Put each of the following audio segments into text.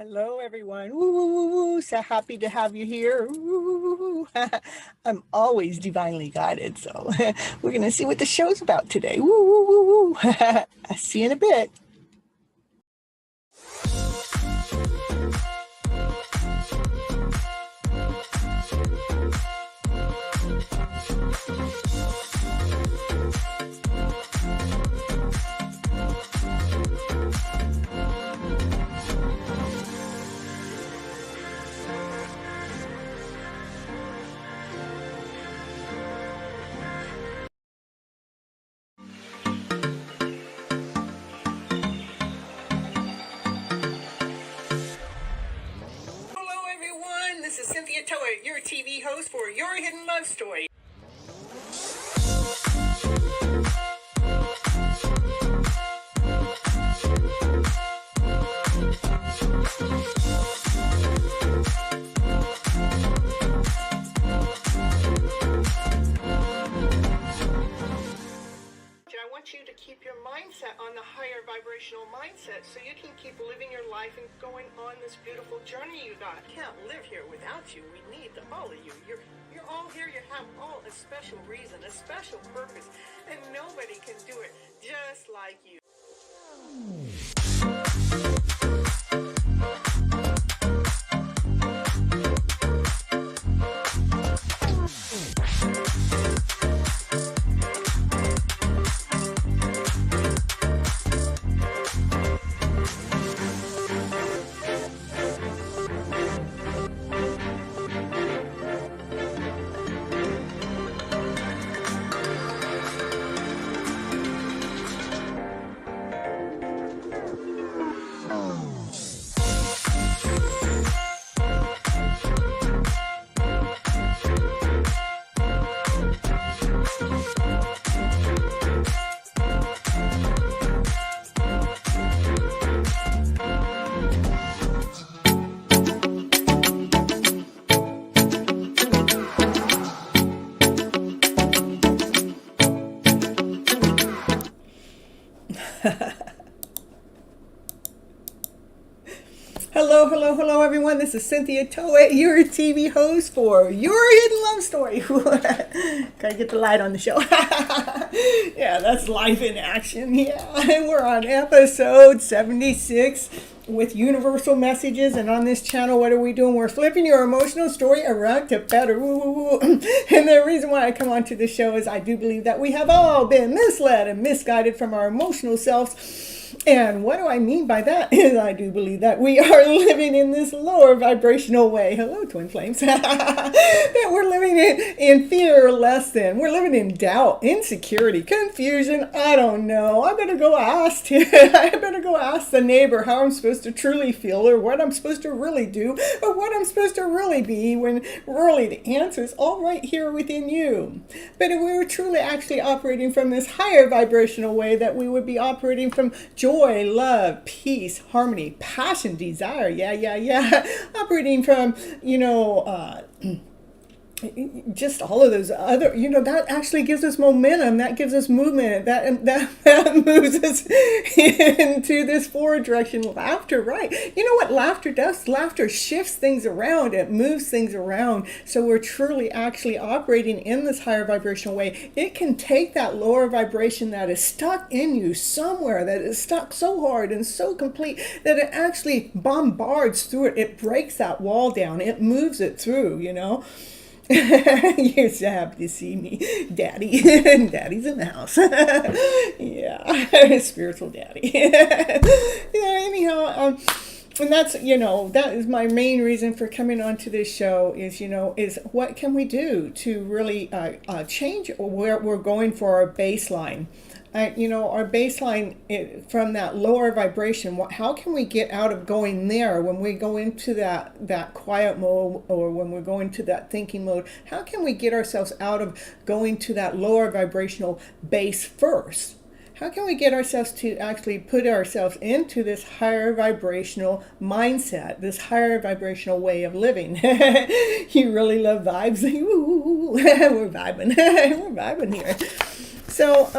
Hello, everyone. Woo, woo, woo, woo. So happy to have you here. Woo. I'm always divinely guided. So we're going to see what the show's about today. Woo, woo, woo, woo. I'll see you in a bit. Hello, everyone. This is Cynthia Toet, your TV host for Your Hidden Love Story. I want you to keep your mindset on the higher vibrational mindset so you can keep living your life and going on this beautiful journey you got. I can't live here without you. We need all of you. You're all here. You have all a special reason, a special purpose, and nobody can do it just like you. Hello, everyone. This is Cynthia Toet, your TV host for Your Hidden Love Story. Gotta get the light on the show. Yeah, that's life in action. Yeah, and we're on episode 76 with universal messages. And on this channel, what are we doing? We're flipping your emotional story around to better. And the reason why I come onto this show is I do believe that we have all been misled and misguided from our emotional selves. And what do I mean by that is I do believe that we are living in this lower vibrational way. Hello, twin flames. That we're living in fear or less than. We're living in doubt, insecurity, confusion. I don't know. I better go ask the neighbor how I'm supposed to truly feel, or what I'm supposed to really do, or what I'm supposed to really be, when really the answer is all right here within you. But if we were truly actually operating from this higher vibrational way, that we would be operating from joy, love, peace, harmony, passion, desire. Yeah. Operating from, just all of those other, that actually gives us momentum. That gives us movement. That moves us into this forward direction. Laughter, right? You know what laughter does? Laughter shifts things around. It moves things around. So we're truly actually operating in this higher vibrational way. It can take that lower vibration that is stuck in you somewhere, that is stuck so hard and so complete that it actually bombards through it. It breaks that wall down. It moves it through, You're so happy to see me, Daddy. Daddy's in the house. Yeah, spiritual daddy. Yeah, anyhow, and that's, that is my main reason for coming onto this show is what can we do to really change where we're going for our baseline. Our baseline from that lower vibration, how can we get out of going there when we go into that quiet mode, or when we're going to that thinking mode? How can we get ourselves out of going to that lower vibrational base first? How can we get ourselves to actually put ourselves into this higher vibrational mindset, this higher vibrational way of living? You really love vibes? We're vibing. We're vibing here. So,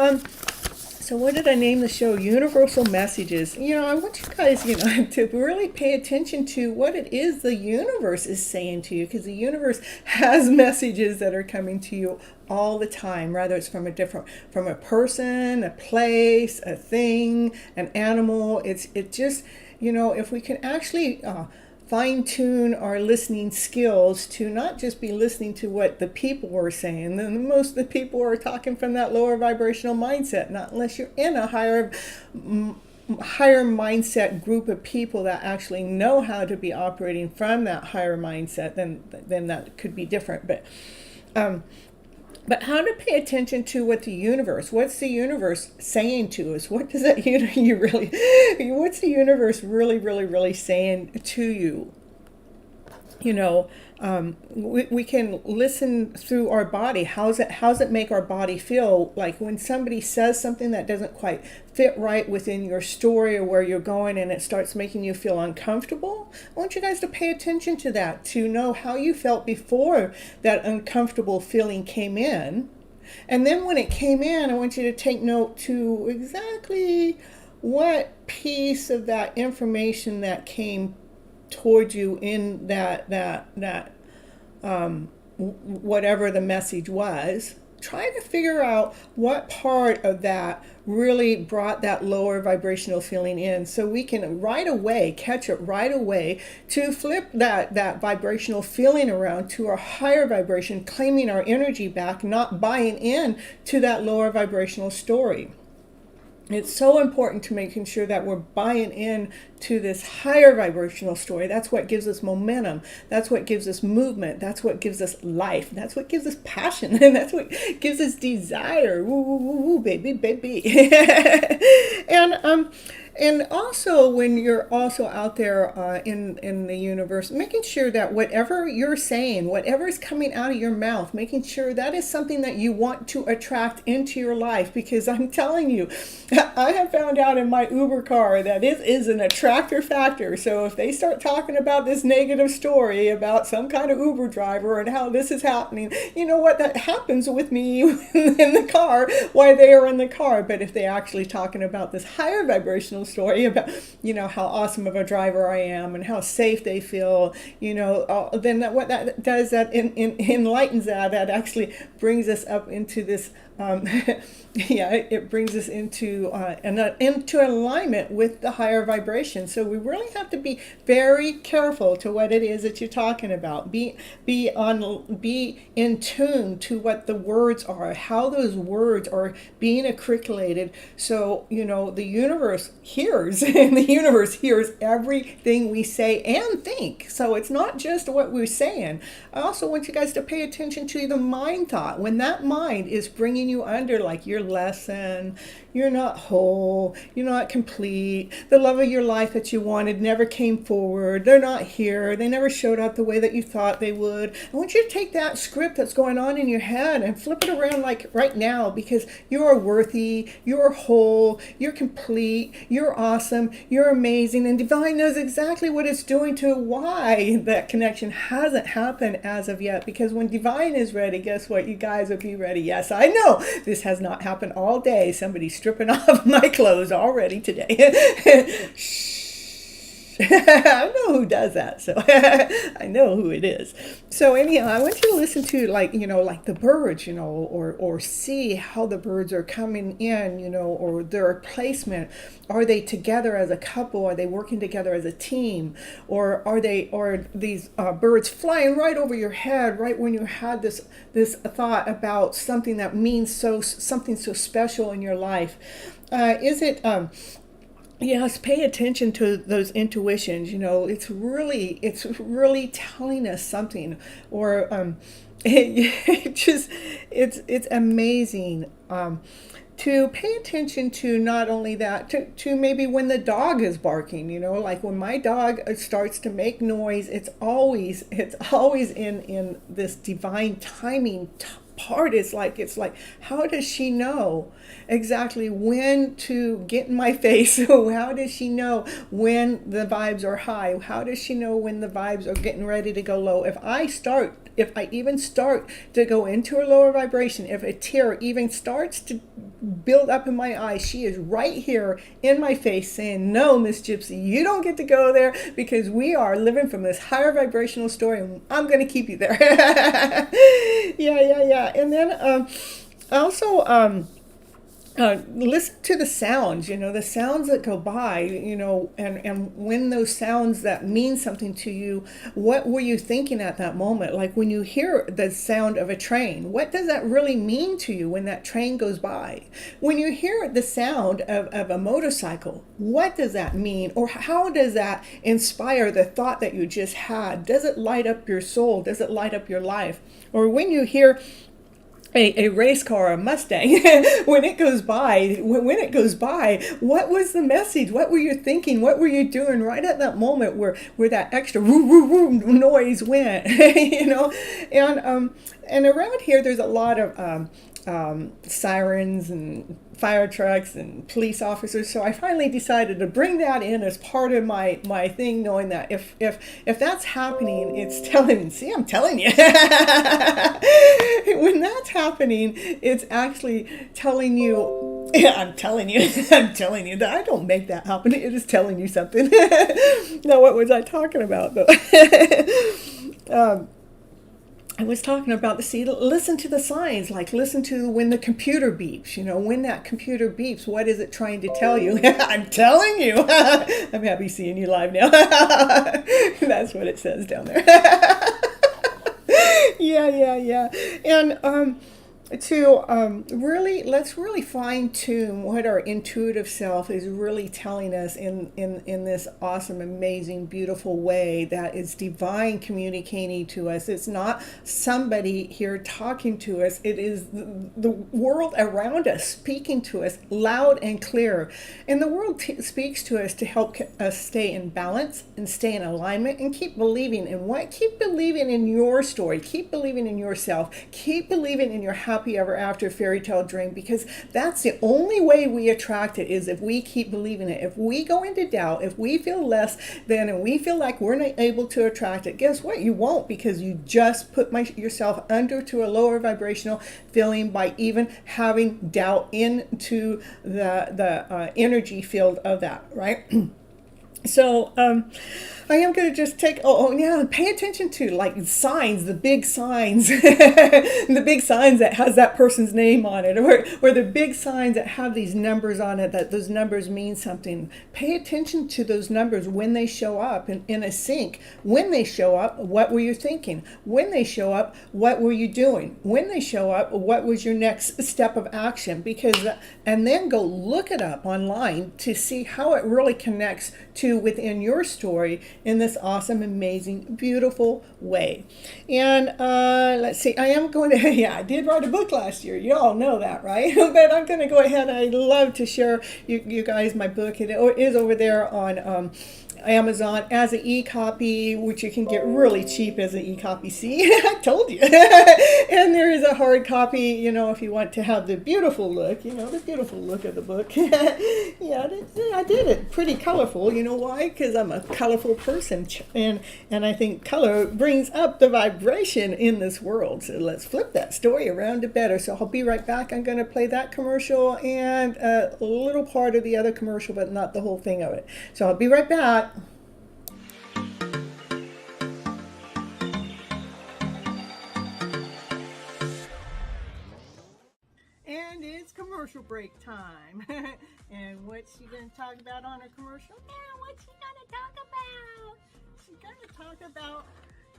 So what did I name the show? Universal Messages. I want you guys, to really pay attention to what it is the universe is saying to you, because the universe has messages that are coming to you all the time, whether it's from a person, a place, a thing, an animal. It just, if we can actually fine tune our listening skills to not just be listening to what the people are saying. Then most of the people are talking from that lower vibrational mindset, not unless you're in a higher mindset group of people that actually know how to be operating from that higher mindset. Then that could be different. But how to pay attention to what's the universe saying to us? What does that, what's the universe really, really, really saying to you? We can listen through our body. How's it make our body feel? Like when somebody says something that doesn't quite fit right within your story or where you're going, and it starts making you feel uncomfortable. I want you guys to pay attention to that, to know how you felt before that uncomfortable feeling came in. And then when it came in, I want you to take note to exactly what piece of that information that came towards you in that whatever the message was. Try to figure out what part of that really brought that lower vibrational feeling in, so we can right away catch it right away to flip that vibrational feeling around to our higher vibration, claiming our energy back, not buying in to that lower vibrational story. It's so important to making sure that we're buying in to this higher vibrational story. That's what gives us momentum. That's what gives us movement. That's what gives us life. That's what gives us passion. And that's what gives us desire. Woo, woo, woo, woo, baby, baby. And also, when you're also out there in the universe, making sure that whatever you're saying, whatever is coming out of your mouth, making sure that is something that you want to attract into your life. Because I'm telling you, I have found out in my Uber car that it is an attractor factor. So if they start talking about this negative story about some kind of Uber driver and how this is happening, you know what, that happens with me in the car while they are in the car. But if they're actually talking about this higher vibrational story about, how awesome of a driver I am and how safe they feel, then what that does, that enlightens that actually brings us up into this, it brings us into alignment with the higher vibration. So we really have to be very careful to what it is that you're talking about. Be in tune to what the words are, how those words are being articulated. So the universe hears, and the universe hears everything we say and think. So it's not just what we're saying. I also want you guys to pay attention to the mind thought. When that mind is bringing you under, like you're less than, you're not whole, you're not complete, the love of your life that you wanted never came forward, they're not here, they never showed up the way that you thought they would. I want you to take that script that's going on in your head and flip it around like right now, because you are worthy, you're whole, you're complete, you're awesome, you're amazing, and divine knows exactly what it's doing to why that connection hasn't happened as of yet. Because when divine is ready, guess what? You guys will be ready. Yes, I know this has not happened all day. Somebody's stripping off my clothes already today. Shh. I know who does that, so I know who it is. So anyhow, I want you to listen to like the birds, or see how the birds are coming in, or their placement. Are they together as a couple? Are they working together as a team? Or are these birds flying right over your head right when you had this thought about something that means something so special in your life? Yes, pay attention to those intuitions. It's really telling us something, or it's amazing. To pay attention to not only that, to maybe when the dog is barking, like when my dog starts to make noise, it's always in this divine timing part. It's like, how does she know exactly when to get in my face? How does she know when the vibes are high? How does she know when the vibes are getting ready to go low? If I even start to go into a lower vibration, if a tear even starts to build up in my eyes. She is right here in my face saying, no, Miss Gypsy, you don't get to go there because we are living from this higher vibrational story and I'm going to keep you there. Yeah. And then also, listen to the sounds, the sounds that go by, and when those sounds that mean something to you, what were you thinking at that moment? Like when you hear the sound of a train, what does that really mean to you when that train goes by? When you hear the sound of a motorcycle, what does that mean? Or how does that inspire the thought that you just had? Does it light up your soul? Does it light up your life? Or when you hear a race car, a Mustang, when it goes by, what was the message? What were you thinking? What were you doing right at that moment where that extra woo woo woo noise went? And around here there's a lot of sirens and fire trucks and police officers, so I finally decided to bring that in as part of my thing, knowing that if that's happening, it's telling. See, I'm telling you. When that's happening, it's actually telling you. Yeah, I'm telling you that I don't make that happen. It is telling you something. Now, what was I talking about though? I was talking about listen to the signs, like listen to when the computer beeps, when that computer beeps, what is it trying to tell you? I'm telling you. I'm happy seeing you live now. That's what it says down there. Yeah. And let's really fine tune what our intuitive self is really telling us in this awesome, amazing, beautiful way that is divine communicating to us. It's not somebody here talking to us. It is the world around us speaking to us loud and clear. And the world speaks to us to help us stay in balance and stay in alignment and keep believing in what? Keep believing in your story. Keep believing in yourself. Keep believing in your happy ever after fairy tale dream, because that's the only way we attract it, is if we keep believing it. If we go into doubt, if we feel less than and we feel like we're not able to attract it, guess what? You won't, because you just put yourself under to a lower vibrational feeling by even having doubt into the energy field of that, right? So I am going to just pay attention to like signs, the big signs, the big signs that has that person's name on it, or the big signs that have these numbers on it, that those numbers mean something. Pay attention to those numbers when they show up in a sync. When they show up, what were you thinking? When they show up, what were you doing? When they show up, what was your next step of action? And then go look it up online to see how it really connects to within your story in this awesome, amazing, beautiful way. And let's see, I am going to, I did write a book last year. You all know that, right? But I'm going to go ahead. I'd love to share you guys my book. It is over there on Amazon as an e-copy, which you can get really cheap as an e-copy. See, I told you. And there is a hard copy, if you want to have the beautiful look, the beautiful look of the book. I did it pretty colorful. You know why? Because I'm a colorful person, and I think color brings up the vibration in this world. So let's flip that story around to better. So I'll be right back. I'm going to play that commercial and a little part of the other commercial, but not the whole thing of it. So I'll be right back. And it's commercial break time. And what's she going to talk about on her commercial? Now, what's she going to talk about? She's going to talk about,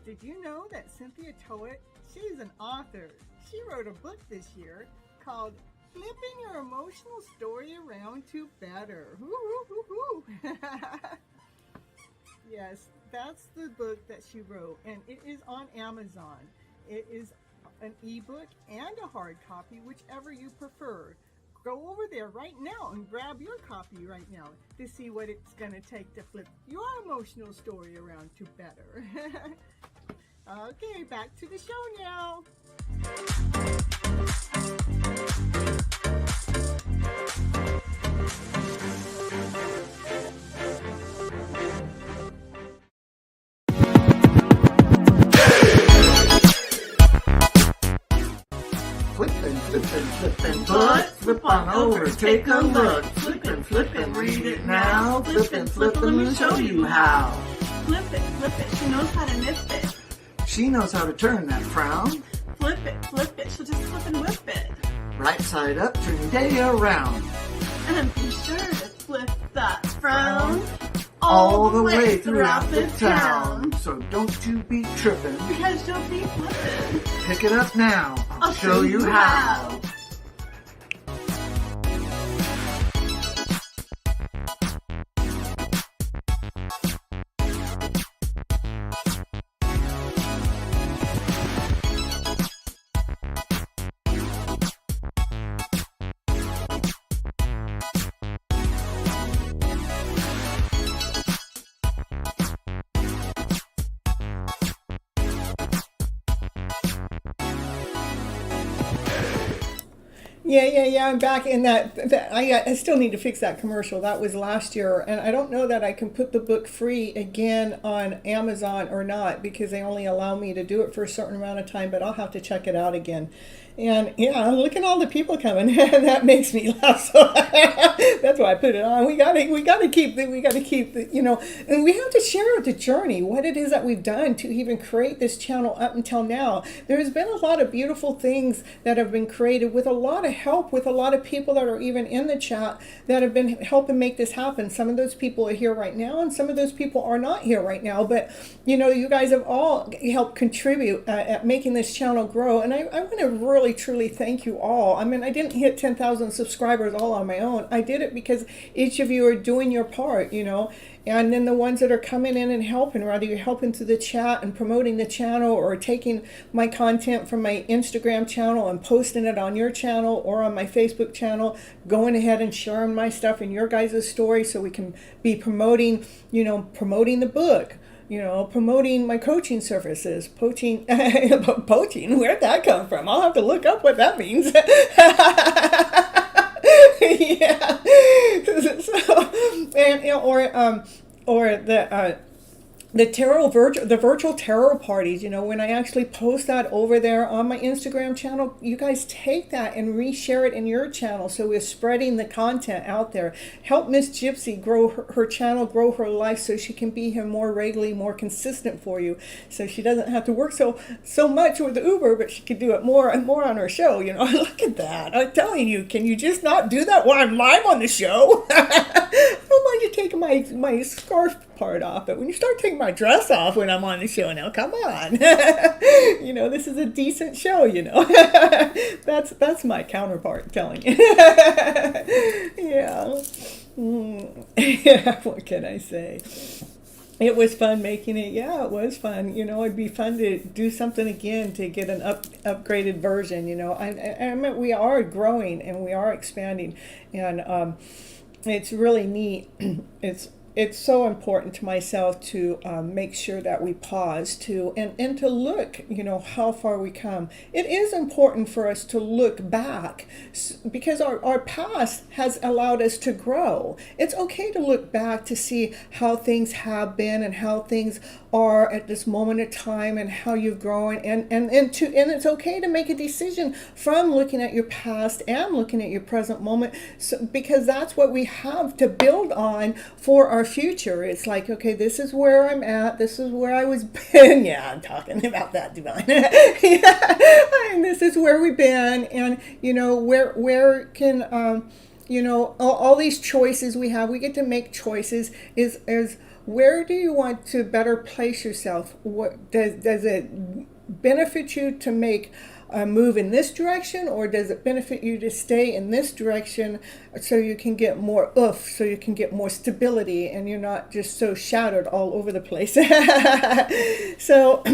did you know that Cynthia Toet, she's an author. She wrote a book this year called Flipping Your Emotional Story Around to Better. Yes, that's the book that she wrote, and it is on Amazon. It is an ebook and a hard copy, whichever you prefer. Go over there right now and grab your copy right now to see what it's going to take to flip your emotional story around to better. Okay, back to the show now. flip on over, take a look. FlipN, read it now. FlipN, we'll show you how. Flip it, she knows how to nip it. She knows how to turn that frown. Flip it, she'll just flip and whip it. Right side up, turn your day around. And be sure to flip that frown All the way throughout the town. So don't you be tripping. Because you'll be flipping. Pick it up now. I'll show you how. Yeah. I'm back in that. I still need to fix that commercial. That was last year, and I don't know that I can put the book free again on Amazon or not, because they only allow me to do it for a certain amount of time. But I'll have to check it out again. And yeah, look at all the people coming. That makes me laugh. So that's why I put it on. We gotta keep the, you know, and we have to share the journey, what it is that we've done to even create this channel up until now. There's been a lot of beautiful things that have been created with a lot of help, with a lot of people that are even in the chat that have been helping make this happen. Some of those people are here right now, and some of those people are not here right now. But you know, you guys have all helped contribute at making this channel grow, and I want to really truly thank you all. I mean, I didn't hit 10,000 subscribers all on my own. I did it because each of you are doing your part, you know. And then the ones that are coming in and helping, whether you're helping through the chat and promoting the channel, or taking my content from my Instagram channel and posting it on your channel or on my Facebook channel, going ahead and sharing my stuff in your guys' story, so we can be promoting, you know, promoting the book, you know, promoting my coaching services, poaching, where'd that come from? I'll have to look up what that means. Yeah. So, and, you know, or the virtual tarot parties, you know, when I actually post that over there on my Instagram channel, you guys take that and reshare it in your channel. So we're spreading the content out there. Help Miss Gypsy grow her channel, grow her life, so she can be here more regularly, more consistent for you. So she doesn't have to work so much with the Uber, but she can do it more and more on her show. You know, look at that. I'm telling you, can you just not do that while I'm live on the show? I don't mind you taking my scarf part off, but when you start taking my dress off when I'm on the show, now come on. You know, this is a decent show, you know. That's my counterpart telling you. Yeah. Yeah, what can I say? It was fun making it. Yeah, it was fun. You know, it'd be fun to do something again, to get an upgraded version. You know, I mean, we are growing and we are expanding, and it's really neat. It's so important to myself to make sure that we pause and to look, you know, how far we come. It is important for us to look back, because our past has allowed us to grow. It's okay to look back to see how things have been and how things are at this moment of time, and how you've grown, and it's okay to make a decision from looking at your past and looking at your present moment, because that's what we have to build on for our future. It's like, okay, this is where I'm at, this is where I was been. Yeah, I'm talking about that, Divine. Yeah. And this is where we've been, and you know, where can you know, all these choices we have, we get to make choices. Is where do you want to better place yourself? What does it benefit you to make a move in this direction, or does it benefit you to stay in this direction so you can get more so you can get more stability and you're not just so shattered all over the place? So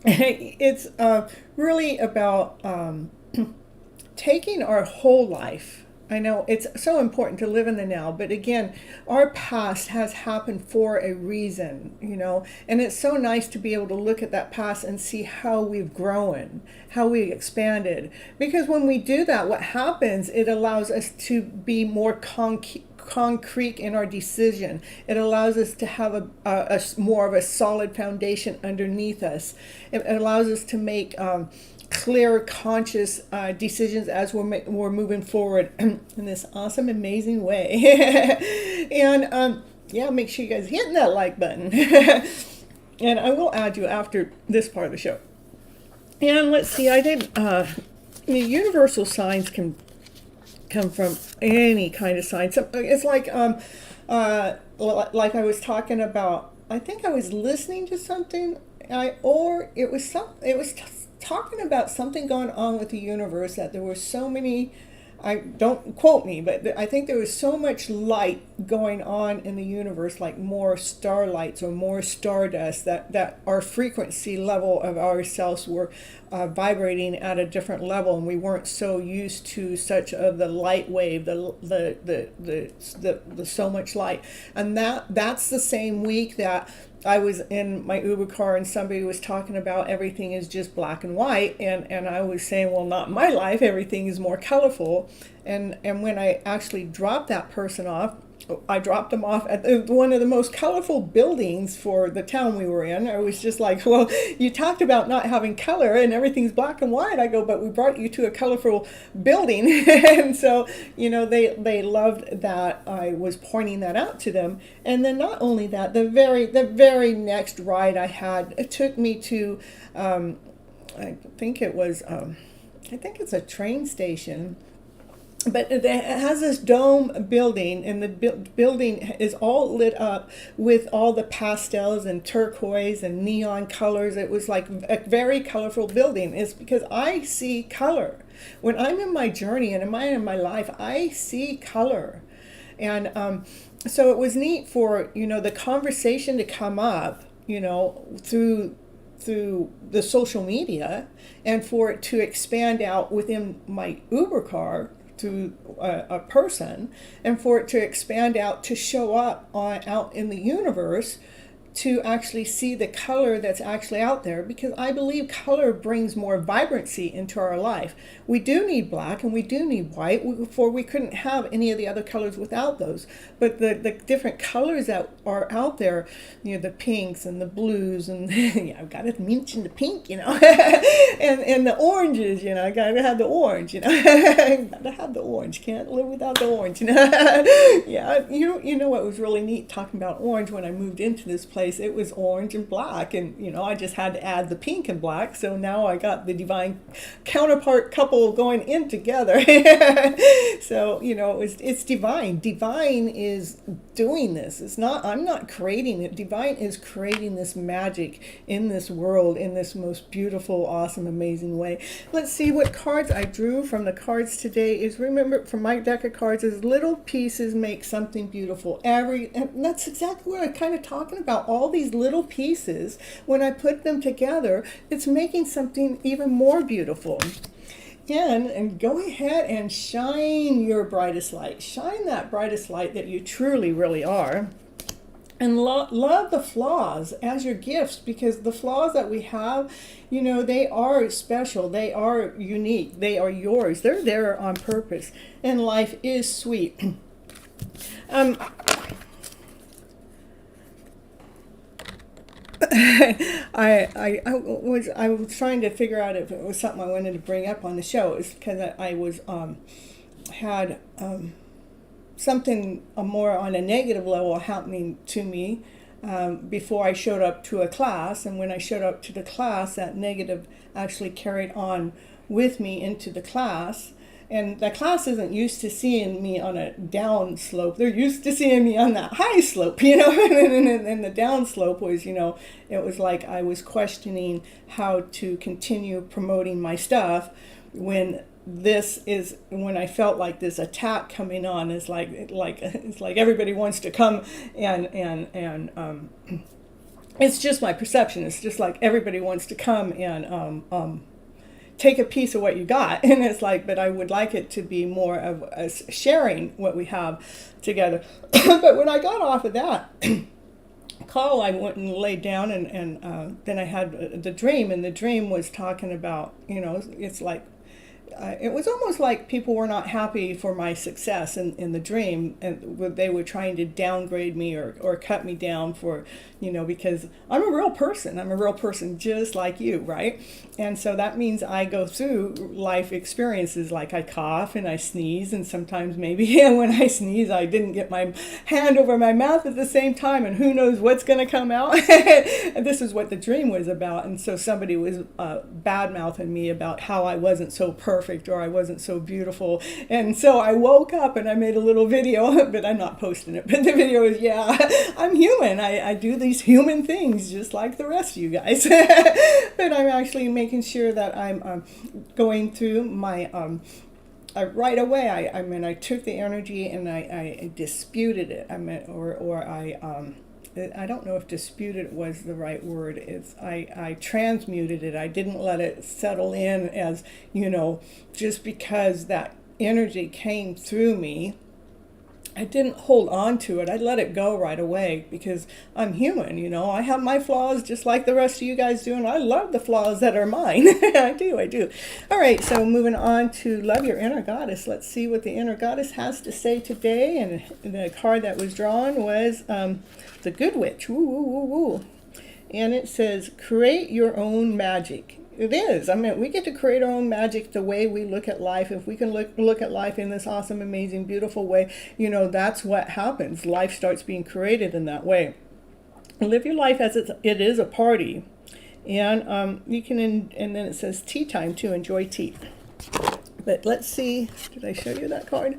it's really about taking our whole life. I know it's so important to live in the now, but again, our past has happened for a reason, you know, and it's so nice to be able to look at that past and see how we've grown, how we expanded. Because when we do that, what happens, it allows us to be more concrete in our decision. It allows us to have a more of a solid foundation underneath us. It allows us to make clear, conscious decisions as we're moving forward in this awesome, amazing way. And yeah, make sure you guys hitting that like button. And I will add you after this part of the show. And let's see, I did, universal signs can come from any kind of sign. So it's like I was talking about, I think I was listening to something, it was talking about something going on with the universe, that there were so many, I don't quote me, but I think there was so much light going on in the universe, like more starlights or more stardust, that our frequency level of ourselves were vibrating at a different level, and we weren't so used to such of the light wave, the so much light. And that's the same week that I was in my Uber car and somebody was talking about everything is just black and white, and I was saying, well, not in my life, everything is more colorful. And when I actually dropped that person off, I dropped them off at one of the most colorful buildings for the town we were in. I was just like, well, you talked about not having color and everything's black and white. I go, but we brought you to a colorful building. And so, they loved that I was pointing that out to them. And then not only that, the very next ride I had, it took me to, I think it's a train station. But it has this dome building, and the building is all lit up with all the pastels and turquoise and neon colors. It was like a very colorful building. It's because I see color. When I'm in my journey and in my life, I see color. And so it was neat for, the conversation to come up, through the social media, and for it to expand out within my Uber car to a person, and for it to expand out to show up out in the universe, to actually see the color that's actually out there, because I believe color brings more vibrancy into our life. We do need black and we do need white, for we couldn't have any of the other colors without those. But the different colors that are out there, the pinks and the blues, and yeah, I've got to mention the pink, and the oranges, I gotta have the orange, gotta have the orange, can't live without the orange, Yeah, what was really neat talking about orange, when I moved into this place, it was orange and black, and I just had to add the pink and black, so now I got the divine counterpart couple going in together. So it's divine. Divine is doing this. I'm not creating it. Divine is creating this magic in this world, in this most beautiful, awesome, amazing way. Let's see what cards I drew from the cards today. Remember, from my deck of cards, is little pieces make something beautiful. And that's exactly what I'm kind of talking about. All these little pieces, when I put them together, it's making something even more beautiful. And go ahead and shine your brightest light. Shine that brightest light that you truly, really are. And love the flaws as your gifts, because the flaws that we have, they are special. They are unique. They are yours. They're there on purpose. And life is sweet. I was trying to figure out if it was something I wanted to bring up on the show. It's because I was had something more on a negative level happening to me before I showed up to a class, and when I showed up to the class, that negative actually carried on with me into the class. And the class isn't used to seeing me on a down slope. They're used to seeing me on that high slope, and the down slope was, it was like I was questioning how to continue promoting my stuff when I felt like this attack coming on. It's like everybody wants to come and it's just my perception. It's just like everybody wants to come and take a piece of what you got, and it's like, but I would like it to be more of us sharing what we have together. But when I got off of that call, I went and laid down, and then I had the dream, and the dream was talking about, it's like it was almost like people were not happy for my success in the dream, and they were trying to downgrade me or cut me down for, because I'm a real person. I'm a real person just like you, right? And so that means I go through life experiences, like I cough and I sneeze, and sometimes maybe when I sneeze I didn't get my hand over my mouth at the same time, and who knows what's going to come out. And this is what the dream was about. And so somebody was bad mouthing me about how I wasn't so perfect or I wasn't so beautiful. And so I woke up and I made a little video, but I'm not posting it. But the video is, yeah, I'm human. I do these human things just like the rest of you guys. But I'm actually making sure that I'm going through my right away. I took the energy and I disputed it. I don't know if disputed was the right word. I transmuted it. I didn't let it settle in as, just because that energy came through me. I didn't hold on to it. I let it go right away because I'm human, I have my flaws just like the rest of you guys do, and I love the flaws that are mine. I do. All right, so moving on to Love Your Inner Goddess. Let's see what the inner goddess has to say today. And the card that was drawn was the Good Witch. Woo, woo, woo, woo. And it says, create your own magic. It is. We get to create our own magic the way we look at life. If we can look at life in this awesome, amazing, beautiful way, that's what happens. Life starts being created in that way. Live your life as it is a party. And you can, and then it says tea time too. Enjoy tea. But let's see. Did I show you that card?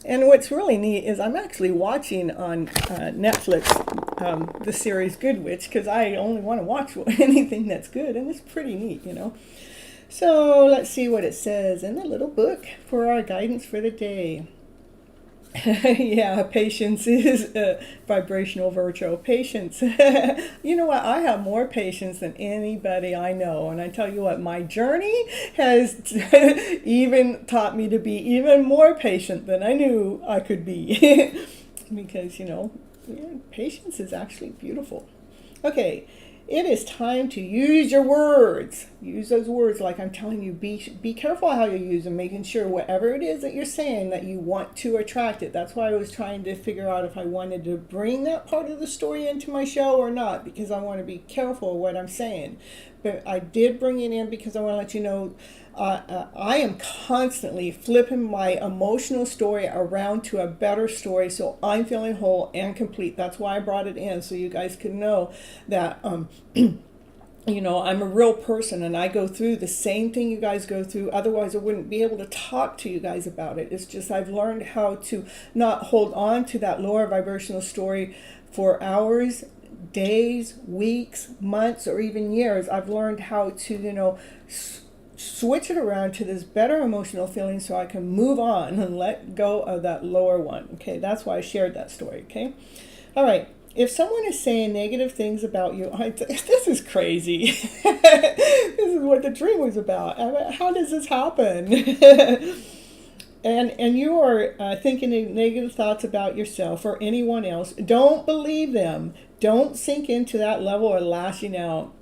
And what's really neat is I'm actually watching on Netflix the series Good Witch, because I only want to watch anything that's good, and it's pretty neat, So let's see what it says in the little book for our guidance for the day. Yeah, patience is vibrational virtue. Patience. You know what? I have more patience than anybody I know. And I tell you what, my journey has even taught me to be even more patient than I knew I could be. Because, patience is actually beautiful. Okay. It is time to use your words. Use those words like I'm telling you. Be careful how you use them, making sure whatever it is that you're saying that you want to attract it. That's why I was trying to figure out if I wanted to bring that part of the story into my show or not, because I want to be careful of what I'm saying. But I did bring it in because I want to let you know I am constantly flipping my emotional story around to a better story, so I'm feeling whole and complete. That's why I brought it in, so you guys can know that I'm a real person and I go through the same thing you guys go through. Otherwise I wouldn't be able to talk to you guys about it. It's just I've learned how to not hold on to that lower vibrational story for hours, days, weeks, months, or even years. I've learned how to switch it around to this better emotional feeling so I can move on and let go of that lower one. Okay, that's why I shared that story. Okay, all right. If someone is saying negative things about you, this is crazy. This is what the dream was about. How does this happen? And you are thinking negative thoughts about yourself or anyone else. Don't believe them. Don't sink into that level of lashing out.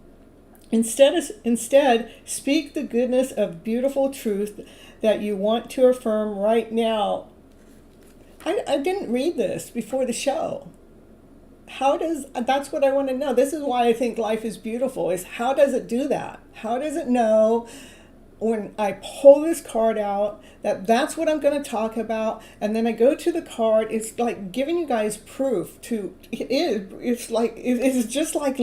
Instead, speak the goodness of beautiful truth that you want to affirm right now. I didn't read this before the show. That's what I want to know. This is why I think life is beautiful, is how does it do that? How does it know when I pull this card out that's what I'm going to talk about, and then I go to the card? It's like giving you guys proof it is just like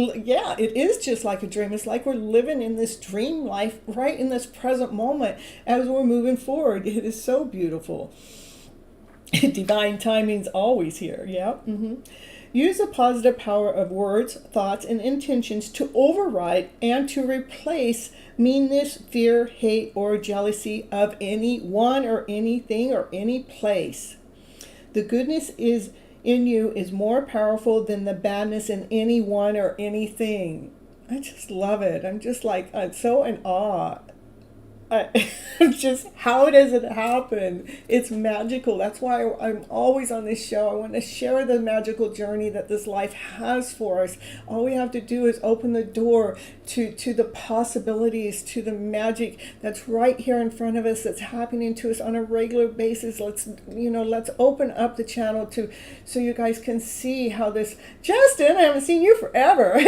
a dream. It's like we're living in this dream life right in this present moment as we're moving forward. It is so beautiful. Divine timing's always here. Yeah. Use the positive power of words, thoughts, and intentions to override and to replace meanness, fear, hate, or jealousy of anyone or anything or any place. The goodness in you is more powerful than the badness in anyone or anything. I just love it. I'm just like, I'm so in awe just how does it happen? It's magical. That's why I'm always on this show. I want to share the magical journey that this life has for us. All we have to do is open the door to the possibilities, to the magic that's right here in front of us, that's happening to us on a regular basis. Let's open up the channel so you guys can see how this. Justin, I haven't seen you forever.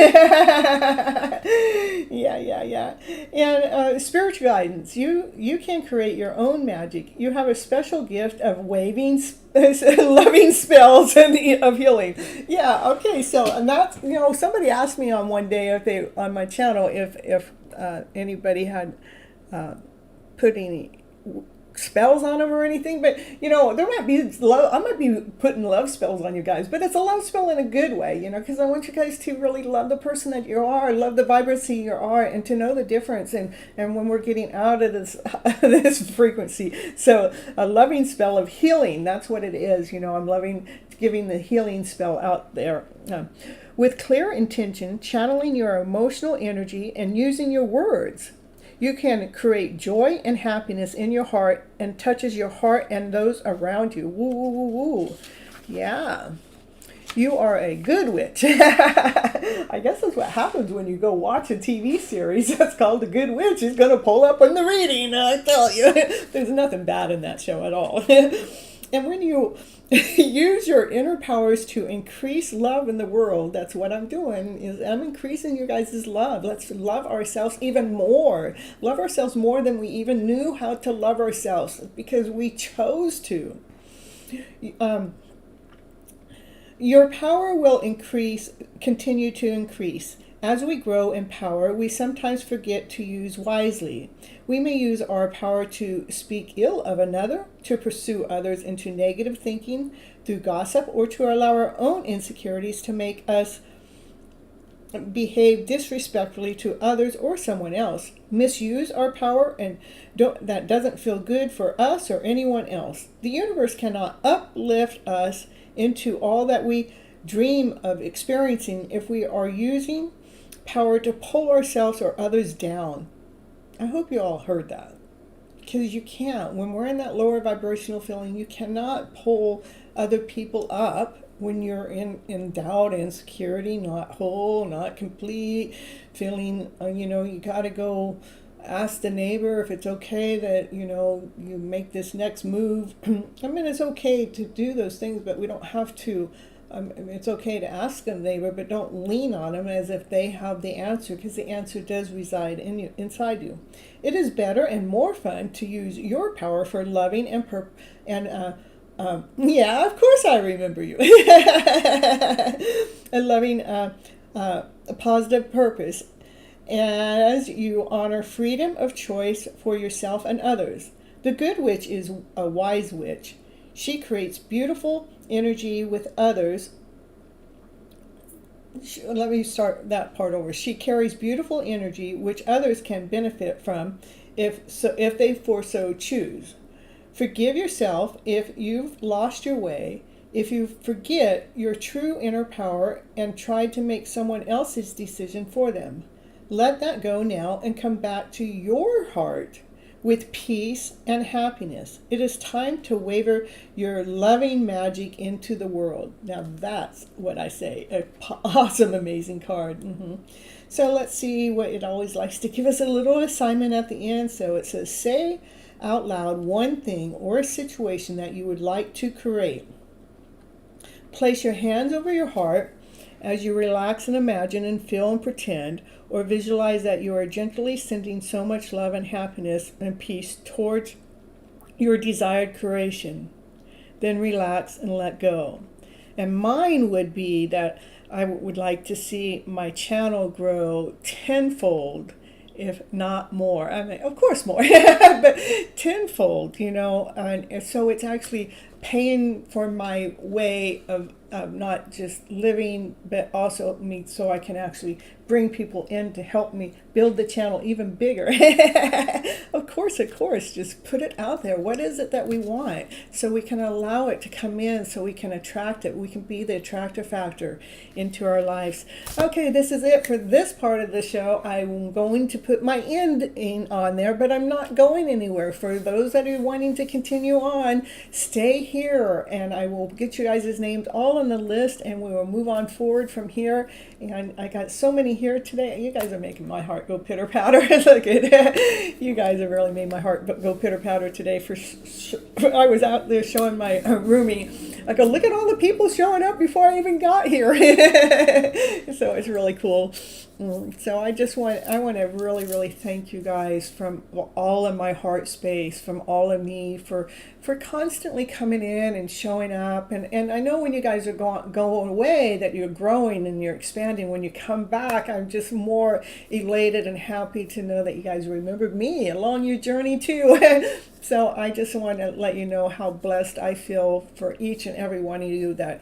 Yeah. And spiritual guidance. You can create your own magic. You have a special gift of waving, loving spells of healing. Yeah. Okay. So, and that's, somebody asked me on one day on my channel if anybody had put any spells on them or anything, but there might be I might be putting love spells on you guys, but it's a love spell in a good way, because I want you guys to really love the person that you are, love the vibrancy you are, and to know the difference, and when we're getting out of this frequency. So a loving spell of healing, that's what it is. I'm loving giving the healing spell out there. With clear intention, channeling your emotional energy and using your words, you can create joy and happiness in your heart and touches your heart and those around you. Woo, woo, woo, woo. Yeah. You are a good witch. I guess that's what happens when you go watch a TV series that's called The Good Witch. It's going to pull up in the reading, I tell you. There's nothing bad in that show at all. And when you use your inner powers to increase love in the world, that's what I'm doing, is I'm increasing you guys' love. Let's love ourselves even more. Love ourselves more than we even knew how to love ourselves, because we chose to. Your power will continue to increase. As we grow in power, we sometimes forget to use wisely. We may use our power to speak ill of another, to pursue others into negative thinking through gossip, or to allow our own insecurities to make us behave disrespectfully to others or someone else. Misuse our power, and that doesn't feel good for us or anyone else. The universe cannot uplift us into all that we dream of experiencing if we are using power to pull ourselves or others down. I hope you all heard that, because you can't. When we're in that lower vibrational feeling, you cannot pull other people up when you're in doubt, insecurity, not whole, not complete, feeling, you got to go ask the neighbor if it's okay that, you make this next move. I mean, it's okay to do those things, but we don't have to. It's okay to ask a neighbor, but don't lean on them as if they have the answer, because the answer does reside inside you. It is better and more fun to use your power for loving and yeah, of course I remember you. A loving, a positive purpose, as you honor freedom of choice for yourself and others. The good witch is a wise witch. She creates beautiful energy with others. Let me start that part over. She carries beautiful energy which others can benefit from if they so choose. Forgive yourself if you've lost your way, if you forget your true inner power and tried to make someone else's decision for them. Let that go now and come back to your heart with peace and happiness. It is time to waver your loving magic into the world. Now that's what I say. An awesome, amazing card. So let's see what it always likes to give us a little assignment at the end. So it says, say out loud one thing or a situation that you would like to create. Place your hands over your heart as you relax and imagine and feel and pretend, or visualize that you are gently sending so much love and happiness and peace towards your desired creation. Then relax and let go. And mine would be that I would like to see my channel grow tenfold, if not more. I mean, of course more, but tenfold, and so it's actually paying for my way of not just living, but also me, so I can actually bring people in to help me build the channel even bigger. Of course, just put it out there. What is it that we want? So we can allow it to come in, so we can attract it. We can be the attractor factor into our lives. Okay, this is it for this part of the show. I'm going to put my ending on there, but I'm not going anywhere. For those that are wanting to continue on, stay here, and I will get you guys' names all on the list, and we will move on forward from here. And I got so many here today. You guys are making my heart go pitter patter. Look at you guys have really made my heart go pitter patter today. I was out there showing my roomie. I go, look at all the people showing up before I even got here. So it's really cool. So I want to really thank you guys from all of my heart space, from all of me, for constantly coming in and showing up. And I know when you guys are going away that you're growing and you're expanding. When you come back, I'm just more elated and happy to know that you guys remembered me along your journey too. So I just want to let you know how blessed I feel for each and every one of you that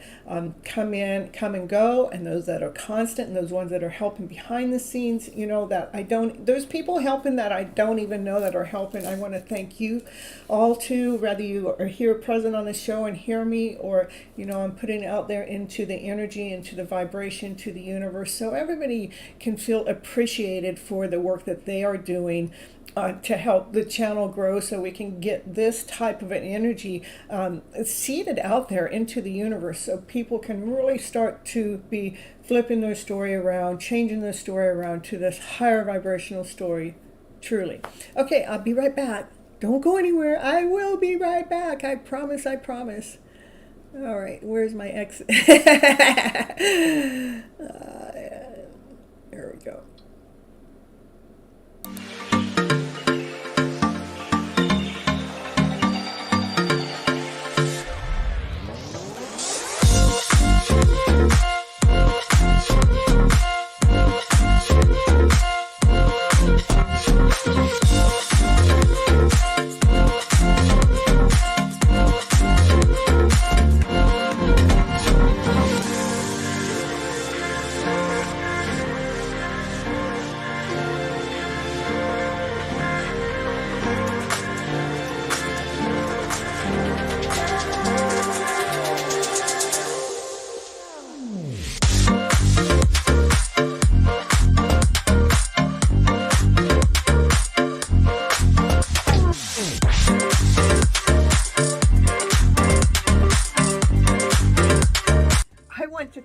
come and go, and those that are constant, and those ones that are helping behind the scenes, that there's people helping that I don't even know that are helping. I want to thank you all too, whether you are here present on the show and hear me, or, I'm putting it out there into the energy, into the vibration, to the universe, so everybody can feel appreciated for the work that they are doing to help the channel grow, so we can get this type of an energy seeded out there into the universe, so people can really start to be flipping their story around, changing their story around to this higher vibrational story, truly. Okay, I'll be right back. Don't go anywhere. I will be right back. I promise. All right, where's my exit? There we go.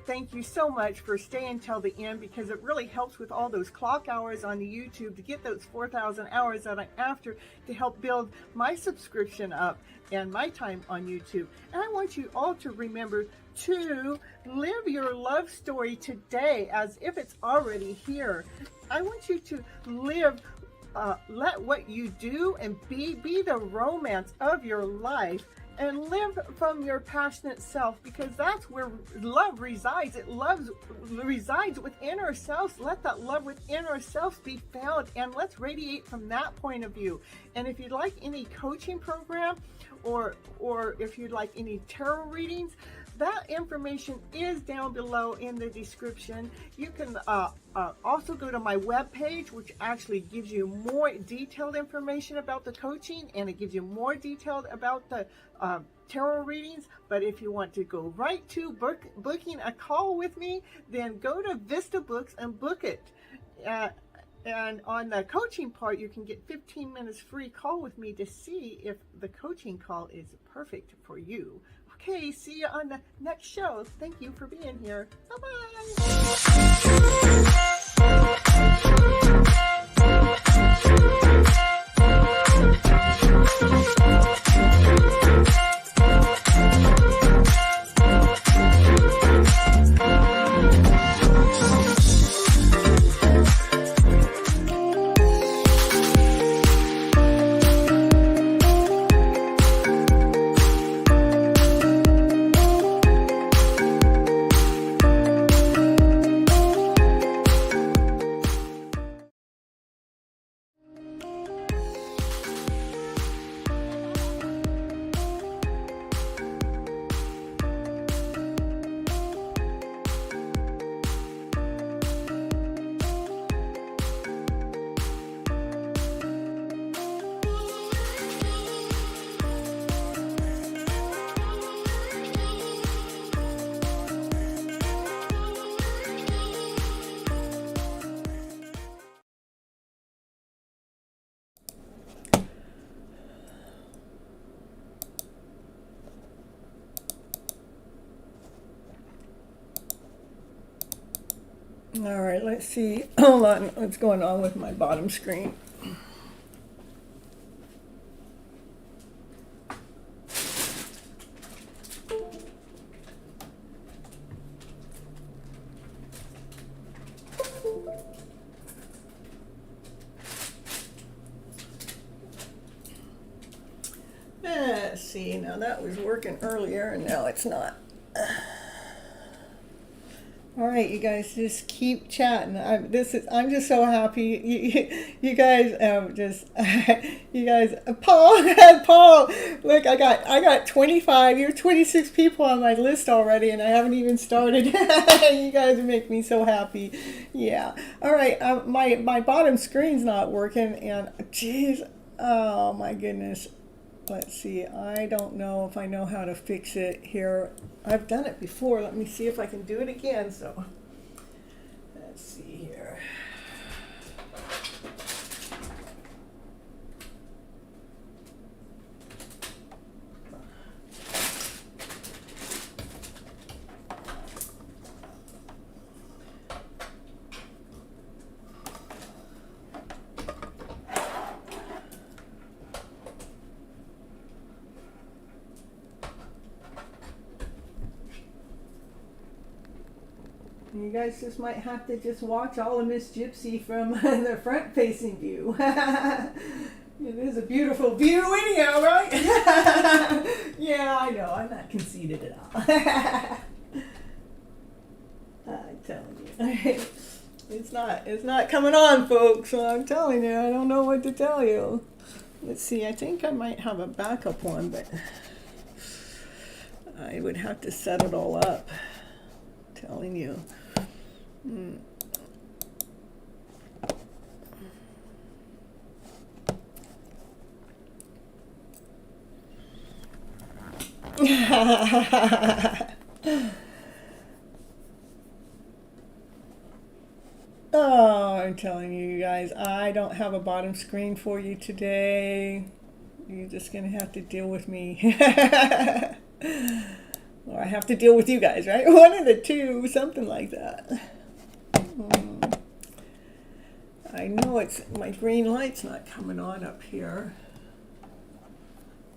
Thank you so much for staying till the end, because it really helps with all those clock hours on the YouTube to get those 4,000 hours that I'm after to help build my subscription up and my time on YouTube. And I want you all to remember to live your love story today as if it's already here. I want you to live, let what you do and be the romance of your life. And live from your passionate self, because that's where love resides. It resides within ourselves. Let that love within ourselves be found, and let's radiate from that point of view. And if you'd like any coaching program, or if you'd like any tarot readings, that information is down below in the description. You can also go to my webpage, which actually gives you more detailed information about the coaching, and it gives you more detailed about the tarot readings. But if you want to go right to booking a call with me, then go to Vista Books and book it. And on the coaching part, you can get 15 minutes free call with me to see if the coaching call is perfect for you. Okay, see you on the next show. Thank you for being here. Bye-bye. All right, let's see. Hold on, what's going on with my bottom screen? Let's see, now that was working earlier and now it's not. All right, you guys, just keep chatting. I'm just so happy. You guys, you guys, Paul, look, I got 25. You're 26 people on my list already, and I haven't even started. You guys make me so happy. Yeah. All right, my bottom screen's not working, and geez, oh my goodness. Let's see, I don't know if I know how to fix it here. I've done it before. Let me see if I can do it again. So, let's see here. You guys just might have to just watch all of Miss Gypsy from the front-facing view. It is a beautiful view anyhow, right? Yeah, I know. I'm not conceited at all. I'm telling you. It's not coming on, folks. So I'm telling you, I don't know what to tell you. Let's see. I think I might have a backup one, but I would have to set it all up. I'm telling you. Oh, I'm telling you guys, I don't have a bottom screen for you today. You're just gonna have to deal with me. Or I have to deal with you guys, right? One of the two, something like that. I know it's my green light's not coming on up here.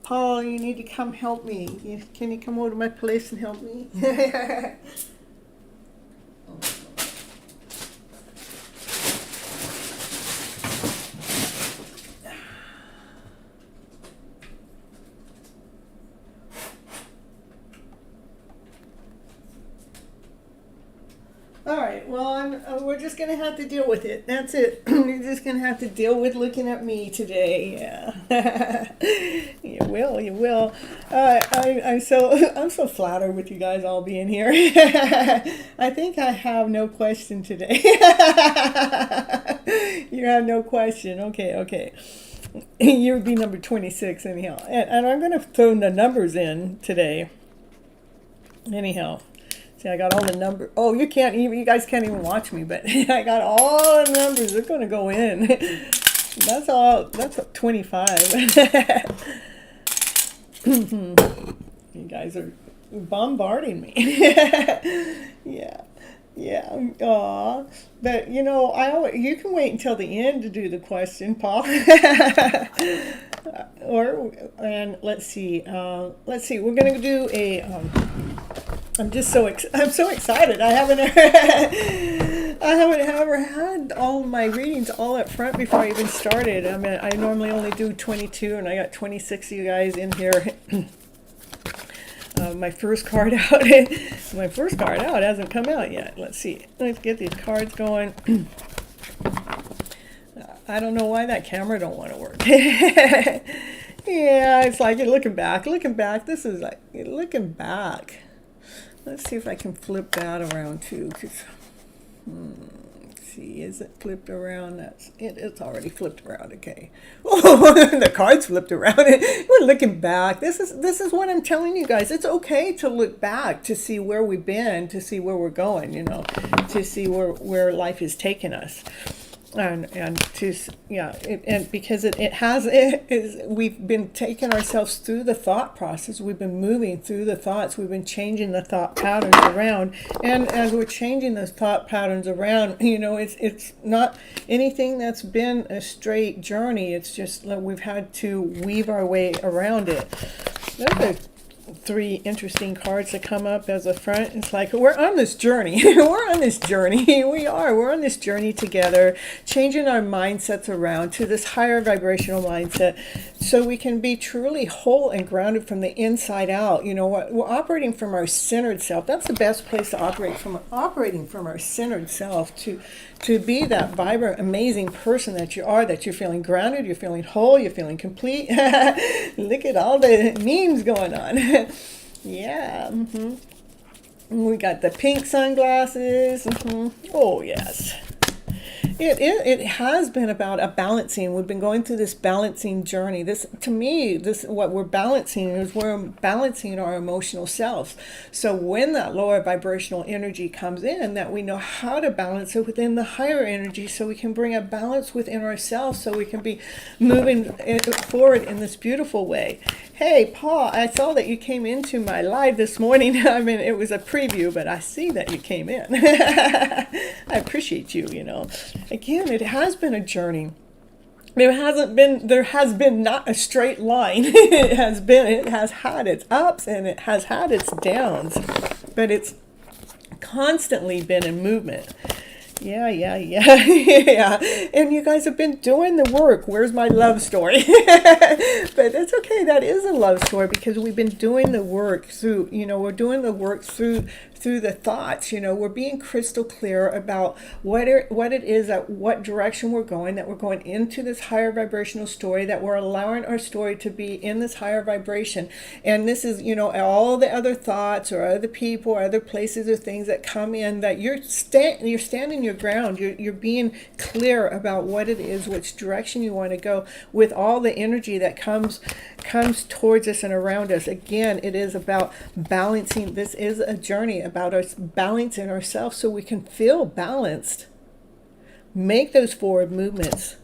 Paul, you need to come help me. Can you come over to my place and help me? All right, well, we're just going to have to deal with it. That's it. You're just going to have to deal with looking at me today. Yeah. You will. I'm so flattered with you guys all being here. I think I have no question today. You have no question. Okay. You would be number 26 anyhow. And I'm going to throw the numbers in today. Anyhow. See, I got all the numbers. Oh, you guys can't even watch me, but I got all the numbers. They're going to go in. That's 25. You guys are bombarding me. Yeah. Aw. But, you can wait until the end to do the question, Paul. Let's see. We're going to do a... I'm so excited. I haven't ever had all my readings all up front before I even started. I mean, I normally only do 22, and I got 26 of you guys in here. My first card out. My first card out hasn't come out yet. Let's see. Let's get these cards going. I don't know why that camera don't want to work. Yeah, it's like looking back. This is like looking back. Let's see if I can flip that around too. Let's see, is it flipped around? It's already flipped around. Okay. Oh, the cards flipped around. We're looking back. This is what I'm telling you guys. It's okay to look back to see where we've been, to see where we're going. To see where life is taking us. and to yeah, and because we've been taking ourselves through the thought process, we've been moving through the thoughts, we've been changing the thought patterns around, and as we're changing those thought patterns around, it's not anything that's been a straight journey. It's just like we've had to weave our way around it. Those are three interesting cards that come up as a front. It's like we're on this journey. We're on this journey. We're on this journey together, changing our mindsets around to this higher vibrational mindset so we can be truly whole and grounded from the inside out. We're operating from our centered self. That's the best place to operate from, operating from our centered self to be that vibrant, amazing person that you are, that you're feeling grounded, you're feeling whole, you're feeling complete. Look at all the memes going on. Yeah. We got the pink sunglasses. Oh, yes. It has been about a balancing. We've been going through this balancing journey. To me, what we're balancing is we're balancing our emotional selves. So when that lower vibrational energy comes in, that we know how to balance it within the higher energy, so we can bring a balance within ourselves, so we can be moving forward in this beautiful way. Hey, Paul, I saw that you came into my live this morning. I mean, it was a preview, but I see that you came in. I appreciate you, Again, it has been a journey. There has been not a straight line. It has had its ups and it has had its downs, but it's constantly been in movement. Yeah. Yeah. And you guys have been doing the work. Where's my love story? But it's okay. That is a love story because we've been doing the work through, we're doing the work through the thoughts. We're being crystal clear about what it is, that what direction we're going, that we're going into this higher vibrational story, that we're allowing our story to be in this higher vibration. And this is, all the other thoughts or other people or other places or things that come in, that you're standing your ground. You're being clear about what it is, which direction you want to go with all the energy that comes towards us and around us. Again, it is about balancing. This is a journey about us balancing ourselves so we can feel balanced. Make those forward movements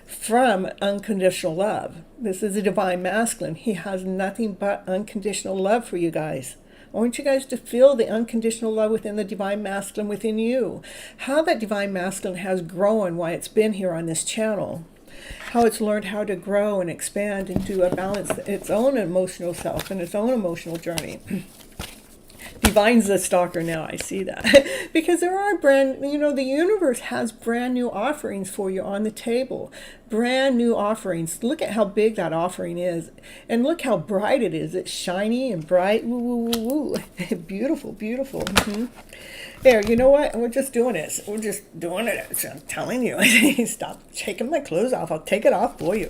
from unconditional love. This is a divine masculine. He has nothing but unconditional love for you guys. I want you guys to feel the unconditional love within the divine masculine within you. How that divine masculine has grown, why it's been here on this channel. How it's learned how to grow and expand into a balance, its own emotional self and its own emotional journey. Divine's the stalker now, I see that. Because there are the universe has brand new offerings for you on the table. Brand new offerings. Look at how big that offering is. And look how bright it is. It's shiny and bright. Woo, woo, woo, woo. Beautiful, beautiful. There, you know what? We're just doing this. We're just doing it. So I'm telling you. Stop taking my clothes off. I'll take it off for you.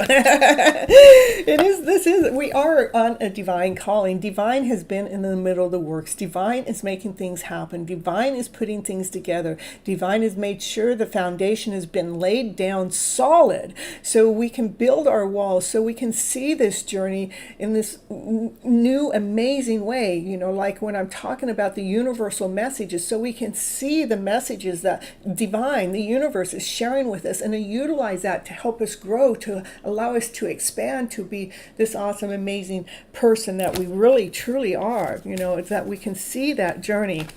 We are on a divine calling. Divine has been in the middle of the works. Divine is making things happen. Divine is putting things together. Divine has made sure the foundation has been laid down solid so we can build our walls, so we can see this journey in this new, amazing way. Like when I'm talking about the universal messages, so we can see the messages that divine, the universe, is sharing with us, and to utilize that to help us grow, to allow us to expand, to be this awesome, amazing person that we really, truly are. It's that we can see that journey.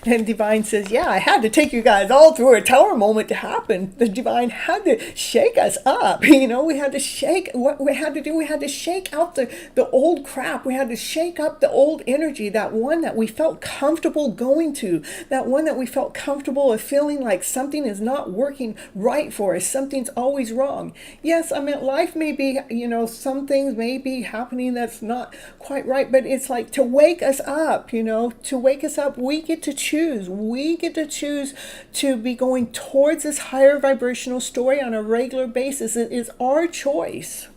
And Divine says, yeah, I had to take you guys all through a tower moment to happen. The Divine had to shake us up. We had to shake, what we had to do, we had to shake out the old crap. We had to shake up the old energy, that one that we felt comfortable going to, that one that we felt comfortable of feeling like something is not working right for us. Something's always wrong. Yes, life may be, some things may be happening that's not quite right, but it's like to wake us up, to wake us up, we get to choose. We get to choose to be going towards this higher vibrational story on a regular basis. It is our choice.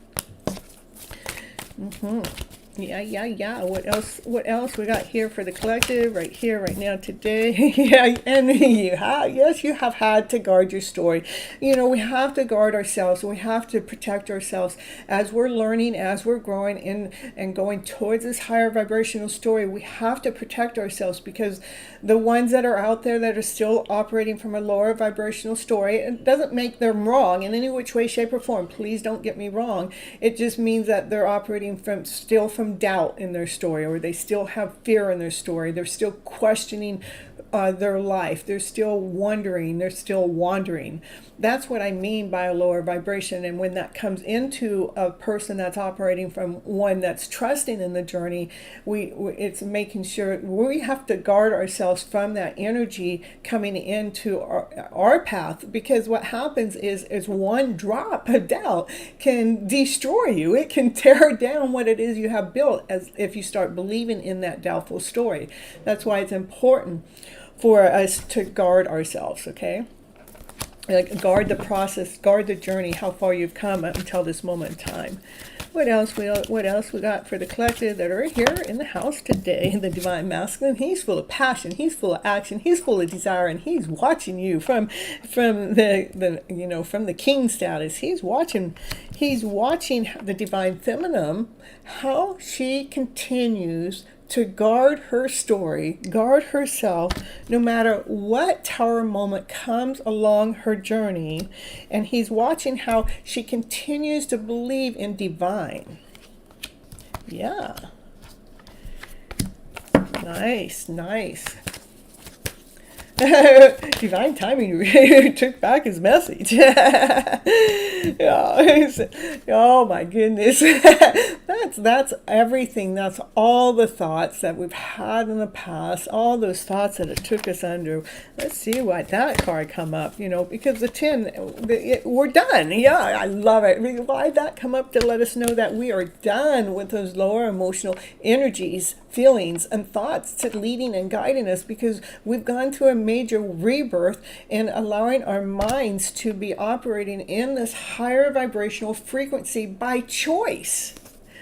Yeah. What else we got here for the collective right here, right now, today? Yeah, and yes, you have had to guard your story. We have to guard ourselves. We have to protect ourselves as we're learning, as we're growing and going towards this higher vibrational story. We have to protect ourselves, because the ones that are out there that are still operating from a lower vibrational story, it doesn't make them wrong in any which way, shape, or form. Please don't get me wrong. It just means that they're operating from doubt in their story, or they still have fear in their story. They're still questioning their life. They're still wondering. They're still wandering. That's what I mean by a lower vibration. And when that comes into a person that's operating from one that's trusting in the journey, it's making sure we have to guard ourselves from that energy coming into our path, because what happens is one drop of doubt can destroy you. It can tear down what it is you have built, as if you start believing in that doubtful story. That's why it's important for us to guard ourselves, okay? Like, guard the process, guard the journey, how far you've come until this moment in time. What else we got for the collective that are here in the house today? The Divine Masculine, he's full of passion, he's full of action, he's full of desire, and he's watching you from the king status. He's watching the Divine Feminine, how she continues to guard her story, guard herself, no matter what tower moment comes along her journey. And he's watching how she continues to believe in divine. Yeah. Nice. Divine timing took back his message. Yeah. Oh my goodness. That's everything. That's all the thoughts that we've had in the past, all those thoughts that it took us under. Let's see why that card come up, because the 10, we're done. Yeah, I love it. Why that come up to let us know that we are done with those lower emotional energies, feelings, and thoughts to leading and guiding us, because we've gone through a major rebirth and allowing our minds to be operating in this higher vibrational frequency by choice.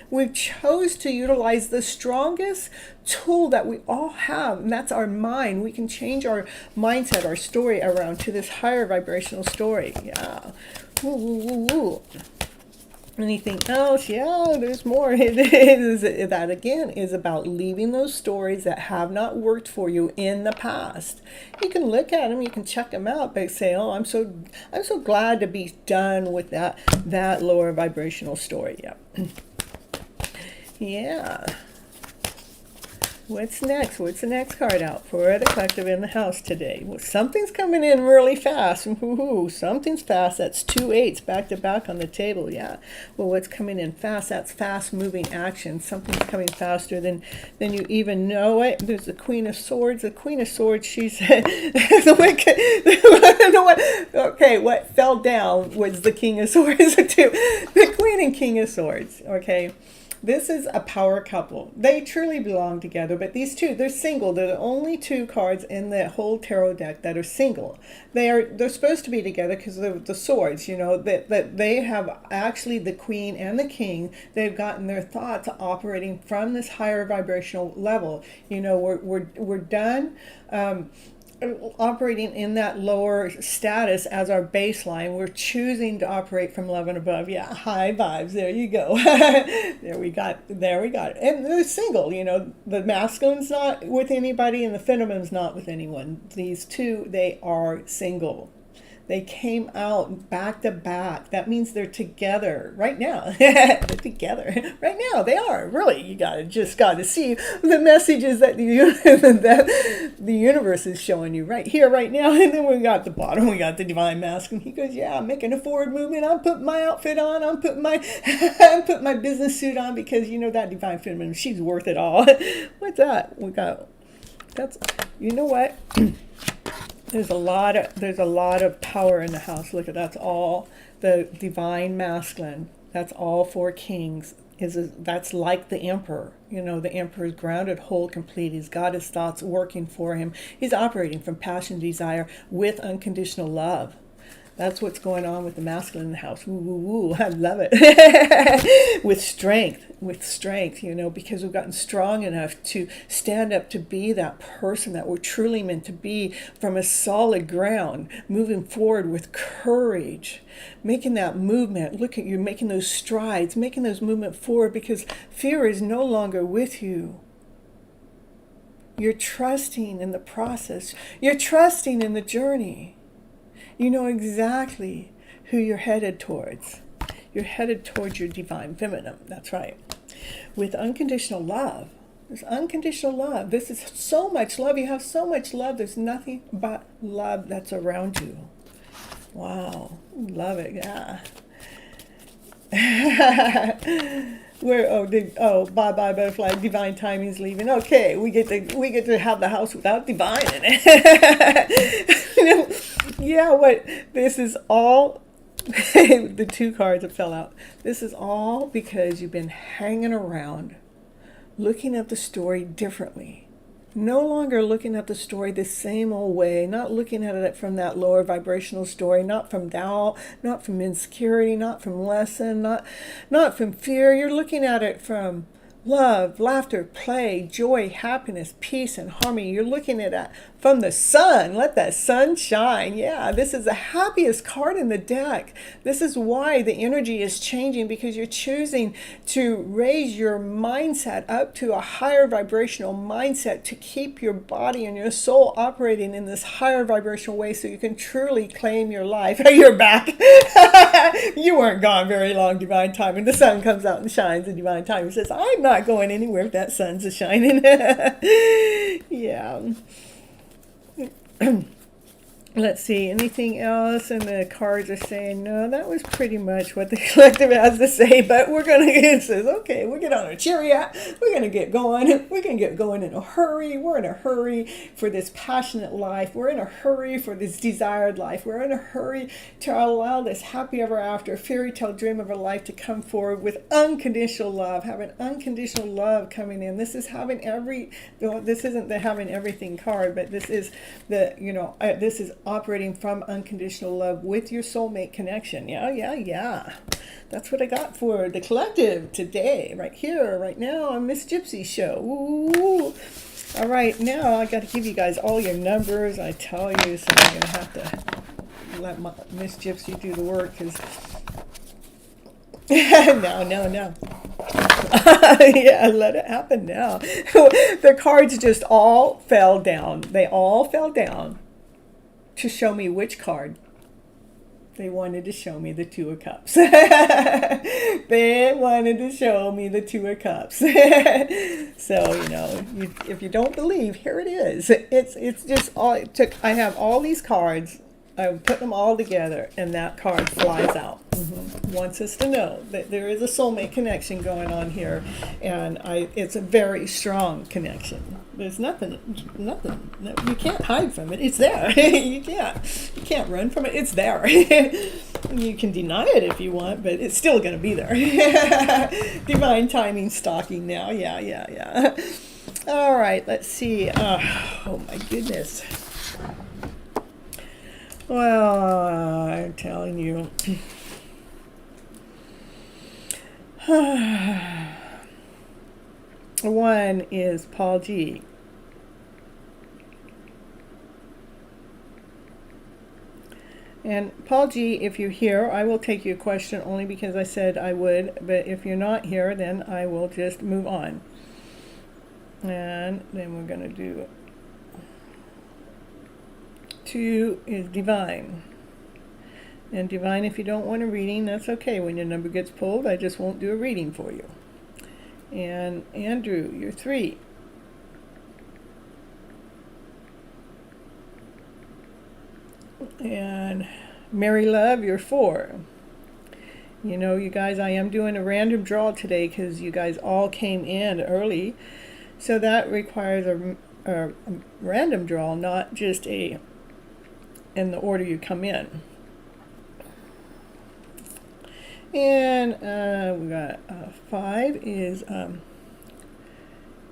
We've chose to utilize the strongest tool that we all have, and that's our mind. We can change our mindset, our story around to this higher vibrational story. Yeah. Ooh. Anything else? Yeah, there's more. That again is about leaving those stories that have not worked for you in the past. You can look at them, you can check them out, but say, "Oh, I'm so glad to be done with that lower vibrational story." Yeah. Yeah. What's next? What's the next card out for the collective in the house today? Well, something's coming in really fast. Woohoo! Something's fast. That's 2 8s back to back on the table. Yeah. Well, what's coming in fast? That's fast-moving action. Something's coming faster than you even know it. There's the Queen of Swords. The Queen of Swords. She's the wicked. Okay, what fell down was the King of Swords too. The Queen and King of Swords. Okay. This is a power couple. They truly belong together, but these two, they're single. They're the only two cards in the whole tarot deck that are single. They're supposed to be together because of the swords, that they have actually, the Queen and the King, they've gotten their thoughts operating from this higher vibrational level. We're done operating in that lower status as our baseline. We're choosing to operate from love and above. Yeah, high vibes. There you go. There we got it. And they're single. The masculine's not with anybody and the feminine's not with anyone. These two, they are single. They came out back to back. That means they're together right now. They're together right now. They are. Really, you just got to see the messages that the universe is showing you right here, right now. And then we got the bottom. We got the Divine Masculine. He goes, "Yeah, I'm making a forward movement. I'm putting my outfit on. I'm putting my business suit on, because that Divine Feminine, she's worth it all." What's that? That's. You know what? There's a lot of power in the house. Look at that's all the Divine Masculine. That's all 4 kings. That's like the Emperor. The Emperor is grounded, whole, complete. He's got his thoughts working for him. He's operating from passion, desire with unconditional love. That's what's going on with the masculine in the house. Woo, woo, woo. I love it. With strength, you know, because we've gotten strong enough to stand up to be that person that we're truly meant to be from a solid ground, moving forward with courage, making that movement. Look at you making those strides, making those movement forward, because fear is no longer with you. You're trusting in the process. You're trusting in the journey. You know exactly who you're headed towards. You're headed towards your divine feminine. That's right. With unconditional love, there's unconditional love. This is so much love. You have so much love. There's nothing but love that's around you. Wow. Love it. Yeah. Bye bye butterfly, divine timing's leaving. Okay, we get to have the house without divine in it. Yeah, what this is all the two cards that fell out. This is all because you've been hanging around looking at the story differently. No longer looking at the story the same old way, not looking at it from that lower vibrational story, not from doubt, not from insecurity, not from lesson, not from fear. You're looking at it from love, laughter, play, joy, happiness, peace, and harmony. You're looking at it from the sun. Let that sun shine. Yeah, this is the happiest card in the deck. This is why the energy is changing, because you're choosing to raise your mindset up to a higher vibrational mindset to keep your body and your soul operating in this higher vibrational way so you can truly claim your life. You're back. You weren't gone very long, divine timing. The sun comes out and shines, and divine timing says, I'm not going anywhere if that sun's a shining. Yeah. Let's see, anything else? And the cards are saying, no, that was pretty much what the collective has to say, but it says, okay, we'll get on our chariot. We're going to get going. We're going to get going in a hurry. We're in a hurry for this passionate life. We're in a hurry for this desired life. We're in a hurry to allow this happy ever after fairy tale dream of a life to come forward with unconditional love, having unconditional love coming in. This is this isn't the having everything card, but this is this is operating from unconditional love with your soulmate connection. Yeah. That's what I got for the collective today, right here, right now on Miss Gypsy's show. Ooh. All right, now I got to give you guys all your numbers. I tell you, so I'm going to have to let Miss Gypsy do the work, because no. Yeah, let it happen now. The cards just all fell down. They all fell down to show me which card. They wanted to show me the Two of Cups. They wanted to show me the Two of Cups. So, if you don't believe, here it is. It's just all it took. I have all these cards. I put them all together, and that card flies out. Wants us to know that there is a soulmate connection going on here, and it's a very strong connection. There's nothing. You can't hide from it. It's there. You can't run from it. It's there. You can deny it if you want, but it's still going to be there. Divine timing stalking now. Yeah. All right. Let's see. Oh my goodness. Well, I'm telling you. One is Paul G. And Paul G, if you're here, I will take your question only because I said I would. But if you're not here, then I will just move on. And then we're going to do 2 is divine. And divine, if you don't want a reading, that's okay. When your number gets pulled, I just won't do a reading for you. And Andrew, you're 3. And Mary Love, you're 4. You guys, I am doing a random draw today because you guys all came in early. So that requires a random draw, not just in the order you come in. And we got 5 is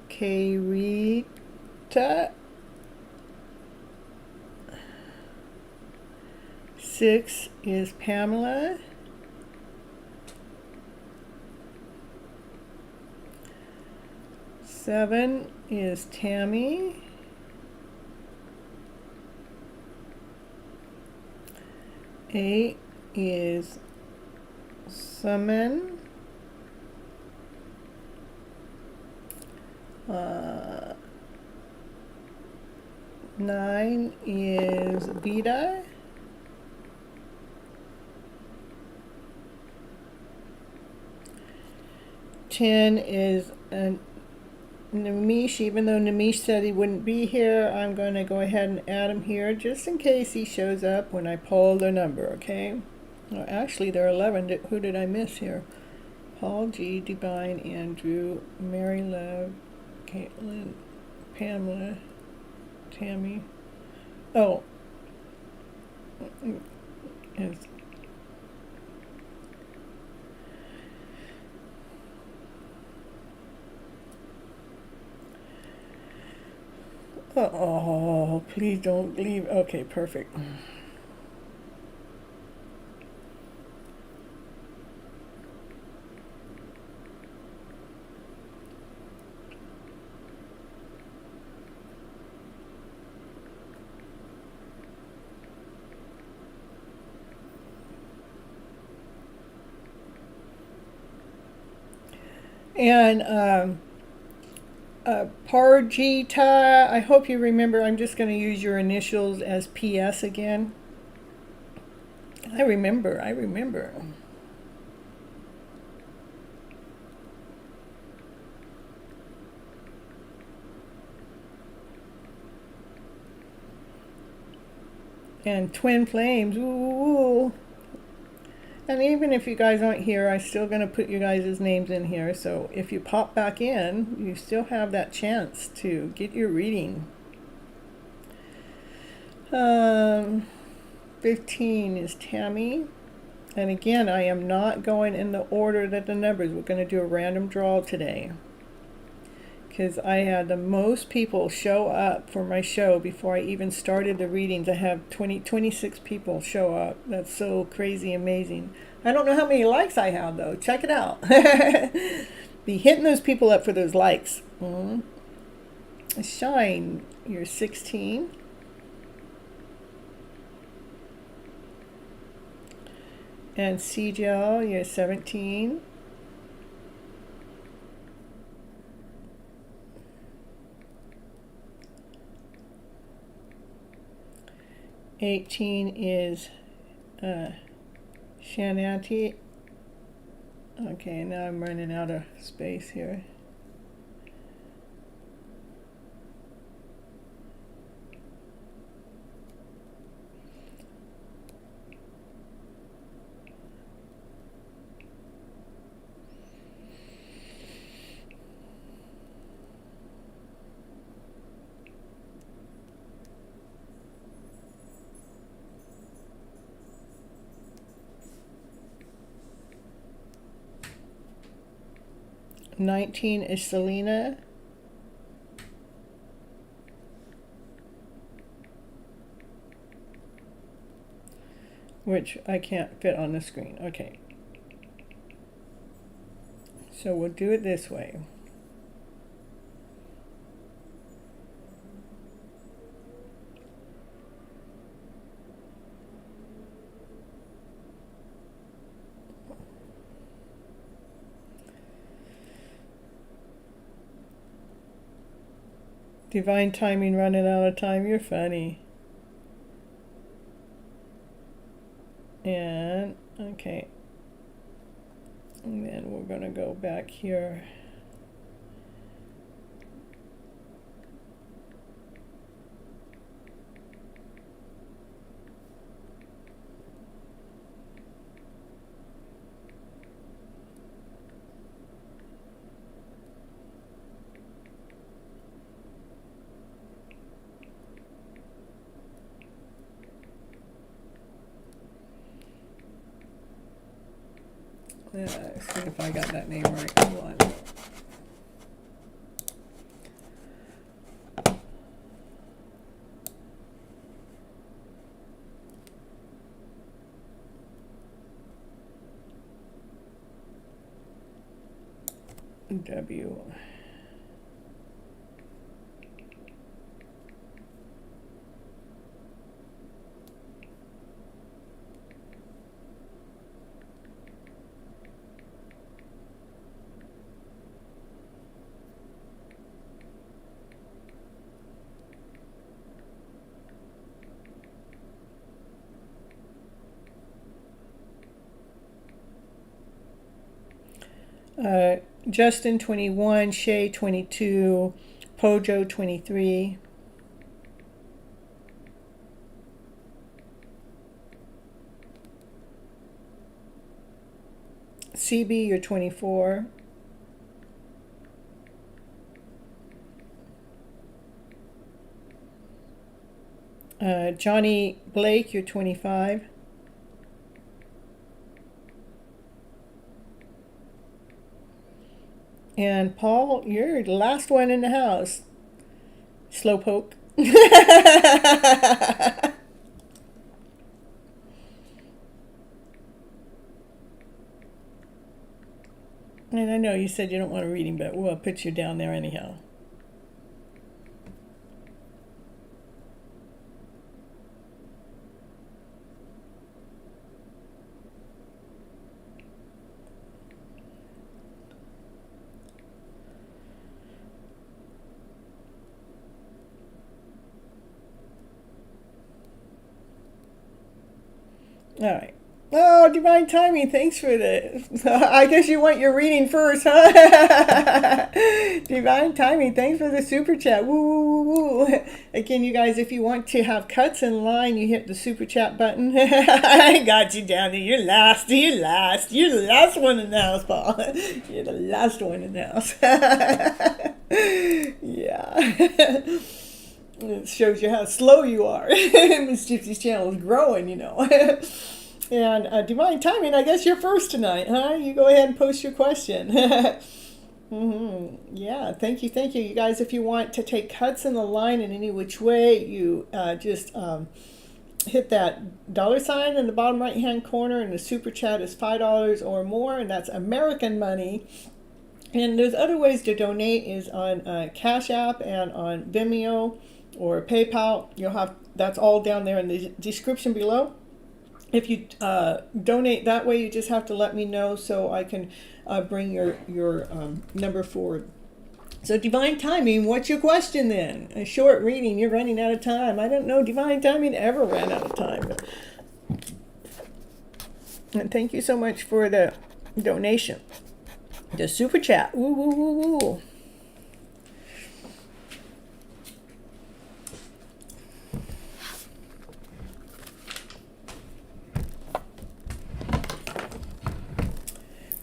Kairita. 6 is Pamela. 7 is Tammy. 8 is Summon. 9 is Vida. 10 is Namish. Even though Namish said he wouldn't be here, I'm going to go ahead and add him here just in case he shows up when I pull the number, okay? Well, actually, there are 11. Who did I miss here? Paul G, Divine, Andrew, Mary Love, Caitlin, Pamela, Tammy. Oh. It's oh, please don't leave. Okay, perfect. And Parjita, I hope you remember, I'm just going to use your initials as PS again. I remember. And Twin Flames, ooh. And even if you guys aren't here, I'm still going to put you guys' names in here. So if you pop back in, you still have that chance to get your reading. 15 is Tammy. And again, I am not going in the order that the numbers. We're going to do a random draw today. Because I had the most people show up for my show before I even started the readings. I have 26 people show up. That's so crazy amazing. I don't know how many likes I have, though. Check it out. Be hitting those people up for those likes. Shine, you're 16. And CGL, you're 17. 18 is Shanati. Okay, now I'm running out of space here. Nineteen is Selena. Which I can't fit on the screen. Okay. So we'll do it this way. Divine timing, running out of time. You're funny. And, okay. And then we're going to go back here. Let's see if I got that name right. Hold on. W. Justin 21, Shay 22, Pojo 23. CB, you're 24. Johnny Blake, you're 25. And Paul, you're the last one in the house. Slowpoke. And I know you said you don't want a reading, but we'll put you down there anyhow. All right. Oh, divine timing. Thanks for the. I guess you want your reading first, huh? Divine timing. Thanks for the super chat. Woo, woo, woo, woo. Again, you guys, if you want to have cuts in line, you hit the super chat button. I got you down there. You're last. You're last. You're the last one in the house, Paul. You're the last one in the house. Yeah. It shows you how slow you are. Miss Gypsy's channel is growing, you know. And divine timing, I guess you're first tonight, huh? You go ahead and post your question. Yeah, thank you. You guys, if you want to take cuts in the line in any which way, you just hit that $ in the bottom right hand corner, and the super chat is $5 or more, and that's American money. And there's other ways to donate is on Cash App and on Vimeo or PayPal. You'll have that's all down there in the description below. If you donate that way, you just have to let me know so I can bring your number forward. So divine timing, what's your question then? A short reading, you're running out of time. I don't know divine timing ever ran out of time. And thank you so much for the donation. The super chat. Woo, woo, woo, woo.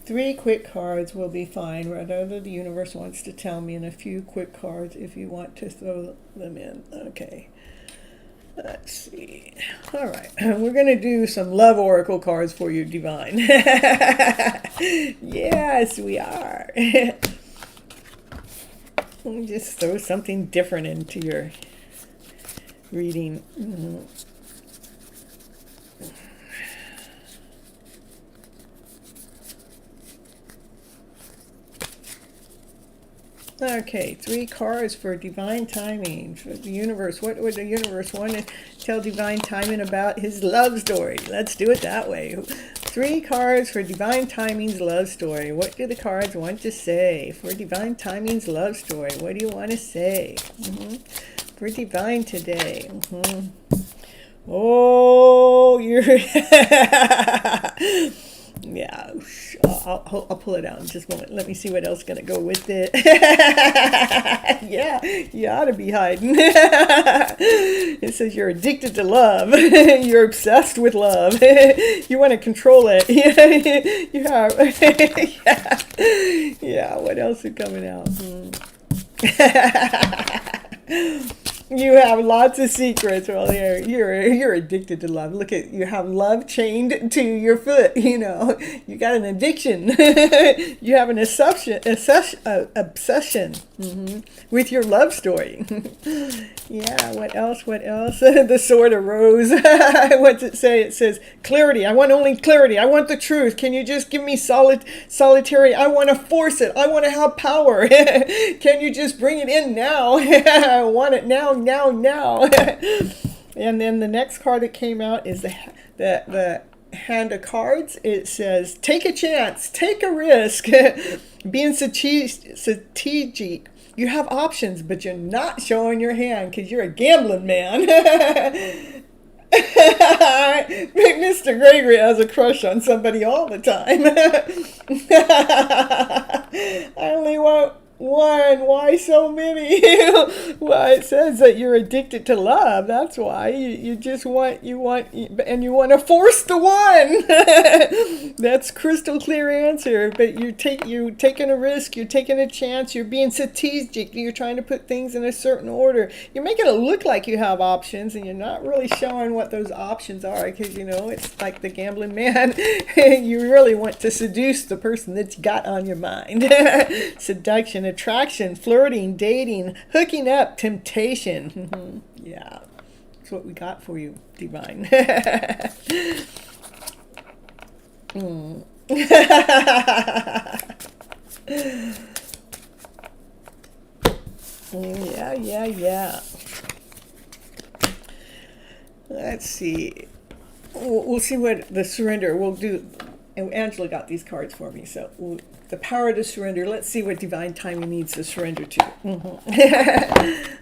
Three quick cards will be fine. Whatever the universe wants to tell me, and a few quick cards if you want to throw them in. Okay. Let's see. All right. We're going to do some love oracle cards for you, Divine. Yes, we are. Let me just throw something different into your reading. Okay, 3 cards for divine timing for the universe. What would the universe want to tell divine timing about his love story? Let's do it that way. 3 cards for divine timing's love story. What do the cards want to say for divine timing's love story? What do you want to say for divine today? Oh, you're yeah. I'll pull it out in just a moment. Let me see what else is going to go with it. Yeah, you ought to be hiding. It says you're addicted to love. You're obsessed with love. You want to control it. You have. Yeah, what else is coming out? You have lots of secrets. Well, you're addicted to love. Look at you have love chained to your foot. You know, you got an addiction. You have an obsession. with your love story. Yeah, what else? What else? The Sword of Rose. What's it say? It says, clarity. I want only clarity. I want the truth. Can you just give me solitary? I want to force it. I want to have power. Can you just bring it in now? I want it now, now, now. And then the next card that came out is the Hand of Cards. It says, take a chance, take a risk. Being strategic. You have options, but you're not showing your hand because you're a gambling man. Mr. Gregory has a crush on somebody all the time. I only want one. Why so many? Well, it says that you're addicted to love. That's why you just want, and you want to force the one. That's crystal clear answer. But you're taking a risk. You're taking a chance. You're being strategic. You're trying to put things in a certain order. You're making it look like you have options, and you're not really showing what those options are, because it's like the gambling man. You really want to seduce the person that you got on your mind. Seduction, attraction, flirting, dating, hooking up, temptation. Yeah, that's what we got for you, Divine. Yeah. Let's see. We'll see what the surrender will do. And Angela got these cards for me, so the power to surrender. Let's see what divine timing needs to surrender to.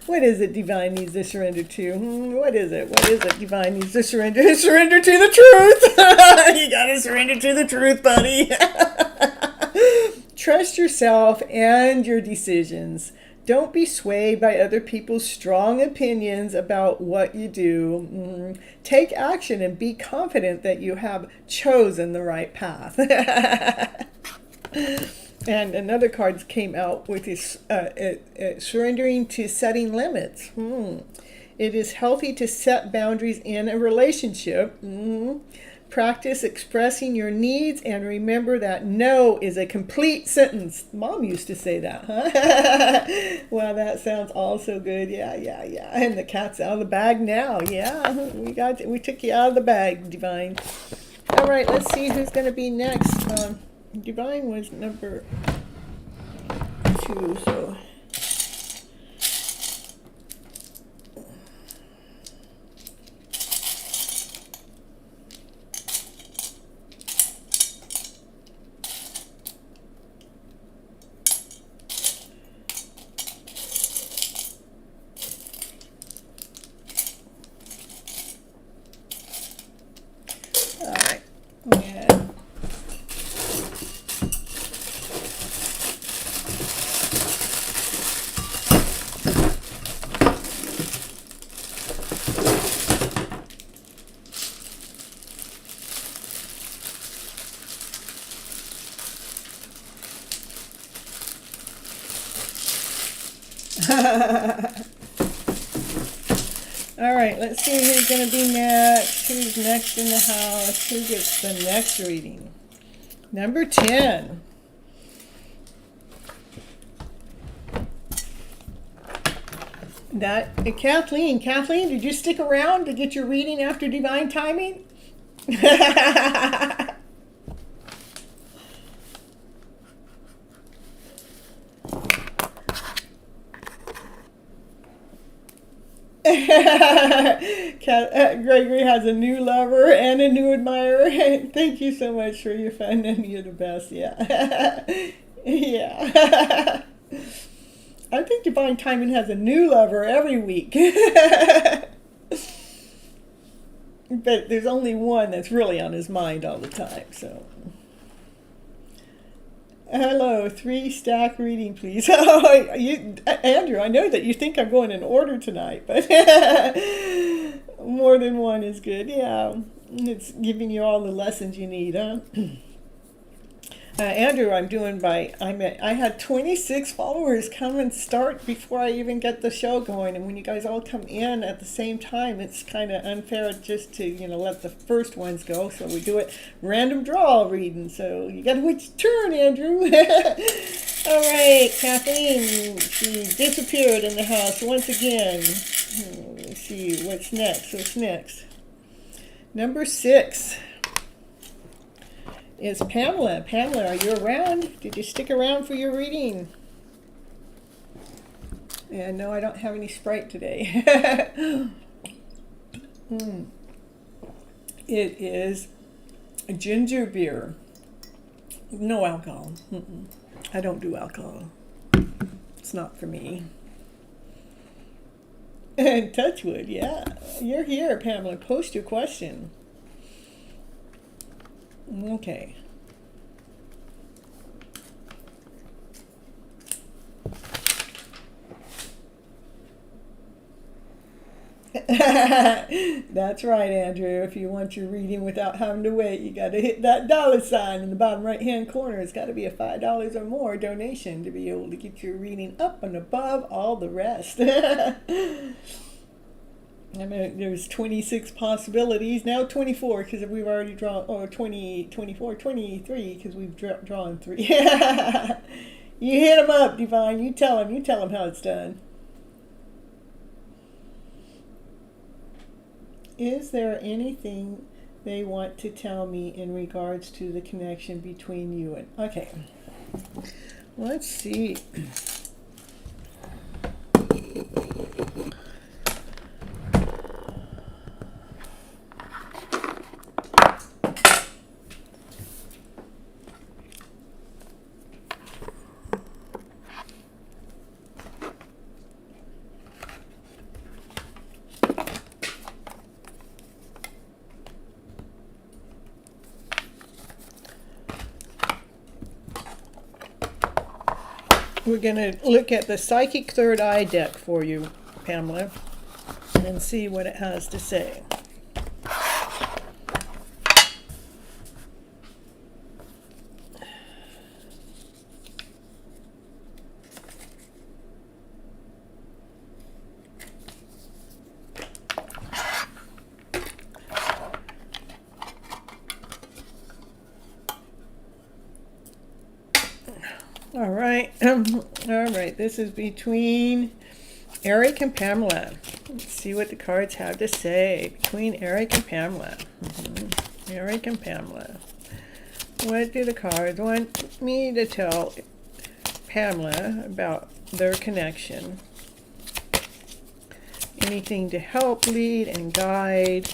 What is it divine needs to surrender to? What is it divine needs to surrender? Surrender to the truth. You gotta surrender to the truth, buddy. Trust yourself and your decisions. Don't be swayed by other people's strong opinions about what you do. Take action and be confident that you have chosen the right path. And another card came out with this surrendering to setting limits. It is healthy to set boundaries in a relationship. Practice expressing your needs and remember that no is a complete sentence. Mom used to say that, huh? Wow, that sounds also good. Yeah. And the cat's out of the bag now. Yeah, we took you out of the bag, Divine. All right, let's see who's going to be next. Divine was number 2, so... All right, let's see who's going to be next. Who's next in the house? Who gets the next reading? Number 10. Kathleen, did you stick around to get your reading after divine timing? Gregory has a new lover and a new admirer. Thank you so much for your fun, and you're the best. Yeah. Yeah. I think divine timing has a new lover every week. But there's only one that's really on his mind all the time, so. Hello, 3-stack reading, please. Andrew, I know that you think I'm going in order tonight, but more than one is good. Yeah, it's giving you all the lessons you need, huh? Andrew, I had 26 followers come and start before I even get the show going. And when you guys all come in at the same time, it's kind of unfair just to, let the first ones go. So we do it random draw reading. So you got to wait your turn, Andrew. All right, Kathleen, she disappeared in the house once again. Let's see, what's next? What's next? Number 6 is Pamela. Pamela, are you around? Did you stick around for your reading? Yeah, no, I don't have any Sprite today. It is a ginger beer. No alcohol. I don't do alcohol. It's not for me. And Touchwood, yeah. You're here, Pamela. Post your question. Okay. That's right, Andrew. If you want your reading without having to wait, you got to hit that $sign in the bottom right-hand corner. It's got to be a $5 or more donation to be able to get your reading up and above all the rest. I mean, there's 26 possibilities. Now 24 because we've already drawn, or 20, 24, 23 because we've drawn 3. You hit them up, Divine. You tell them how it's done. Is there anything they want to tell me in regards to the connection between you and... Okay. Let's see. We're going to look at the Psychic Third Eye deck for you, Pamela, and see what it has to say. All right, this is between Eric and Pamela. Let's see what the cards have to say between Eric and Pamela. Eric and Pamela. What do the cards want me to tell Pamela about their connection? Anything to help, lead, and guide?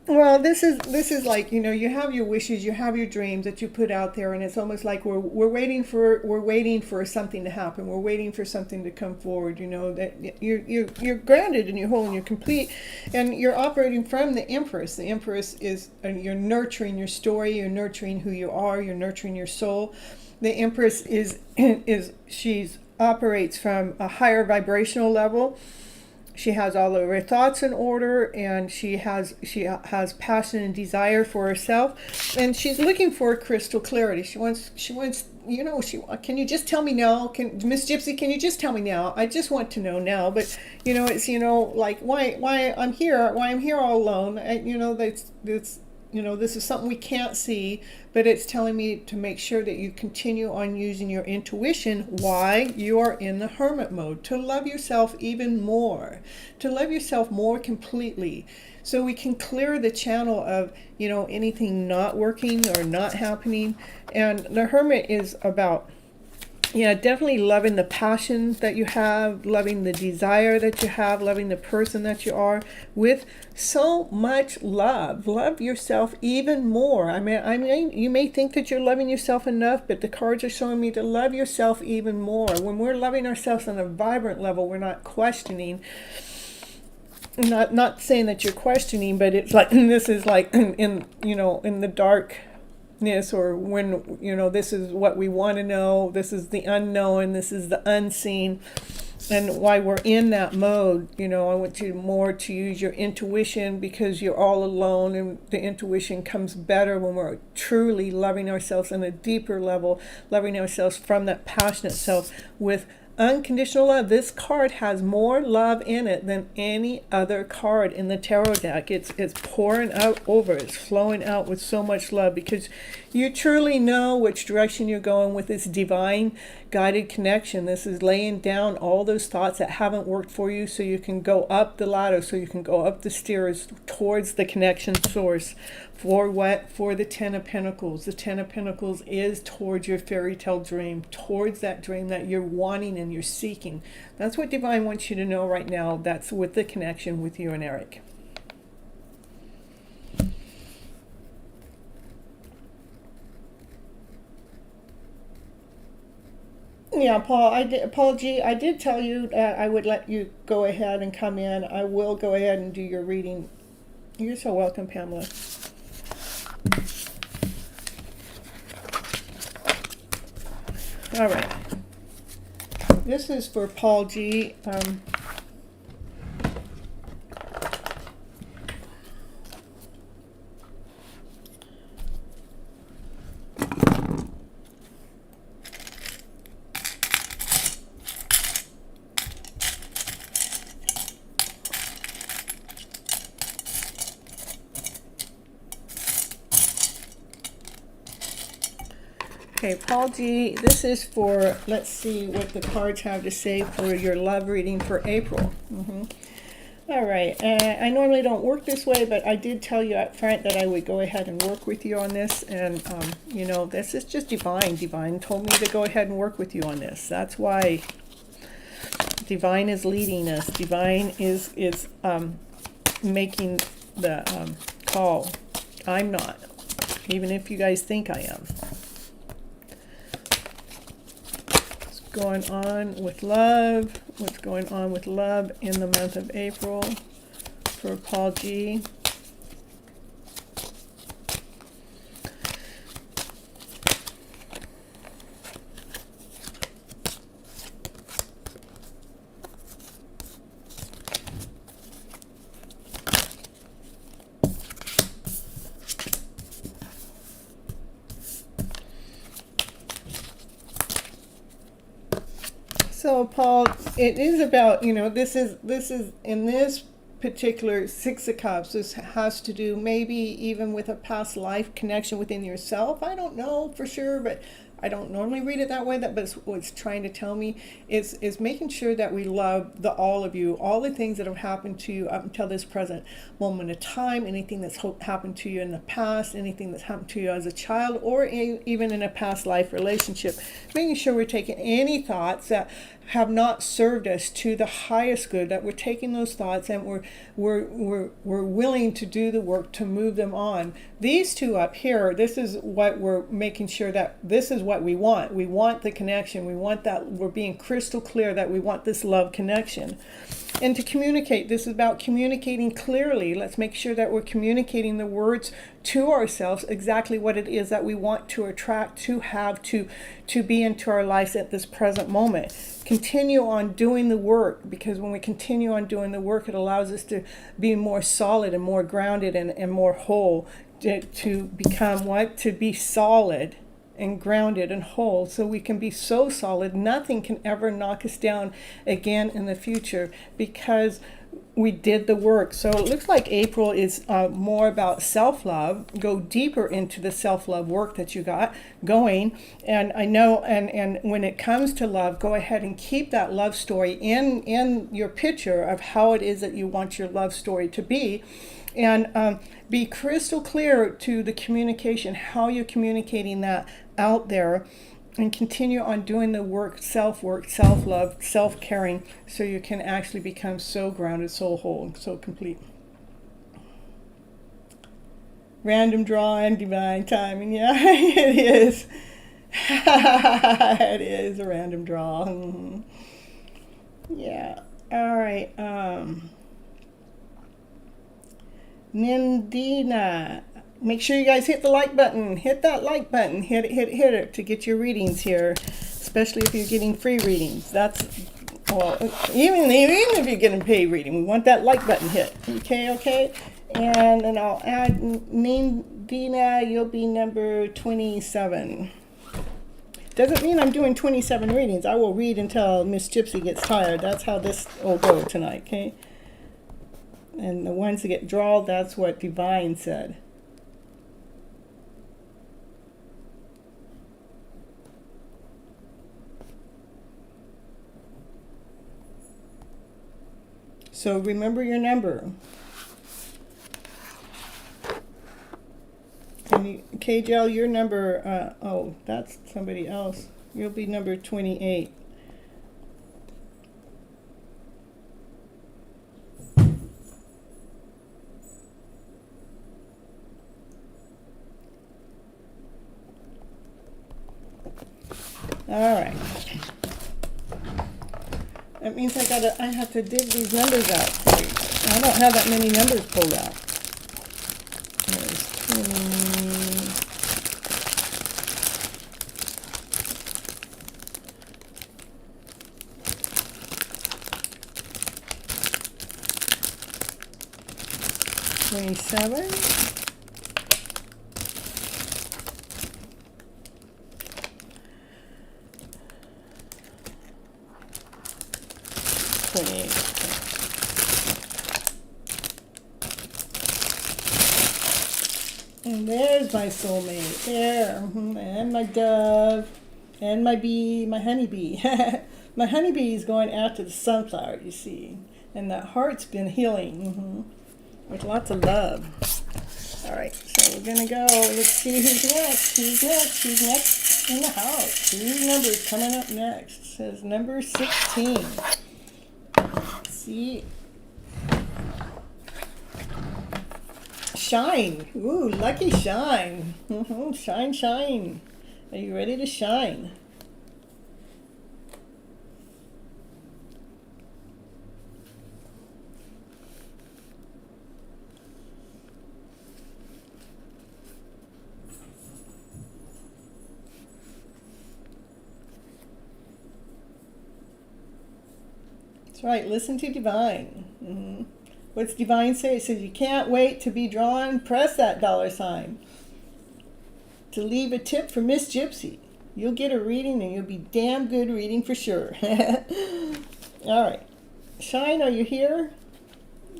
Well, this is like, you have your wishes, you have your dreams that you put out there, and it's almost like we're waiting for something to happen. We're waiting for something to come forward. That you're grounded and you're whole and you're complete, and you're operating from the Empress. The Empress is you're nurturing your story, you're nurturing who you are, you're nurturing your soul. The Empress she's operates from a higher vibrational level. She has all of her thoughts in order, and she has passion and desire for herself, and she's looking for crystal clarity. She wants can you just tell me now? Miss Gypsy, can you just tell me now? I just want to know now. But it's like why I'm here all alone. That's this is something we can't see, but it's telling me to make sure that you continue on using your intuition while you are in the hermit mode, to love yourself even more, to love yourself more completely, so we can clear the channel of, anything not working or not happening. And the hermit is about, definitely loving the passion that you have, loving the desire that you have, loving the person that you are with so much love. Love yourself even more. I mean, you may think that you're loving yourself enough, but the cards are showing me to love yourself even more. When we're loving ourselves on a vibrant level, we're not questioning. Not saying that you're questioning, but it's like, this is like in the dark, or when this is what we want to know, this is the unknown, this is the unseen. And why we're in that mode, I want you more to use your intuition, because you're all alone, and the intuition comes better when we're truly loving ourselves on a deeper level, loving ourselves from that passionate self with unconditional love. This card has more love in it than any other card in the tarot deck. It's pouring out over. It's flowing out with so much love, because you truly know which direction you're going with this divine guided connection. This is laying down all those thoughts that haven't worked for you, so you can go up the ladder, so you can go up the stairs towards the connection source. For what? For the Ten of Pentacles. The Ten of Pentacles is towards your fairytale dream, towards that dream that you're wanting and you're seeking. That's what Divine wants you to know right now. That's with the connection with you and Eric. Yeah, Paul G, I did tell you that I would let you go ahead and come in. I will go ahead and do your reading. You're so welcome, Pamela. All right. This is for Paul G. Okay, Paul G, this is for, let's see what the cards have to say for your love reading for April. All right, I normally don't work this way, but I did tell you up front that I would go ahead and work with you on this. And, this is just Divine. Divine told me to go ahead and work with you on this. That's why Divine is leading us. Divine is making the call. I'm not, even if you guys think I am. Going on with love, what's going on with love in the month of April for Paul G. So Paul, it is about, this is in this particular Six of Cups, this has to do maybe even with a past life connection within yourself. I don't know for sure, but I don't normally read it that way. But what it's trying to tell me is making sure that we love all of you, all the things that have happened to you up until this present moment of time, anything that's happened to you in the past, anything that's happened to you as a child, or even in a past life relationship. Making sure we're taking any thoughts that have not served us to the highest good, that we're taking those thoughts and we're willing to do the work to move them on. These two up here, this is what we're making sure that this is what we want. We want the connection. We want that. We're being crystal clear that we want this love connection. And to communicate, this is about communicating clearly. Let's make sure that we're communicating the words to ourselves, exactly what it is that we want to attract, to have, to be into our lives at this present moment. Continue on doing the work, because when we continue on doing the work, it allows us to be more solid and more grounded and more whole, to become what? To be solid and grounded and whole, so we can be so solid nothing can ever knock us down again in the future, because we did the work. So it looks like April is more about self-love. Go deeper into the self-love work that you got going. And I know, and when it comes to love, go ahead and keep that love story in your picture of how it is that you want your love story to be. And be crystal clear to the communication, how you're communicating that out there, and continue on doing the work, self-love, self-caring, so you can actually become so grounded, so whole, so complete. Random draw and divine timing. Yeah, it is. It is a random draw. Mm-hmm. Yeah. All right. Nindina. Make sure you guys hit the like button. Hit that like button. Hit it to get your readings here, especially if you're getting free readings. That's, well, even if you're getting paid reading, we want that like button hit. Okay. And then I'll add Nindina. You'll be number 27. Doesn't mean I'm doing 27 readings. I will read until Miss Gypsy gets tired. That's how this will go tonight. Okay. And the ones that get drawn, that's what Divine said. So remember your number. And KJL, your number, oh, that's somebody else. You'll be number 28. All right. That means I have to dig these numbers out for you. I don't have that many numbers pulled out. There's 27. 28. And there's my soulmate. There. And my dove. And my bee, my honeybee. My honeybee is going after the sunflower, you see. And that heart's been healing. With lots of love. Alright, so we're going to go. Let's see who's next. Who's next in the house? Whose number is coming up next? It says number 16. See? Shine. Ooh, lucky shine. Shine. Are you ready to shine? That's right. Listen to Divine. What's Divine say? It says you can't wait to be drawn. Press that $sign to leave a tip for Miss Gypsy. You'll get a reading and you'll be damn good reading for sure. All right. Shine, are you here?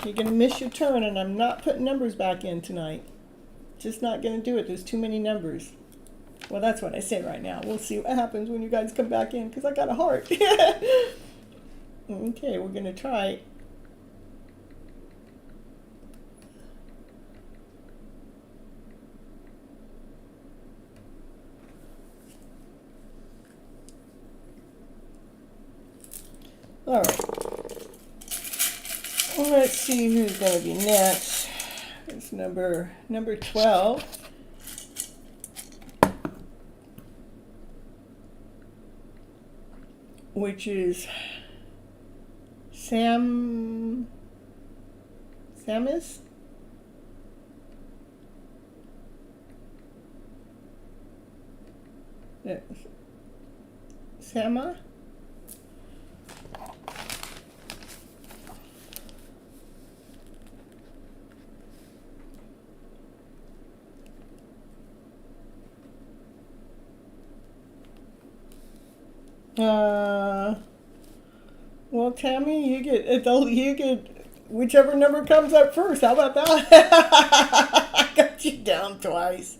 You're going to miss your turn, and I'm not putting numbers back in tonight. Just not going to do it. There's too many numbers. Well, that's what I say right now. We'll see what happens when you guys come back in, because I got a heart. Okay, we're going to try. All right. Well, let's see who's going to be next. It's number 12. Which is Samus? Sama? Well, Tammy, you get whichever number comes up first. How about that? I got you down twice.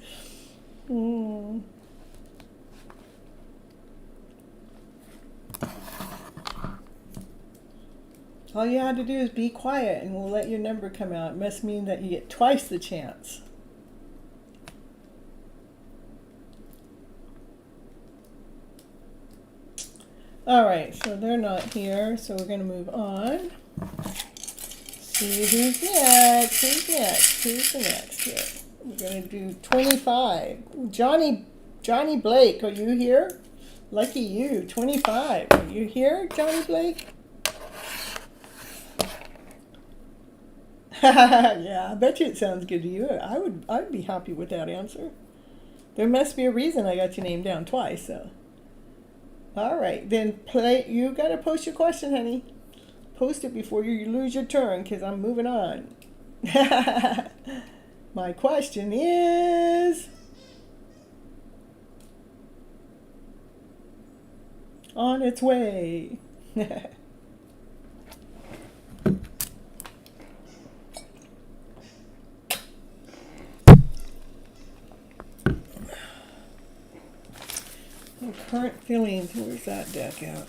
All you had to do is be quiet and we'll let your number come out. It must mean that you get twice the chance. Alright, so they're not here, so we're going to move on. See who's next. Who's next? Who's the next here? We're going to do 25. Johnny Blake, are you here? Lucky you, 25. Are you here, Johnny Blake? Yeah, I bet you it sounds good to you. I'd be happy with that answer. There must be a reason I got your name down twice, so. All right, then play. You got to post your question, honey. Post it before you lose your turn, because I'm moving on. My question is... on its way. Current feelings. Where's that deck out?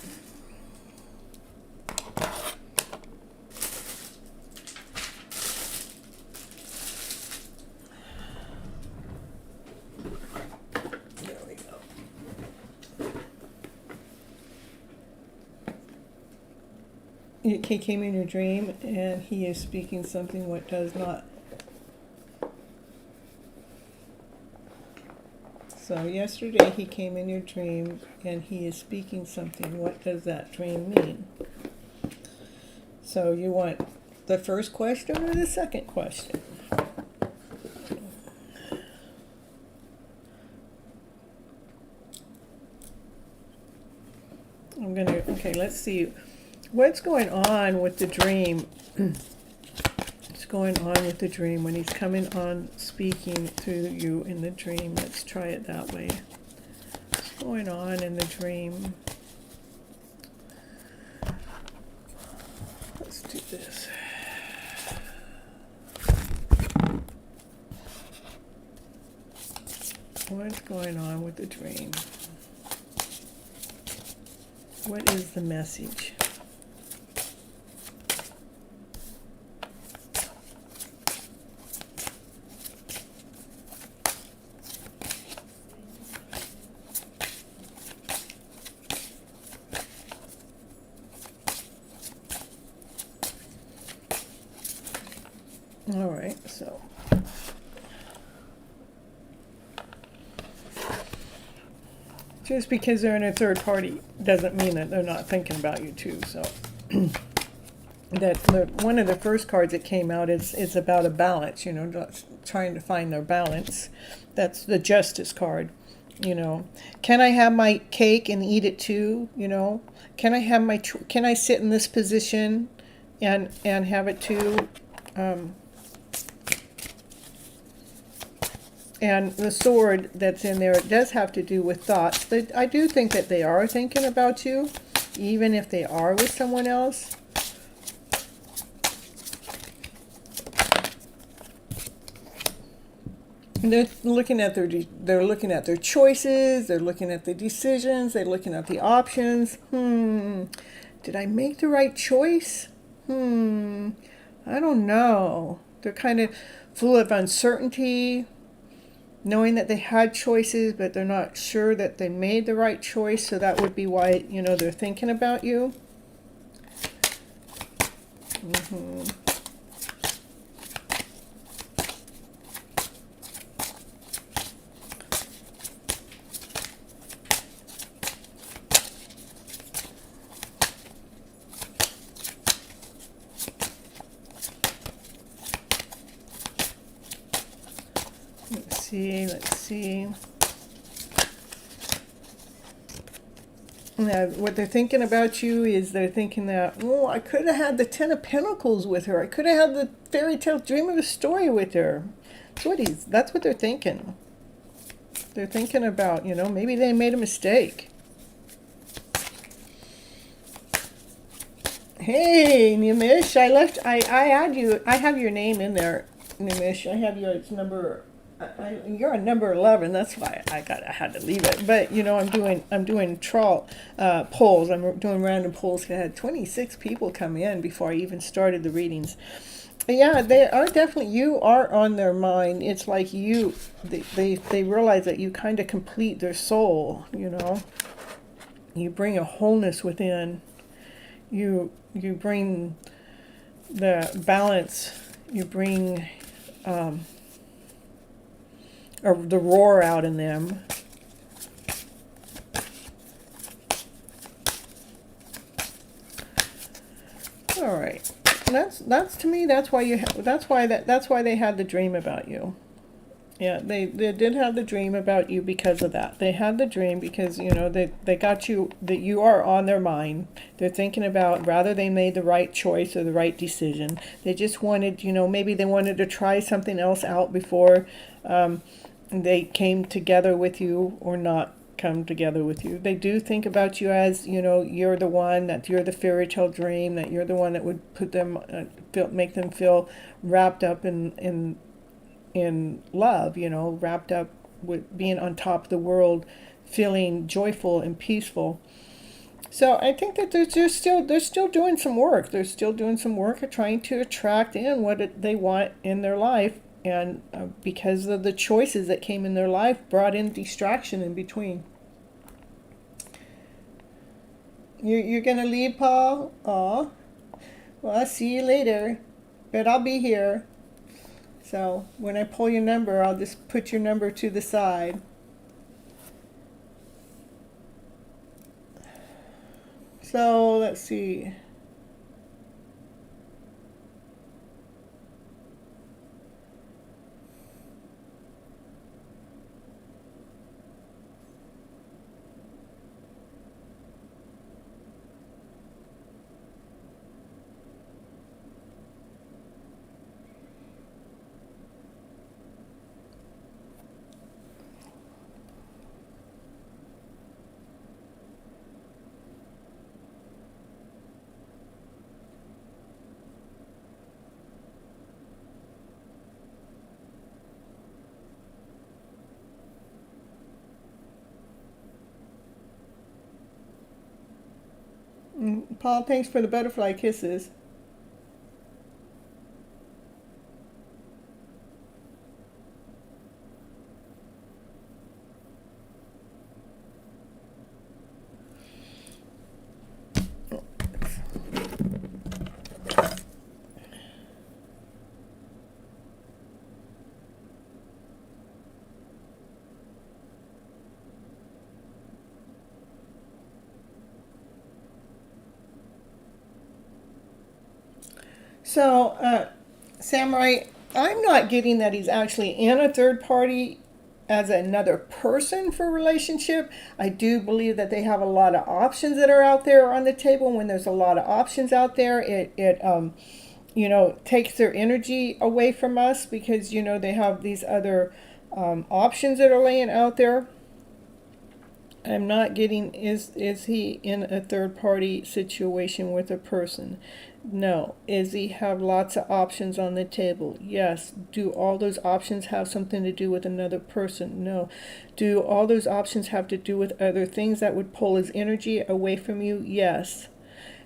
There we go. He came in your dream and he is speaking something what does not. So yesterday he came in your dream and he is speaking something. What does that dream mean? So you want the first question or the second question? Okay, let's see. What's going on with the dream? What's going on with the dream when he's coming on speaking to you in the dream? Let's try it that way. What's going on in the dream? Let's do this. What's going on with the dream? What is the message? All right, so just because they're in a third party doesn't mean that they're not thinking about you too. So one of the first cards that came out is about a balance, you know, trying to find their balance. That's the Justice card, you know. Can I have my cake and eat it too? You know, can I sit in this position and have it too? And the sword that's in there, it does have to do with thoughts. I do think that they are thinking about you, even if they are with someone else. And they're looking at their choices. They're looking at the decisions. They're looking at the options. Did I make the right choice? I don't know. They're kind of full of uncertainty, knowing that they had choices, but they're not sure that they made the right choice. So that would be why, you know, they're thinking about you. Let's see. Now, what they're thinking about you is they're thinking that, oh, I could have had the Ten of Pentacles with her. I could have had the Fairytale Dream of a story with her. That's what they're thinking. They're thinking about, you know, maybe they made a mistake. Hey, Nimish, I add you, I have your name in there, Nimish. I have your number, you're on number 11, that's why I had to leave it. But, I'm doing polls, I'm doing random polls. I had 26 people come in before I even started the readings. But yeah, they are definitely, you are on their mind. It's like they realize that you kind of complete their soul, You bring a wholeness within. You bring the balance. You bring or the roar out in them. All right. That's to me. That's why they had the dream about you. Yeah, they did have the dream about you because of that. They had the dream because, they got you, that you are on their mind. They're thinking about, rather they made the right choice or the right decision. They just wanted, maybe they wanted to try something else out before they came together with you or not come together with you. They do think about you as, you're the one, that you're the fairytale dream, that you're the one that would put them, make them feel wrapped up in love, wrapped up with being on top of the world, feeling joyful and peaceful. So I think that they're still doing some work. They're still doing some work at trying to attract in what they want in their life, and because of the choices that came in their life, brought in distraction in between. You're gonna leave, Paul? Aw. Well, I'll see you later, but I'll be here. So when I pull your number, I'll just put your number to the side. So let's see. Paul, thanks for the butterfly kisses. So, Samurai, I'm not getting that he's actually in a third party as another person for a relationship. I do believe that they have a lot of options that are out there on the table. When there's a lot of options out there, it takes their energy away from us, because, they have these other options that are laying out there. I'm not getting, is he in a third party situation with a person? No. Is he have lots of options on the table? Yes. Do all those options have something to do with another person? No. Do all those options have to do with other things that would pull his energy away from you? Yes.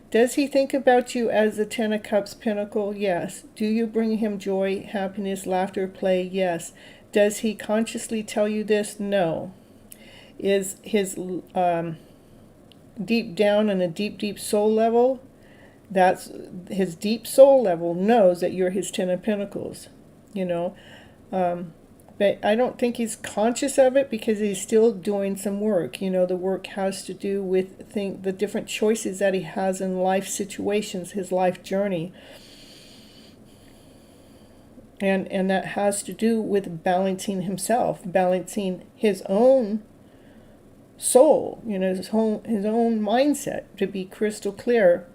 Does he think about you as the Ten of Cups Pinnacle? Yes. Do you bring him joy, happiness, laughter, play? Yes. Does he consciously tell you this? No. Is his deep down on a deep soul level, that's his deep soul level knows that you're his Ten of Pentacles, but I don't think he's conscious of it, because he's still doing some work. The work has to do with the different choices that he has in life situations, his life journey, and that has to do with balancing himself, balancing his own soul, his own mindset, to be crystal clear.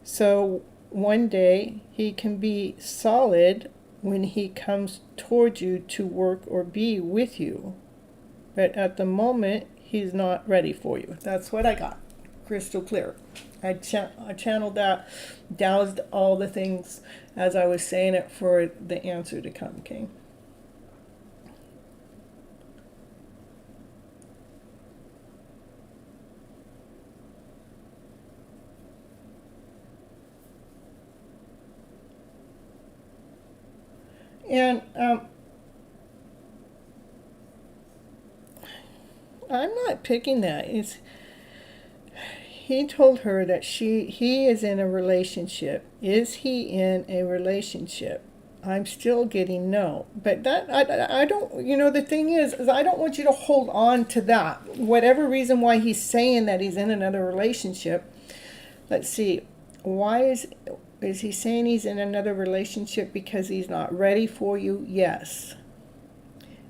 So one day he can be solid when he comes towards you to work or be with you. But at the moment, he's not ready for you. That's what I got. crystal clear. I channeled that, doused all the things as I was saying it for the answer to come, okay? And I'm not picking that. He told her that he is in a relationship. Is he in a relationship? I'm still getting no. But that I don't, you know, the thing is I don't want you to hold on to that. Whatever reason why he's saying that he's in another relationship. Let's see. Why is he saying he's in another relationship because he's not ready for you? Yes.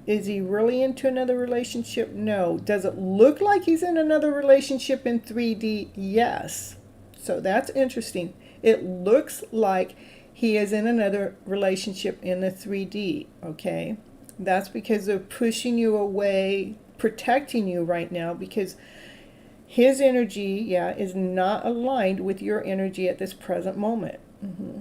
Is he really into another relationship? No. Does it look like he's in another relationship in 3D? Yes. So that's interesting. It looks like he is in another relationship in the 3D, okay? That's because they're pushing you away, protecting you right now, because his energy, yeah, is not aligned with your energy at this present moment. Mm-hmm.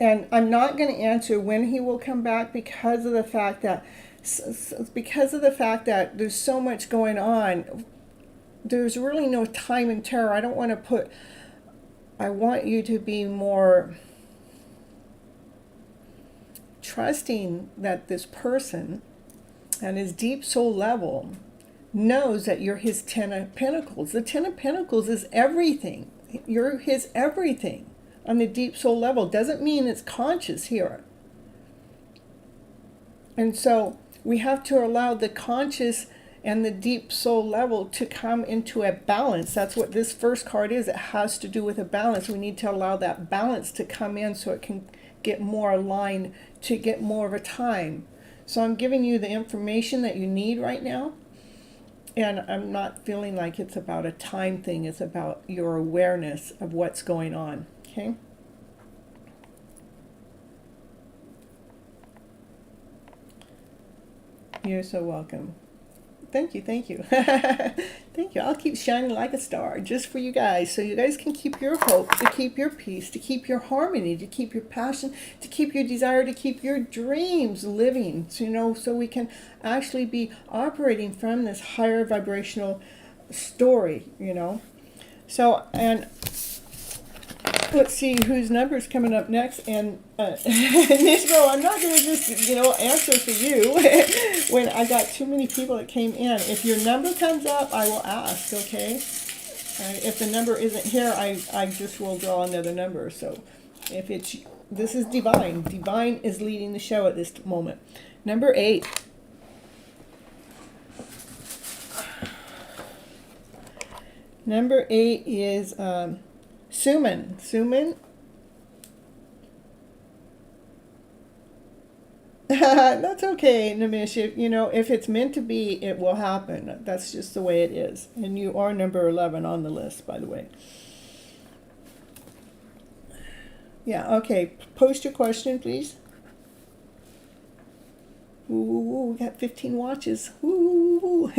And I'm not going to answer when he will come back because of the fact that there's so much going on. There's really no time and terror. I don't want to put. I want you to be more trusting that this person at his deep soul level knows that you're his Ten of Pentacles. The Ten of Pentacles is everything. You're his everything on the deep soul level. Doesn't mean it's conscious here. And so we have to allow the conscious and the deep soul level to come into a balance. That's what this first card is. It has to do with a balance. We need to allow that balance to come in so it can get more aligned, to get more of a time. So I'm giving you the information that you need right now. And I'm not feeling like it's about a time thing. It's about your awareness of what's going on. Okay? You're so welcome. Thank you, thank you. Thank you. I'll keep shining like a star just for you guys, so you guys can keep your hope, to keep your peace, to keep your harmony, to keep your passion, to keep your desire, to keep your dreams living, so we can actually be operating from this higher vibrational story, So, and let's see whose number is coming up next. And Nishmo, I'm not going to just, answer for you when I got too many people that came in. If your number comes up, I will ask, okay? If the number isn't here, I just will draw another number. So this is Divine. Divine is leading the show at this moment. Number 8. Number 8 is Suman. Suman? That's okay, Namish. If it's meant to be, it will happen. That's just the way it is. And you are number 11 on the list, by the way. Yeah, okay. Post your question, please. Ooh, we got 15 watches. Ooh.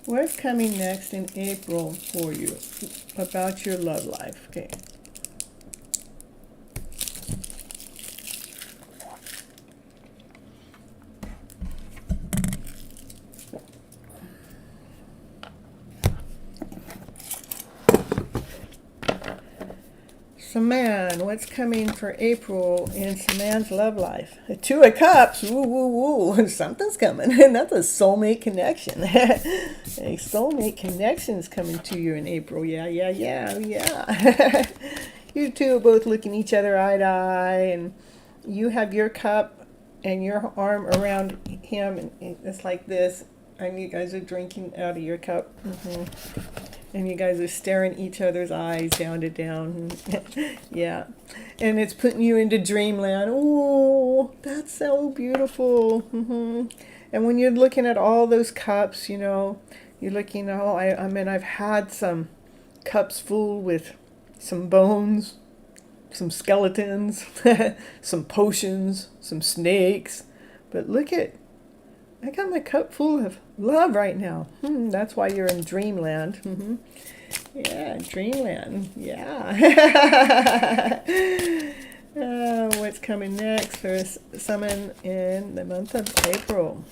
What's coming next in April for you about your love life? Okay. Saman, what's coming for April in Saman's love life? The 2 of Cups. Woo, woo, woo. Something's coming. And that's a soulmate connection. A soulmate connection is coming to you in April. Yeah. You two are both looking each other eye to eye, and you have your cup and your arm around him, and it's like this, and you guys are drinking out of your cup. And you guys are staring each other's eyes down to down. Yeah. And it's putting you into dreamland. Oh, that's so beautiful. And when you're looking at all those cups, you know, you're looking, oh, I mean, I've had some cups full with some bones, some skeletons, some potions, some snakes. But look at, I got my cup full of love right now. That's why you're in dreamland. Yeah, dreamland. Yeah. What's coming next for someone in the month of April?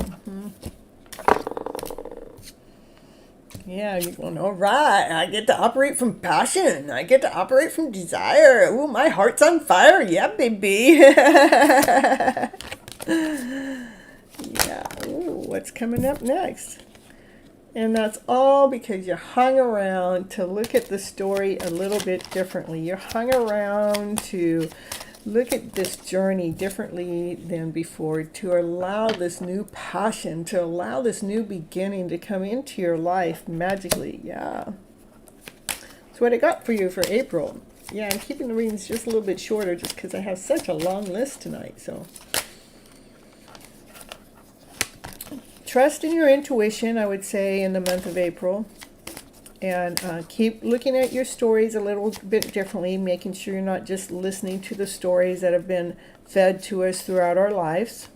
Yeah, you're going, all right, I get to operate from passion. I get to operate from desire. Oh, my heart's on fire. Yeah, baby. Yeah. Ooh, what's coming up next? And that's all because you hung around to look at the story a little bit differently. You hung around to look at this journey differently than before, to allow this new passion, to allow this new beginning to come into your life magically. Yeah. That's what I got for you for April. Yeah, I'm keeping the readings just a little bit shorter just because I have such a long list tonight. So trust in your intuition, I would say, in the month of April. And keep looking at your stories a little bit differently, making sure you're not just listening to the stories that have been fed to us throughout our lives.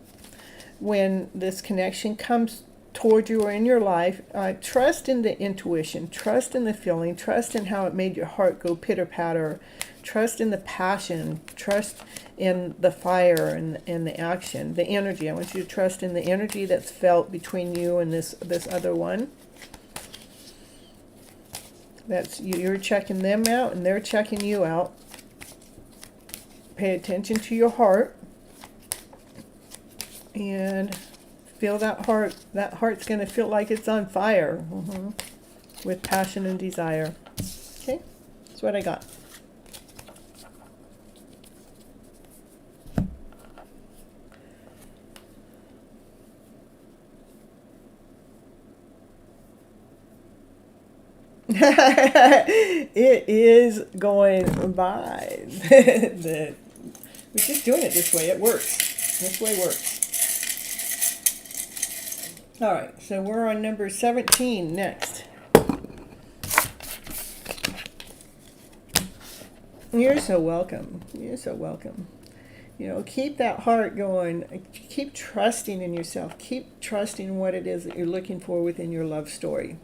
When this connection comes toward you or in your life, trust in the intuition, trust in the feeling, trust in how it made your heart go pitter-patter, trust in the passion, trust in the fire and the action, the energy. I want you to trust in the energy that's felt between you and this other one. That's you're checking them out and they're checking you out. Pay attention to your heart and feel that heart. That heart's going to feel like it's on fire with passion and desire. Okay, that's what I got. It is going by. We're just doing it this way. It works. This way works. All right, so we're on number 17 next. You're so welcome. You're so welcome. You know, keep that heart going. Keep trusting in yourself. Keep trusting what it is that you're looking for within your love story.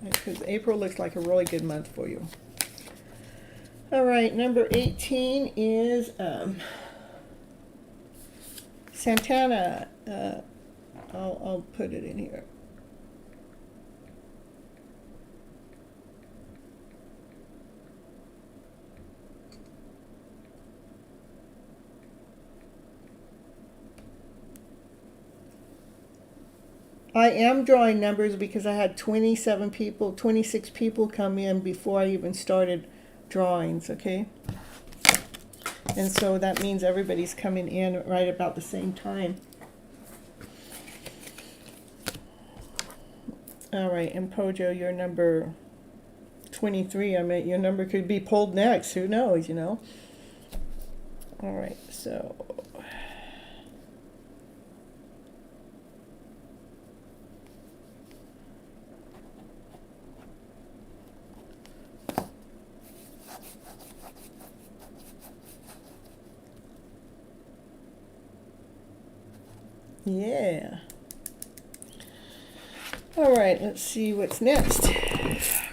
Because April looks like a really good month for you. All right, number 18 is Santana. I'll put it in here. I am drawing numbers because I had 26 people come in before I even started drawings, okay? And so that means everybody's coming in right about the same time. All right, and Pojo, you're number 23. I mean, your number could be pulled next. Who knows, you know? All right, so... yeah. All right, let's see what's next.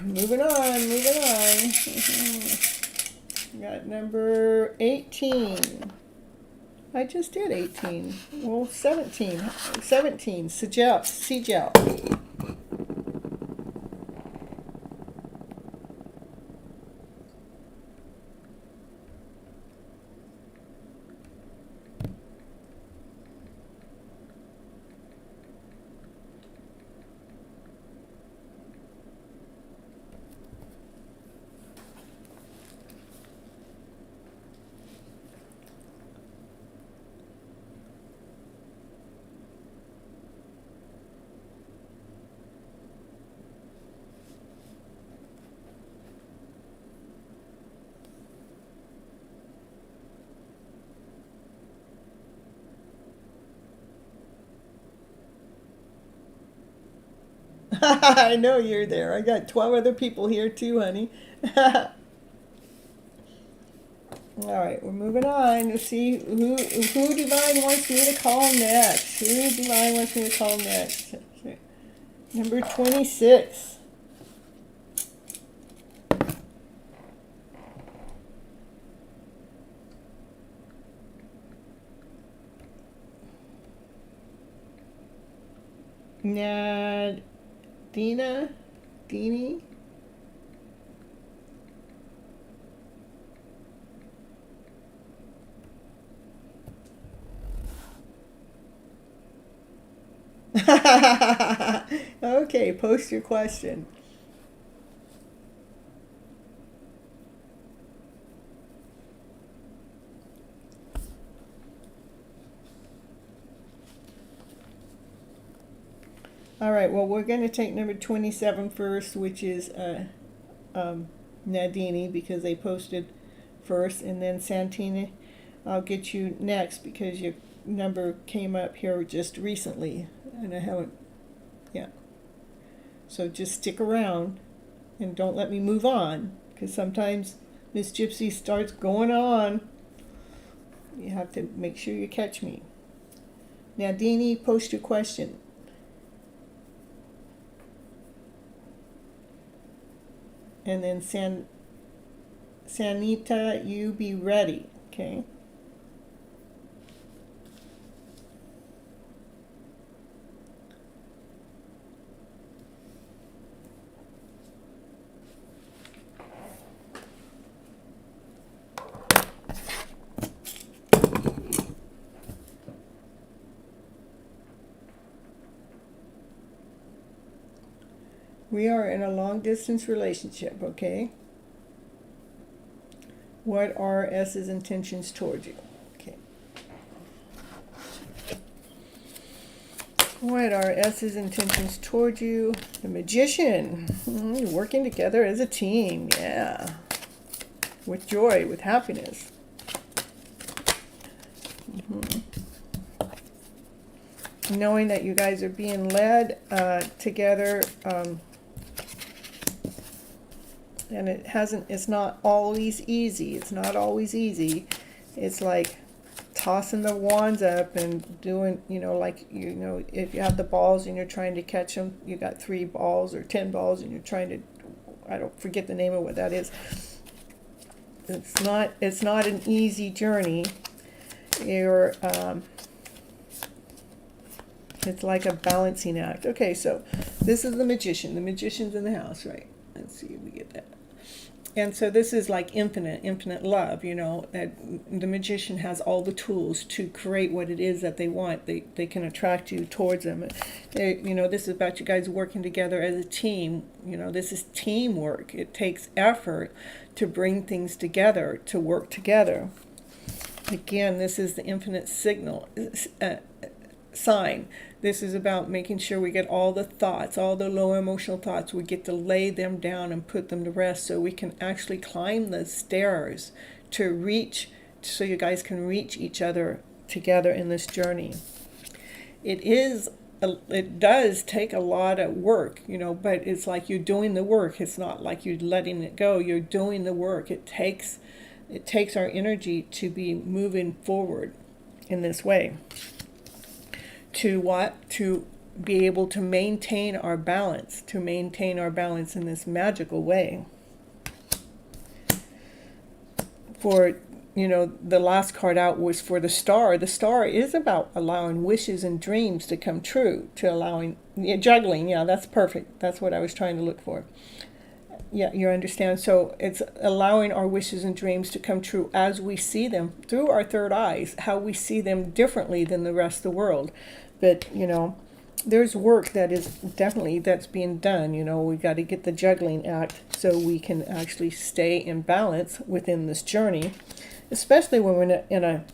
Moving on, moving on. Got number 18. I just did 18. Well, 17. 17. Sigel. I know you're there. I got 12 other people here too, honey. All right, we're moving on to see who Divine wants me to call next. Who Divine wants me to call next? Number 26. Deanie? Okay, post your question. All right, well, we're going to take number 27 first, which is Nadini, because they posted first, and then Santina, I'll get you next because your number came up here just recently, and I haven't, yeah. So just stick around and don't let me move on, because sometimes Miss Gypsy starts going on. You have to make sure you catch me. Nadini, post your question. And then Sanita, you be ready, okay? We are in a long distance relationship, okay? What are S's intentions towards you? Okay. What are S's intentions towards you? The Magician. You're working together as a team, yeah. With joy, with happiness. Knowing that you guys are being led together, and it's not always easy. It's not always easy. It's like tossing the wands up and doing, like, if you have the balls and you're trying to catch them, you got 3 balls or 10 balls and you're trying to, I don't forget the name of what that is. It's not an easy journey. It's like a balancing act. Okay, so this is the Magician. The Magician's in the house, right? Let's see if we get that. And so this is like infinite love, that the Magician has all the tools to create what it is that they want. They can attract you towards them. This is about you guys working together as a team. This is teamwork. It takes effort to bring things together, to work together. Again, this is the infinite sign. This is about making sure we get all the thoughts, all the low emotional thoughts, we get to lay them down and put them to rest so we can actually climb the stairs to reach, so you guys can reach each other together in this journey. It does take a lot of work, but it's like you're doing the work. It's not like you're letting it go. You're doing the work. It takes our energy to be moving forward in this way. To what? To be able to maintain our balance, in this magical way. For, the last card out was for the Star. The Star is about allowing wishes and dreams to come true, to allowing, juggling, yeah, that's perfect. That's what I was trying to look for. Yeah, you understand. So it's allowing our wishes and dreams to come true as we see them through our third eyes, how we see them differently than the rest of the world. But, there's work that's being done. We got to get the juggling act so we can actually stay in balance within this journey, especially when we're in a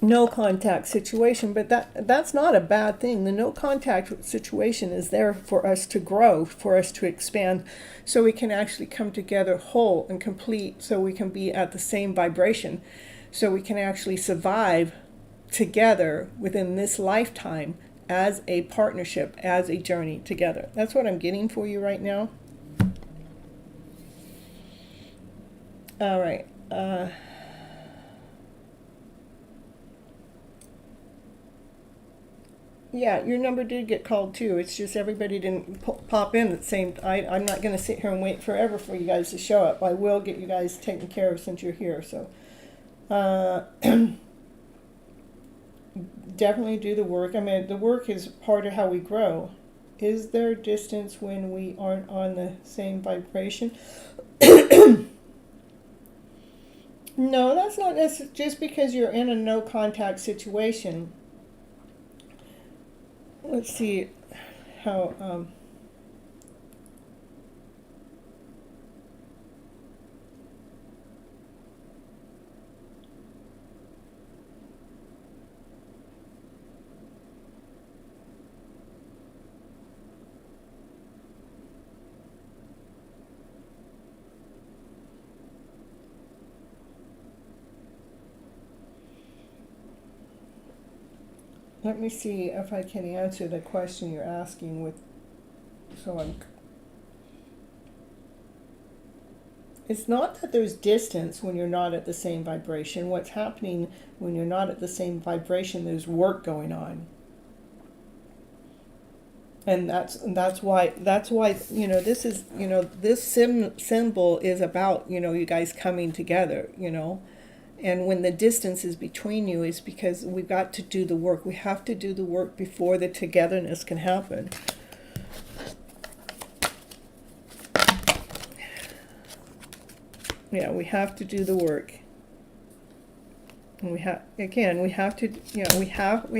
no contact situation. But that's not a bad thing. The no contact situation is there for us to grow, for us to expand, so we can actually come together whole and complete, so we can be at the same vibration, so we can actually survive together within this lifetime as a partnership, as a journey together. That's what I'm getting for you right now. All right. Yeah, your number did get called too. It's just everybody didn't pop in at the same. I'm not going to sit here and wait forever for you guys to show up. I will get you guys taken care of since you're here. So definitely do the work. I mean, the work is part of how we grow. Is there distance when we aren't on the same vibration? No, that's not necessarily just because you're in a no contact situation. Let's see how let me see if I can answer the question you're asking with, it's not that there's distance when you're not at the same vibration. What's happening when you're not at the same vibration, there's work going on. And that's why, you know, this is, you know, this symbol is about, you know, you guys coming together, you know. And when the distance is between you is because we've got to do the work. We have to do the work before the togetherness can happen. Yeah, we have to do the work. And we have to, you know, we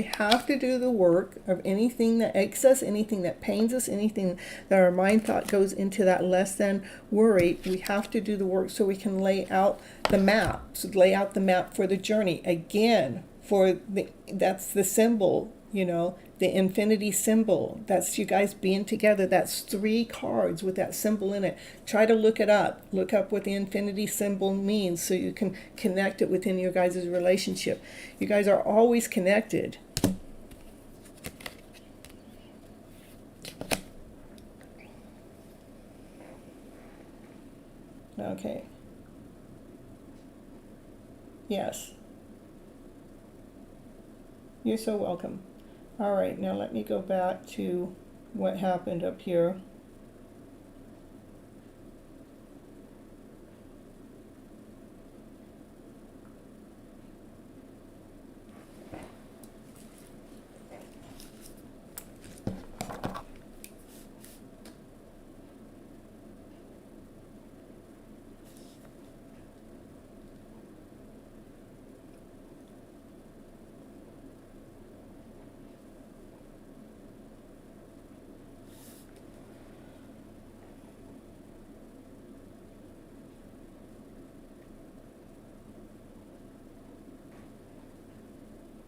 have to do the work of anything that aches us, anything that pains us, anything that our mind thought goes into that less than worry. We have to do the work so we can lay out the map. So lay out the map for the journey. Again, that's the symbol, you know, the infinity symbol. That's you guys being together. That's 3 cards with that symbol in it. Try to look it up. Look up what the infinity symbol means so you can connect it within your guys' relationship. You guys are always connected. Okay. Yes. You're so welcome. All right, now let me go back to what happened up here.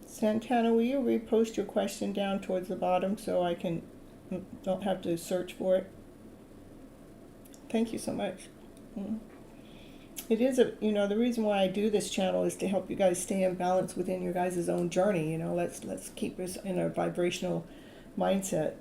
Santana, will you repost your question down towards the bottom so I don't have to search for it? Thank you so much. It is you know, the reason why I do this channel is to help you guys stay in balance within your guys' own journey. You know, let's keep us in a vibrational mindset.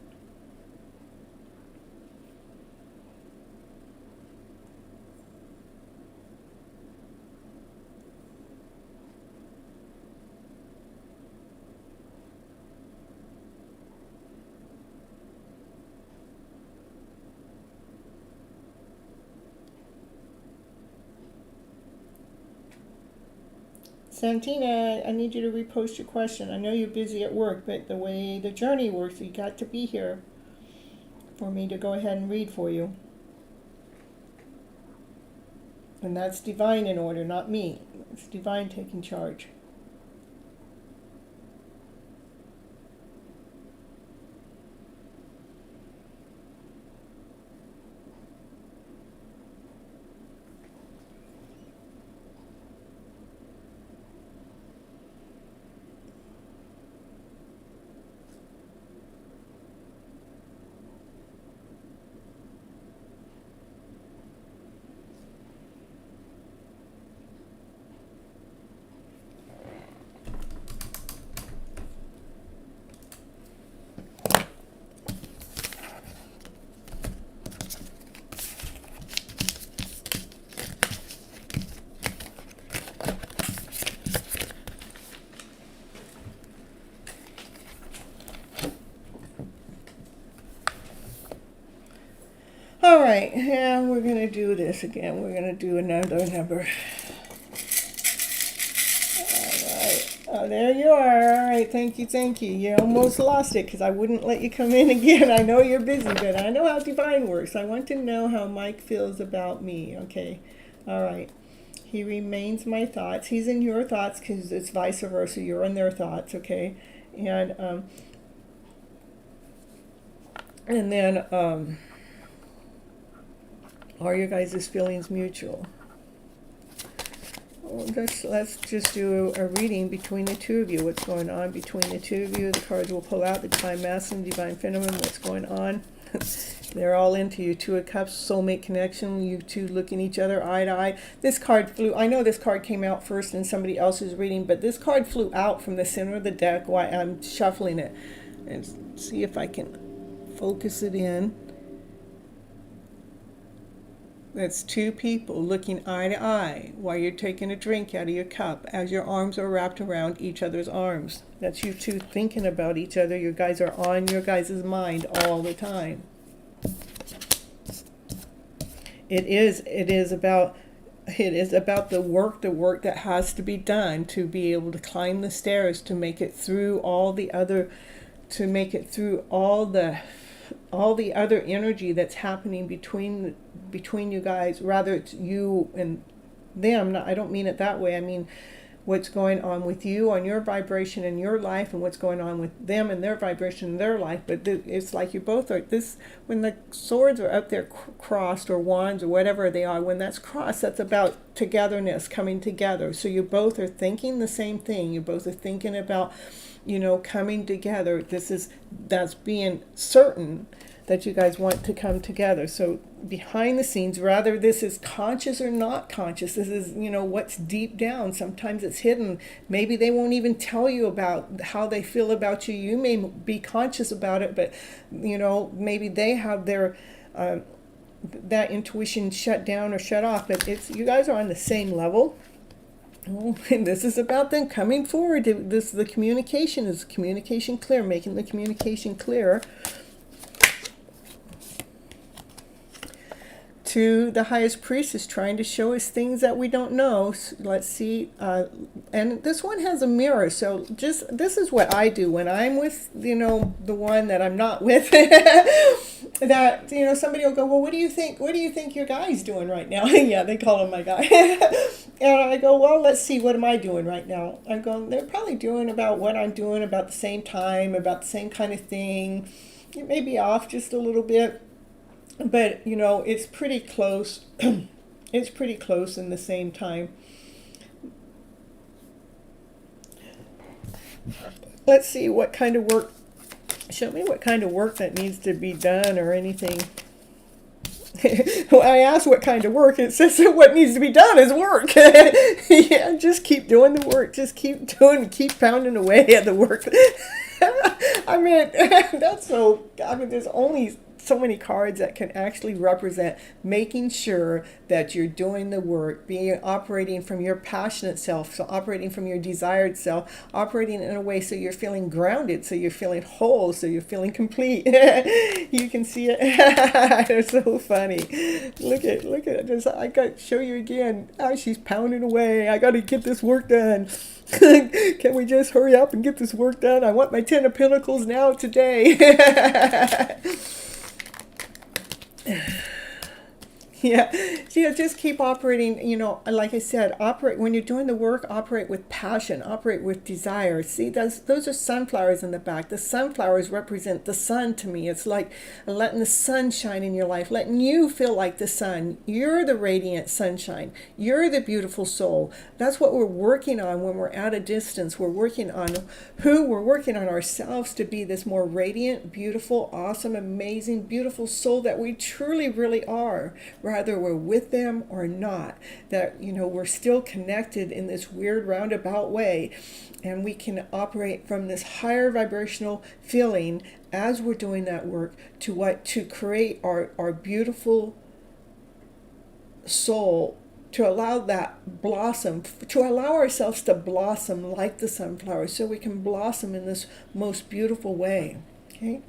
Santina, I need you to repost your question. I know you're busy at work, but the way the journey works, you got to be here for me to go ahead and read for you. And that's divine in order, not me. It's divine taking charge. yeah, we're going to do this again. We're going to do another number. Oh, there you are. All right, thank you, thank you. You almost lost it because I wouldn't let you come in again. I know you're busy, but I know how divine works. I want to know how Mike feels about me. Okay, all right. He remains my thoughts. He's in your thoughts because it's vice versa. You're in their thoughts, okay? And then, are your guys' feelings mutual? Well, let's just do a reading between the two of you. What's going on between the two of you? The cards will pull out the Divine Masculine, Divine Feminine. What's going on? They're all into you. Two of Cups, soulmate connection. You two looking each other eye to eye. This card flew. I know this card came out first in somebody else's reading, but this card flew out from the center of the deck while I'm shuffling it. And see if I can focus it in. That's two people looking eye to eye while you're taking a drink out of your cup as your arms are wrapped around each other's arms. That's you two thinking about each other. You guys are on your guys' mind all the time. It is about the work that has to be done to be able to climb the stairs, to make it through all the other energy that's happening between you guys. Rather, it's you and them. I don't mean it that way. I mean what's going on with you on your vibration in your life, and what's going on with them and their vibration in their life. But it's like you both are this. When the swords are up there crossed, or wands, or whatever they are, when that's crossed, that's about togetherness, coming together. So you both are thinking the same thing. You both are thinking about, coming together. That's being certain that you guys want to come together. So behind the scenes, rather this is conscious or not conscious. This is, what's deep down. Sometimes it's hidden. Maybe they won't even tell you about how they feel about you. You may be conscious about it, but, maybe they have their, that intuition shut down or shut off. But you guys are on the same level. Oh, and this is about them coming forward. The communication is communication clear, making the communication clear to the highest priestess, trying to show us things that we don't know. So let's see. And this one has a mirror. So this is what I do when I'm with, the one that I'm not with. That, somebody will go, well, what do you think your guy's doing right now? Yeah, they call him my guy. And I go, well, let's see, what am I doing right now? I go, they're probably doing about what I'm doing, about the same time, about the same kind of thing. It may be off just a little bit, but, it's pretty close. It's pretty close in the same time. Let's see what kind of work. Show me what kind of work that needs to be done or anything. When I ask what kind of work, it says that what needs to be done is work. Yeah, just keep doing the work. Just keep pounding away at the work. I mean, there's only so many cards that can actually represent making sure that you're doing the work, operating from your passionate self, so operating from your desired self, operating in a way so you're feeling grounded, so you're feeling whole, so you're feeling complete. You can see it. It's so funny. Look at this. I got to show you again. Oh, she's pounding away. I got to get this work done. Can we just hurry up and get this work done? I want my 10 of Pentacles now today. Yeah, just keep operating, like I said, operate when you're doing the work, operate with passion, operate with desire. See, those are sunflowers in the back. The sunflowers represent the sun to me. It's like letting the sun shine in your life, letting you feel like the sun. You're the radiant sunshine. You're the beautiful soul. That's what we're working on when we're at a distance. We're working on ourselves to be this more radiant, beautiful, awesome, amazing, beautiful soul that we truly, really are. Whether we're with them or not, that we're still connected in this weird roundabout way, and we can operate from this higher vibrational feeling as we're doing that work to create our beautiful soul, to allow that blossom, to allow ourselves to blossom like the sunflower, so we can blossom in this most beautiful way. Okay.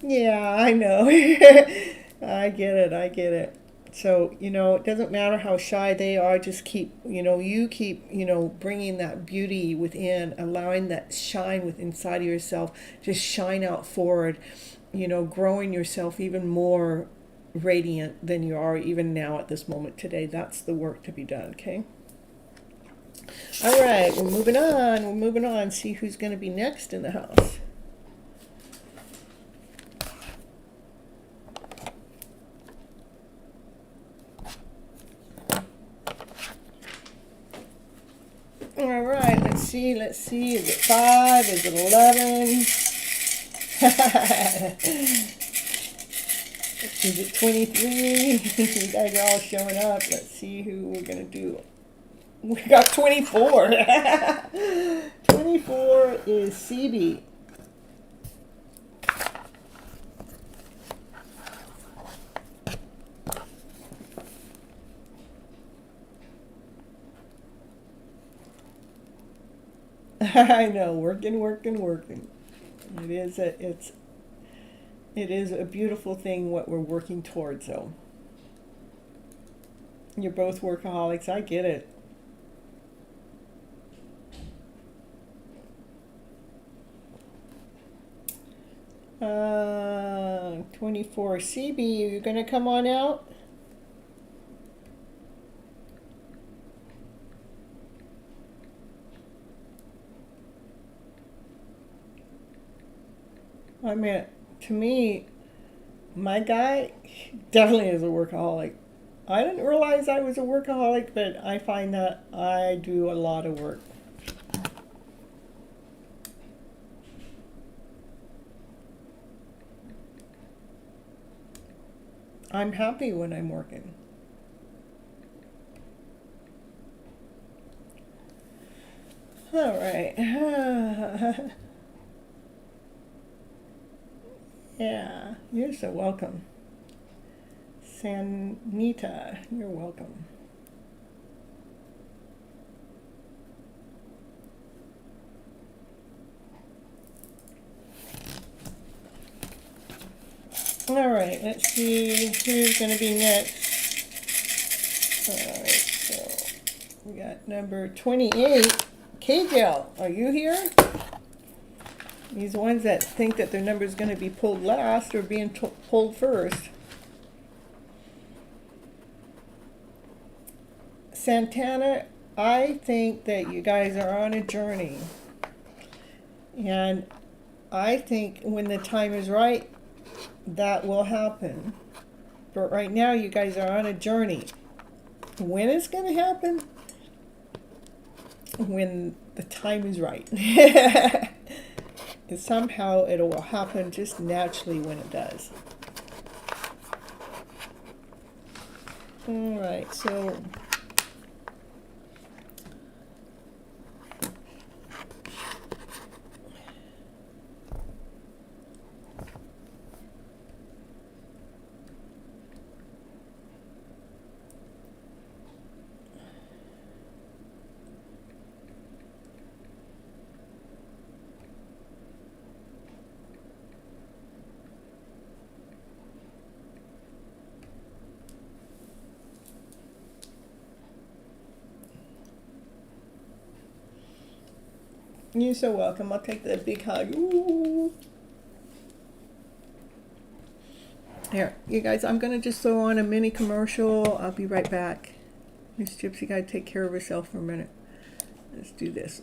Yeah, I know. I get it. I get it. So, it doesn't matter how shy they are, just keep, you keep, bringing that beauty within, allowing that shine within inside of yourself, just shine out forward, growing yourself even more radiant than you are even now at this moment today. That's the work to be done, okay? All right, we're moving on. We're moving on. See who's going to be next in the house. All right, let's see. Is it 5? Is it 11? Is it 23? You guys are all showing up. Let's see who we're going to do. We got 24. 24 is CB. I know, working. It is a beautiful thing what we're working towards, though. You're both workaholics. I get it. Uh, 24 CB, you're gonna come on out? I mean, to me, my guy definitely is a workaholic. I didn't realize I was a workaholic, but I find that I do a lot of work. I'm happy when I'm working. All right. Yeah, you're so welcome. Sanita, you're welcome. All right, let's see who's going to be next. All right, so we got number 28. K-Gel, are you here? These ones that think that their number is going to be pulled last or being pulled first. Santana, I think that you guys are on a journey. And I think when the time is right, that will happen. But right now, you guys are on a journey. When it's going to happen? When the time is right. And somehow it will happen just naturally when it does. All right, so you're so welcome. I'll take that big hug. Ooh. Here, you guys, I'm going to just throw on a mini commercial. I'll be right back. Miss Gypsy got to take care of herself for a minute. Let's do this.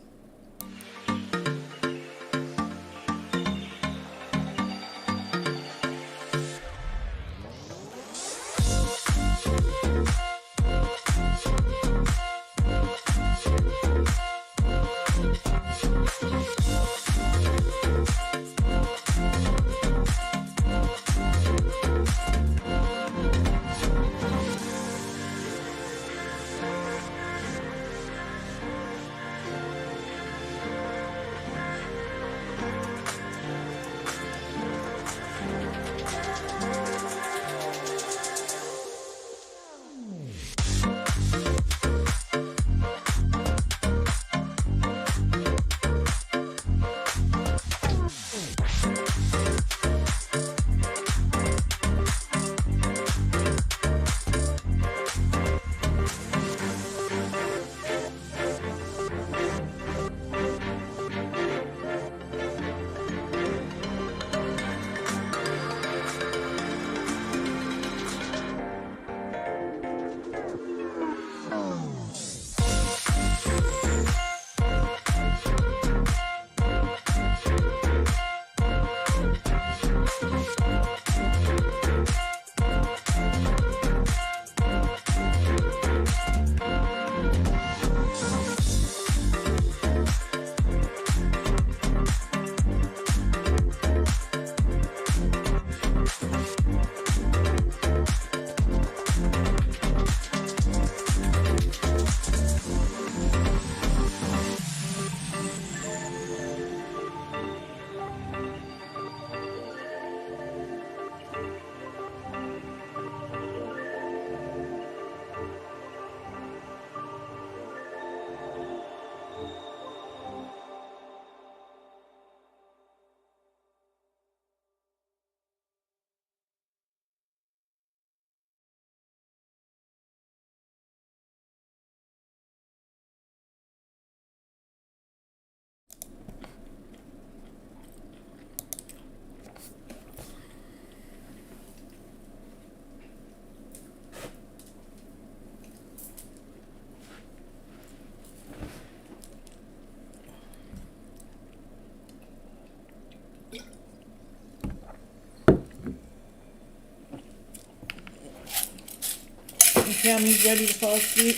Tammy's ready to fall asleep.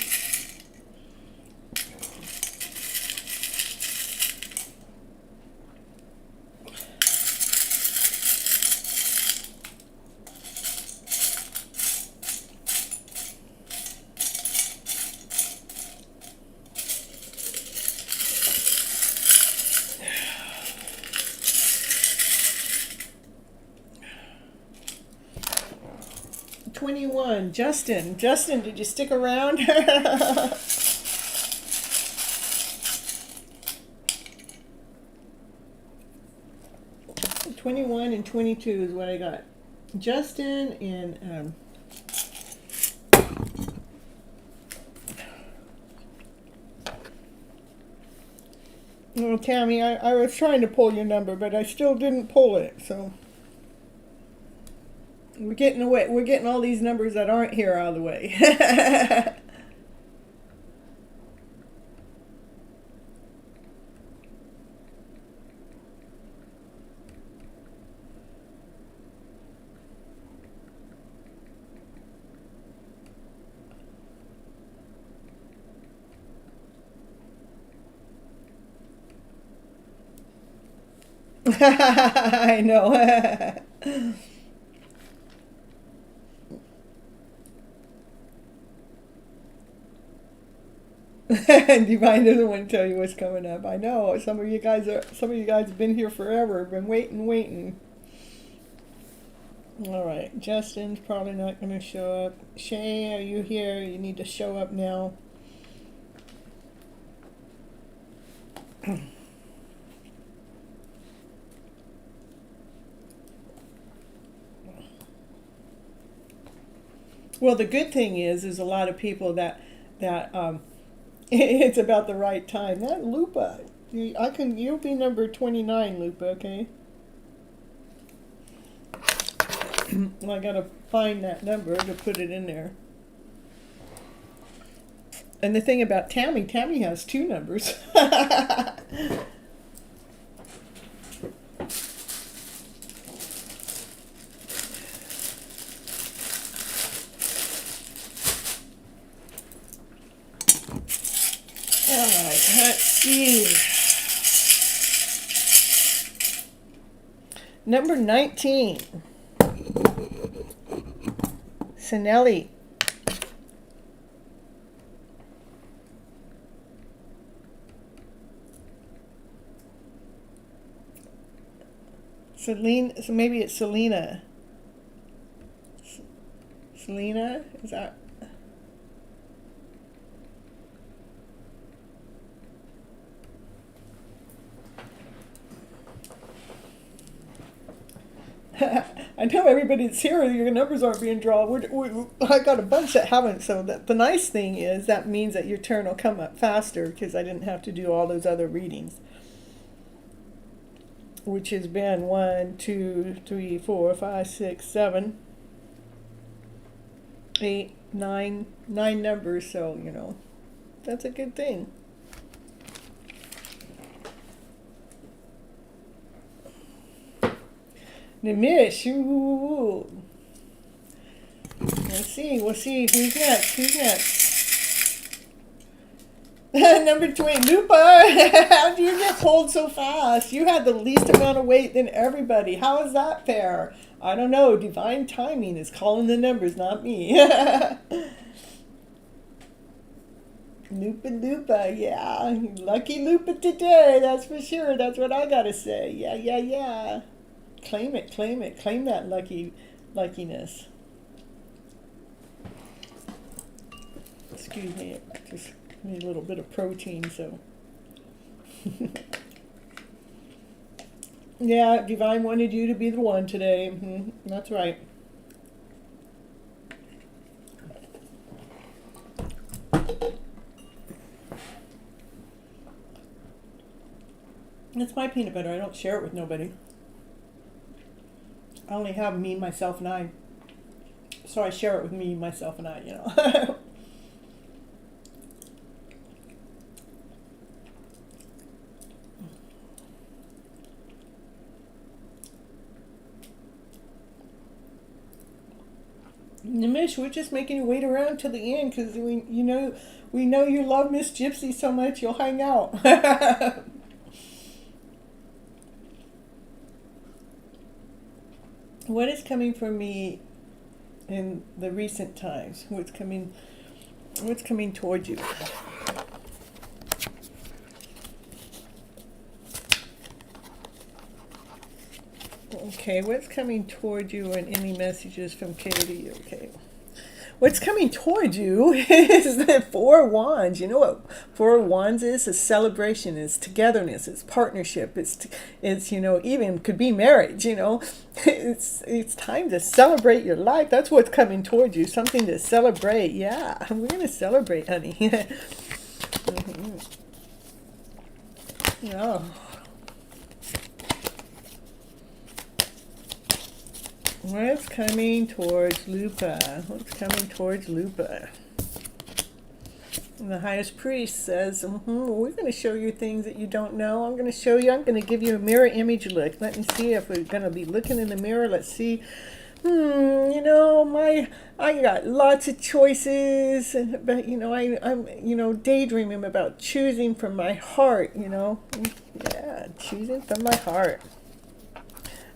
Justin. Justin, did you stick around? 21 and 22 is what I got. Justin and oh, Tammy, I was trying to pull your number, but I still didn't pull it, so we're getting away. We're getting all these numbers that aren't here out of the way. I know. Divine doesn't want to tell you what's coming up. I know some of you guys have been here forever, been waiting. All right, Justin's probably not going to show up. Shay, are you here? You need to show up now. Well, the good thing is a lot of people that it's about the right time. That Lupa, you'll be number 29, Lupa. Okay. Well, I gotta find that number to put it in there. And the thing about Tammy has two numbers. Alright, let's see. Number 19. Sinelli. Celine, so maybe it's Selena. Selena? Is that? I know everybody's here. Your numbers aren't being drawn. I got a bunch that haven't. So the nice thing is that means that your turn will come up faster because I didn't have to do all those other readings. Which has been 1, 2, 3, 4, 5, 6, 7, 8, 9 numbers. So that's a good thing. Nimish, ooh. We'll see who's next. Number 20, Lupa. How do you get pulled so fast? You had the least amount of weight than everybody. How is that fair? I don't know. Divine timing is calling the numbers, not me. Lupa, yeah. Lucky Lupa today, that's for sure. That's what I gotta say. Yeah. Claim it. Claim that luckiness. Excuse me, just need a little bit of protein, so. Yeah, Divine wanted you to be the one today. That's right. That's my peanut butter. I don't share it with nobody. I only have me, myself, and I. So I share it with me, myself, and I, Nimish finished. We're just making you wait around till the end because we know you love Miss Gypsy so much you'll hang out. What is coming for me in the recent times? What's coming towards you? Okay, what's coming toward you and any messages from Katie? Okay. What's coming toward you is the Four of Wands. You know what Four of Wands is? A celebration, it's togetherness, it's partnership, it's even could be marriage, It's time to celebrate your life. That's what's coming toward you, something to celebrate. Yeah, we're going to celebrate, honey. Mm-hmm. Yeah. What's coming towards Lupa? What's coming towards Lupa? And the highest priest says, we're going to show you things that you don't know. I'm going to give you a mirror image look. Let me see if we're going to be looking in the mirror. Let's see. I got lots of choices, but I'm daydreaming about choosing from my heart, Yeah, choosing from my heart.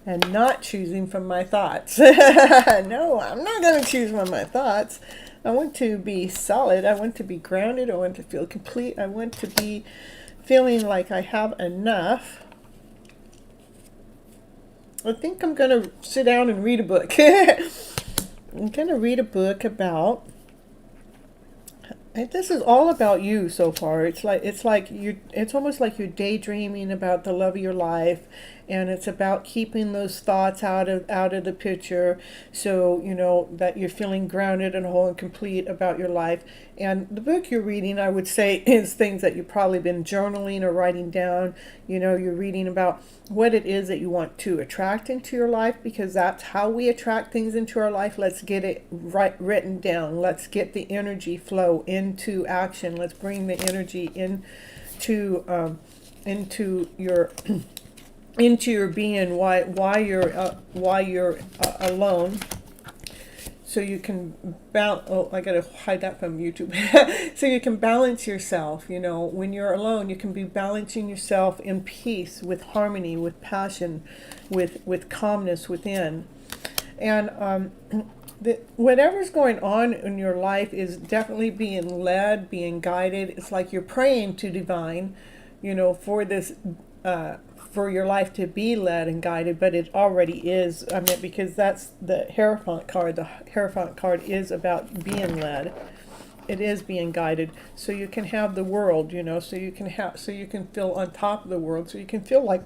And not choosing from my thoughts. No, I'm not going to choose from my thoughts. I want to be solid. I want to be grounded. I want to feel complete. I want to be feeling like I have enough. I think I'm going to sit down and read a book. I'm going to read a book about... This is all about you so far. It's almost like you're daydreaming about the love of your life, and it's about keeping those thoughts out of the picture, so that you're feeling grounded and whole and complete about your life. And the book you're reading, I would say, is things that you've probably been journaling or writing down. You're reading about what it is that you want to attract into your life, because that's how we attract things into our life. Let's get it written down. Let's get the energy flow into action. Let's bring the energy into your being. Why you're alone. So you can I gotta hide that from YouTube. So you can balance yourself. When you're alone, you can be balancing yourself in peace, with harmony, with passion, with calmness within. And whatever's going on in your life is definitely being led, being guided. It's like you're praying to divine, for this. For your life to be led and guided, but it already is. Because that's the Hierophant card. The Hierophant card is about being led. It is being guided. So you can have the world, so you can feel on top of the world. So you can feel like,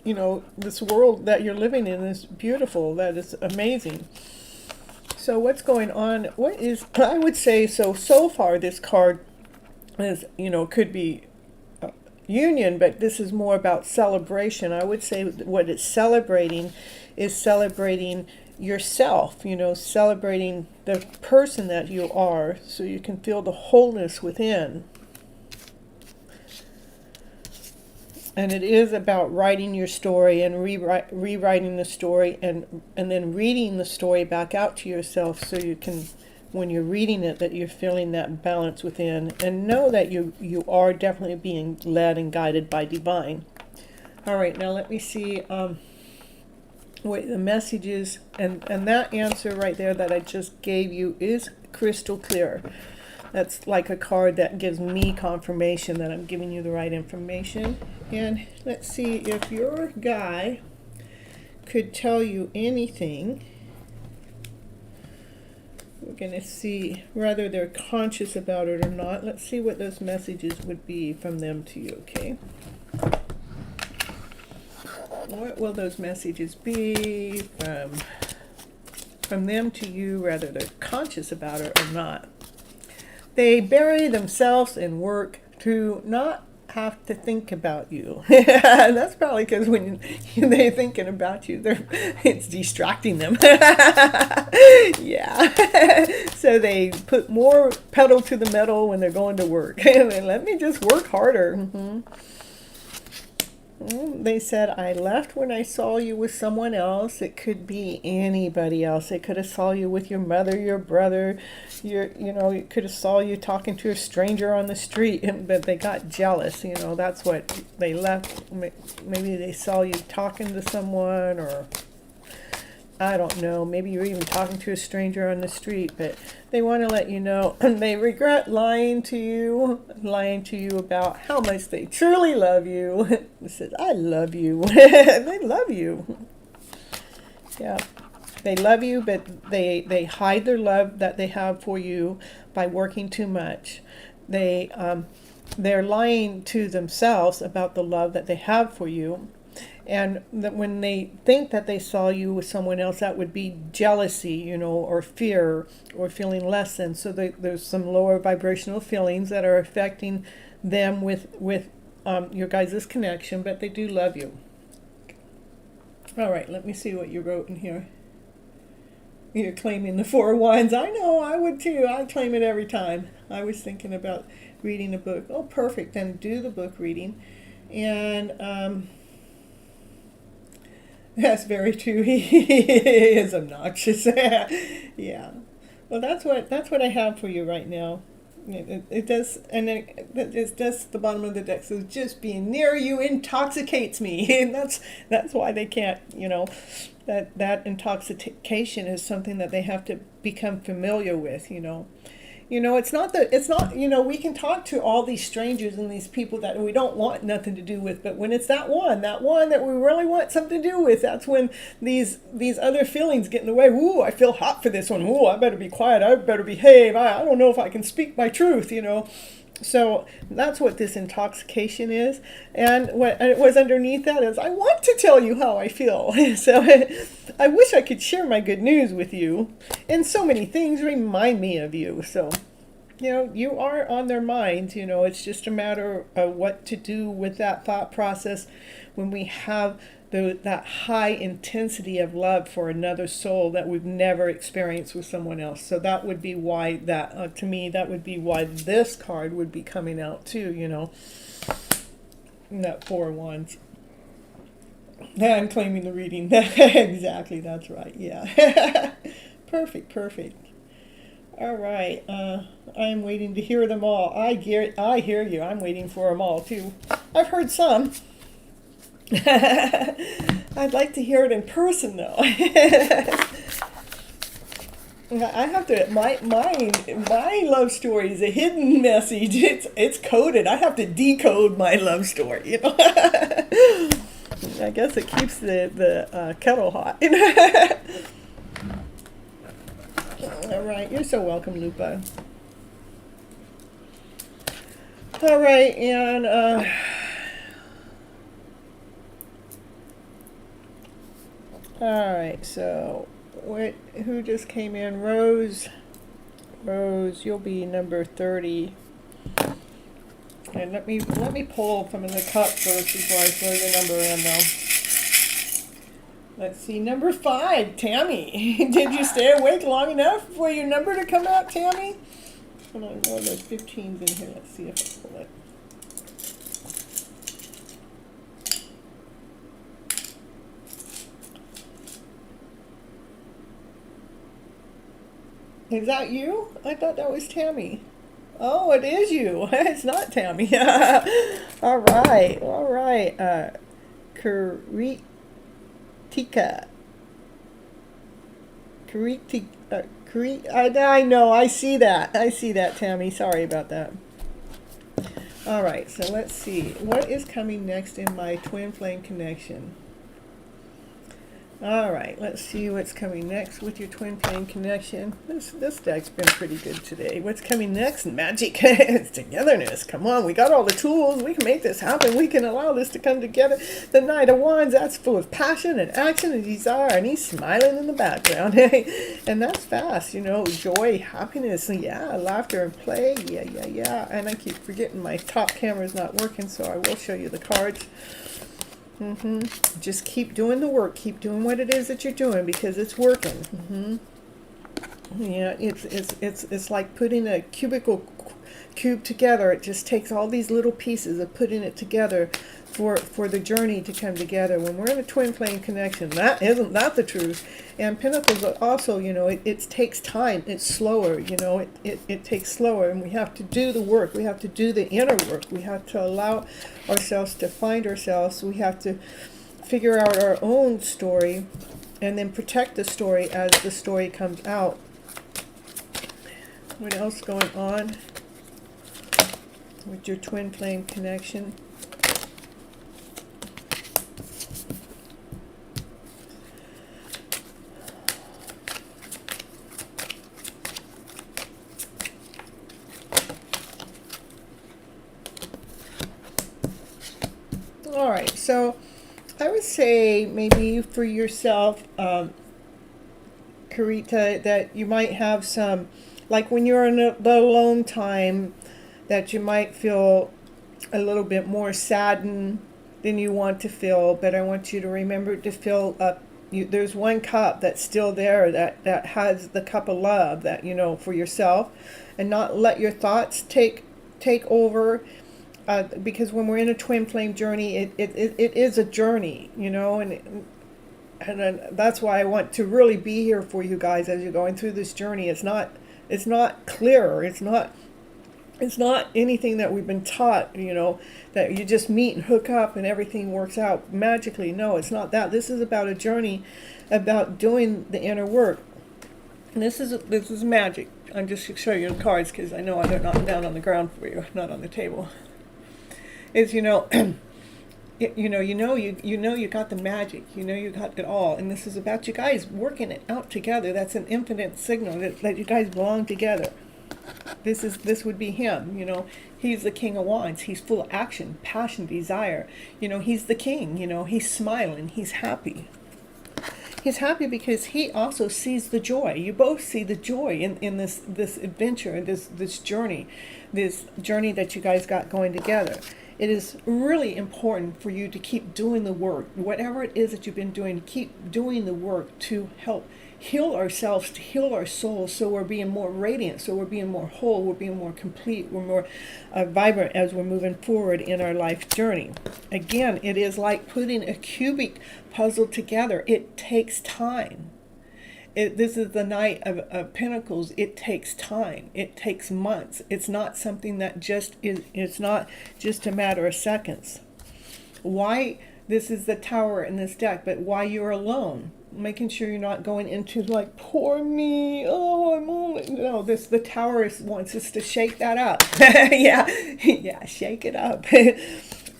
this world that you're living in is beautiful. That is amazing. So what's going on? I would say, so far this card is, could be union, but this is more about celebration. I would say what it's celebrating is celebrating yourself, celebrating the person that you are, so you can feel the wholeness within. And it is about writing your story and rewriting the story, and then reading the story back out to yourself, so you can, when you're reading it, that you're feeling that balance within, and know that you are definitely being led and guided by divine. All right, now let me see what the message is, and that answer right there that I just gave you is crystal clear. That's like a card that gives me confirmation that I'm giving you the right information. And let's see if your guy could tell you anything. We're going to see whether they're conscious about it or not. Let's see what those messages would be from them to you, okay? What will those messages be from them to you, whether they're conscious about it or not? They bury themselves in work to not have to think about you. And that's probably because when they're thinking about you, it's distracting them. Yeah. So they put more pedal to the metal when they're going to work. And let me just work harder. They said, I left when I saw you with someone else. It could be anybody else. It could have saw you with your mother, your brother, it could have saw you talking to a stranger on the street, but they got jealous. That's what they left. Maybe they saw you talking to someone, or I don't know, maybe you're even talking to a stranger on the street, but they want to let you know they regret lying to you about how much they truly love you. It says, I love you. They love you. Yeah. They love you, but they hide their love that they have for you by working too much. They're lying to themselves about the love that they have for you. And that when they think that they saw you with someone else, that would be jealousy, or fear, or feeling less than. So there's some lower vibrational feelings that are affecting them with your guys' connection, but they do love you. All right, let me see what you wrote in here. You're claiming the 4 of Wands. I know, I would too. I claim it every time. I was thinking about reading a book. Oh, perfect. Then do the book reading. And that's very true. He is obnoxious. Yeah. Well, that's what I have for you right now. It does, and it's just the bottom of the deck. So just being near you intoxicates me, and that's why they can't. That intoxication is something that they have to become familiar with. It's not, we can talk to all these strangers and these people that we don't want nothing to do with, but when it's that one that we really want something to do with, that's when these other feelings get in the way. Ooh, I feel hot for this one. Ooh, I better be quiet. I better behave. I don't know if I can speak my truth, So that's what this intoxication is. And what it was underneath that is, I want to tell you how I feel. So I wish I could share my good news with you. And so many things remind me of you. So, you are on their minds. It's just a matter of what to do with that thought process when we have that high intensity of love for another soul that we've never experienced with someone else. So that would be why to me, that would be why this card would be coming out too, that 4 of Wands. I'm claiming the reading. Exactly, that's right, yeah. Perfect. All right, I'm waiting to hear them all. I hear you. I'm waiting for them all too. I've heard some. I'd like to hear it in person though. I have to, my love story is a hidden message. It's coded. I have to decode my love story, I guess it keeps the kettle hot. All right, you're so welcome, Lupa. All right, and all right, so who just came in? Rose, you'll be number 30. And let me pull from the cup first before I throw your number in, though. Let's see, number 5, Tammy. Did you stay awake long enough for your number to come out, Tammy? Hold on, oh, there's 15s in here. Let's see if I pull it. Is that you? I thought that was Tammy. Oh, it is you. It's not Tammy. All right. I know. I see that, Tammy. Sorry about that. All right. So let's see. What is coming next in my twin flame connection? All right, let's see what's coming next with your twin flame connection. This deck's been pretty good today. What's coming next? Magic. It's togetherness. Come on, we got all the tools. We can make this happen. We can allow this to come together. The Knight of Wands, that's full of passion and action and desire, and he's smiling in the background. And that's fast, joy, happiness, yeah, laughter and play. Yeah. And I keep forgetting my top camera's not working, so I will show you the cards. Just keep doing the work. Keep doing what it is that you're doing because it's working. Yeah, it's like putting a cubicle cube together. It just takes all these little pieces of putting it together for the journey to come together. When we're in a twin flame connection, isn't that the truth? And Pentacles also, it takes time. It's slower, it takes slower, and we have to do the work. We have to do the inner work. We have to allow ourselves to find ourselves. We have to figure out our own story and then protect the story as the story comes out. What else going on with your twin flame connection? All right, so I would say maybe for yourself, Karita, that you might have some, like when you're in the alone time, that you might feel a little bit more saddened than you want to feel. But I want you to remember to fill up. There's one cup that's still there that has the cup of love that, for yourself, and not let your thoughts take over. Because when we're in a twin flame journey, it is a journey, and that's why I want to really be here for you guys as you're going through this journey. It's not clear. It's not anything that we've been taught, that you just meet and hook up and everything works out magically. No, it's not that. This is about a journey, about doing the inner work. And this is magic. I'm just going to show you the cards because I know they're not down on the ground for you, not on the table. Is you got the magic, you got it all, and this is about you guys working it out together. That's an infinite signal that you guys belong together. This would be him, he's the King of Wands. He's full of action, passion, desire. He's the king. He's smiling. He's happy. He's happy because he also sees the joy. You both see the joy in this adventure, this journey that you guys got going together. It is really important for you to keep doing the work. Whatever it is that you've been doing, keep doing the work to help heal ourselves, to heal our souls, so we're being more radiant, so we're being more whole, we're being more complete, we're more vibrant as we're moving forward in our life journey. Again, it is like putting a cubic puzzle together. It takes time. This is the Knight of Pentacles. It takes time. It takes months. It's not something that it's not just a matter of seconds. Why this is the Tower in this deck, but why you're alone. Making sure you're not going into like, poor me, I'm only, no, the Tower wants us to shake that up. yeah, shake it up.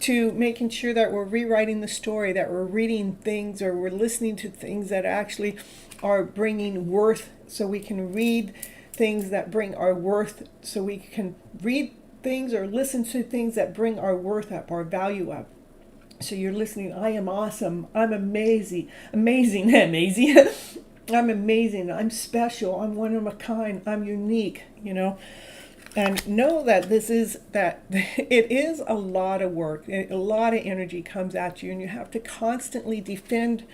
To making sure that we're rewriting the story, that we're reading things or we're listening to things that actually are bringing worth, so we can read things that bring our worth, so we can read things or listen to things that bring our worth up, our value up. So you're listening, I am awesome, I'm amazing, I'm amazing, I'm special, I'm one of a kind, I'm unique, And know that it is a lot of work, a lot of energy comes at you, and you have to constantly defend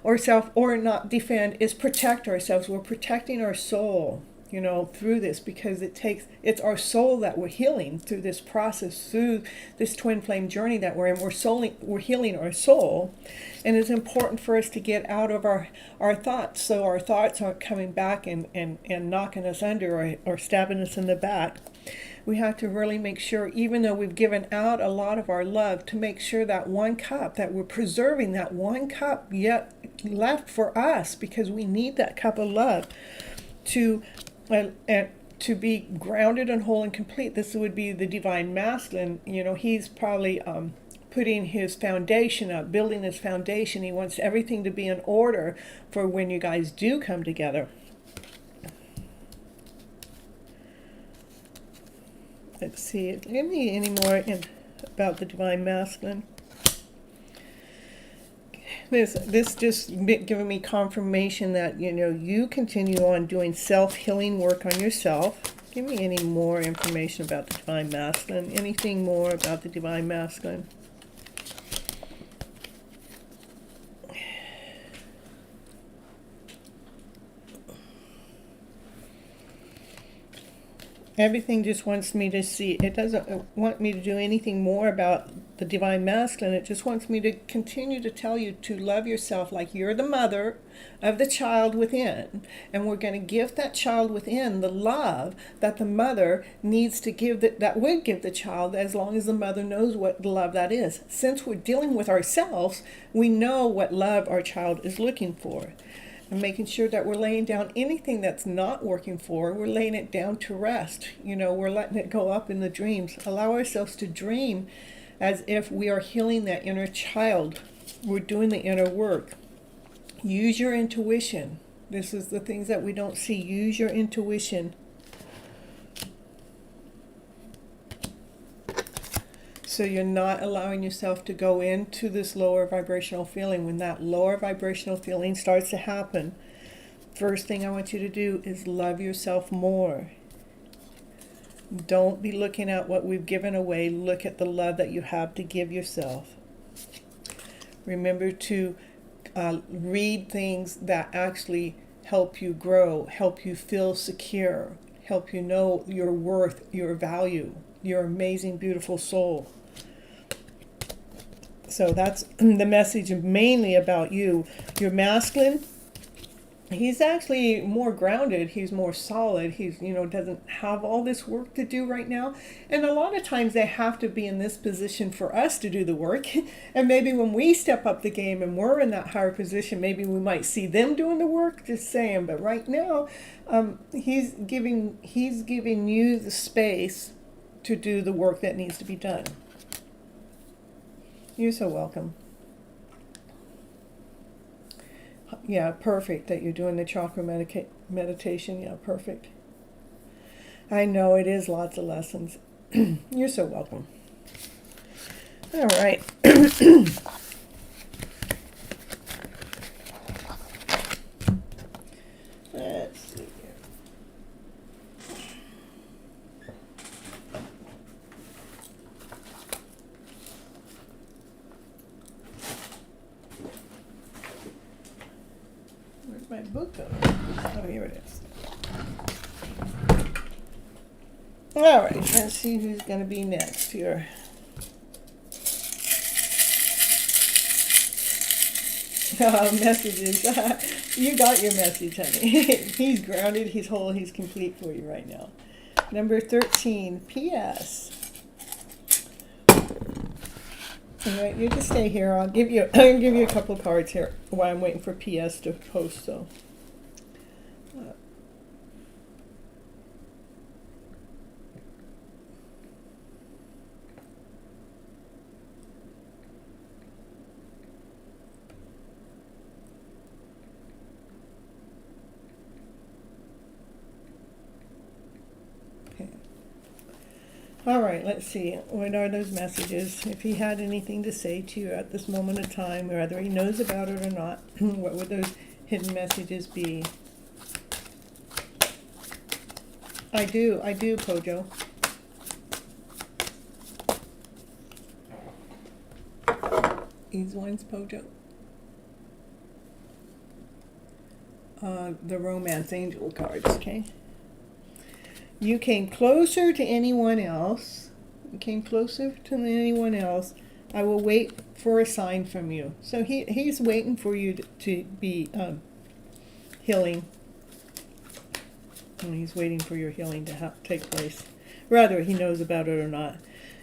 ourselves, or not defend, is protect ourselves. We're protecting our soul, through this, because it's our soul that we're healing through this process, through this twin flame journey that we're in. We're healing our soul, and it's important for us to get out of our thoughts, so our thoughts aren't coming back and knocking us under or stabbing us in the back. We have to really make sure, even though we've given out a lot of our love, to make sure that one cup, that we're preserving that one cup yet left for us, because we need that cup of love to be grounded and whole and complete. This would be the Divine Masculine. He's probably putting his foundation up, building his foundation. He wants everything to be in order for when you guys do come together. Let's see, give me any more about the Divine Masculine. This just giving me confirmation that, you continue on doing self-healing work on yourself. Give me any more information about the Divine Masculine. Anything more about the Divine Masculine? Everything just wants me to see. It doesn't want me to do anything more about the divine masculine. It just wants me to continue to tell you to love yourself like you're the mother of the child within. And we're going to give that child within the love that the mother needs to give, that would give the child, as long as the mother knows what love that is. Since we're dealing with ourselves, we know what love our child is looking for. And making sure that we're laying down anything that's not working for, we're laying it down to rest. We're letting it go up in the dreams. Allow ourselves to dream as if we are healing that inner child. We're doing the inner work. Use your intuition. This is the things that we don't see. Use your intuition. So you're not allowing yourself to go into this lower vibrational feeling. When that lower vibrational feeling starts to happen, first thing I want you to do is love yourself more. Don't be looking at what we've given away. Look at the love that you have to give yourself. Remember to read things that actually help you grow, help you feel secure, help you know your worth, your value, your amazing, beautiful soul. So that's the message mainly about you. Your masculine, he's actually more grounded. He's more solid. He's, doesn't have all this work to do right now. And a lot of times they have to be in this position for us to do the work. And maybe when we step up the game and we're in that higher position, maybe we might see them doing the work, just saying. But right now, he's giving you the space to do the work that needs to be done. You're so welcome. Yeah, perfect that you're doing the chakra meditation. Yeah, perfect. I know it is lots of lessons. You're so welcome. All right. Let's see here. Where's my book go? Oh, here it is. All right, let's see who's going to be next here. Messages. You got your message, honey. He's grounded, he's whole, he's complete for you right now. Number 13, P.S. All right, you just stay here. I'll give you a couple of cards here while I'm waiting for P.S. to post. So. All right, let's see. What are those messages? If he had anything to say to you at this moment of time, whether he knows about it or not, what would those hidden messages be? I do, Pojo. These ones, Pojo. The romance angel cards, okay? You came closer to anyone else. You came closer to anyone else. I will wait for a sign from you. So he's waiting for you to be healing. And he's waiting for your healing to take place. Whether he knows about it or not.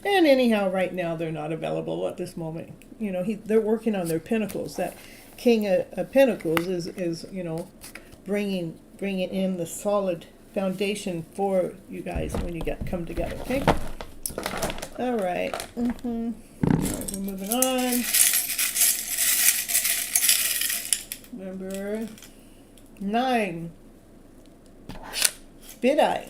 And anyhow, right now they're not available at this moment. They're working on their pinnacles. That King of Pentacles is bringing in the solid foundation for you guys when you come together, okay? All right. All right, we're moving on. Number 9. Bid-Eye.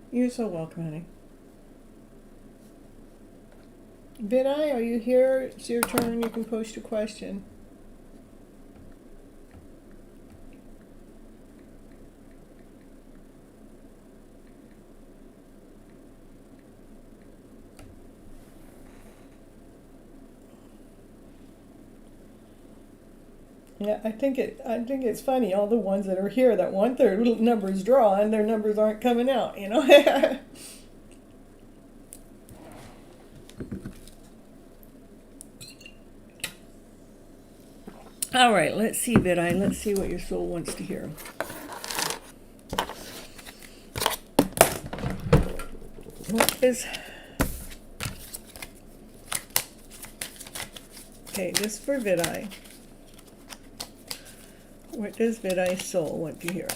You're so welcome, honey. Bid-Eye, are you here? It's your turn. You can post your question. Yeah, I think it's funny. All the ones that are here that want their little numbers drawn, their numbers aren't coming out. You know. All right, let's see, Vidai. Let's see what your soul wants to hear. What is... Okay, this is for Vidai. What does Vidai's soul want to hear?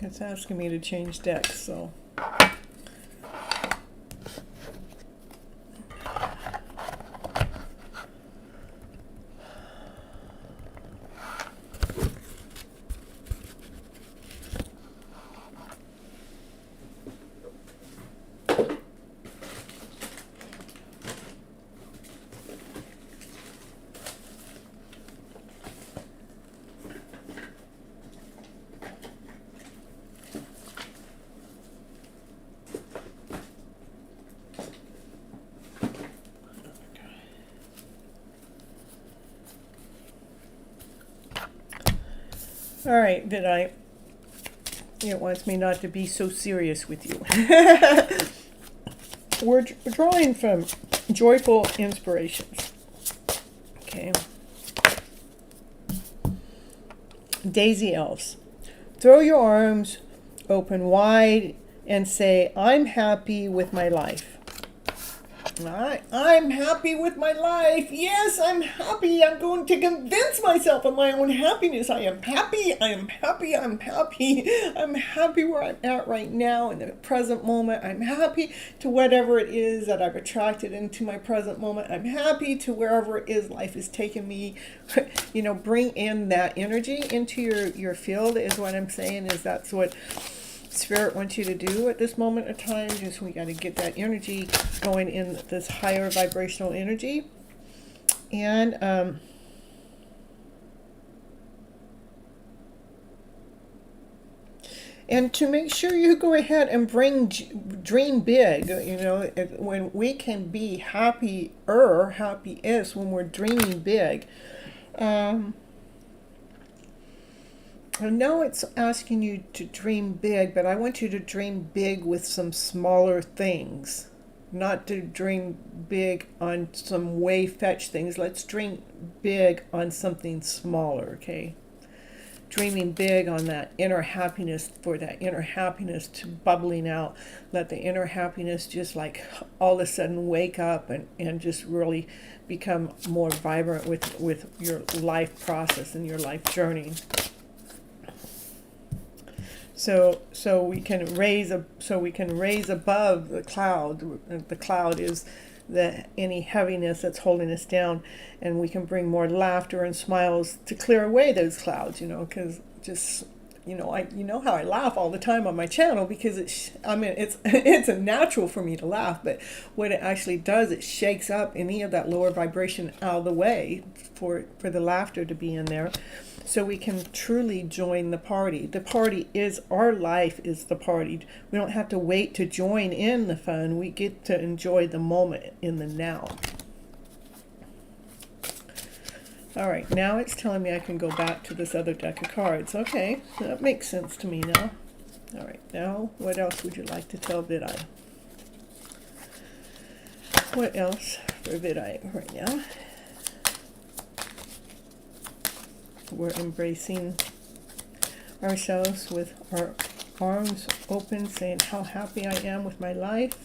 It's asking me to change decks, so. All right, Vidai. It wants me not to be so serious with you. We're drawing from Joyful Inspirations. Okay. Daisy Elves. Throw your arms open wide and say, I'm happy with my life. I'm happy with my life. Yes, I'm happy. I'm going to convince myself of my own happiness. I am happy. I am happy. I'm happy. I'm happy where I'm at right now in the present moment. I'm happy to whatever it is that I've attracted into my present moment. I'm happy to wherever it is life is taking me. You know, bring in that energy into your field is what I'm saying. Is that's what Spirit wants you to do at this moment of time. Just we got to get that energy going in this higher vibrational energy. And to make sure you go ahead and dream big. You know, when we can be happiest when we're dreaming big. I know it's asking you to dream big, but I want you to dream big with some smaller things. Not to dream big on some way fetched things. Let's dream big on something smaller, okay? Dreaming big on that inner happiness, for that inner happiness to bubbling out. Let the inner happiness just like all of a sudden wake up and just really become more vibrant with your life process and your life journey. So we can raise above the cloud. The cloud is any heaviness that's holding us down, and we can bring more laughter and smiles to clear away those clouds. You know, because just you know how I laugh all the time on my channel because it's a natural for me to laugh, but what it actually does, it shakes up any of that lower vibration out of the way for the laughter to be in there. So we can truly join the party. The party is our life, is the party. We don't have to wait to join in the fun. We get to enjoy the moment in the now. All right, now it's telling me I can go back to this other deck of cards. Okay, that makes sense to me now. All right, now what else would you like to tell Vidai? What else for Vidai right now? We're embracing ourselves with our arms open, saying how happy I am with my life.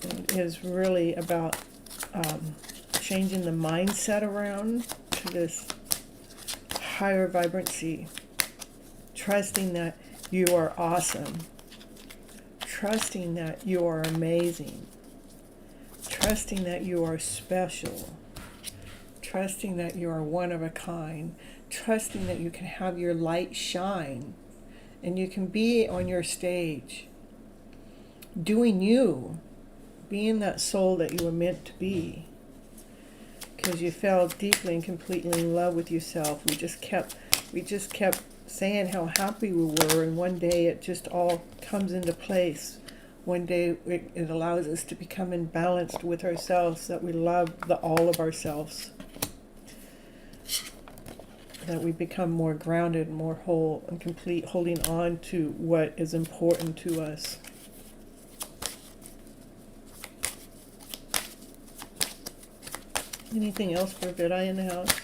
It is really about changing the mindset around to this higher vibrancy, trusting that you are awesome, trusting that you are amazing, trusting that you are special, trusting that you are one of a kind, trusting that you can have your light shine and you can be on your stage doing you, being that soul that you were meant to be. because you fell deeply and completely in love with yourself. We just kept saying how happy we were, and one day it just all comes into place. One day it allows us to become imbalanced with ourselves, that we love all of ourselves, that we become more grounded, more whole and complete, holding on to what is important to us. Anything else for Vidai in the house?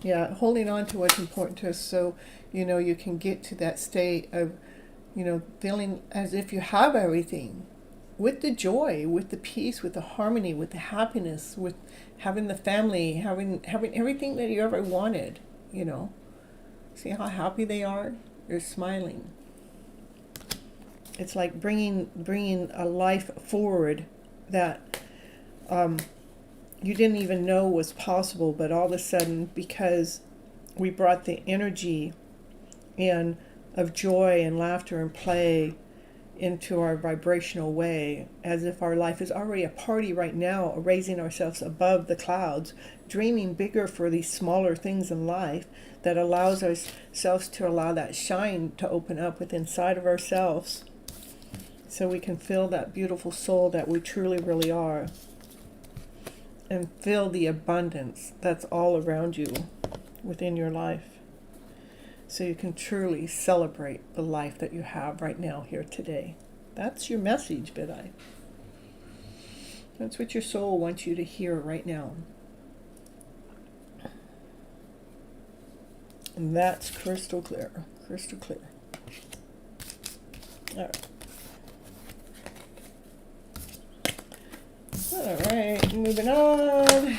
Yeah, holding on to what's important to us, so you can get to that state of feeling as if you have everything, with the joy, with the peace, with the harmony, with the happiness, with having the family, having everything that you ever wanted. See how happy they are? They're smiling. It's like bringing a life forward that you didn't even know was possible, but all of a sudden, because we brought the energy in of joy and laughter and play into our vibrational way, as if our life is already a party right now, raising ourselves above the clouds, dreaming bigger for these smaller things in life, that allows ourselves to allow that shine to open up within inside of ourselves, so we can feel that beautiful soul that we truly really are, and feel the abundance that's all around you within your life. So you can truly celebrate the life that you have right now, here today. That's your message, Vidai. That's what your soul wants you to hear right now. And that's crystal clear. Crystal clear. All right. All right, moving on.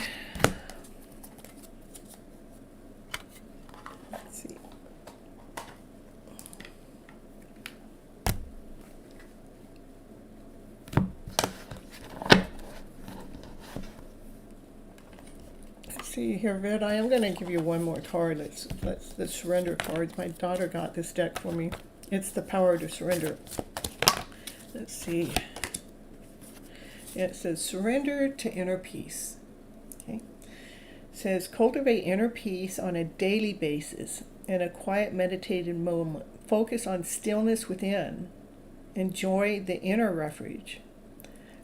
See here, Vidai, I'm going to give you one more card. That's the surrender cards. My daughter got this deck for me. It's the power to surrender. Let's see. It says surrender to inner peace. Okay. It says cultivate inner peace on a daily basis in a quiet meditative moment. Focus on stillness within. Enjoy the inner refuge.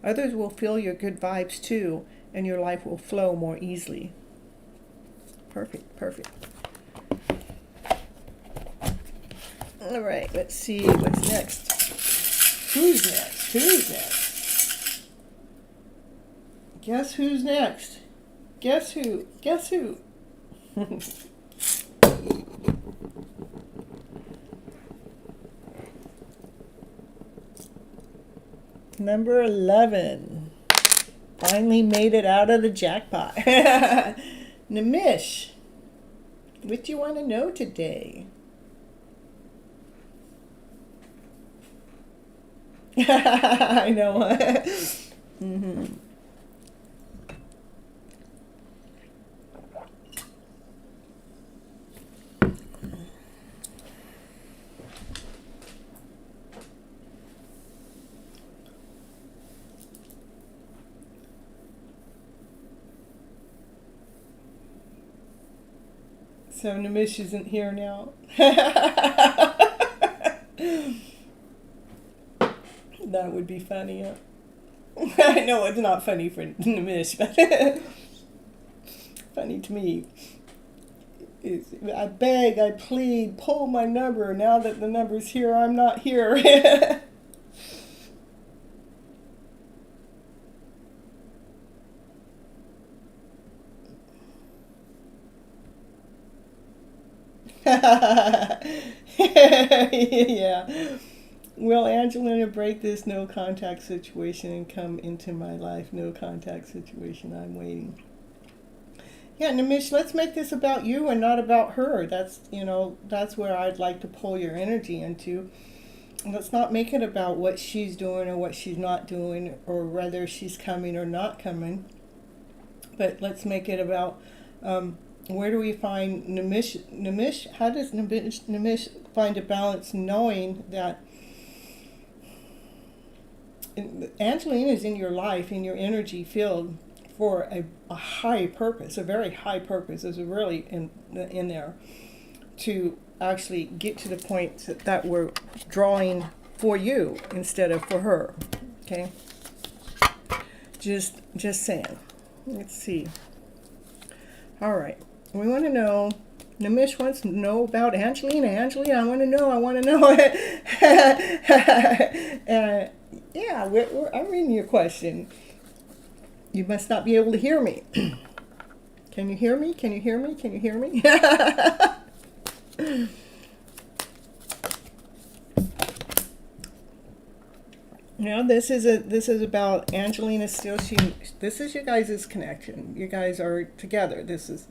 Others will feel your good vibes too, and your life will flow more easily. Perfect, perfect. All right, let's see what's next. Who's next? Who's next? Guess who's next? Guess who? Guess who? Number 11. Finally made it out of the jackpot. Nimish, what do you want to know today? I know. Mm-hmm. So Nimish isn't here now. That would be funny. I know it's not funny for Nimish, but funny to me. I beg, I plead, pull my number. Now that the number's here, I'm not here. Yeah. Will Angelina break this no contact situation and come into my life? No contact situation. I'm waiting. Yeah, Nimish, let's make this about you and not about her. That's where I'd like to pull your energy into. Let's not make it about what she's doing or what she's not doing, or whether she's coming or not coming. But let's make it about where do we find Nimish? How does Nimish find a balance, knowing that Angelina is in your life, in your energy field, for a high purpose, a very high purpose is really in there, to actually get to the point that we're drawing for you instead of for her. Okay, just saying. Let's see. All right, we want to know. Namish wants to know about Angelina. Angelina, I want to know. Yeah, I'm reading your question. You must not be able to hear me. Can you hear me? Can you hear me? Can you hear me? Now this is about Angelina still. This is you guys' connection. You guys are together. This is,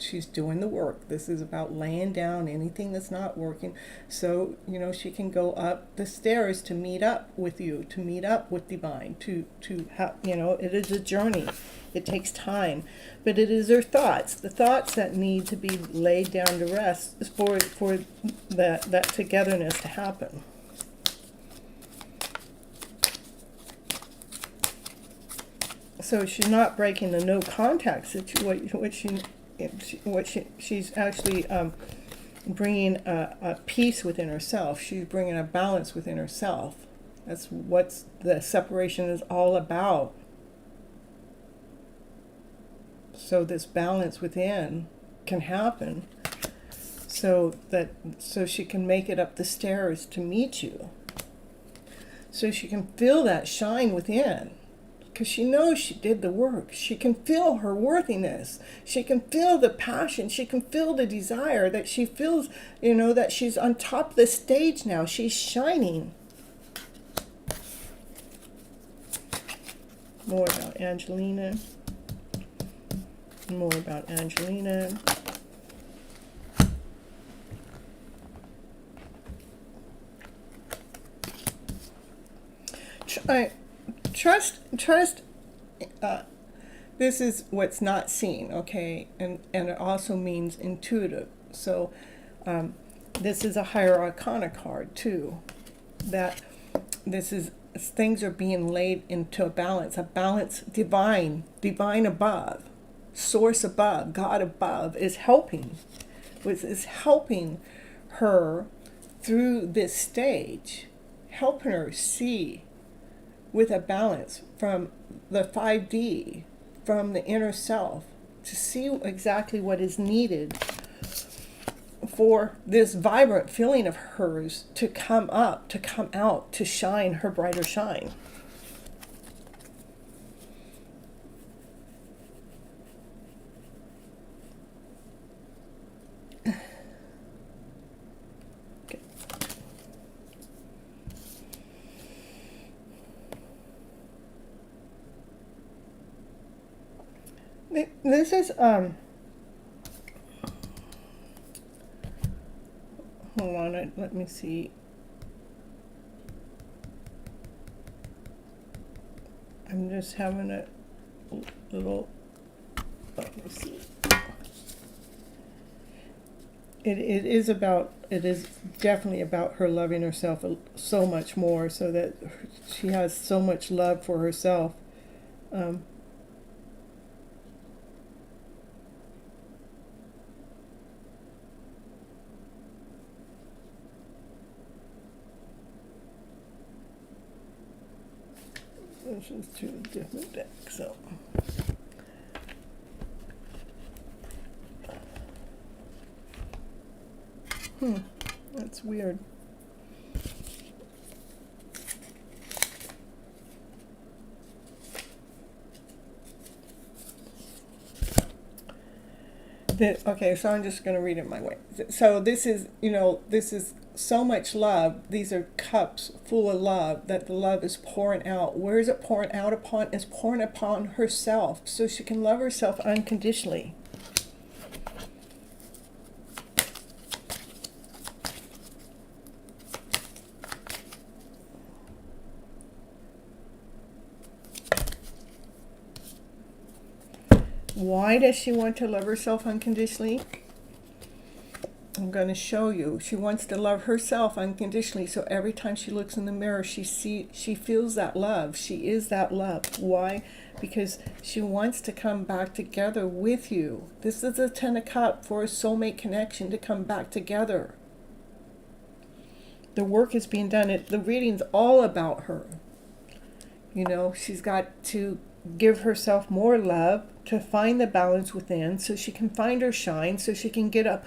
she's doing the work. This is about laying down anything that's not working, so she can go up the stairs to meet up with you, to meet up with divine, to have, it is a journey. It takes time, but it is her thoughts, the thoughts that need to be laid down to rest for that togetherness to happen. So she's not breaking the no contact situation. She's actually bringing a peace within herself. She's bringing a balance within herself. That's what the separation is all about. So this balance within can happen, so she can make it up the stairs to meet you. So she can feel that shine within. Because she knows she did the work. She can feel her worthiness. She can feel the passion. She can feel the desire that she feels, that she's on top of the stage now. She's shining. More about Angelina. More about Angelina. Trust, this is what's not seen, okay? And it also means intuitive. So this is a higher arcana card too. That this is, things are being laid into a balance divine above, source above, God above is helping her through this stage, helping her see with a balance from the 5D, from the inner self, to see exactly what is needed for this vibrant feeling of hers to come up, to come out, to shine her brighter shine. This is, hold on, let me see. I'm just having a little, let me see. It is definitely about her loving herself so much more, so that she has so much love for herself. This is two different decks, so. That's weird. Okay, so I'm just going to read it my way. So this is, this is so much love. These are cups full of love that the love is pouring out. Where is it pouring out upon? It's pouring upon herself, so she can love herself unconditionally. Why does she want to love herself unconditionally? I'm going to show you. She wants to love herself unconditionally. So every time she looks in the mirror, she feels that love. She is that love. Why? Because she wants to come back together with you. This is a 10 of Cups for a soulmate connection to come back together. The work is being done. The reading's all about her. You know, she's got to give herself more love to find the balance within so she can find her shine, so she can get up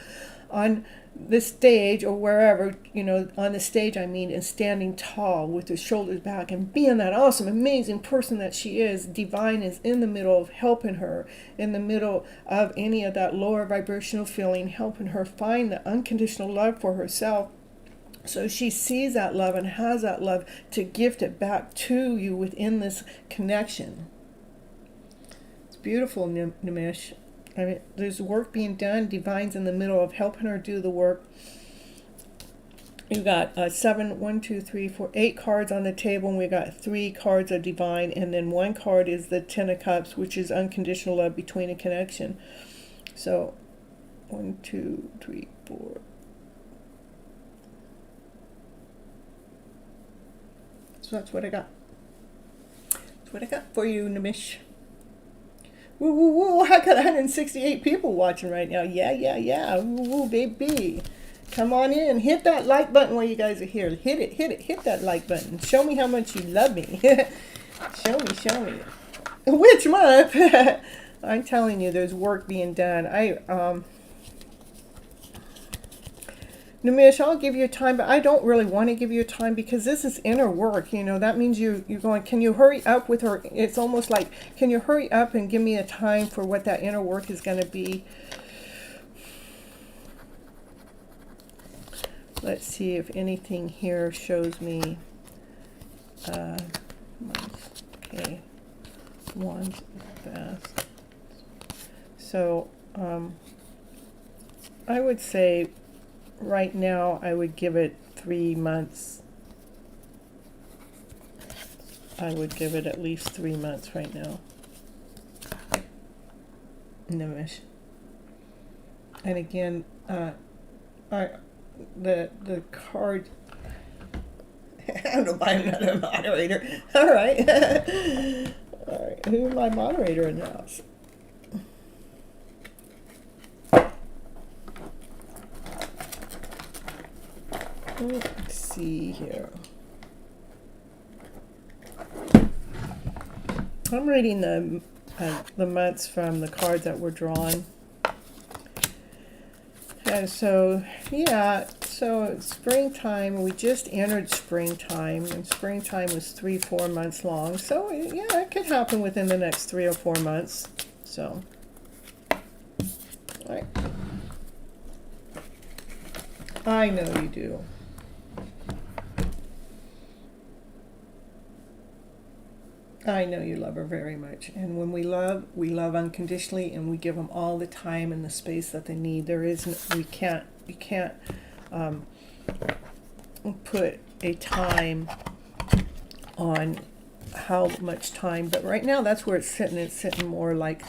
on the stage or wherever, you know, on the stage, I mean, and standing tall with her shoulders back and being that awesome, amazing person that she is. Divine is in the middle of helping her, in the middle of any of that lower vibrational feeling, helping her find the unconditional love for herself. So she sees that love and has that love to gift it back to you within this connection. It's beautiful, Nimish. I mean, there's work being done. Divine's in the middle of helping her do the work. You've got 8 cards on the table, and we got 3 cards of Divine, and then 1 card is the 10 of Cups, which is unconditional love between a connection. So 1, 2, 3, 4. So that's what I got. That's what I got for you, Nimish. Woo, woo, woo. I got 168 people watching right now. Yeah. Woo, woo, baby. Come on in. Hit that like button while you guys are here. Hit it. Hit that like button. Show me how much you love me. Show me. Which month? I'm telling you, there's work being done. Nimish, I'll give you time, but I don't really want to give you time because this is inner work. You know, that means you're going, can you hurry up with her? It's almost like, can you hurry up and give me a time for what that inner work is going to be? Let's see if anything here shows me. Okay, Wands fast. So, I would say, right now, I would give it 3 months. I would give it at least 3 months right now. Nimish. And again, the card. I'm gonna buy another moderator. All right. All right. Who's my moderator in the house? Let's see here. I'm reading the months from the cards that were drawn. So it's springtime. We just entered springtime, and springtime was 3-4 months long. So yeah, it could happen within the next 3 or 4 months. So, all right. I know you do. I know you love her very much. And when we love unconditionally, and we give them all the time and the space that they need. We can't put a time on how much time, but right now that's where it's sitting. It's sitting more like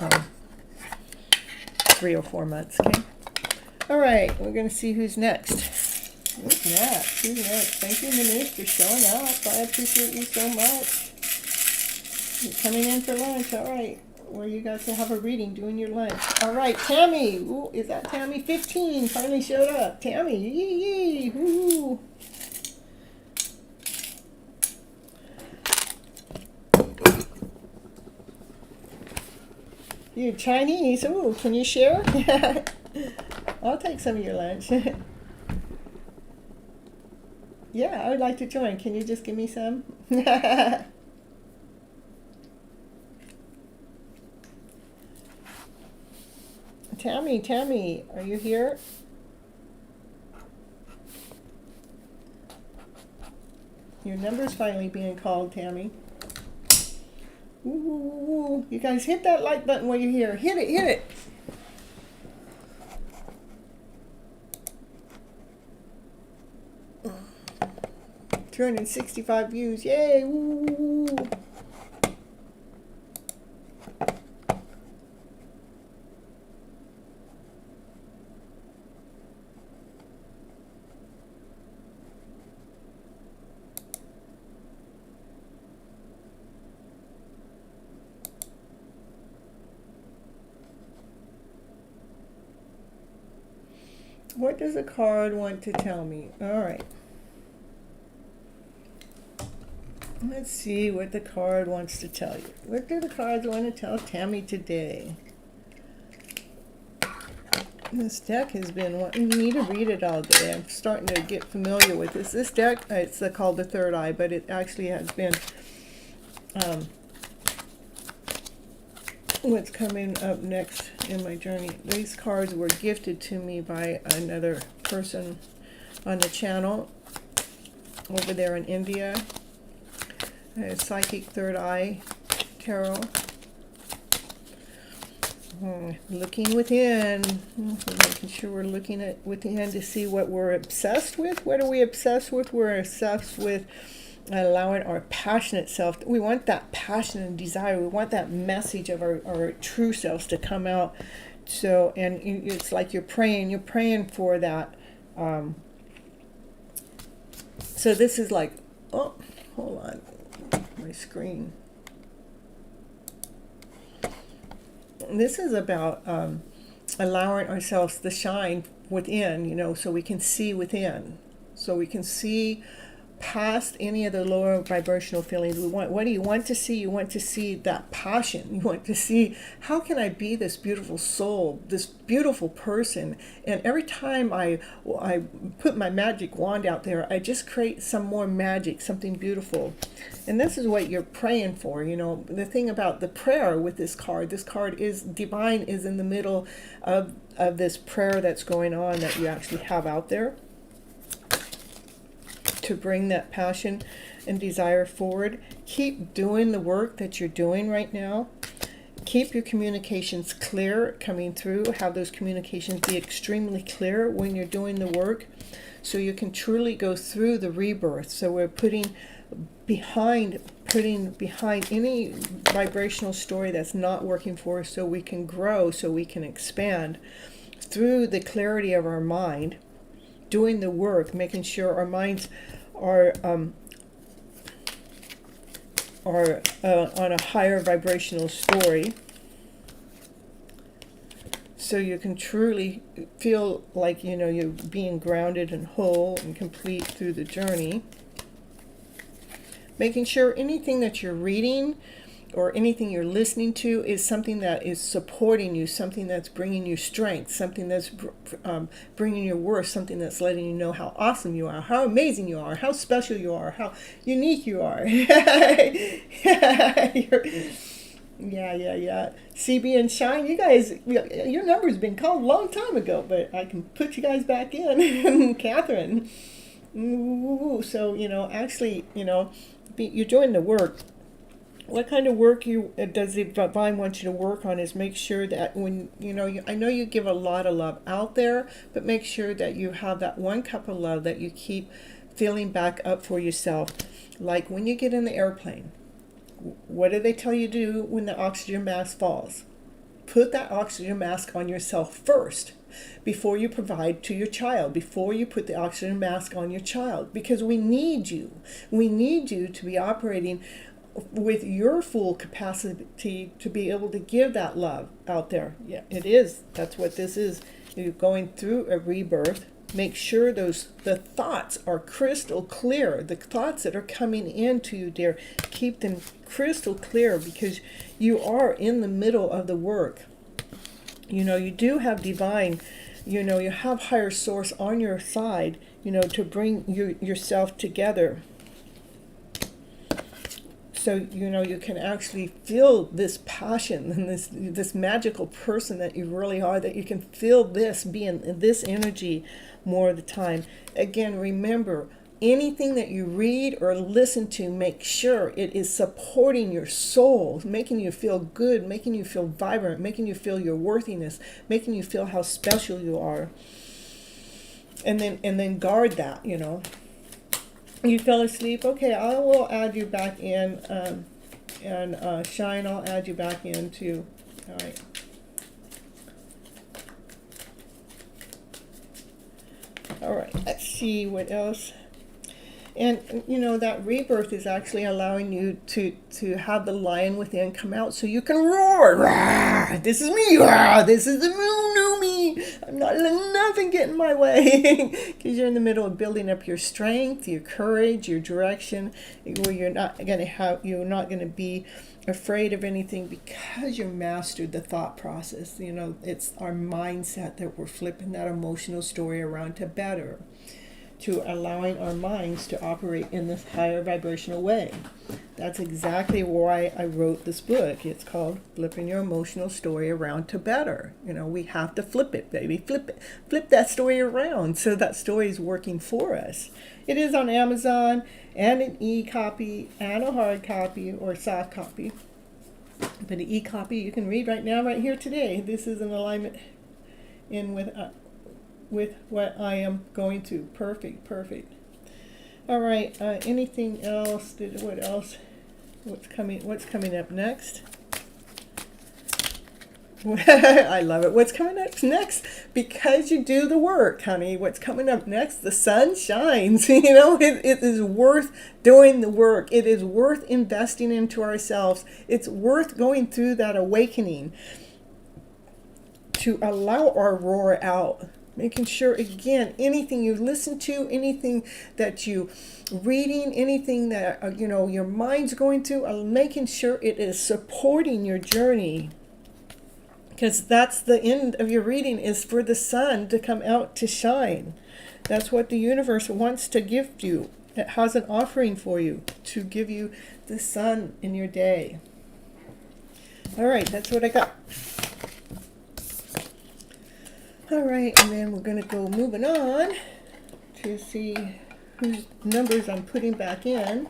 3 or 4 months. Okay. All right, we're going to see who's next. Who's next? Thank you, Nimish, for showing up. I appreciate you so much. You're coming in for lunch. All right. Where you guys will have a reading, doing your lunch. All right, Tammy. Ooh, is that Tammy? 15 finally showed up. Tammy. Yee. Ooh. You're Chinese. Ooh, can you share? I'll take some of your lunch. Yeah, I would like to join. Can you just give me some? Tammy, are you here? Your number's finally being called, Tammy. Ooh, you guys hit that like button while you're here. Hit it. 265 views. Yay! Woo! What does the card want to tell me? All right. Let's see what the card wants to tell you. What do the cards want to tell Tammy today? This deck has been wanting me to read it all day. I'm starting to get familiar with this. This deck, it's called the Third Eye, but it actually has been what's coming up next in my journey. These cards were gifted to me by another person on the channel over there in India. Psychic Third Eye Tarot. Looking within, making sure we're looking at within to see what we're obsessed with. What are we obsessed with? We're obsessed with allowing our passionate self. We want that passion and desire. We want that message of our true selves to come out. So, and it's like you're praying for that. So this is like, oh, hold on, my screen. This is about allowing ourselves to shine within, so we can see within, so we can see past any of the lower vibrational feelings. What do you want to see? You want to see that passion. You want to see, how can I be this beautiful soul, this beautiful person? And every time I put my magic wand out there, I just create some more magic, something beautiful. And this is what you're praying for. The thing about the prayer with this card is divine, is in the middle of this prayer that's going on, that you actually have out there, to bring that passion and desire forward. Keep doing the work that you're doing right now. Keep your communications clear coming through. Have those communications be extremely clear when you're doing the work, so you can truly go through the rebirth. So we're putting behind any vibrational story that's not working for us, so we can grow, so we can expand through the clarity of our mind, doing the work, making sure our minds are on a higher vibrational story, so you can truly feel like you're being grounded and whole and complete through the journey. Making sure anything that you're reading or anything you're listening to is something that is supporting you, something that's bringing you strength, something that's bringing you worth, something that's letting you know how awesome you are, how amazing you are, how special you are, how unique you are. Yeah. CB and Shine, you guys, your number's been called a long time ago, but I can put you guys back in. Catherine. Ooh, so, actually, you're doing the work. What kind of work does the divine want you to work on is make sure that when, I know you give a lot of love out there, but make sure that you have that one cup of love that you keep filling back up for yourself. Like when you get in the airplane, what do they tell you to do when the oxygen mask falls? Put that oxygen mask on yourself first, before you provide to your child, before you put the oxygen mask on your child, because we need you. We need you to be operating with your full capacity to be able to give that love out there. Yeah, it is. That's what this is. You're going through a rebirth. Make sure the thoughts are crystal clear. The thoughts that are coming into you, dear, keep them crystal clear, because you are in the middle of the work. You do have divine, you have higher source on your side, to bring yourself together. So, you can actually feel this passion and this magical person that you really are, that you can feel this, being this energy more of the time. Again, remember, anything that you read or listen to, make sure it is supporting your soul, making you feel good, making you feel vibrant, making you feel your worthiness, making you feel how special you are. And then guard that, You fell asleep? Okay, I will add you back in, and Shine, I'll add you back in too. All right. All right, let's see what else. And you know, that rebirth is actually allowing you to have the lion within come out so you can roar. Rah! This is me. Rah! This is the new me. I'm not letting nothing get in my way. Because you're in the middle of building up your strength, your courage, your direction, where you're not going to be afraid of anything because you mastered the thought process. You know, it's our mindset that we're flipping that emotional story around to better, to allowing our minds to operate in this higher vibrational way. That's exactly why I wrote this book. It's called Flipping Your Emotional Story Around to Better. You know, we have to flip it, baby. Flip it. Flip that story around so that story is working for us. It is on Amazon and an e-copy and a hard copy or soft copy. But an e-copy you can read right now, right here today. This is in alignment in with what I am going to. Perfect. All right. Anything else? What else? What's coming up next? I love it. What's coming up next? Because you do the work, honey. What's coming up next? The sun shines. You know, it is worth doing the work. It is worth investing into ourselves. It's worth going through that awakening to allow our roar out. Making sure, again, anything you listen to, anything that you reading, anything that, you know, your mind's going through, making sure it is supporting your journey. Because that's the end of your reading, is for the sun to come out to shine. That's what the universe wants to gift you. It has an offering for you to give you the sun in your day. All right, that's what I got. All right, and then we're going to go moving on to see whose numbers I'm putting back in.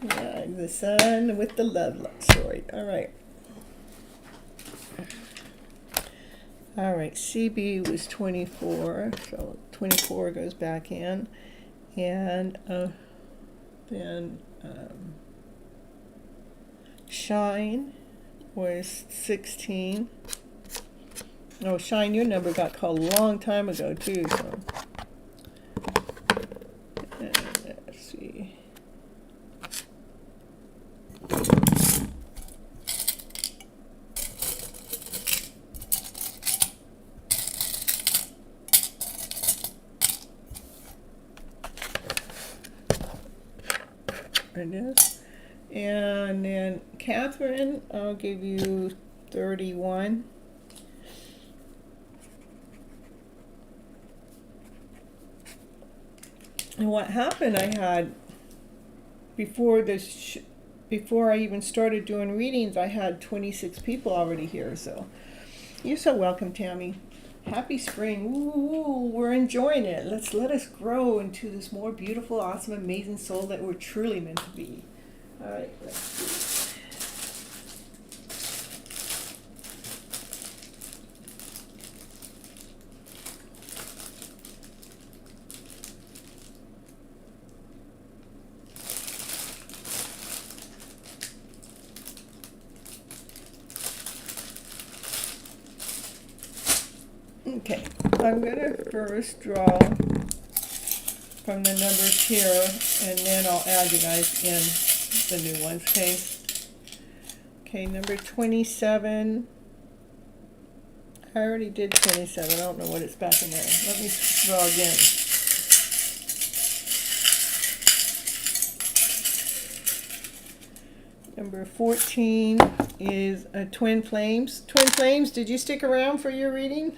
Yeah, the sun with the love story. All right. All right, CB was 24, so 24 goes back in. And then Shine was 16. Oh, Shine, your number got called a long time ago, too. So. And let's see. It is. And then Catherine, I'll give you 31. And what happened, I had, before I even started doing readings, I had 26 people already here. So you're so welcome, Tammy. Happy spring. Ooh, we're enjoying it. Let us grow into this more beautiful, awesome, amazing soul that we're truly meant to be. All right, let's see. Okay, I'm going to first draw from the numbers here, and then I'll add you guys in the new ones, okay? Okay, number 27. I already did 27. I don't know what it's back in there. Let me draw again. Number 14 is Twin Flames. Twin Flames, did you stick around for your reading?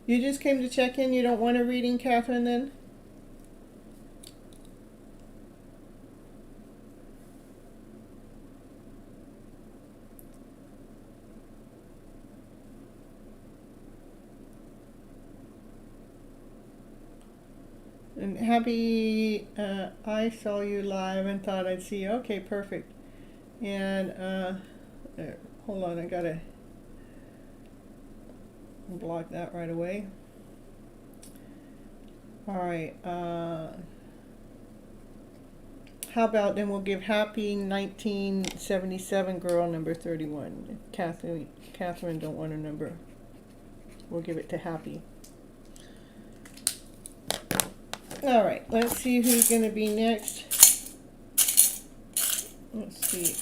You just came to check in? You don't want a reading, Catherine, then? and happy, I saw you live and thought I'd see you. Okay, perfect. And, there, hold on, I gotta block that right away. All right, how about then we'll give happy 1977 girl number 31. Catherine don't want her number. We'll give it to happy. All right, let's see who's going to be next. Let's see.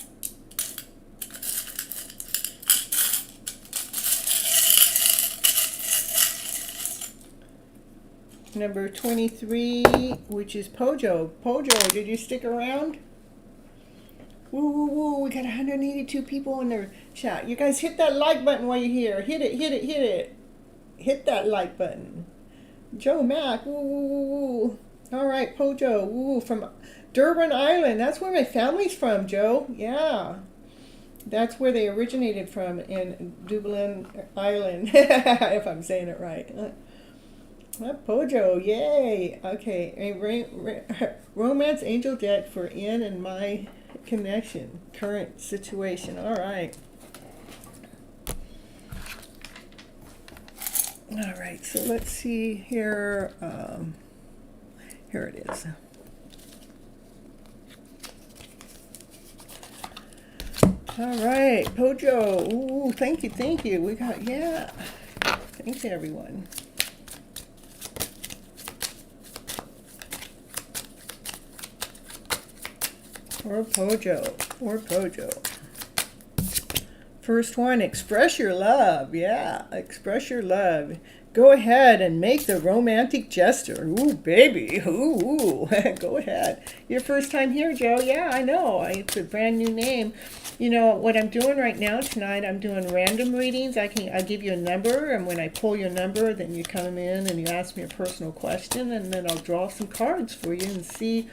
Number 23, which is Pojo. Pojo, did you stick around? Woo, woo, woo. We got 182 people in their chat. You guys hit that like button while you're here. Hit it, hit it, hit it. Hit that like button. Joe Mack, woo, woo, woo, woo. All right, Pojo, woo, from Durban Island. That's where my family's from, Joe. Yeah. That's where they originated from, in Dublin Island, if I'm saying it right. Pojo, yay. Okay, a romance angel deck for in and my connection, current situation. All right. All right, so let's see here. Here it is. All right, Pojo. Ooh, thank you, thank you. We got, yeah. Thanks, everyone. Or Pojo. First one, express your love. Yeah, express your love. Go ahead and make the romantic gesture. Ooh, baby. Ooh, go ahead. Your first time here, Joe. Yeah, I know. It's a brand new name. You know, what I'm doing right now tonight, I'm doing random readings. I give you a number, and when I pull your number, then you come in and you ask me a personal question, and then I'll draw some cards for you and see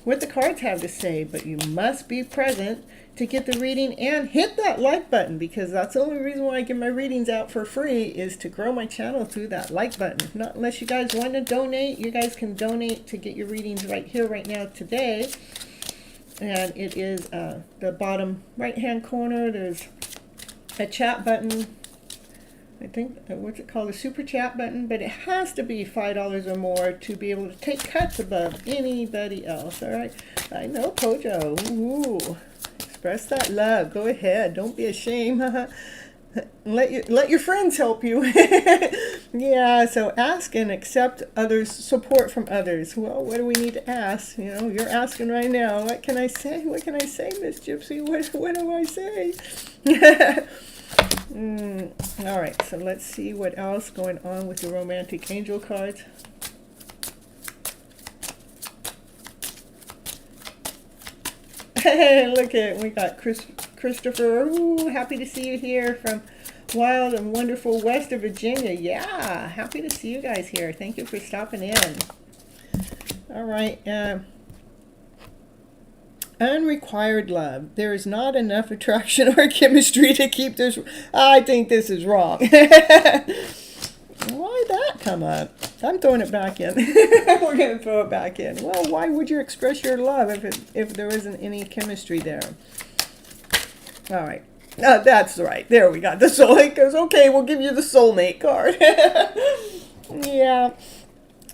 what the cards have to say. But you must be present to get the reading, and hit that like button, because that's the only reason why I give my readings out for free, is to grow my channel through that like button. Not unless you guys want to donate. You guys can donate to get your readings right here, right now, today. And it is the bottom right hand corner. There's a chat button. I think, what's it called, a super chat button, but it has to be $5 or more to be able to take cuts above anybody else. All right, I know, Pojo. Ooh, express that love. Go ahead, don't be ashamed. let your friends help you. Yeah, so ask and accept others' support from others. Well, what do we need to ask? You know, you're asking right now. What can I say? What can I say, Miss Gypsy? What do I say? All right, so let's see what else going on with the romantic angel cards. Hey, look at, we got Christopher. Ooh, happy to see you here from wild and wonderful West of Virginia. Yeah, happy to see you guys here. Thank you for stopping in. All right. Unrequired love. There is not enough attraction or chemistry to keep this. I think this is wrong. Why that come up? I'm throwing it back in. We're going to throw it back in. Well, why would you express your love if there isn't any chemistry there? All right. That's right. There we got the soulmate. Goes, okay, we'll give you the soulmate card. Yeah.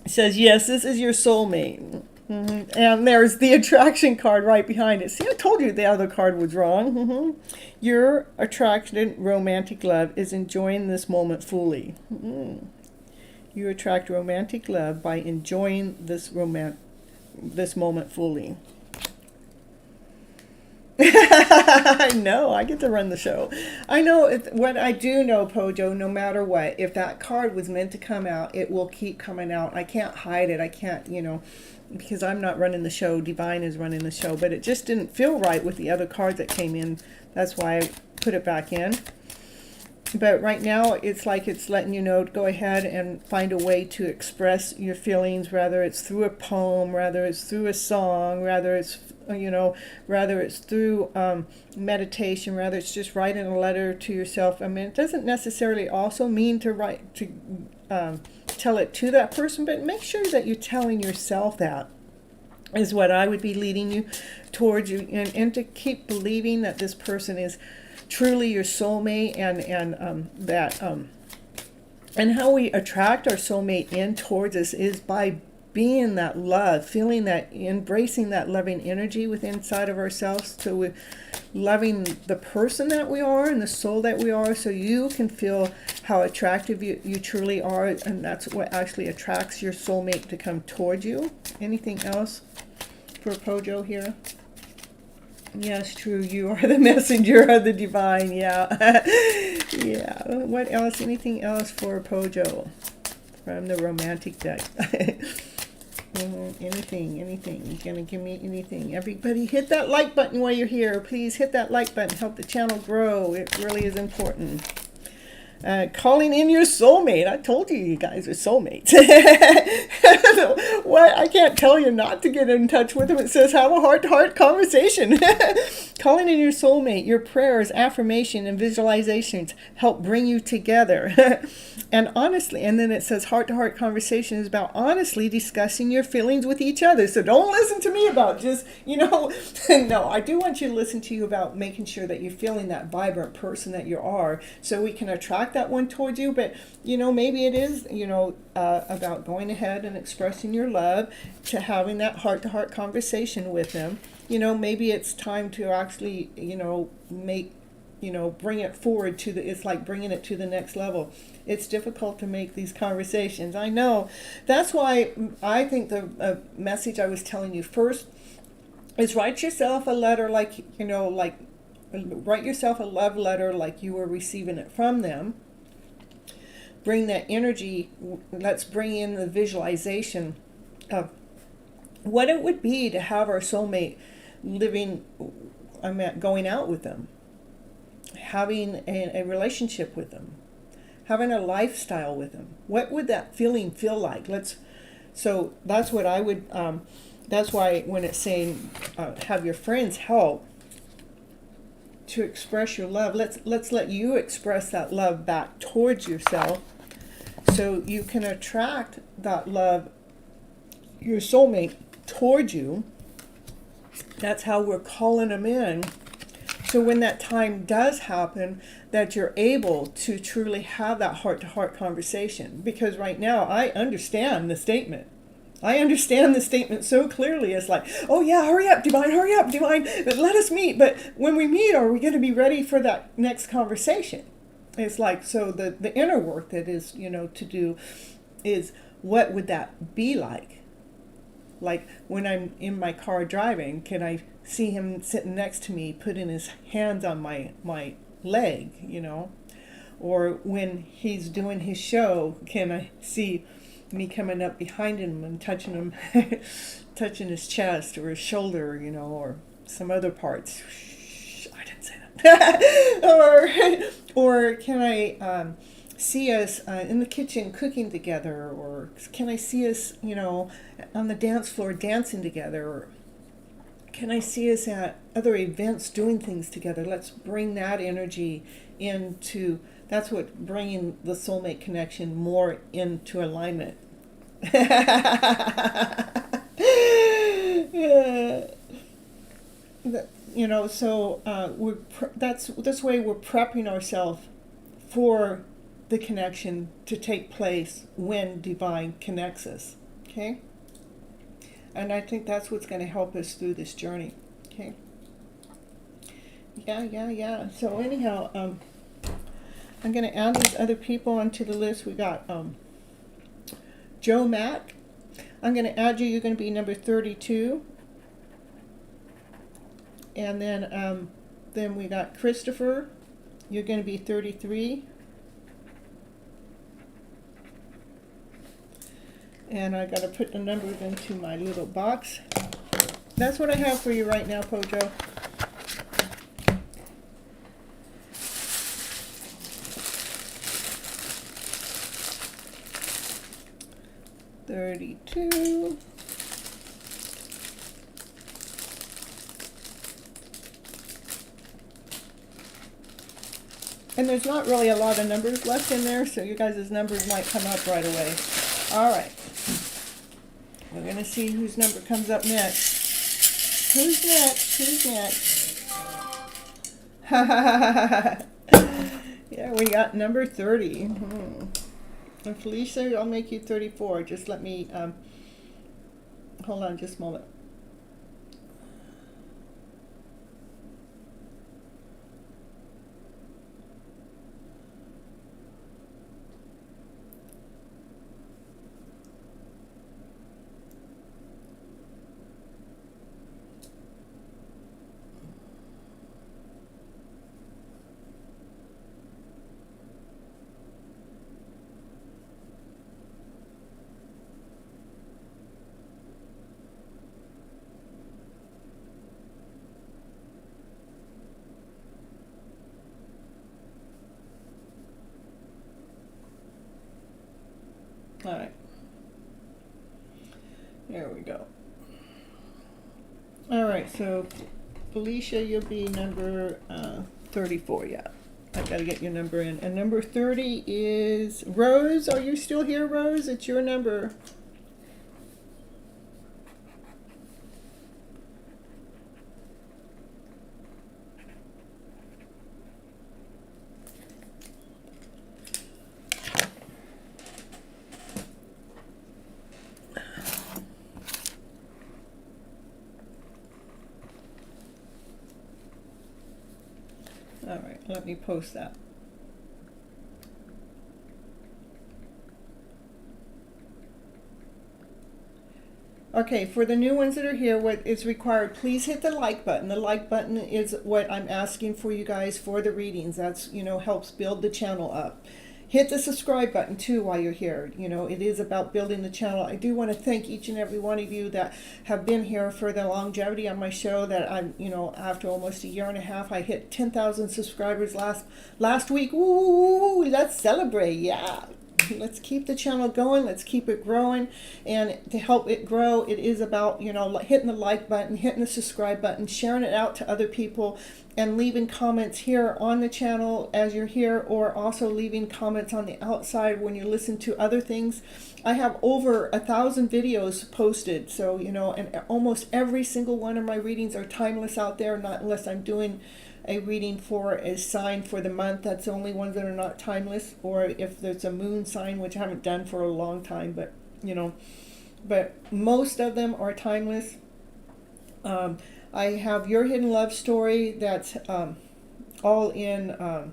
It says, yes, this is your soulmate. And there's the attraction card right behind it. See, I told you the other card was wrong. Your attraction, romantic love, is enjoying this moment fully. You attract romantic love by enjoying this moment fully. I know, I get to run the show. I know what I do know, Pojo, no matter what, if that card was meant to come out, it will keep coming out. I can't hide it. I can't, you know, because I'm not running the show. Divine is running the show. But it just didn't feel right with the other cards that came in. That's why I put it back in. But right now, it's like it's letting you know, go ahead and find a way to express your feelings, whether it's through a poem, whether it's through a song, whether it's rather it's through meditation, rather it's just writing a letter to yourself. I mean, it doesn't necessarily also mean to tell it to that person, but make sure that you're telling yourself that is what I would be leading you towards, you, and to keep believing that this person is truly your soulmate, and how we attract our soulmate in towards us is by being that love, feeling that, embracing that loving energy within inside of ourselves. So we're loving the person that we are and the soul that we are, so you can feel how attractive you truly are, and that's what actually attracts your soulmate to come towards you. Anything else for Pojo here? Yes, true. You are the messenger of the divine. Yeah. Yeah. What else? Anything else for Pojo from the romantic deck? Anything. You're going to give me anything. Everybody hit that like button while you're here. Please hit that like button. Help the channel grow. It really is important. Calling in your soulmate. I told you guys are soulmates. What? I can't tell you not to get in touch with them. It says have a heart-to-heart conversation. Calling in your soulmate. Your prayers, affirmation, and visualizations help bring you together. And honestly, and then it says heart-to-heart conversation is about honestly discussing your feelings with each other. So don't listen to me about just, no, I do want you to listen to you about making sure that you're feeling that vibrant person that you are, so we can attract that one towards you. But maybe it is about going ahead and expressing your love, to having that heart-to-heart conversation with them. Maybe it's time to actually bring it forward to it's like bringing it to the next level. It's difficult to make these conversations, I know. That's why I think the message I was telling you first is write yourself a letter, write yourself a love letter like you were receiving it from them. Bring that energy. Let's bring in the visualization of what it would be to have our soulmate going out with them, having a relationship with them, having a lifestyle with them. What would that feeling feel like? So that's what I would, that's why when it's saying have your friends help to express your love, let's let you express that love back towards yourself, so you can attract that love, your soulmate, towards you. That's how we're calling them in. So when that time does happen, that you're able to truly have that heart-to-heart conversation. Because right now, I understand the statement. I understand the statement so clearly. It's like, oh yeah, hurry up, divine, but let us meet. But when we meet, are we going to be ready for that next conversation? It's like, so the inner work that is, to do is, what would that be like? Like when I'm in my car driving, can I see him sitting next to me, putting his hands on my leg, Or when he's doing his show, can I see me coming up behind him and touching him, touching his chest or his shoulder, or some other parts? Shh, I didn't say that. or can I see us in the kitchen cooking together, or can I see us, on the dance floor dancing together, or can I see us at other events doing things together? Let's bring that energy into, that's what bringing the soulmate connection more into alignment. So this way we're prepping ourselves for the connection to take place when divine connects us. Okay? And I think that's what's going to help us through this journey. Okay? Yeah. So anyhow, I'm going to add these other people onto the list. We got Joe Mack. I'm going to add you. You're going to be number 32. And then we got Christopher. You're going to be 33. And I got to put the numbers into my little box. That's what I have for you right now, Pojo. $32. And there's not really a lot of numbers left in there, so you guys' numbers might come up right away. All right. We're going to see whose number comes up next. Who's next? Who's next? Yeah, we got number 30. And Felicia, I'll make you 34. Just let me, hold on just a moment. All right. There we go. All right, so Felicia, you'll be number 34, yeah. I've got to get your number in. And number 30 is Rose. Are you still here, Rose? It's your number. All right, let me post that. Okay, for the new ones that are here, what is required, please hit the like button. The like button is what I'm asking for you guys for the readings. That's, helps build the channel up. Hit the subscribe button too while you're here. It is about building the channel. I do want to thank each and every one of you that have been here for the longevity on my show. That I'm, after almost a year and a half, I hit 10,000 subscribers last week. Ooh, let's celebrate, yeah. Let's keep the channel going. Let's keep it growing. And to help it grow, it is about, hitting the like button, hitting the subscribe button, sharing it out to other people, and leaving comments here on the channel as you're here, or also leaving comments on the outside when you listen to other things. I have over 1,000 videos posted. So, and almost every single one of my readings are timeless out there, not unless I'm doing a reading for a sign for the month. That's the only ones that are not timeless, or if there's a moon sign, which I haven't done for a long time, but but most of them are timeless. I have Your Hidden Love Story that's all in a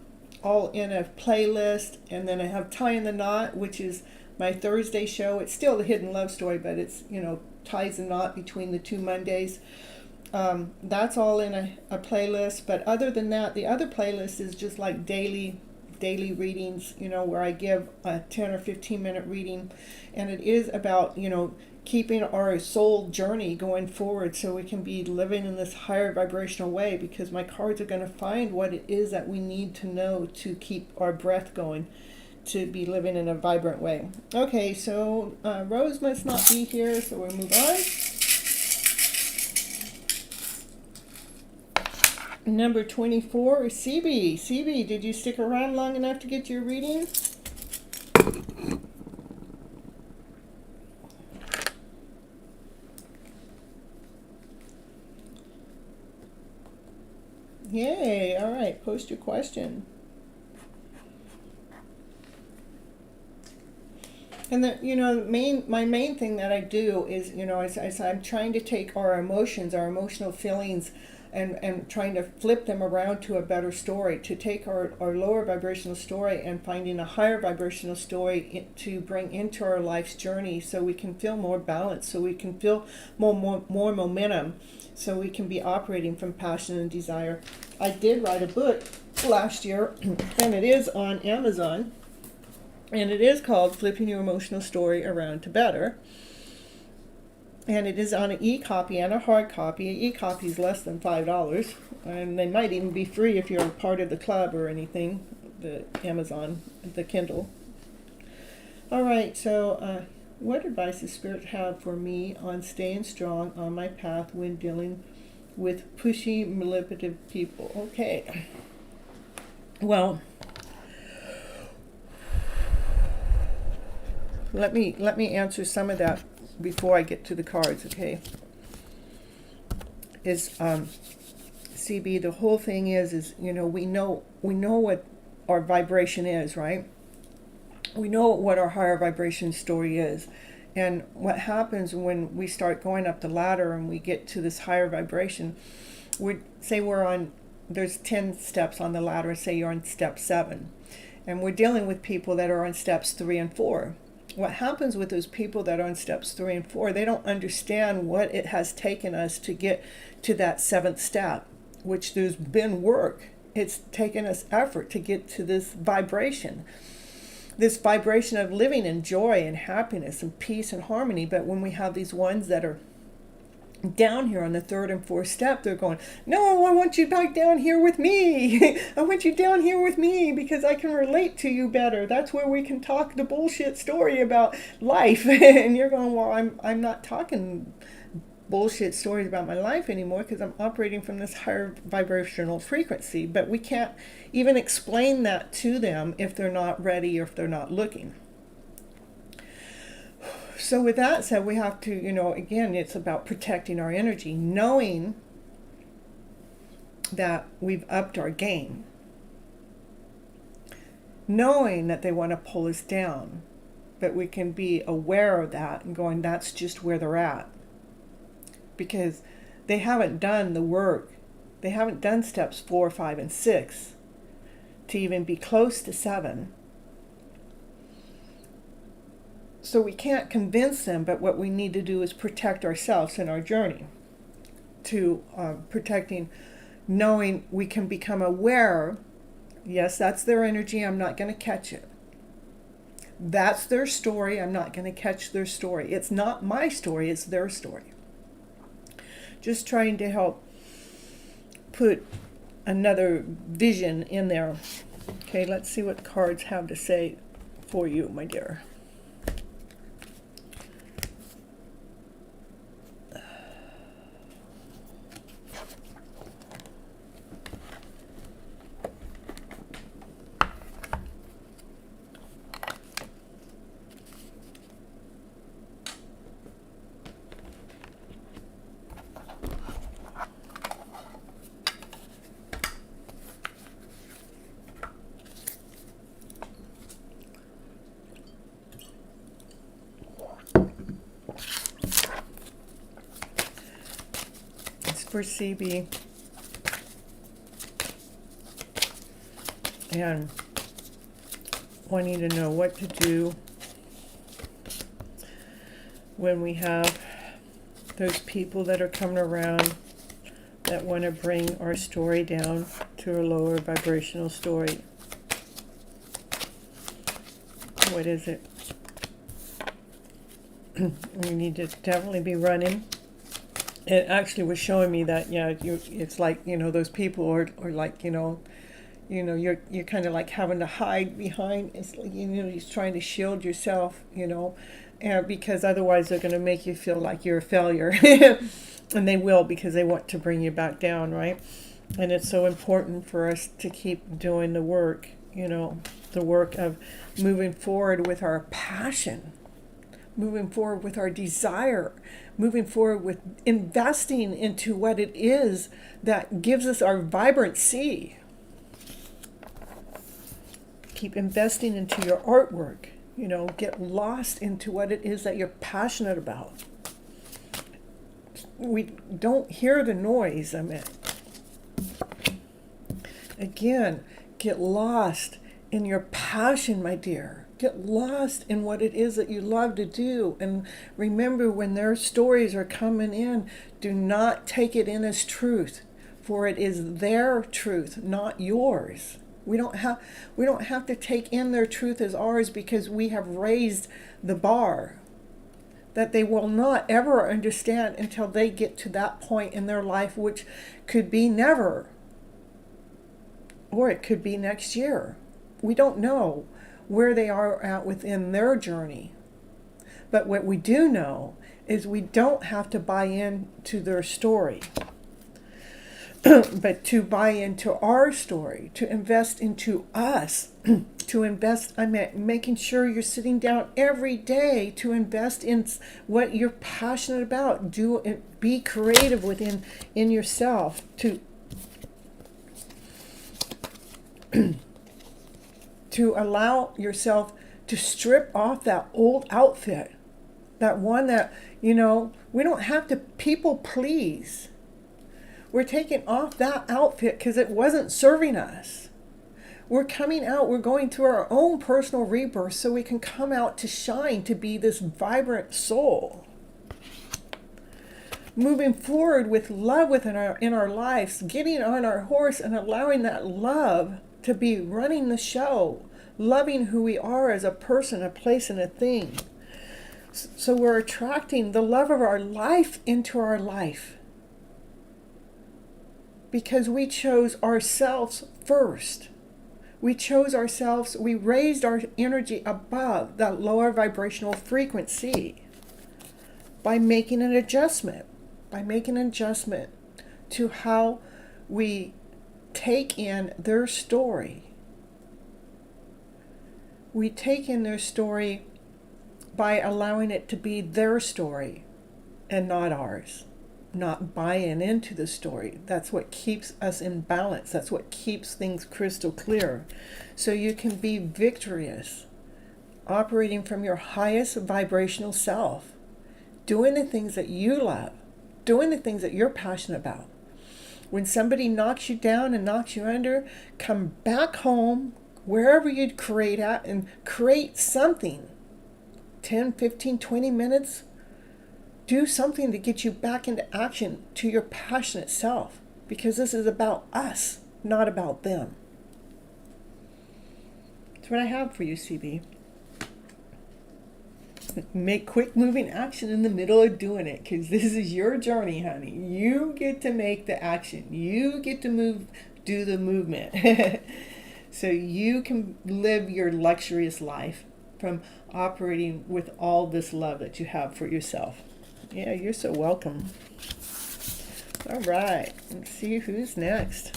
playlist, and then I have Tying the Knot, which is my Thursday show. It's still the Hidden Love Story, but it's ties the knot between the 2 Mondays. That's all in a playlist, but other than that, the other playlist is just like daily readings, where I give a 10 or 15 minute reading, and it is about, keeping our soul journey going forward so we can be living in this higher vibrational way, because my cards are going to find what it is that we need to know to keep our breath going, to be living in a vibrant way. Okay, so Rose must not be here, so we'll move on. Number 24 is CB. CB, did you stick around long enough to get your reading? Yay, all right, post your question. And my main thing that I do is, as I'm trying to take our emotions, our emotional feelings, and trying to flip them around to a better story, to take our lower vibrational story and finding a higher vibrational story to bring into our life's journey, so we can feel more balance, so we can feel more momentum, so we can be operating from passion and desire. I did write a book last year, and it is on Amazon, and it is called Flipping Your Emotional Story Around to Better. And it is on an e-copy and a hard copy. An e-copy is less than $5, and they might even be free if you're part of the club or anything, the Amazon, the Kindle. All right, so what advice does Spirit have for me on staying strong on my path when dealing with pushy, manipulative people? Okay. Well, let me answer some of that before I get to the cards, okay? Is CB, the whole thing is we know what our vibration is, right? We know what our higher vibration story is. And what happens when we start going up the ladder and we get to this higher vibration, there's 10 steps on the ladder, say you're on step 7. And we're dealing with people that are on steps 3 and 4. What happens with those people that are on steps 3 and 4, they don't understand what it has taken us to get to that 7th step, which there's been work. It's taken us effort to get to this vibration of living in joy and happiness and peace and harmony. But when we have these ones that are down here on the 3rd and 4th step, they're going, no, I want you back down here with me. I want you down here with me because I can relate to you better. That's where we can talk the bullshit story about life. And you're going, well, I'm not talking bullshit stories about my life anymore because I'm operating from this higher vibrational frequency. But we can't even explain that to them if they're not ready or if they're not looking. So with that said, we have to, again, it's about protecting our energy, knowing that we've upped our game, knowing that they want to pull us down, but we can be aware of that and going, that's just where they're at. Because they haven't done the work. They haven't done steps 4, 5, and 6 to even be close to 7. So we can't convince them, but what we need to do is protect ourselves in our journey to protecting, knowing we can become aware, yes, that's their energy, I'm not going to catch it. That's their story, I'm not going to catch their story. It's not my story, it's their story. Just trying to help put another vision in there. Okay, let's see what cards have to say for you, my dear. For CB, and wanting to know what to do when we have those people that are coming around that want to bring our story down to a lower vibrational story. What is it? We need to definitely be running. It actually was showing me that, it's like, those people are like, you're kind of like having to hide behind, it's like, you're trying to shield yourself, and because otherwise they're going to make you feel like you're a failure. And they will, because they want to bring you back down, right? And it's so important for us to keep doing the work, the work of moving forward with our passion, moving forward with our desire, moving forward with investing into what it is that gives us our vibrancy. Keep investing into your artwork, get lost into what it is that you're passionate about. We don't hear the noise, Again, get lost in your passion, my dear. Get lost in what it is that you love to do. And remember, when their stories are coming in, do not take it in as truth, for it is their truth, not yours. We don't have to take in their truth as ours, because we have raised the bar that they will not ever understand until they get to that point in their life, which could be never, or it could be next year. We don't know where they are at within their journey. But what we do know is we don't have to buy into their story. but to buy into our story, to invest into us, to invest, making sure you're sitting down every day to invest in what you're passionate about. Be creative in yourself, to allow yourself to strip off that old outfit, that one that, we don't have to people please. We're taking off that outfit because it wasn't serving us. We're coming out, we're going through our own personal rebirth so we can come out to shine, to be this vibrant soul. Moving forward with love in our lives, getting on our horse and allowing that love to be running the show, loving who we are as a person, a place, and a thing. So we're attracting the love of our life into our life. Because we chose ourselves first. We chose ourselves, we raised our energy above that lower vibrational frequency by making an adjustment. To how we take in their story. We take in their story by allowing it to be their story and not ours. Not buying into the story. That's what keeps us in balance. That's what keeps things crystal clear. So you can be victorious, operating from your highest vibrational self, doing the things that you love, doing the things that you're passionate about. When somebody knocks you down and knocks you under, come back home, wherever you'd create at, and create something. 10, 15, 20 minutes. Do something to get you back into action to your passionate self, because this is about us, not about them. That's what I have for you, CB. Make quick moving action in the middle of doing it, because this is your journey, honey. You get to make the action. You get to do the movement. So you can live your luxurious life from operating with all this love that you have for yourself. Yeah, you're so welcome. All right, let's see who's next.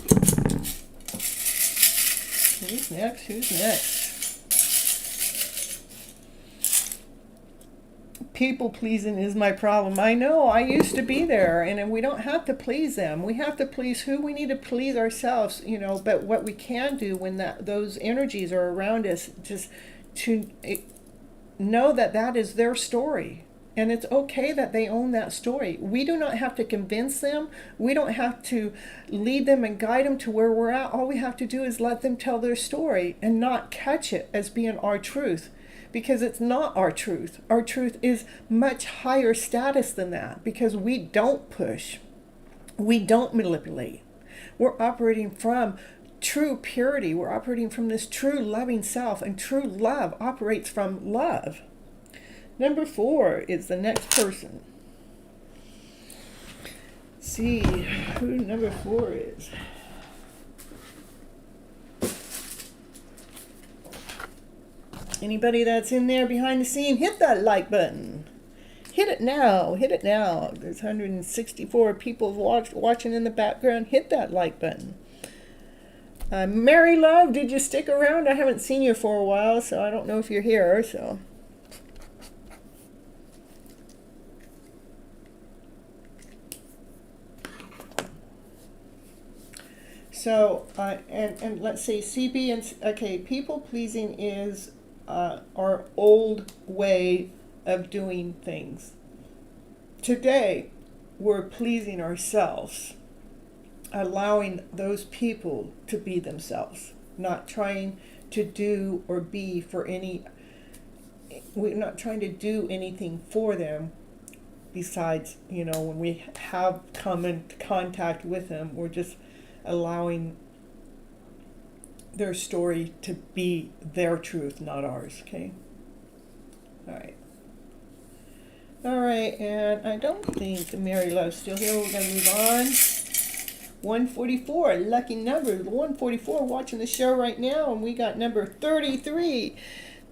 Who's next? People pleasing is my problem. I know, I used to be there, and we don't have to please them. We have to please who? We need to please ourselves, but what we can do when those energies are around us, just to know that is their story. And it's okay that they own that story. We do not have to convince them. We don't have to lead them and guide them to where we're at. All we have to do is let them tell their story and not catch it as being our truth. Because it's not our truth. Our truth is much higher status than that. Because we don't push. We don't manipulate. We're operating from true purity. We're operating from this true loving self. And true love operates from love. Number 4 is the next person. Let's see who number 4 is. Anybody that's in there behind the scene, hit that like button. Hit it now. There's 164 people watching in the background. Hit that like button. Mary Love, did you stick around? I haven't seen you for a while, so I don't know if you're here. So, and let's say CB and, okay, people pleasing is our old way of doing things. Today, we're pleasing ourselves, allowing those people to be themselves, not trying to do or be we're not trying to do anything for them. Besides, when we have come into contact with them, we're just allowing their story to be their truth, not ours, okay? All right, and I don't think Mary Love's still here. We're going to move on. 144, lucky number. 144 watching the show right now, and we got number 33.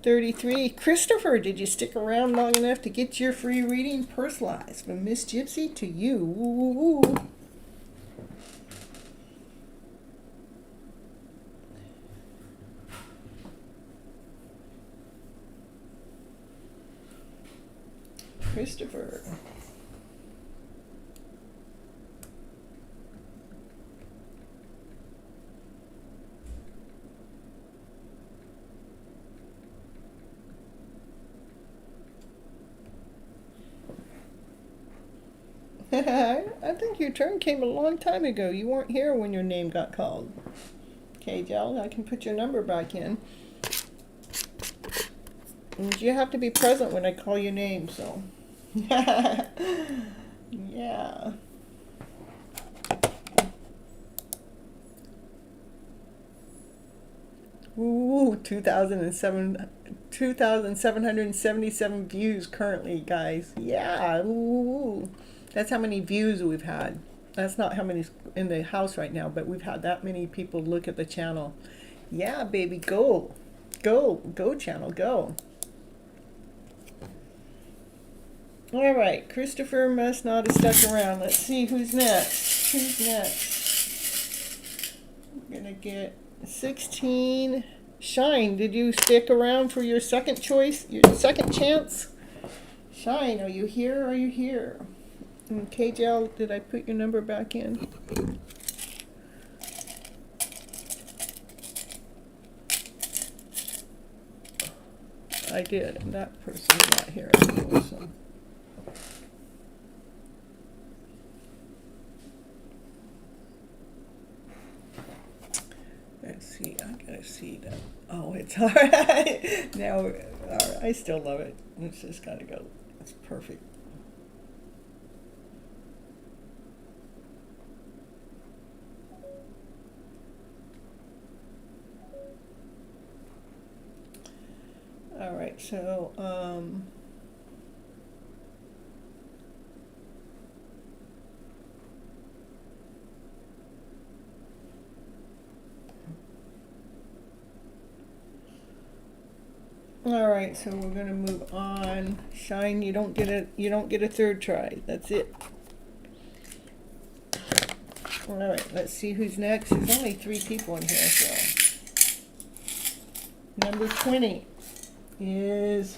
33. Christopher, did you stick around long enough to get your free reading personalized from Miss Gypsy to you? Woo, woo, woo. Christopher. I think your turn came a long time ago. You weren't here when your name got called. Okay, Jel, I can put your number back in. And you have to be present when I call your name, so. Yeah. Ooh, 2,777 views currently, guys. Yeah, ooh. That's how many views we've had. That's not how many's in the house right now, but we've had that many people look at the channel. Yeah, baby, go. Go, go channel, go. All right, Christopher must not have stuck around. Let's see who's next. Who's next? We're gonna get 16. Shine, did you stick around for your second choice, your second chance? Shine, are you here? Are you here? And KJL, did I put your number back in? I did, and that person's not here anymore, so. Let's see, I gotta see that. Oh, it's all right. Now, all right, I still love it. It's just gotta go. It's perfect. All right, so, all right, so we're gonna move on. Shine, you don't get a third try. That's it. All right, let's see who's next. There's only 3 people in here, so number 20 is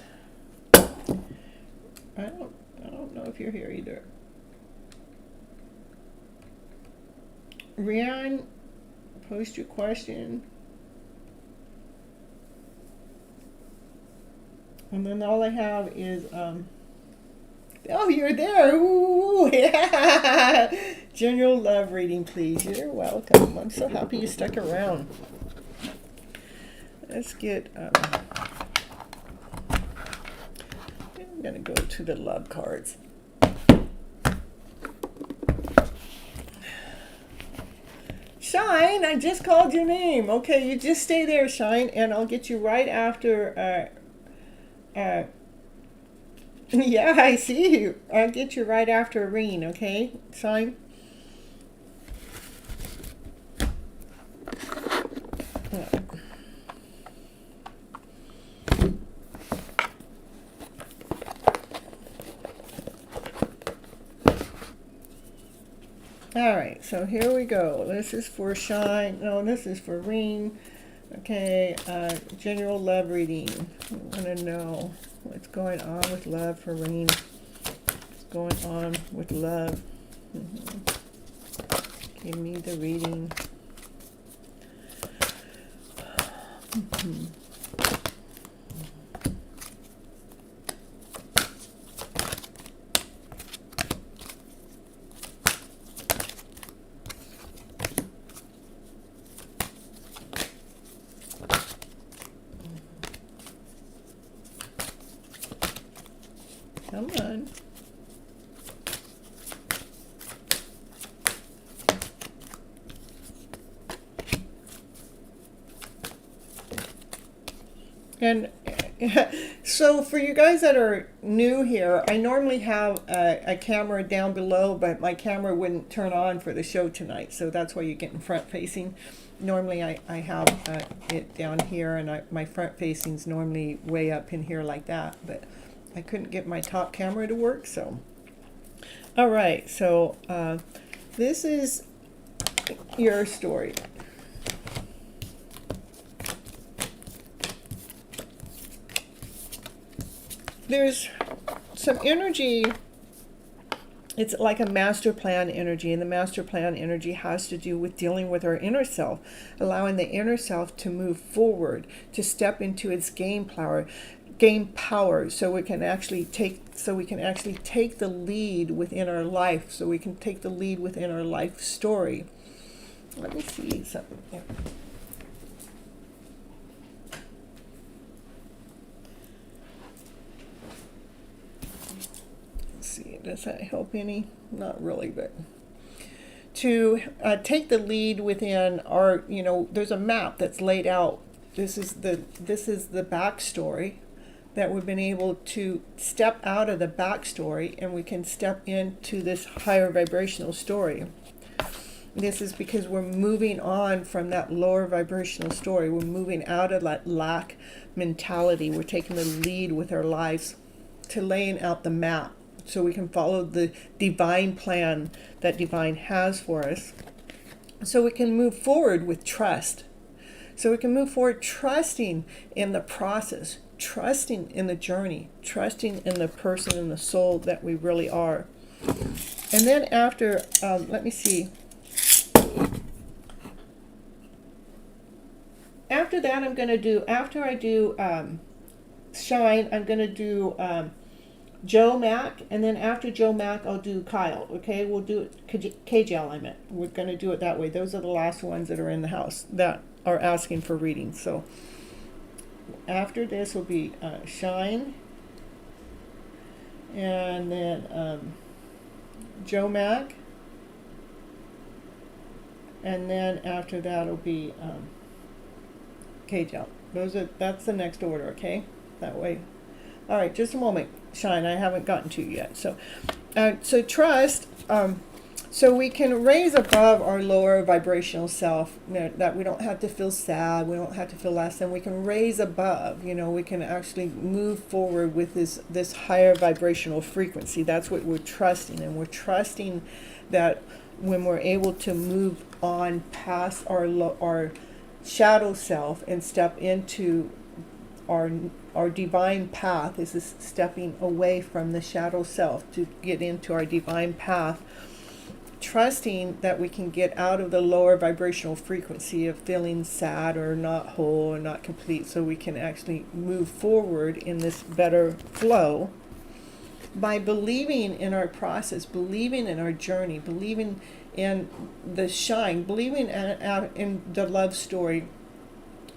I don't know if you're here either. Rian, post your question. And then all I have is, oh, you're there. Ooh, yeah. General love reading, please. You're welcome. I'm so happy you stuck around. Let's get, I'm going to go to the love cards. Shine, I just called your name. Okay, you just stay there, Shine, and I'll get you right after, yeah, I see you. I'll get you right after Irene, okay? Shine. All right, so here we go. This is for Shine. No, this is for Irene. Okay, general love reading. I want to know what's going on with love for Irene. What's going on with love? Give me the reading. Come on. And so for you guys that are new here, I normally have a camera down below, but my camera wouldn't turn on for the show tonight, so that's why you're getting front facing. Normally I have it down here, and my front facing's normally way up in here like that, but I couldn't get my top camera to work, so. All right, so this is your story. There's some energy. It's like a master plan energy, and the master plan energy has to do with dealing with our inner self, allowing the inner self to move forward, to step into its gain power, so we can actually take the lead within our life, so we can take the lead within our life story. Let me see something here. Does that help any? Not really, but to take the lead within our, there's a map that's laid out. This is the backstory that we've been able to step out of the backstory, and we can step into this higher vibrational story. This is because we're moving on from that lower vibrational story. We're moving out of that lack mentality. We're taking the lead with our lives to laying out the map, so we can follow the divine plan that divine has for us, so we can move forward with trust. So we can move forward trusting in the process, trusting in the journey, trusting in the person and the soul that we really are. And then after, let me see. After that, I'm going to do, after I do Shine, I'm going to do Joe Mack, and then after Joe Mack, I'll do Kyle. Okay, we'll do it KJL. I meant we're going to do it that way. Those are the last ones that are in the house that are asking for readings. So after this will be Shine, and then Joe Mack, and then after that will be KJL. That's the next order. Okay, that way. All right, just a moment. Shine, I haven't gotten to yet. So trust, so we can raise above our lower vibrational self, that we don't have to feel sad, we don't have to feel less than. We can raise above, we can actually move forward with this higher vibrational frequency. That's what we're trusting, and we're trusting that when we're able to move on past our shadow self and step into our divine path, is this stepping away from the shadow self to get into our divine path, trusting that we can get out of the lower vibrational frequency of feeling sad or not whole or not complete, so we can actually move forward in this better flow by believing in our process, believing in our journey, believing in the shine, believing in the love story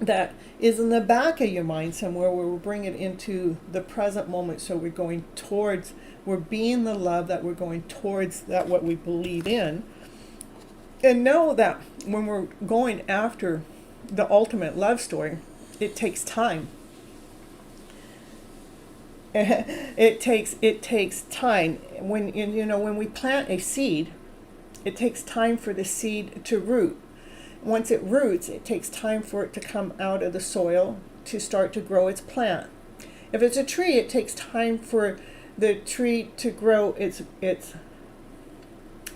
that is in the back of your mind somewhere, where we'll bring it into the present moment. So we're being the love that we're going towards, that what we believe in. And know that when we're going after the ultimate love story, it takes time. It takes time. When we plant a seed, it takes time for the seed to root. Once it roots, it takes time for it to come out of the soil to start to grow its plant. If it's a tree, it takes time for the tree to grow its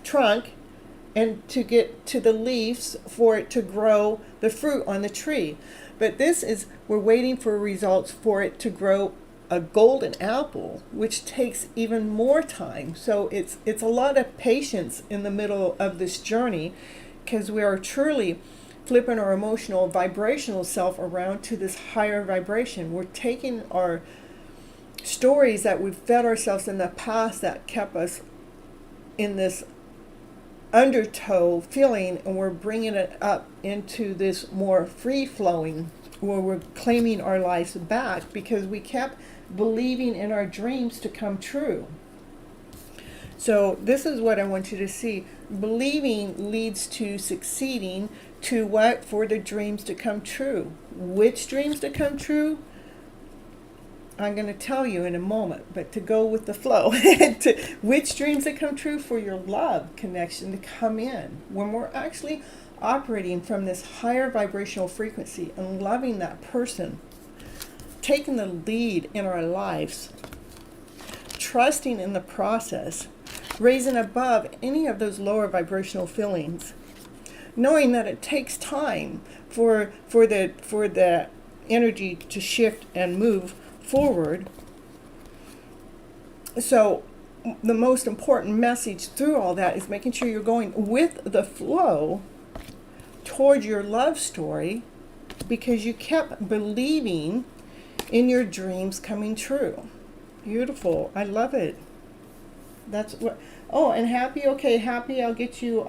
trunk, and to get to the leaves for it to grow the fruit on the tree. But we're waiting for results for it to grow a golden apple, which takes even more time. So it's a lot of patience in the middle of this journey, because we are truly flipping our emotional vibrational self around to this higher vibration. We're taking our stories that we've fed ourselves in the past that kept us in this undertow feeling, and we're bringing it up into this more free-flowing, where we're claiming our lives back, because we kept believing in our dreams to come true. So this is what I want you to see. Believing leads to succeeding. To what? For the dreams to come true. Which dreams to come true? I'm going to tell you in a moment, but to go with the flow. Which dreams to come true? For your love connection to come in. When we're actually operating from this higher vibrational frequency and loving that person, taking the lead in our lives, trusting in the process, raising above any of those lower vibrational feelings, knowing that it takes time for the energy to shift and move forward, So the most important message through all that is making sure you're going with the flow toward your love story, because you kept believing in your dreams coming true. Beautiful. I love it. That's what. Oh, and happy. Okay, happy. I'll get you.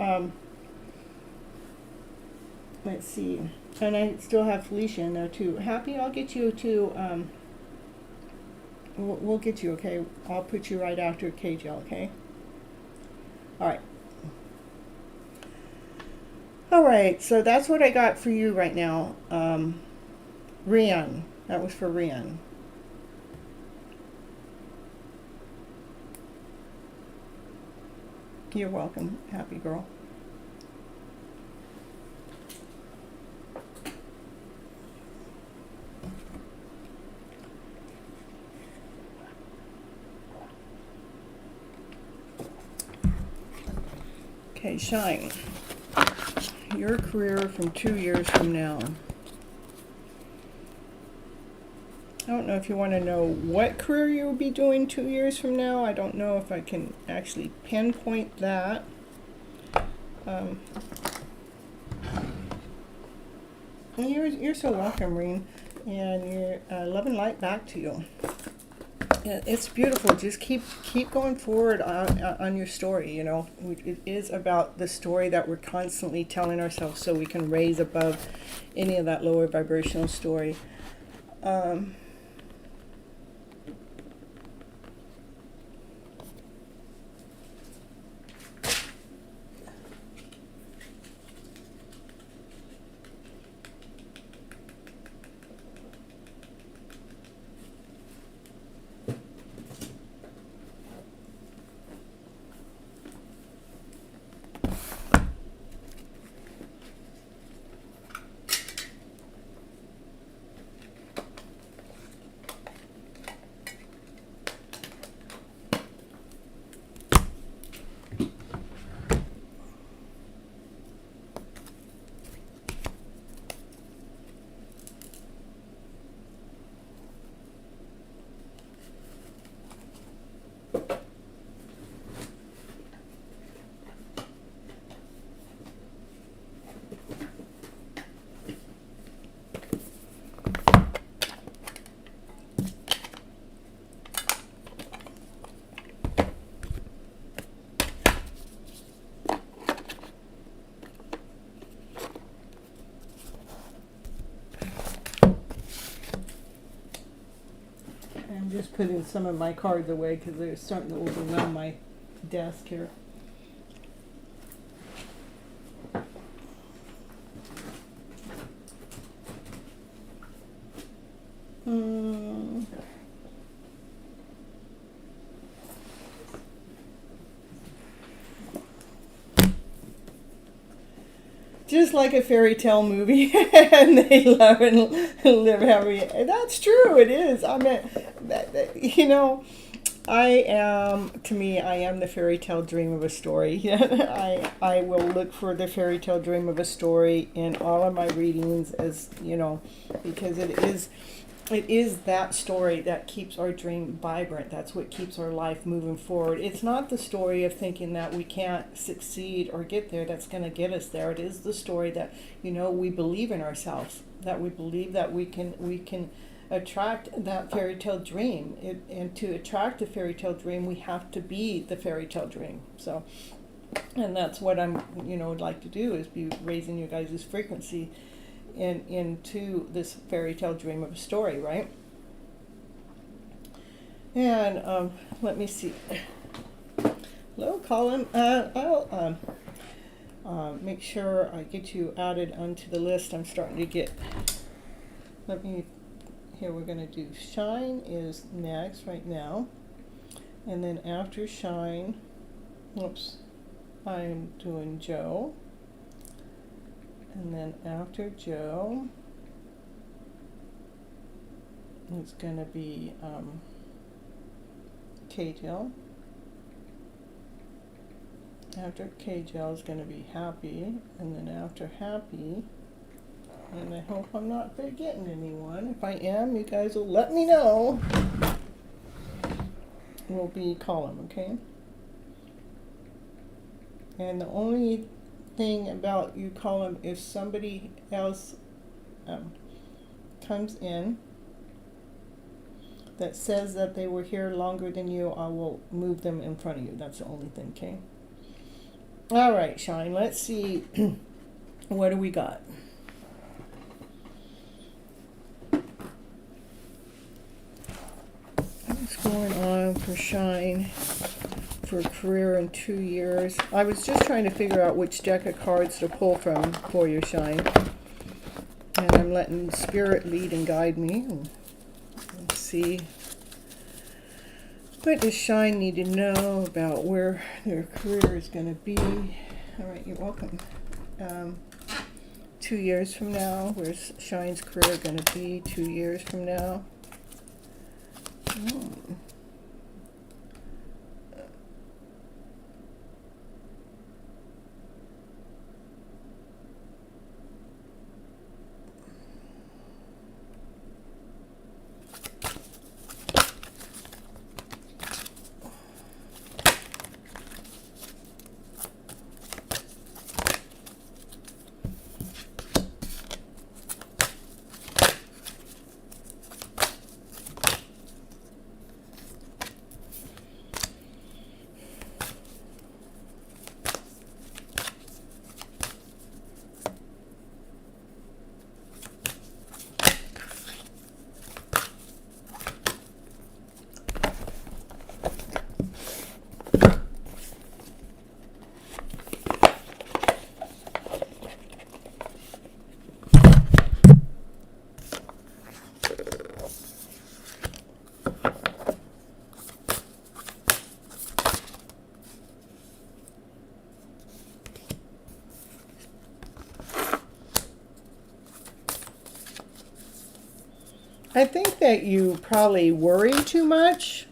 Let's see. And I still have Felicia in there too. Happy. I'll get you to. We'll get you. Okay. I'll put you right after KJ. Okay. All right. All right. So that's what I got for you right now. Rian. That was for Rian. You're welcome, happy girl. Okay, Shine. Your career from 2 years from now. I don't know if you want to know what career you will be doing 2 years from now. I don't know if I can actually pinpoint that. You're so welcome, Reen, and you're love and light back to you. Yeah, it's beautiful. Just keep going forward on your story. You know, it is about the story that we're constantly telling ourselves, so we can raise above any of that lower vibrational story. I'm just putting some of my cards away because they're starting to overwhelm my desk here. Just like a fairy tale movie, and they love and live happy. That's true. It is. I mean, you know, I am the fairy tale dream of a story. I will look for the fairy tale dream of a story in all of my readings, as you know, because it is that story that keeps our dream vibrant. That's what keeps our life moving forward. It's not the story of thinking that we can't succeed or get there that's going to get us there. It is the story that, you know, we believe in ourselves, that we believe that we can attract that fairy tale dream. And to attract a fairy tale dream, we have to be the fairy tale dream. So, and that's what I'm, would like to do, is be raising you guys' frequency into this fairy tale dream of a story, right? And let me see. Hello, Colin. I'll make sure I get you added onto the list. I'm starting to get. Here we're going to do Shine is next right now, and then after Shine, I'm doing Joe. And then after Joe, it's going to be K-Gel. After K-Gel is going to be Happy. And then after Happy, and I hope I'm not forgetting anyone. If I am, you guys will let me know. will be column, okay? And the only thing about you column, if somebody else comes in that says that they were here longer than you, I will move them in front of you. That's the only thing, okay? All right, Shine, let's see. What do we got? What's going on for Shine for career in 2 years? I was just trying to figure out which deck of cards to pull from for your Shine. And I'm letting Spirit lead and guide me. Let's see. What does Shine need to know about where their career is going to be? All right, you're welcome. 2 years from now, where's Shine's career going to be 2 years from now? I think that you probably worry too much.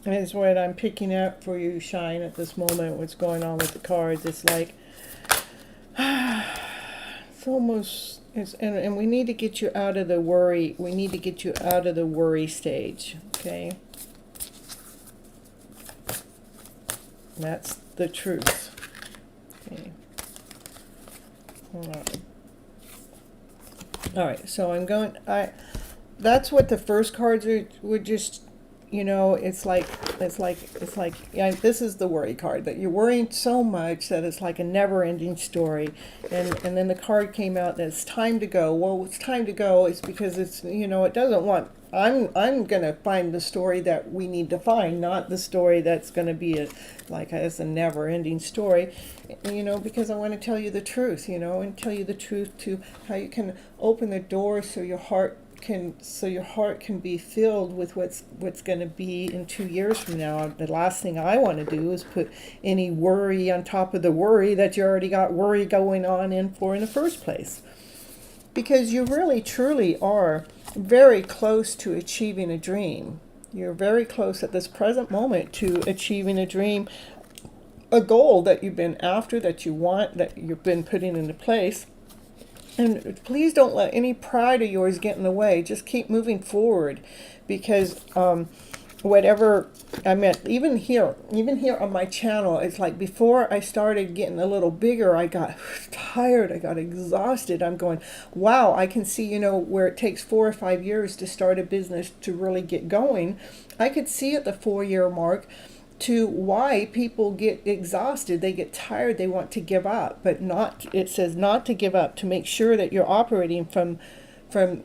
Is what I'm picking up for you, Shine, at this moment. What's going on with the cards? It's like, it's almost, and we need to get you out of the worry. We need to get you out of the worry stage, okay? That's the truth. Okay. Hold on. All right, so I'm going, that's what the first cards would just, you know, it's like, yeah, this is the worry card, that you're worrying so much that it's like a never-ending story. And then the card came out that it's time to go. Well, it's time to go. It's because it's, you know, it doesn't want, I'm going to find the story that we need to find, not the story that's going to be as a never-ending story, you know, because I want to tell you the truth, you know, and tell you the truth to how you can open the door so your heart can be filled with what's going to be in 2 years from now. The last thing I want to do is put any worry on top of the worry that you already got worry going on in the first place. Because you really truly are very close to achieving a dream. You're very close at this present moment to achieving a dream, a goal that you've been after, that you want, that you've been putting into place. And please don't let any pride of yours get in the way. Just keep moving forward, because whatever I meant, even here on my channel, it's like before I started getting a little bigger, I got tired, I got exhausted. I'm going, wow, I can see, you know, where it takes 4 or 5 years to start a business to really get going. I could see at the 4-year mark to why people get exhausted, they get tired, they want to give up, but not, it says not to give up, to make sure that you're operating from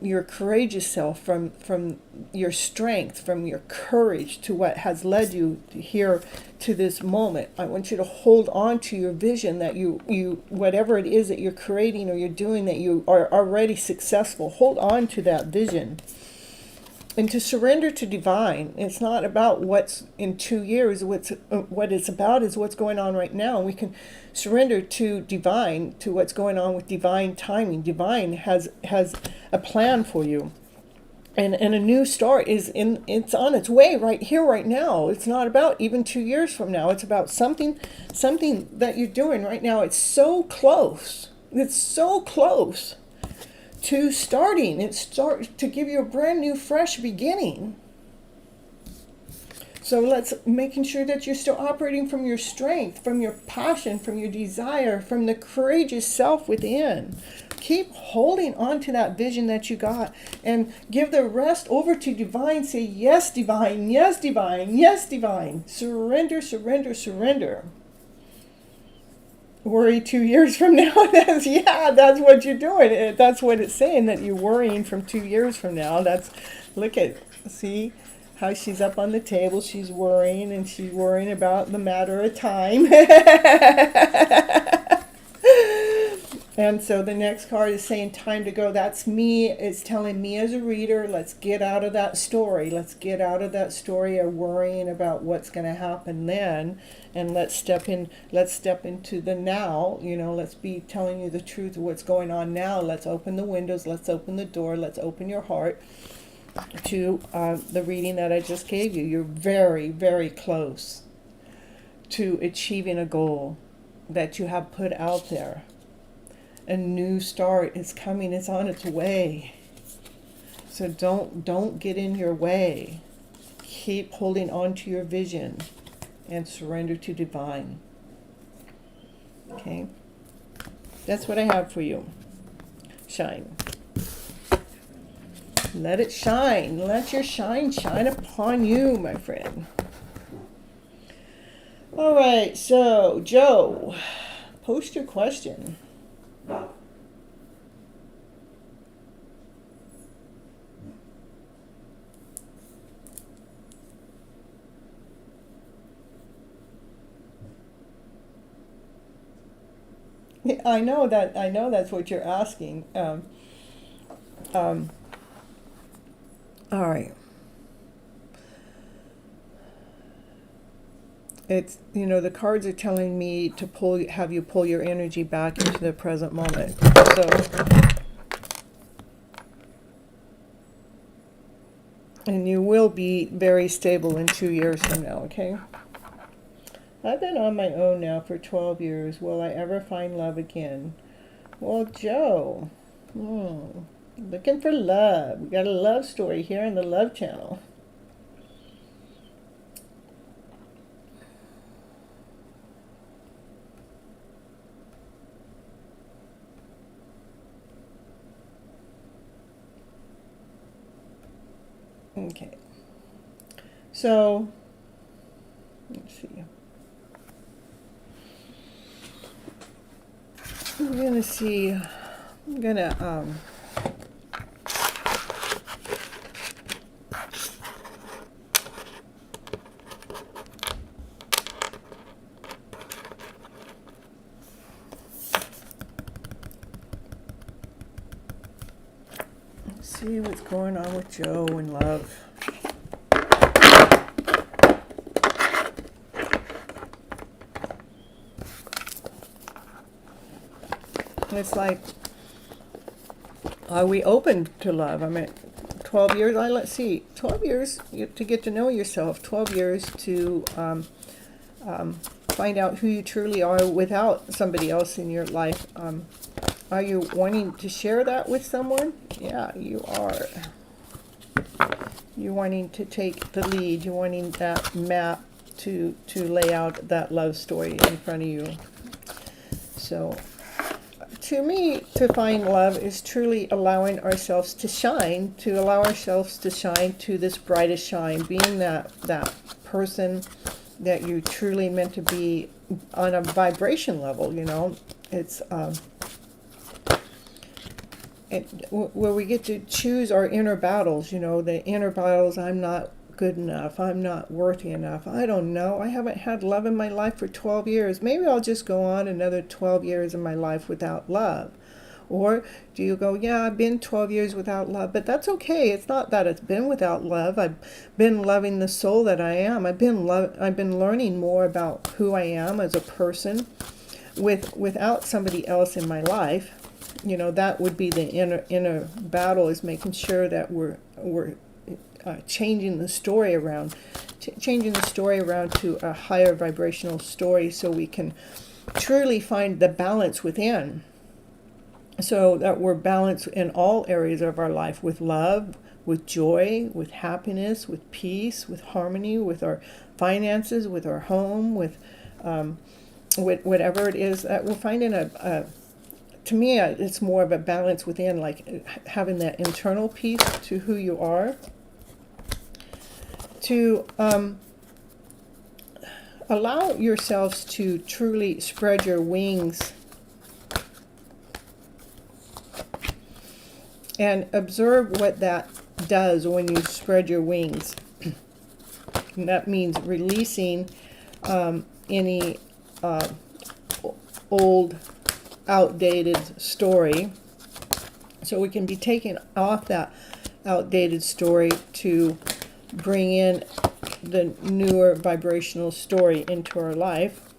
your courageous self, from your strength, from your courage, to what has led you here to this moment. I want you to hold on to your vision, that you whatever it is that you're creating or you're doing, that you are already successful. Hold on to that vision. And to surrender to divine. It's not about what's in 2 years. What it's about is what's going on right now. We can surrender to divine, to what's going on with divine timing. Divine has a plan for you. And a new start it's on its way right here, right now. It's not about even 2 years from now. It's about something that you're doing right now. It's so close. It's so close to starting. It starts to give you a brand new, fresh beginning. So let's making sure that you're still operating from your strength, from your passion, from your desire, from the courageous self within. Keep holding on to that vision that you got and give the rest over to divine. Say, yes, divine, yes, divine, yes, divine. Surrender, surrender, surrender. Worry 2 years from now. That's what you're doing. That's what it's saying, that you're worrying from 2 years from now. See how she's up on the table. She's worrying, and she's worrying about the matter of time. And so the next card is saying time to go. That's me. It's telling me as a reader, let's get out of that story. Let's get out of that story of worrying about what's going to happen then, and let's step into the now. Let's be telling you the truth of what's going on now. Let's open the windows. Let's open the door. Let's open your heart to the reading that I just gave you. You're very, very close to achieving a goal that you have put out there. A new start is coming. It's on its way. So don't get in your way. Keep holding on to your vision and surrender to divine. Okay? That's what I have for you. Shine. Let it shine. Let your shine upon you, my friend. All right, so Joe, post your question. I know that's what you're asking. All right. It's, the cards are telling me to have you pull your energy back into the present moment. So, and you will be very stable in 2 years from now, okay? I've been on my own now for 12 years. Will I ever find love again? Well, Joe, looking for love. We got a love story here on the Love Channel. Okay. So, let's see. I'm gonna see. I'm gonna see what's going on with Joe and love. It's like, are we open to love? 12 years, let's see, 12 years to get to know yourself, 12 years to find out who you truly are without somebody else in your life. Are you wanting to share that with someone? Yeah, you are. You're wanting to take the lead. You're wanting that map to lay out that love story in front of you. So, to me, to find love is truly allowing ourselves to shine, to this brightest shine, being that person that you're truly meant to be on a vibration level, It's where we get to choose our inner battles, the inner battles. I'm not good enough. I'm not worthy enough. I don't know. I haven't had love in my life for 12 years. Maybe I'll just go on another 12 years in my life without love. Or do you go, yeah, I've been 12 years without love, but that's okay. It's not that it's been without love. I've been loving the soul that I am. I've been learning more about who I am as a person without somebody else in my life. That would be the inner battle, is making sure that we're changing the story around to a higher vibrational story, so we can truly find the balance within. so that we're balanced in all areas of our life, with love, with joy, with happiness, with peace, with harmony, with our finances, with our home, with whatever it is that we're finding to me, it's more of a balance within, like having that internal peace to who you are, to allow yourselves to truly spread your wings and observe what that does when you spread your wings. And that means releasing any old, outdated story, so we can be taken off that outdated story to bring in the newer vibrational story into our life.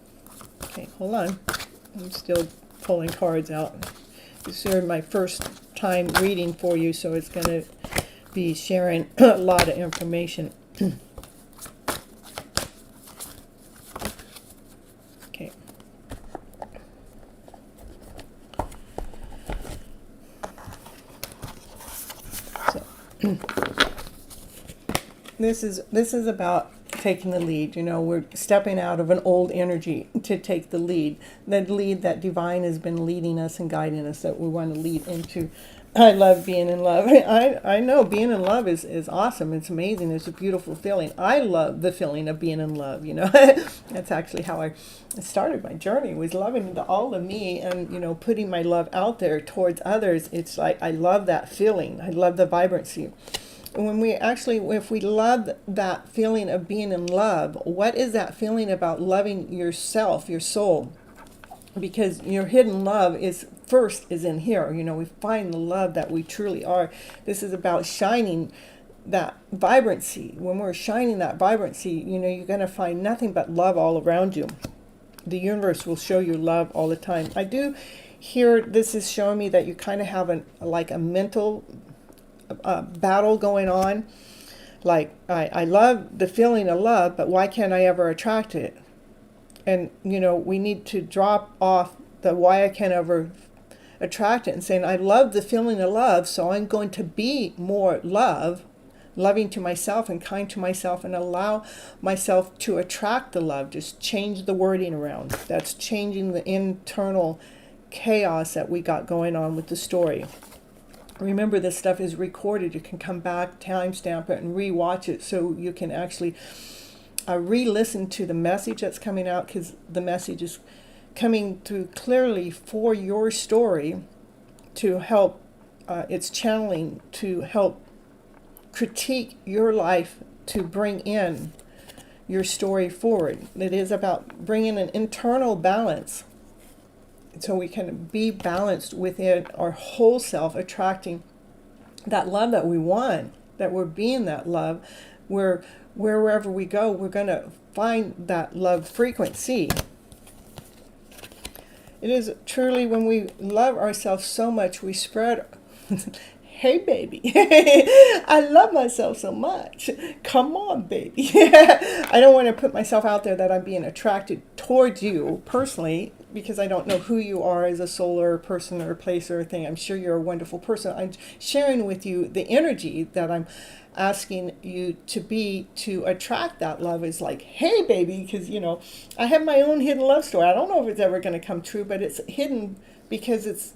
Okay, hold on. I'm still pulling cards out. This is my first time reading for you, so it's going to be sharing a lot of information. Okay. So this is about taking the lead. You know, we're stepping out of an old energy to take the lead that divine has been leading us and guiding us, that we want to lead into. I love being in love. I know being in love is awesome. It's amazing. It's a beautiful feeling. I love the feeling of being in love, you know. That's actually how I started my journey, was loving all of me, and, you know, putting my love out there towards others. It's like, I love that feeling. I love the vibrancy. When we actually, if we love that feeling of being in love, what is that feeling about loving yourself, your soul? Because your hidden love is in here. You know, we find the love that we truly are. This is about shining that vibrancy. When we're shining that vibrancy, you know, you're going to find nothing but love all around you. The universe will show you love all the time. I do hear this is showing me that you kind of have a mental battle going on. Like, I love the feeling of love, but why can't I ever attract it? And, you know, we need to drop off the why I can't ever attract it, and saying, I love the feeling of love, so I'm going to be more loving to myself and kind to myself, and allow myself to attract the love. Just change the wording around. That's changing the internal chaos that we got going on with the story. Remember, this stuff is recorded. You can come back, timestamp it, and re-watch it, so you can actually re-listen to the message that's coming out, because the message is coming through clearly for your story, to help, it's channeling to help critique your life, to bring in your story forward. It is about bringing an internal balance, so we can be balanced within our whole self, attracting that love that we want, that we're being that love. Wherever we go, we're going to find that love frequency. It is truly, when we love ourselves so much, we spread, hey baby, I love myself so much. Come on, baby. I don't want to put myself out there that I'm being attracted towards you personally, because I don't know who you are as a soul or a person or a place or a thing. I'm sure you're a wonderful person. I'm sharing with you the energy that I'm asking you to be, to attract that love. Is like, hey baby, because, you know, I have my own hidden love story. I don't know if it's ever going to come true, but it's hidden because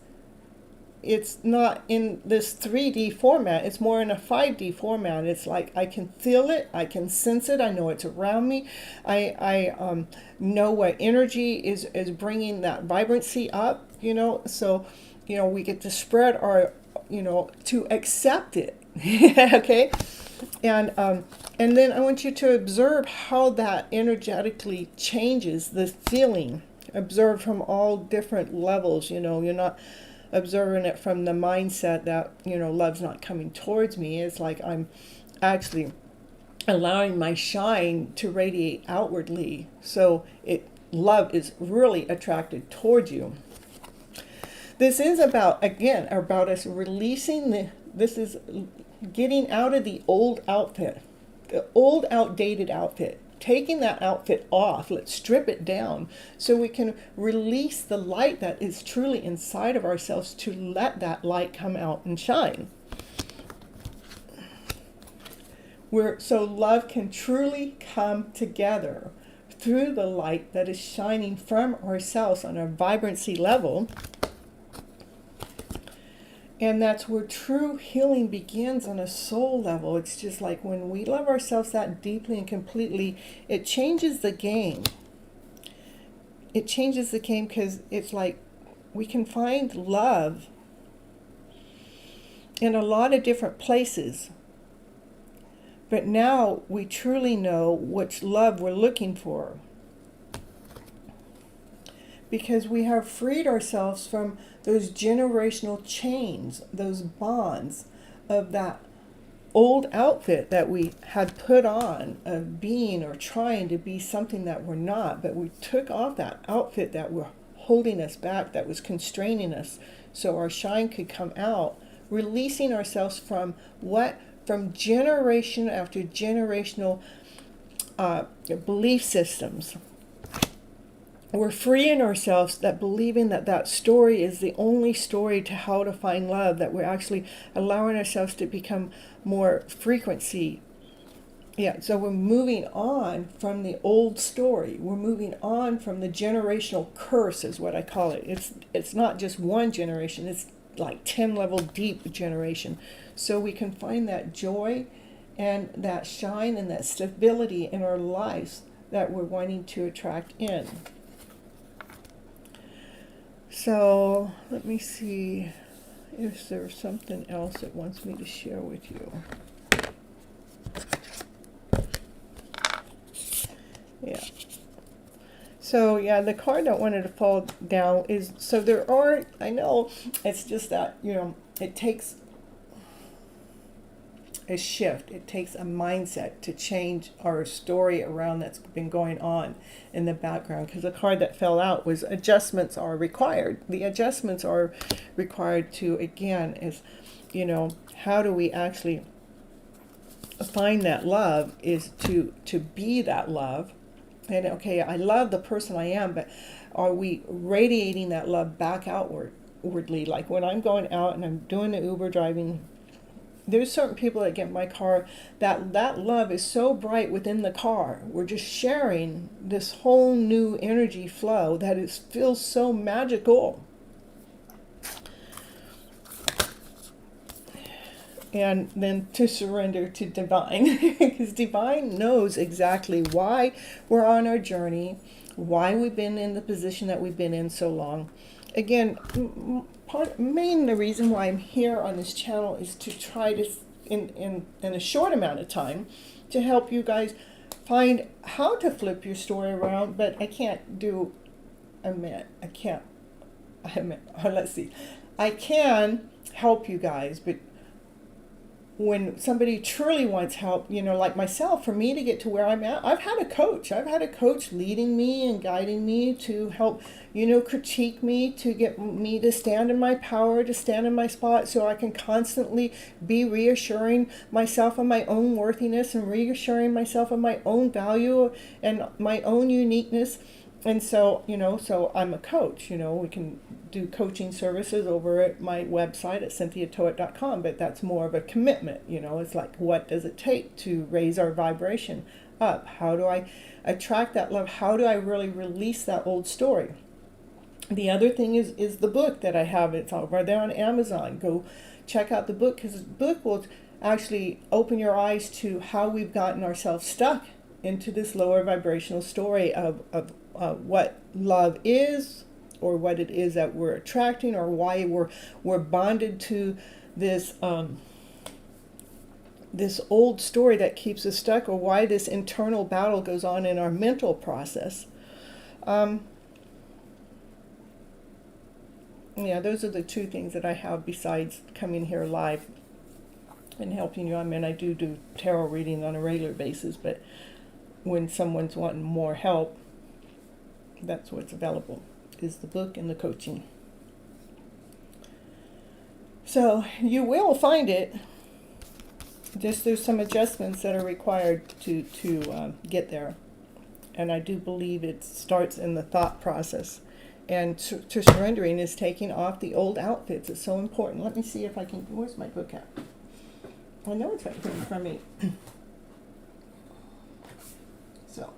it's not in this 3D format. It's more in a 5D format. It's like, I can feel it, I can sense it, I know it's around me. I know what energy is bringing that vibrancy up, you know. So, you know, we get to spread our, you know, to accept it. Okay. And then I want you to observe how that energetically changes the feeling. Observe from all different levels. You know, you're not observing it from the mindset that, you know, love's not coming towards me. It's like, I'm actually allowing my shine to radiate outwardly, so love is really attracted towards you. This is about, again, about us releasing this is getting out of the old outfit, the old outdated outfit, taking that outfit off. Let's strip it down so we can release the light that is truly inside of ourselves to let that light come out and shine. So love can truly come together through the light that is shining from ourselves on a vibrancy level. And that's where true healing begins on a soul level. It's just like when we love ourselves that deeply and completely, it changes the game. It changes the game because it's like we can find love in a lot of different places. But now we truly know which love we're looking for. Because we have freed ourselves from those generational chains, those bonds of that old outfit that we had put on of being or trying to be something that we're not. But we took off that outfit that were holding us back, that was constraining us, so our shine could come out, releasing ourselves from generation after generational belief systems. We're freeing ourselves that believing that story is the only story to how to find love, that we're actually allowing ourselves to become more frequency. Yeah, so we're moving on from the old story. We're moving on from the generational curse is what I call it. It's not just one generation, it's like 10 level deep generation. So we can find that joy and that shine and that stability in our lives that we're wanting to attract in. So let me see if there's something else it wants me to share with you. Yeah. So yeah, the card that wanted to fall down is, so there are, I know it's just that, it takes a shift. It takes a mindset to change our story around that's been going on in the background. Because the card that fell out was adjustments are required. The adjustments are required to, again, is, how do we actually find that love is to be that love. And okay, I love the person I am, but are we radiating that love back outwardly? Like when I'm going out and I'm doing the Uber driving, there's certain people that get in my car that love is so bright within the car. We're just sharing this whole new energy flow that feels so magical. And then to surrender to divine, because divine knows exactly why we're on our journey, why we've been in the position that we've been in so long. Again, the reason why I'm here on this channel is to try to, in a short amount of time, to help you guys find how to flip your story around. But I can't do let's see. I can help you guys, but when somebody truly wants help, like myself, for me to get to where I'm at, I've had a coach. I've had a coach leading me and guiding me to help, critique me, to get me to stand in my power, to stand in my spot, so I can constantly be reassuring myself of my own worthiness and reassuring myself of my own value and my own uniqueness. And so, so I'm a coach, we can do coaching services over at my website at cynthiatoet.com, but that's more of a commitment, it's like, what does it take to raise our vibration up? How do I attract that love? How do I really release that old story? The other thing is the book that I have. It's over there on Amazon. Go check out the book, because the book will actually open your eyes to how we've gotten ourselves stuck into this lower vibrational story of what love is, or what it is that we're attracting, or why we're bonded to this this old story that keeps us stuck, or why this internal battle goes on in our mental process. Yeah, those are the two things that I have besides coming here live and helping you. I do tarot readings on a regular basis, but when someone's wanting more help, that's what's available, is the book and the coaching. So you will find it. Just there's some adjustments that are required to get there. And I do believe it starts in the thought process. And to surrendering is taking off the old outfits. It's so important. Let me see if I can, where's my book at? I know it's right here in front of me. So,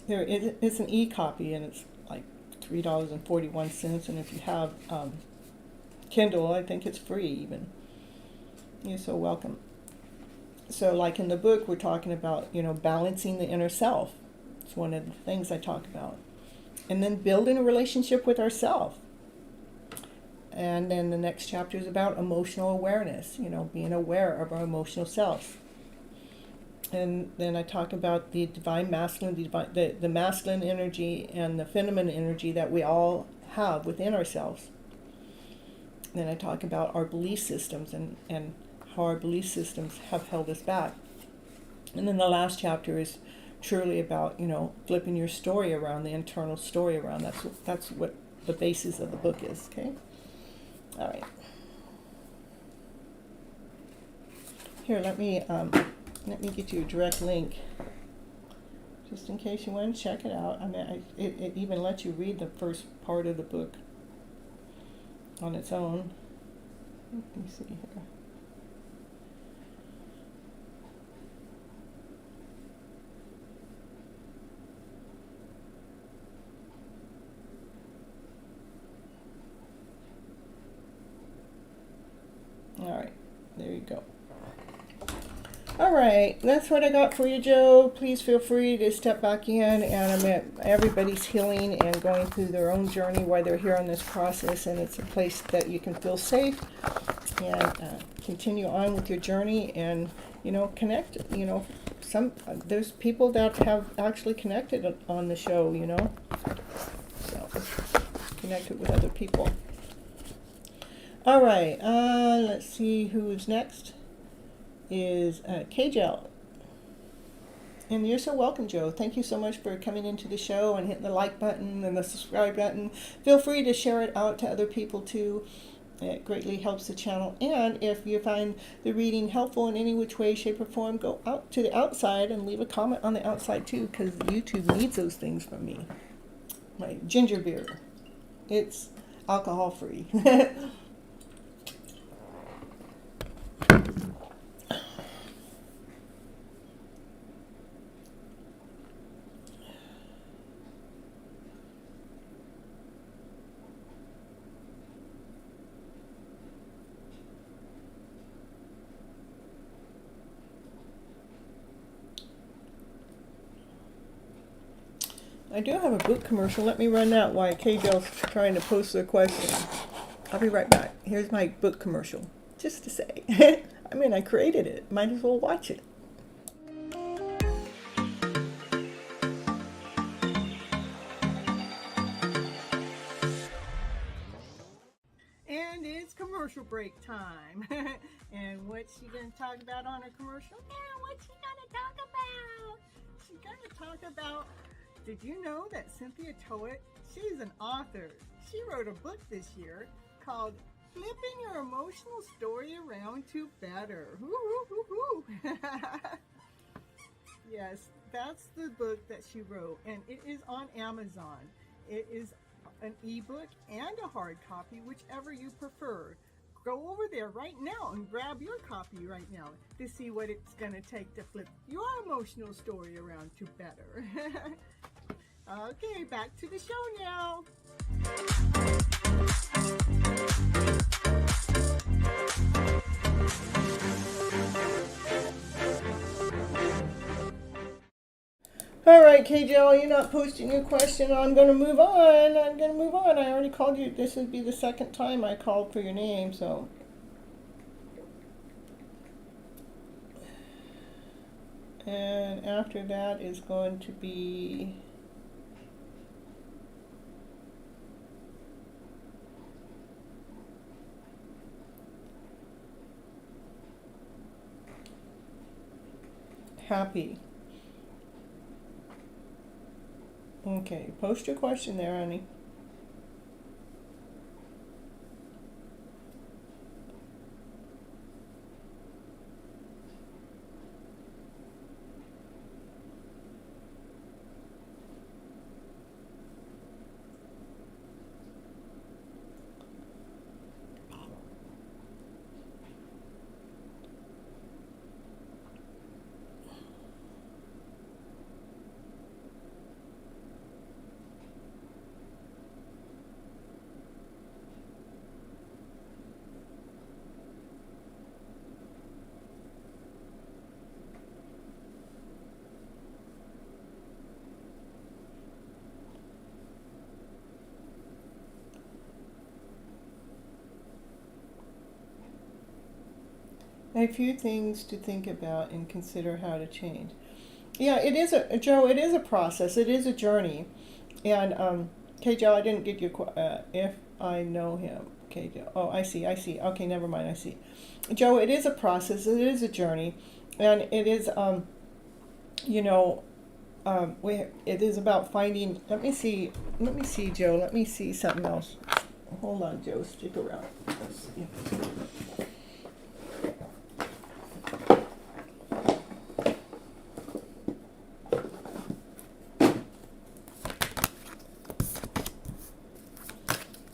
there it's an e-copy, and it's like $3.41. And if you have Kindle, I think it's free even. You're so welcome. So like in the book, we're talking about, you know, balancing the inner self. It's one of the things I talk about. And then building a relationship with ourselves. And then the next chapter is about emotional awareness, you know, being aware of our emotional selves. And then I talk about the divine masculine, the masculine energy and the feminine energy that we all have within ourselves. Then I talk about our belief systems and how our belief systems have held us back. And then the last chapter is truly about, you know, flipping your story around, the internal story around. That's what the basis of the book is, okay? All right. Here, let me get you a direct link, just in case you want to check it out. I mean, it even lets you read the first part of the book on its own. Let me see here. All right, there you go. All right, that's what I got for you, Joe. Please feel free to step back in, and I mean, everybody's healing and going through their own journey while they're here on this process, and it's a place that you can feel safe and continue on with your journey and, you know, connect. You know, there's people that have actually connected on the show, you know, so connected with other people. All right, let's see who's next. Is KJL. And you're so welcome, Joe. Thank you so much for coming into the show and hitting the like button and the subscribe button. Feel free to share it out to other people too. It greatly helps the channel. And if you find the reading helpful in any which way, shape, or form, go out to the outside and leave a comment on the outside too, because YouTube needs those things from me. My ginger beer. It's alcohol free. I do have a book commercial. Let me run that while KJL's trying to post their question. I'll be right back. Here's my book commercial. Just to say. I mean, I created it. Might as well watch it. And it's commercial break time. And what's she going to talk about on her commercial? Now, what's she going to talk about? She's going to talk about, did you know that Cynthia Toet, she's an author. She wrote a book this year called Flipping Your Emotional Story Around to Better. Yes, that's the book that she wrote, and it is on Amazon. It is an ebook and a hard copy, whichever you prefer. Go over there right now and grab your copy right now to see what it's going to take to flip your emotional story around to better. Okay, back to the show now. All right, KJL, you're not posting your question. I'm going to move on. I already called you. This would be the second time I called for your name, so. And after that is going to be Happy. Okay, post your question there, honey. A few things to think about and consider how to change. Yeah, it is Joe. It is a process. It is a journey, and okay, Joe. I didn't get your if I know him. Okay, Joe. Oh, I see. I see. Okay, never mind. I see. Joe, it is a process. It is a journey, and it is you know, it is about finding. Let me see. Let me see, Joe. Let me see something else. Hold on, Joe. Stick around. Let's see.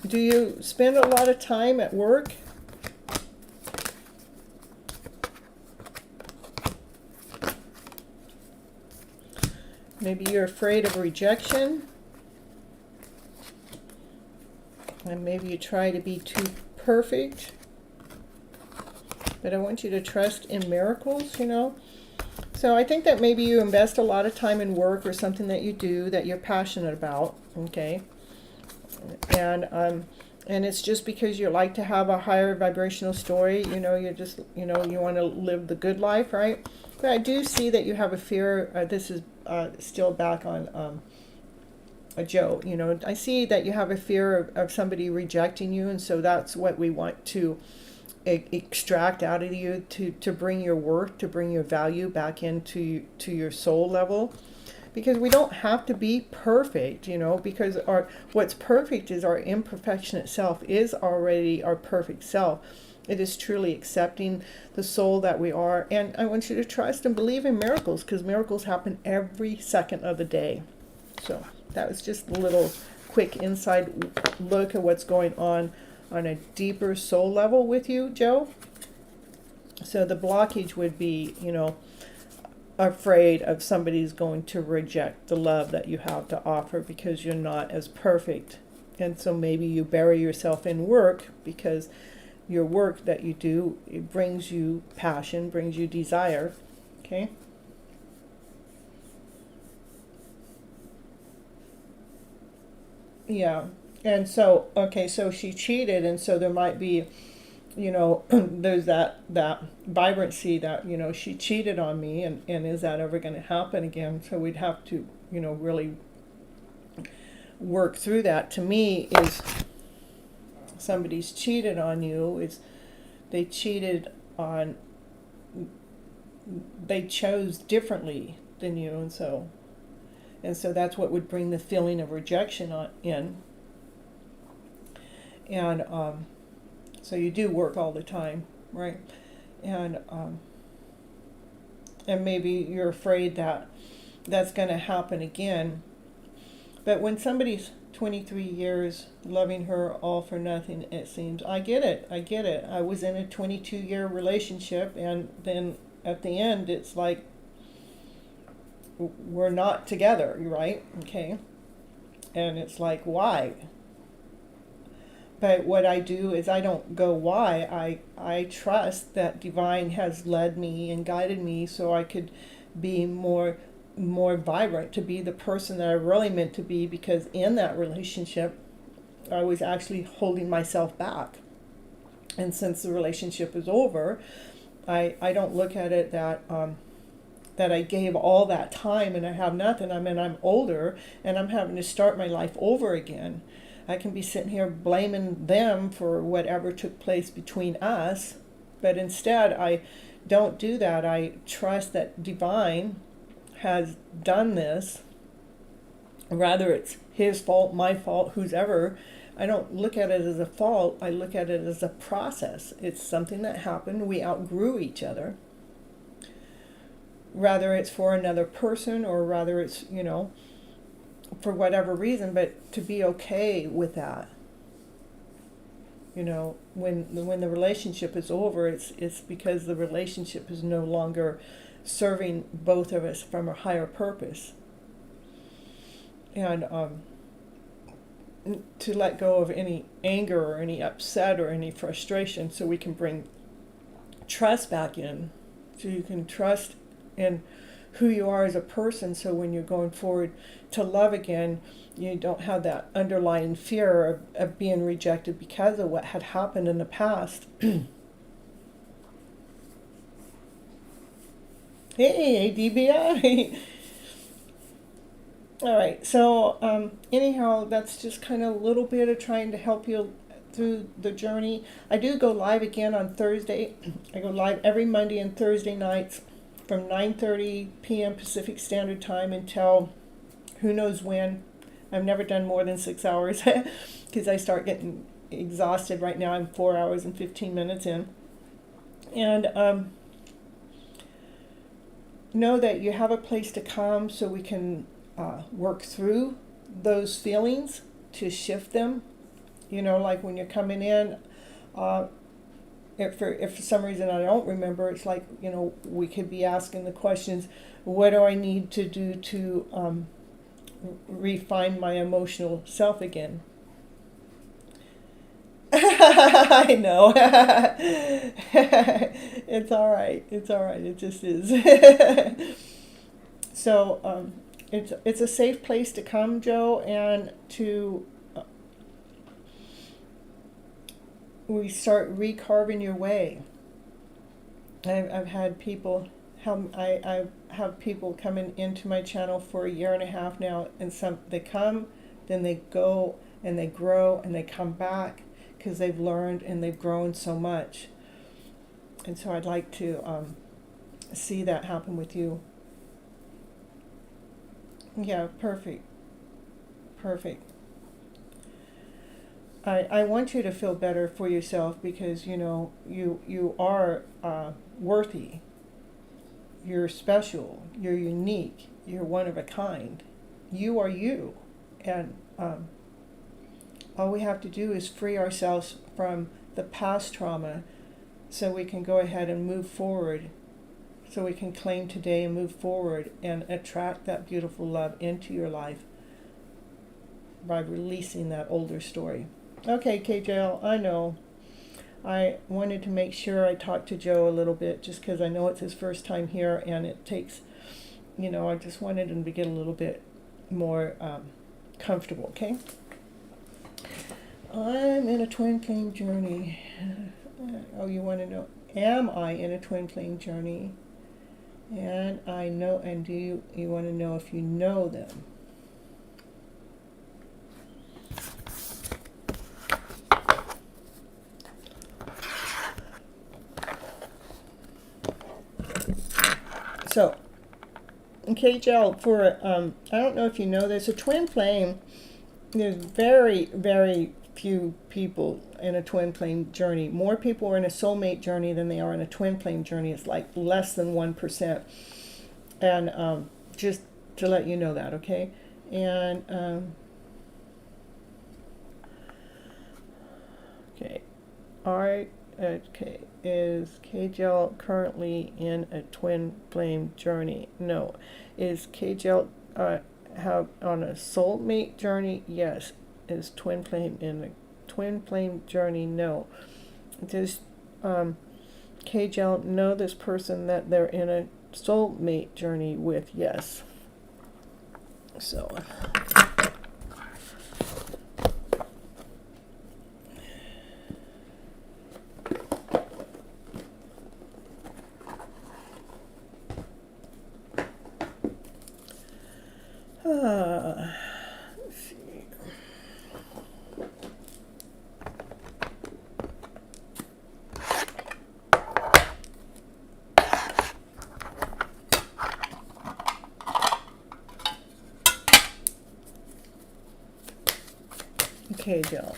Do you spend a lot of time at work? Maybe you're afraid of rejection. And maybe you try to be too perfect. But I want you to trust in miracles, you know. So I think that maybe you invest a lot of time in work or something that you do that you're passionate about, okay? And it's just because you like to have a higher vibrational story, you know, you just, you know, you want to live the good life, right? But I do see that you have a fear. This is still back on a Joe, you know. I see that you have a fear of somebody rejecting you, and so that's what we want to extract out of you to bring your worth, to bring your value back into your soul level. Because we don't have to be perfect, you know, because what's perfect is our imperfection itself is already our perfect self. It is truly accepting the soul that we are. And I want you to trust and believe in miracles, because miracles happen every second of the day. So that was just a little quick inside look at what's going on a deeper soul level with you, Joe. So the blockage would be, you know, afraid of somebody's going to reject the love that you have to offer because you're not as perfect. And so maybe you bury yourself in work because your work that you do, it brings you passion, brings you desire. Okay? Yeah. And so, okay, so she cheated, and so there might be, you know, there's that vibrancy that, you know, she cheated on me, and is that ever going to happen again? So we'd have to, you know, really work through that. To me, is somebody's cheated on you, is they cheated on, they chose differently than you, and so that's what would bring the feeling of rejection in. And so you do work all the time, right? And maybe you're afraid that that's going to happen again. But when somebody's 23 years loving her all for nothing, it seems, I get it. I was in a 22-year relationship, and then at the end, it's like, we're not together, right? Okay. And it's like, why? But what I do is I don't go why. I trust that divine has led me and guided me so I could be more vibrant, to be the person that I really meant to be, because in that relationship I was actually holding myself back. And since the relationship is over, I don't look at it that that I gave all that time and I have nothing. I mean, I'm older and I'm having to start my life over again. I can be sitting here blaming them for whatever took place between us, but instead I don't do that. I trust that divine has done this. Rather it's his fault, my fault, whose ever. I don't look at it as a fault. I look at it as a process. It's something that happened. We outgrew each other. Rather it's for another person, or rather it's, you know, for whatever reason, but to be okay with that. You know, when the relationship is over, it's because the relationship is no longer serving both of us from a higher purpose. And to let go of any anger or any upset or any frustration, so we can bring trust back in, so you can trust in who you are as a person, so when you're going forward to love again, you don't have that underlying fear of being rejected because of what had happened in the past. Hey, DBI. All right, so anyhow, that's just kind of a little bit of trying to help you through the journey. I do go live again on Thursday. I go live every Monday and Thursday nights from 9:30 p.m. Pacific Standard Time until who knows when. I've never done more than 6 hours because I start getting exhausted. Right now I'm 4 hours and 15 minutes in. And know that you have a place to come so we can work through those feelings to shift them. You know, like when you're coming in, if for some reason I don't remember, it's like, you know, we could be asking the questions, what do I need to do to refine my emotional self again? I know. It's all right. It's all right. It just is. So it's a safe place to come, Joe, and to we start recarving your way. I've had people I have people coming into my channel for a year and a half now, and some they come, then they go, and they grow, and they come back because they've learned and they've grown so much. And so I'd like to see that happen with you. Yeah, perfect. Perfect. I want you to feel better for yourself because, you know, you are worthy. You're special. You're unique. You're one of a kind. You are you. And all we have to do is free ourselves from the past trauma so we can go ahead and move forward. So we can claim today and move forward and attract that beautiful love into your life by releasing that older story. Okay, KJL, I know. I wanted to make sure I talked to Joe a little bit just because I know it's his first time here and it takes, you know, I just wanted him to get a little bit more comfortable, okay? I'm in a twin flame journey. Oh, you want to know, am I in a twin flame journey? And I know, and do you want to know if you know them? So, okay, Jill, for, I don't know if you know this, a twin flame, there's very, very few people in a twin flame journey. More people are in a soulmate journey than they are in a twin flame journey. It's like less than 1%. And just to let you know that, okay? And, okay, okay, is KJL currently in a twin flame journey? No. Is KJL have on a soulmate journey? Yes. Is twin flame in a twin flame journey? No. Does KJL know this person that they're in a soulmate journey with? Yes. So let's see. Okay, Jill.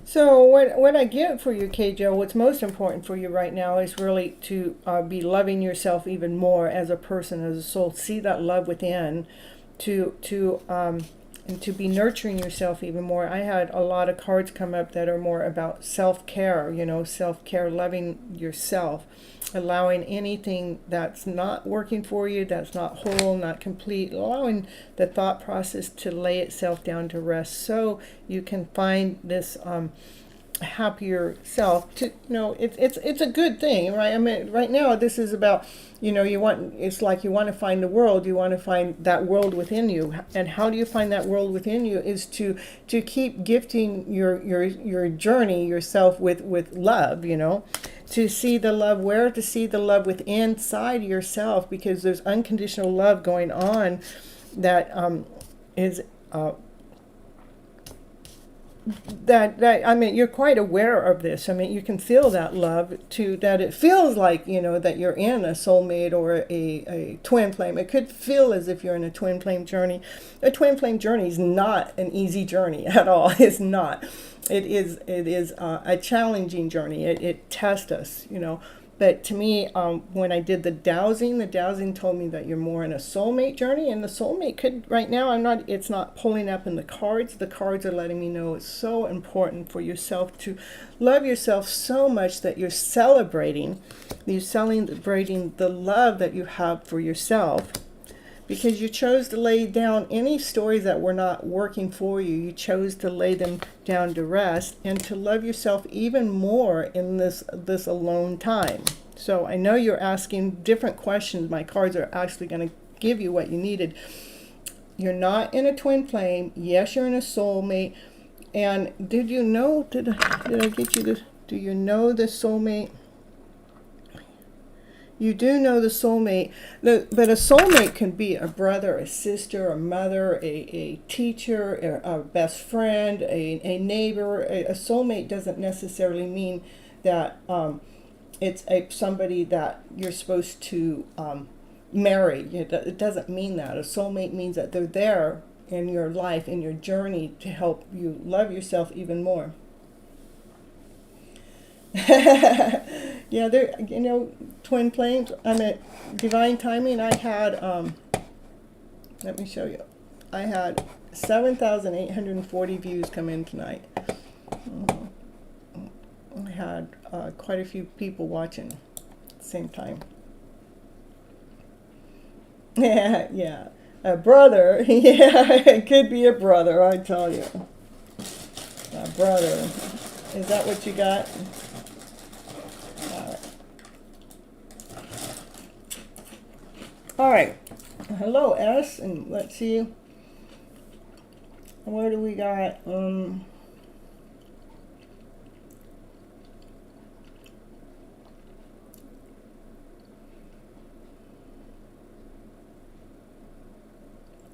So what I get for you, KJO, what's most important for you right now is really to be loving yourself even more as a person, as a soul. See that love within, to and to be nurturing yourself even more. I had a lot of cards come up that are more about self-care, you know, self-care, loving yourself, allowing anything that's not working for you, that's not whole, not complete, allowing the thought process to lay itself down to rest so you can find this happier self. To, you know, it's a good thing, right? I mean, right now this is about, you know, it's like you want to find the world, you want to find that world within you. And how do you find that world within you is to keep gifting your journey, yourself with love, you know, to see the love, where to see the love within inside yourself, because there's unconditional love going on that is that I mean, you're quite aware of this. I mean, you can feel that love too, that it feels like, you know, that you're in a soulmate or a twin flame. It could feel as if you're in a twin flame journey. A twin flame journey is not an easy journey at all. It's not. It is a challenging journey. It tests us, you know. But to me, when I did the dowsing told me that you're more in a soulmate journey, and the soulmate could, right now, it's not pulling up in the cards. The cards are letting me know it's so important for yourself to love yourself so much that you're celebrating the love that you have for yourself, because you chose to lay down any stories that were not working for you. You chose to lay them down to rest and to love yourself even more in this alone time. So I know you're asking different questions. My cards are actually going to give you what you needed. You're not in a twin flame. Yes, you're in a soulmate. And did you know, did I get you this? Do you know the soulmate? You do know the soulmate, but a soulmate can be a brother, a sister, a mother, a teacher, a best friend, a neighbor. A soulmate doesn't necessarily mean that it's somebody that you're supposed to marry. It doesn't mean that. A soulmate means that they're there in your life, in your journey, to help you love yourself even more. Yeah, there, you know, twin flames. I'm at divine timing. I had let me show you. I had 7,840 views come in tonight. I had quite a few people watching at the same time. Yeah, a brother. Yeah, it could be a brother, I tell you. A brother. Is that what you got? All right. Hello, S, and let's see. What do we got?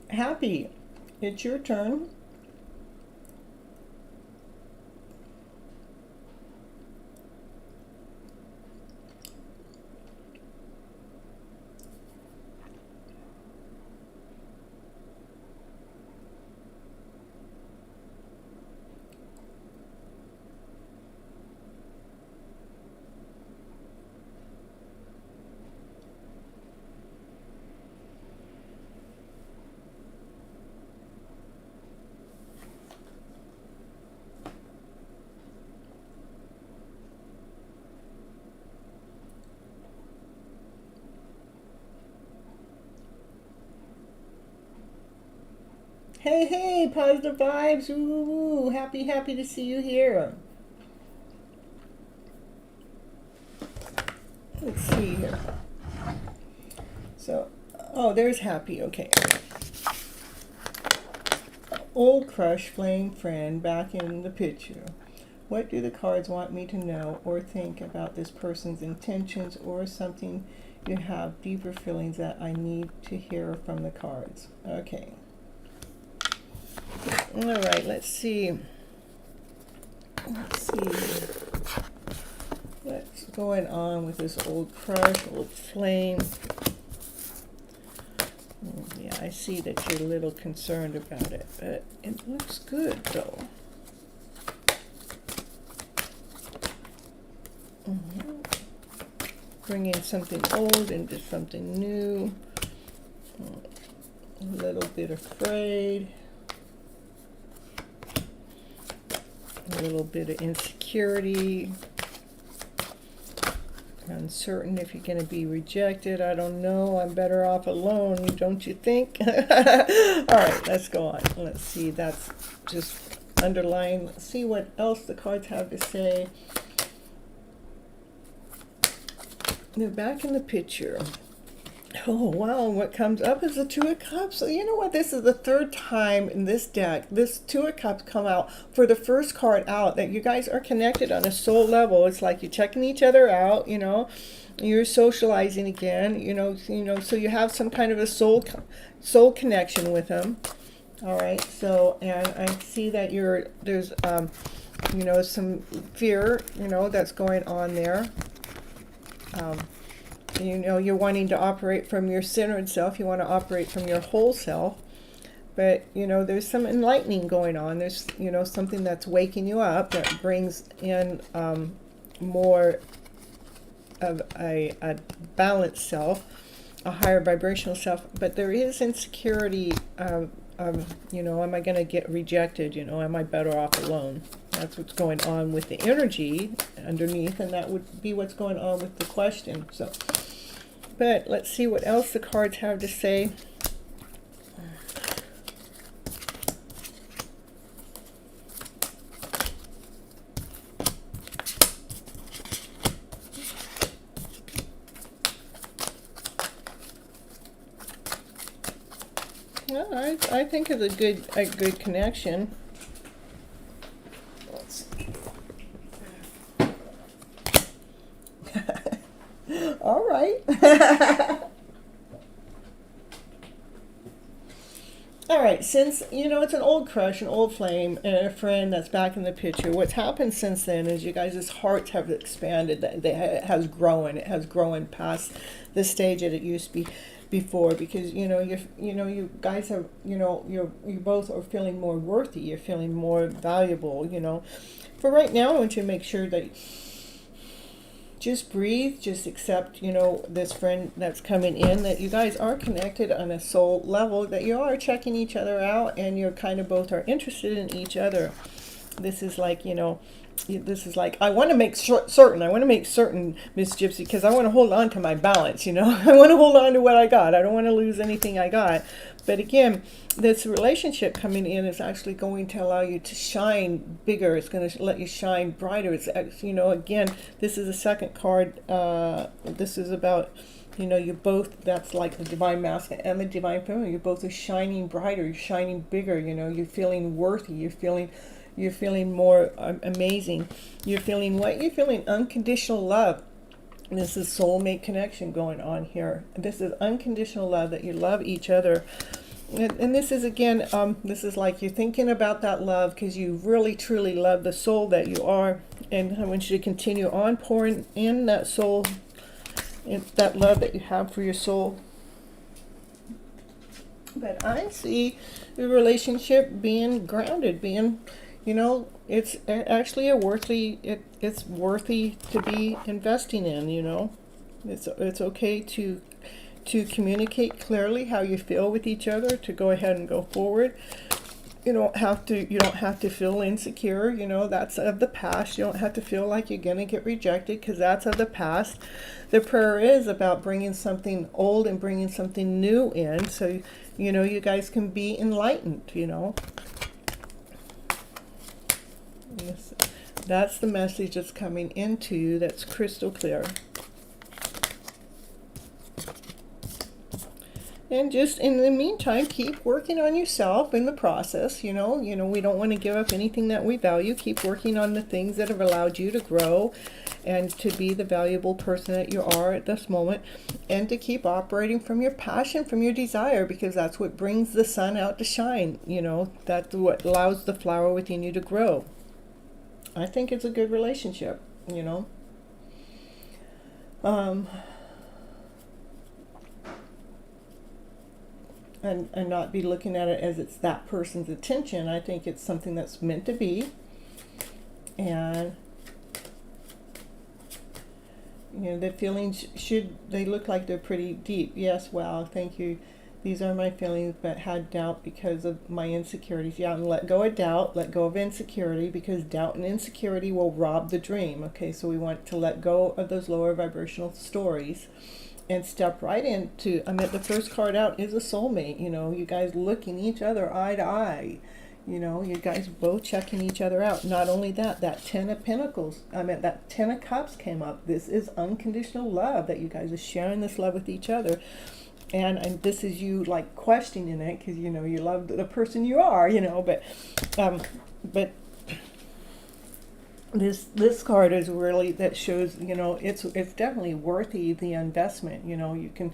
Happy. It's your turn. Hey, positive vibes. Ooh, happy to see you here. Let's see here. So, oh, there's happy. Okay. Old crush, flame friend, back in the picture. What do the cards want me to know or think about this person's intentions, or something you have deeper feelings that I need to hear from the cards? Okay. All right, let's see. What's going on with this old crush, old flame? Yeah, I see that you're a little concerned about it, but it looks good, though. Bringing something old into something new. A little bit afraid. little bit of insecurity, uncertain if you're going to be rejected. I don't know. I'm better off alone, don't you think? All right, let's go on. Let's see. That's just underlying. Let's see what else the cards have to say. They're back in the picture. Oh, wow. What comes up is the Two of Cups. So you know what? This is the third time in this deck. This Two of Cups come out for the first card out that you guys are connected on a soul level. It's like you're checking each other out, you know. You're socializing again, you know, so you have some kind of a soul connection with them. All right. So, and I see that there's, you know, some fear, you know, that's going on there. You know, you're wanting to operate from your centered self. You want to operate from your whole self. But, you know, there's some enlightening going on. There's, you know, something that's waking you up that brings in more of a balanced self, a higher vibrational self. But there is insecurity of, you know, am I going to get rejected? You know, am I better off alone? That's what's going on with the energy underneath, and that would be what's going on with the question. So, but let's see what else the cards have to say. Well, I think it's a good connection. Let's see. All right. All right, since, you know, it's an old crush, an old flame, and a friend that's back in the picture, what's happened since then is you guys' hearts have expanded. It has grown. It has grown past the stage that it used to be before, because, you know, you guys have, you know, you both are feeling more worthy. You're feeling more valuable, you know. For right now, I want you to make sure that just breathe, just accept, you know, this friend that's coming in, that you guys are connected on a soul level, that you are checking each other out, and you're kind of both are interested in each other. This is like, you know, this is like, I want to make certain, Miss Gypsy, because I want to hold on to my balance, you know. I want to hold on to what I got. I don't want to lose anything I got. But again, this relationship coming in is actually going to allow you to shine bigger. It's going to let you shine brighter. It's, you know, again, this is the second card. This is about, you know, you both, that's like the divine masculine and the divine feminine. You both are shining brighter. You're shining bigger. You know, you're feeling worthy. You're feeling more amazing. You're feeling what? You're feeling unconditional love. This is soulmate connection going on here. This is unconditional love, that you love each other. And this is, again, this is like you're thinking about that love because you really, truly love the soul that you are. And I want you to continue on pouring in that soul, in that love that you have for your soul. But I see the relationship being grounded, being, you know, it's actually it's worthy to be investing in, you know. It's okay to communicate clearly how you feel with each other, to go ahead and go forward. You don't have to feel insecure, you know, that's of the past. You don't have to feel like you're going to get rejected, because that's of the past. The prayer is about bringing something old and bringing something new in, so, you know, you guys can be enlightened, you know. Yes, that's the message that's coming into you, that's crystal clear. And just in the meantime, keep working on yourself in the process. You know, we don't want to give up anything that we value. Keep working on the things that have allowed you to grow and to be the valuable person that you are at this moment, and to keep operating from your passion, from your desire, because that's what brings the sun out to shine. You know, that's what allows the flower within you to grow. I think it's a good relationship, you know. And not be looking at it as it's that person's attention. I think it's something that's meant to be. And, you know, the feelings they look like they're pretty deep. Yes, wow, thank you. These are my feelings, but had doubt because of my insecurities. Yeah, and let go of doubt, let go of insecurity, because doubt and insecurity will rob the dream. Okay, so we want to let go of those lower vibrational stories and step right into, I mean, the first card out is a soulmate. You know, you guys looking each other eye to eye. You know, you guys both checking each other out. Not only that, that Ten of Pentacles, that Ten of Cups came up. This is unconditional love, that you guys are sharing this love with each other. And this is you like questioning it, because you know you love the person you are, you know, but this card is really, that shows, you know, it's definitely worthy the investment. You know, you can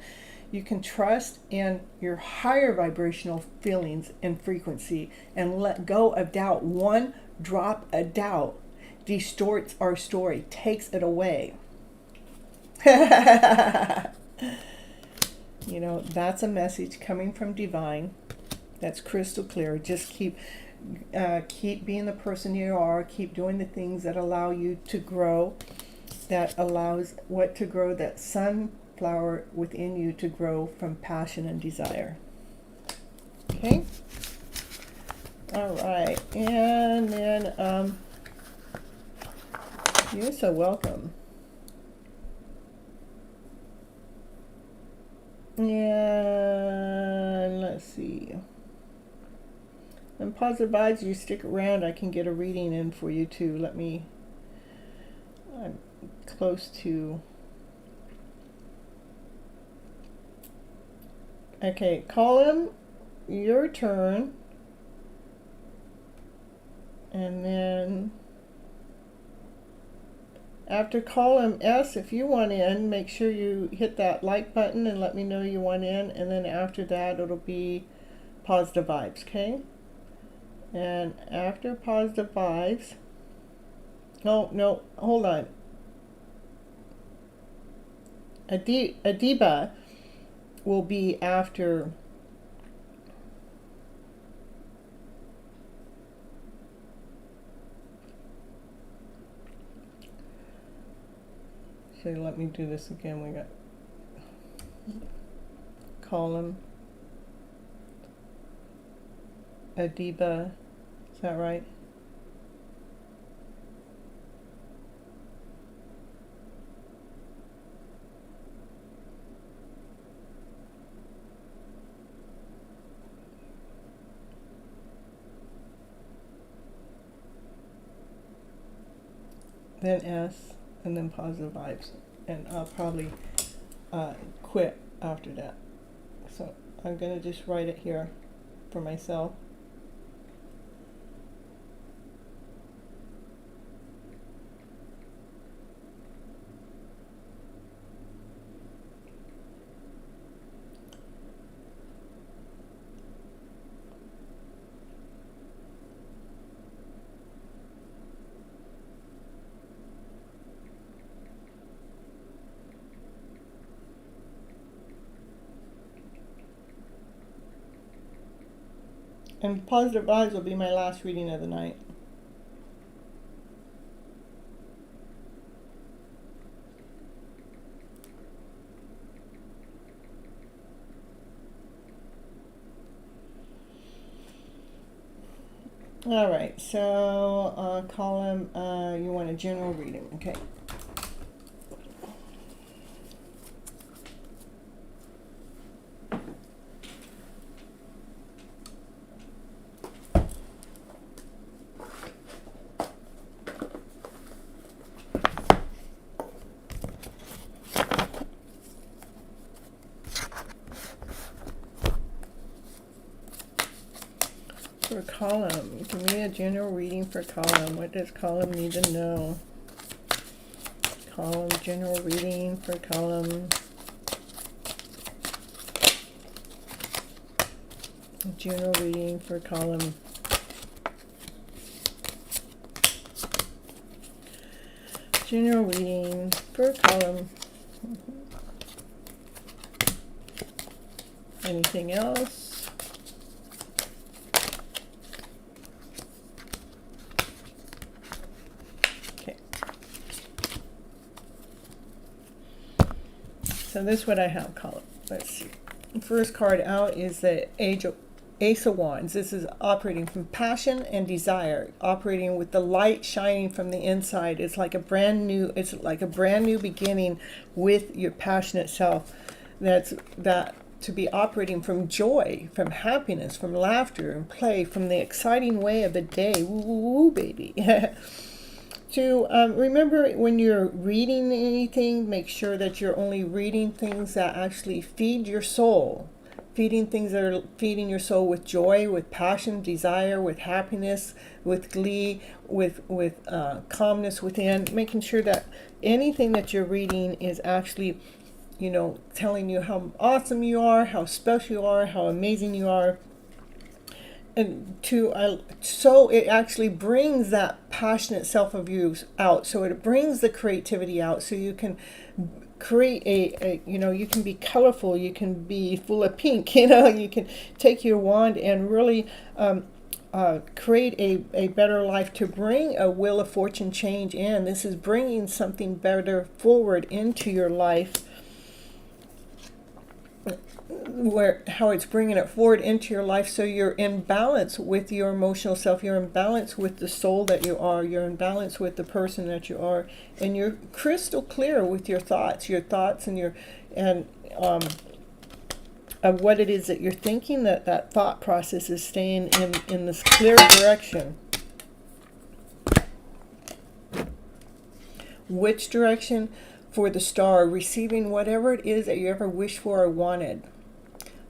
trust in your higher vibrational feelings and frequency and let go of doubt. One drop of doubt distorts our story, takes it away. You know, that's a message coming from divine. That's crystal clear. Just keep being the person you are. Keep doing the things that allow you to grow, that allows what to grow, that sunflower within you to grow from passion and desire. Okay? All right. And then you're so welcome. And let's see. And positive vibes, you stick around, I can get a reading in for you too. I'm close to. Okay, Colin, your turn. And then after column S, if you want in, make sure you hit that like button and let me know you want in. And then after that, it'll be positive vibes, okay? And after positive vibes, no, hold on. Adiba will be after. So let me do this again. We got column, Adiba, is that right? Then S, and then positive vibes, and I'll probably quit after that. So I'm gonna just write it here for myself. And positive vibes will be my last reading of the night. All right, so column, you want a general reading, okay. For column, give me a general reading for column. What does column need to know? Column, general reading for column. General reading for column. General reading for column. Anything else? So this is what I have column. Let's see. First card out is the Ace of Wands. This is operating from passion and desire, operating with the light shining from the inside. It's like a brand new beginning with your passionate self. That to be operating from joy, from happiness, from laughter and play, from the exciting way of the day. Woo, woo, woo, baby. To remember, when you're reading anything, make sure that you're only reading things that actually feed your soul. Feeding things that are feeding your soul with joy, with passion, desire, with happiness, with glee, with calmness within. Making sure that anything that you're reading is actually, telling you how awesome you are, how special you are, how amazing you are. And so it actually brings that passionate self of you out. So it brings the creativity out. So you can create you can be colorful. You can be full of pink. You can take your wand and really create a better life, to bring a wheel of fortune change in. This is bringing something better forward into your life. How it's bringing it forward into your life, so you're in balance with your emotional self, you're in balance with the soul that you are, you're in balance with the person that you are, and you're crystal clear with your thoughts and of what it is that you're thinking. That thought process is staying in this clear direction. Which direction? For the star, receiving whatever it is that you ever wished for or wanted.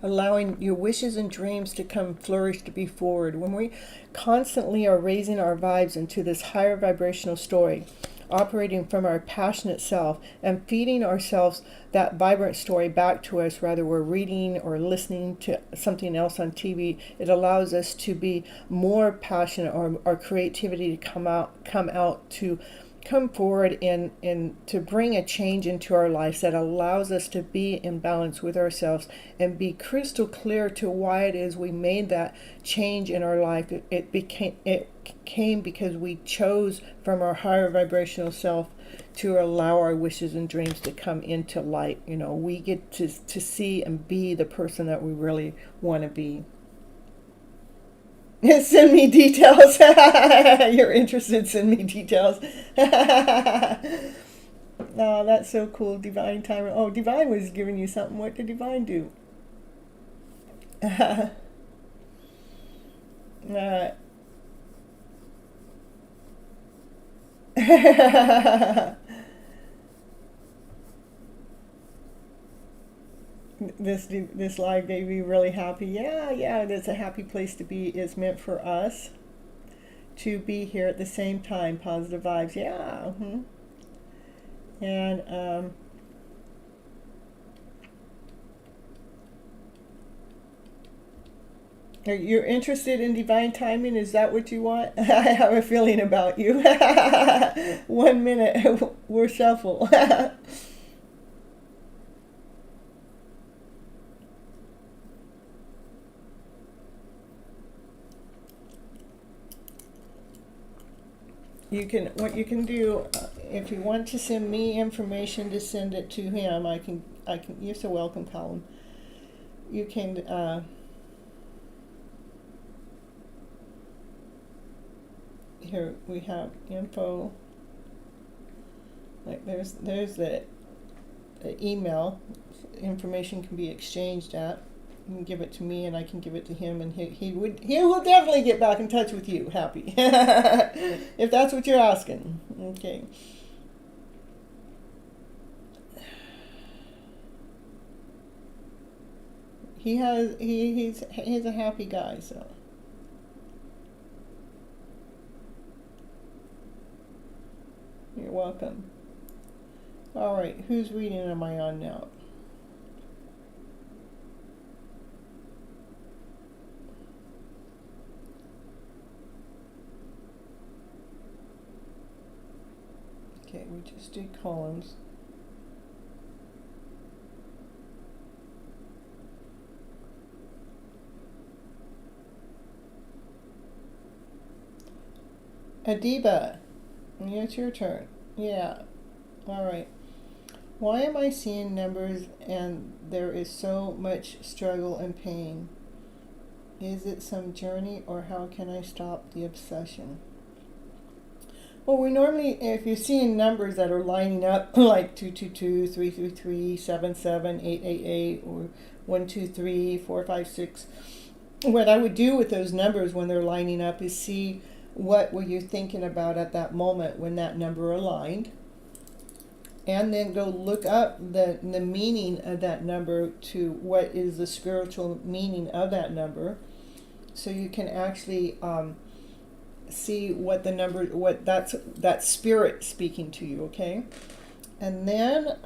Allowing your wishes and dreams to come flourish, to be forward. When we constantly are raising our vibes into this higher vibrational story, operating from our passionate self and feeding ourselves that vibrant story back to us, whether we're reading or listening to something else on TV, it allows us to be more passionate, or our creativity to come out to come forward and to bring a change into our lives that allows us to be in balance with ourselves and be crystal clear to why it is we made that change in our life. It came because we chose from our higher vibrational self to allow our wishes and dreams to come into light. We get to see and be the person that we really want to be. Send me details. You're interested, send me details. Oh, that's so cool. Divine timer. Oh, Divine was giving you something. What did Divine do? This live made me really happy. Yeah, it's a happy place to be. It's meant for us to be here at the same time. Positive vibes. Yeah. And you're interested in divine timing? Is that what you want? I have a feeling about you. 1 minute. We'll shuffle. What you can do, if you want to send me information to send it to him, I can. You're so welcome, Colin. You can. Here we have info. Like there's the email. Information can be exchanged at. You can give it to me, and I can give it to him, and he will definitely get back in touch with you, Happy. If that's what you're asking. Okay. He's a happy guy, so. You're welcome. All right, whose reading am I on now? Okay, we just did columns. Adiba, it's your turn. Yeah, all right. Why am I seeing numbers and there is so much struggle and pain? Is it some journey, or how can I stop the obsession? Well, we normally, if you're seeing numbers that are lining up like 222, 333, 77, 888, or 123, 456, what I would do with those numbers when they're lining up is see what were you thinking about at that moment when that number aligned, and then go look up the meaning of that number to what is the spiritual meaning of that number, so you can actually see what the number, what that spirit speaking to you, okay? And then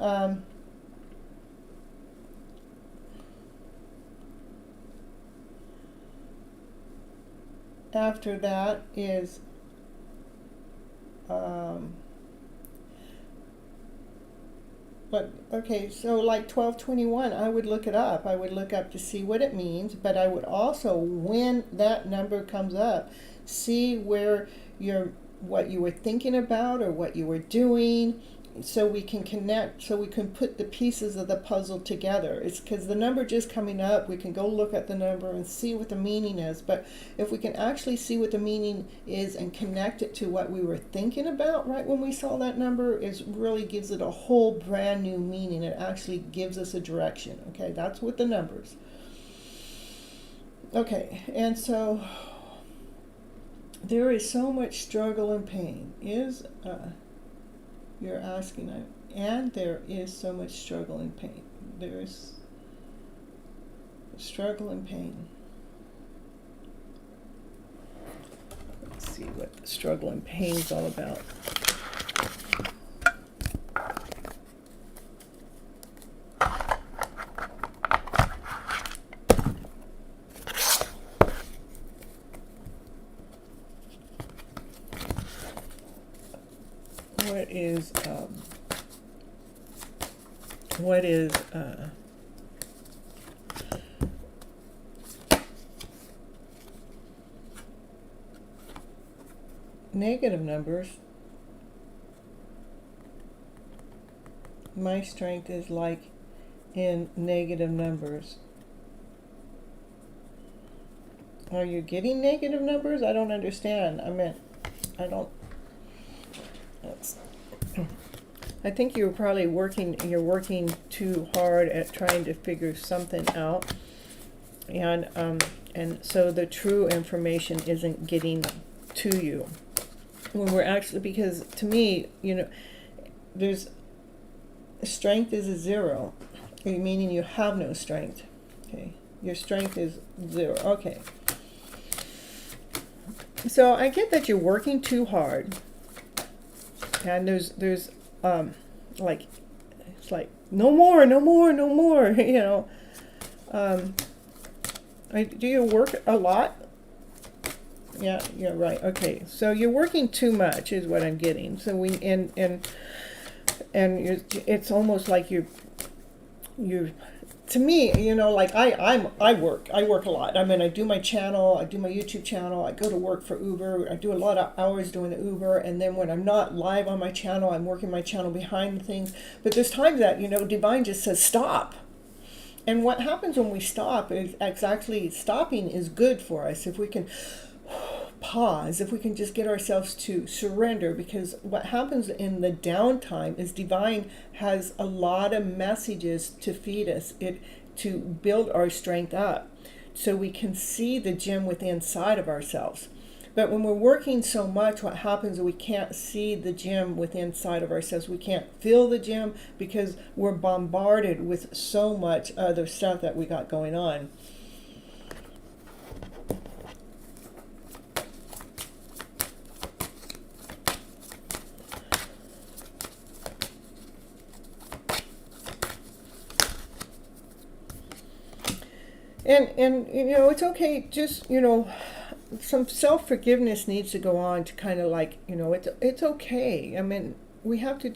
after that is but okay, so like 1221, I would look it up. I would look up to see what it means, but I would also, when that number comes up, see where what you were thinking about or what you were doing, so we can connect, so we can put the pieces of the puzzle together. It's because the number just coming up, we can go look at the number and see what the meaning is, but if we can actually see what the meaning is and connect it to what we were thinking about right when we saw that number, is really gives it a whole brand new meaning. It actually gives us a direction. Okay, that's with the numbers. Okay, and so there is so much struggle and pain. You're asking, and there is so much struggle and pain. There is struggle and pain. Let's see what the struggle and pain is all about. What is negative numbers? My strength is like in negative numbers. Are you getting negative numbers? I don't understand. I think you're probably working too hard at trying to figure something out, and so the true information isn't getting to you. When we're actually, because to me, there's strength is a 0, meaning you have no strength. Okay, your strength is 0. Okay, so I get that you're working too hard, and there's like, it's like no more, do you work a lot? Yeah, right. Okay, so you're working too much is what I'm getting. So it's almost like you're to me, like I work a lot. I mean, I do my channel, I do my YouTube channel, I go to work for Uber, I do a lot of hours doing the Uber, and then when I'm not live on my channel, I'm working my channel behind the things. But there's times that, Divine just says stop. And what happens when we stop is exactly, stopping is good for us. If we can pause, if we can just get ourselves to surrender, because what happens in the downtime is Divine has a lot of messages to feed us, to build our strength up, so we can see the gem within inside of ourselves. But when we're working so much, what happens is we can't see the gem within inside of ourselves. We can't feel the gem because we're bombarded with so much other stuff that we got going on. And it's okay, just, some self-forgiveness needs to go on to kind of like, it's okay. I mean, we have to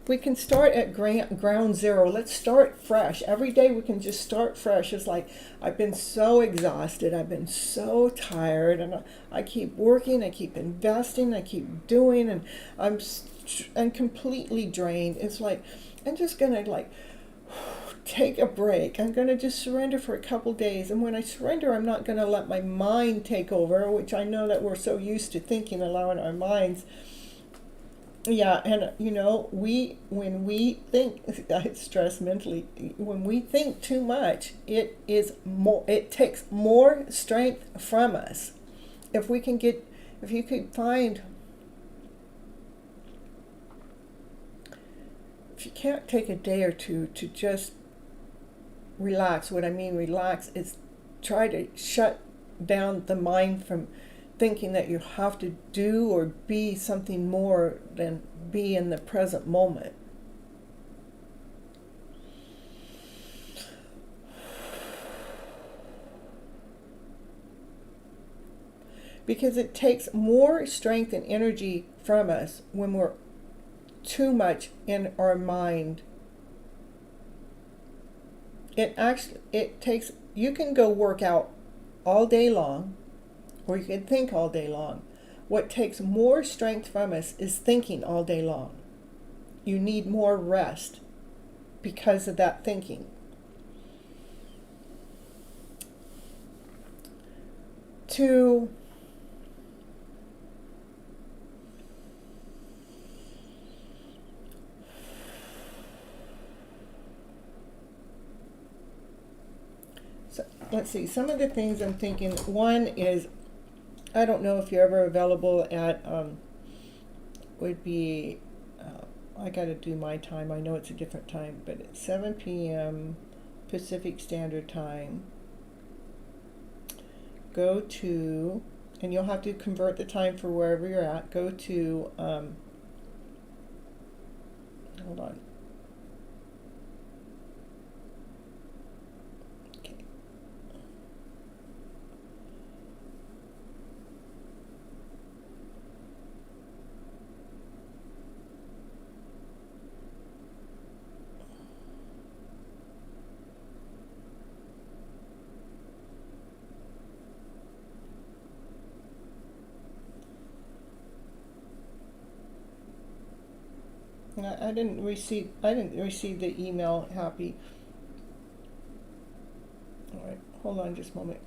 we can start at ground zero. Let's start fresh. Every day we can just start fresh. It's like, I've been so exhausted. I've been so tired. And I keep working. I keep investing. I keep doing. And I'm completely drained. It's like, I'm just going to like take a break. I'm going to just surrender for a couple days. And when I surrender, I'm not going to let my mind take over, which I know that we're so used to thinking, allowing our minds. Yeah, and you know, when we think, I stress mentally, when we think too much, it takes more strength from us. If you could find, if you can't take a day or two to just relax, what I mean relax is try to shut down the mind from thinking that you have to do or be something more than be in the present moment. Because it takes more strength and energy from us when we're too much in our mind. You can go work out all day long, or you can think all day long. What takes more strength from us is thinking all day long. You need more rest because of that thinking. So let's see, some of the things I'm thinking. One is, I don't know if you're ever available at, would be, I got to do my time. I know it's a different time, but it's 7 p.m. Pacific Standard Time. Go to, and you'll have to convert the time for wherever you're at. Go to, hold on. I didn't receive the email, Happy. All right, hold on just a moment.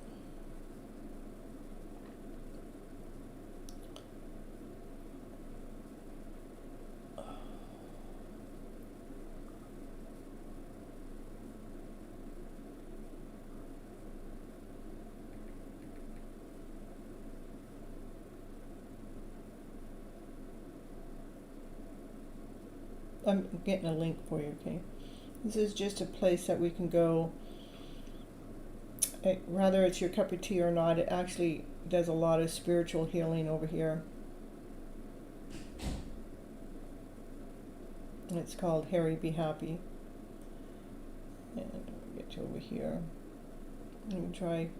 I'm getting a link for you, okay? This is just a place that we can go. Whether it's your cup of tea or not, it actually does a lot of spiritual healing over here. It's called Harry Be Happy. And I'll get you over here. Let me try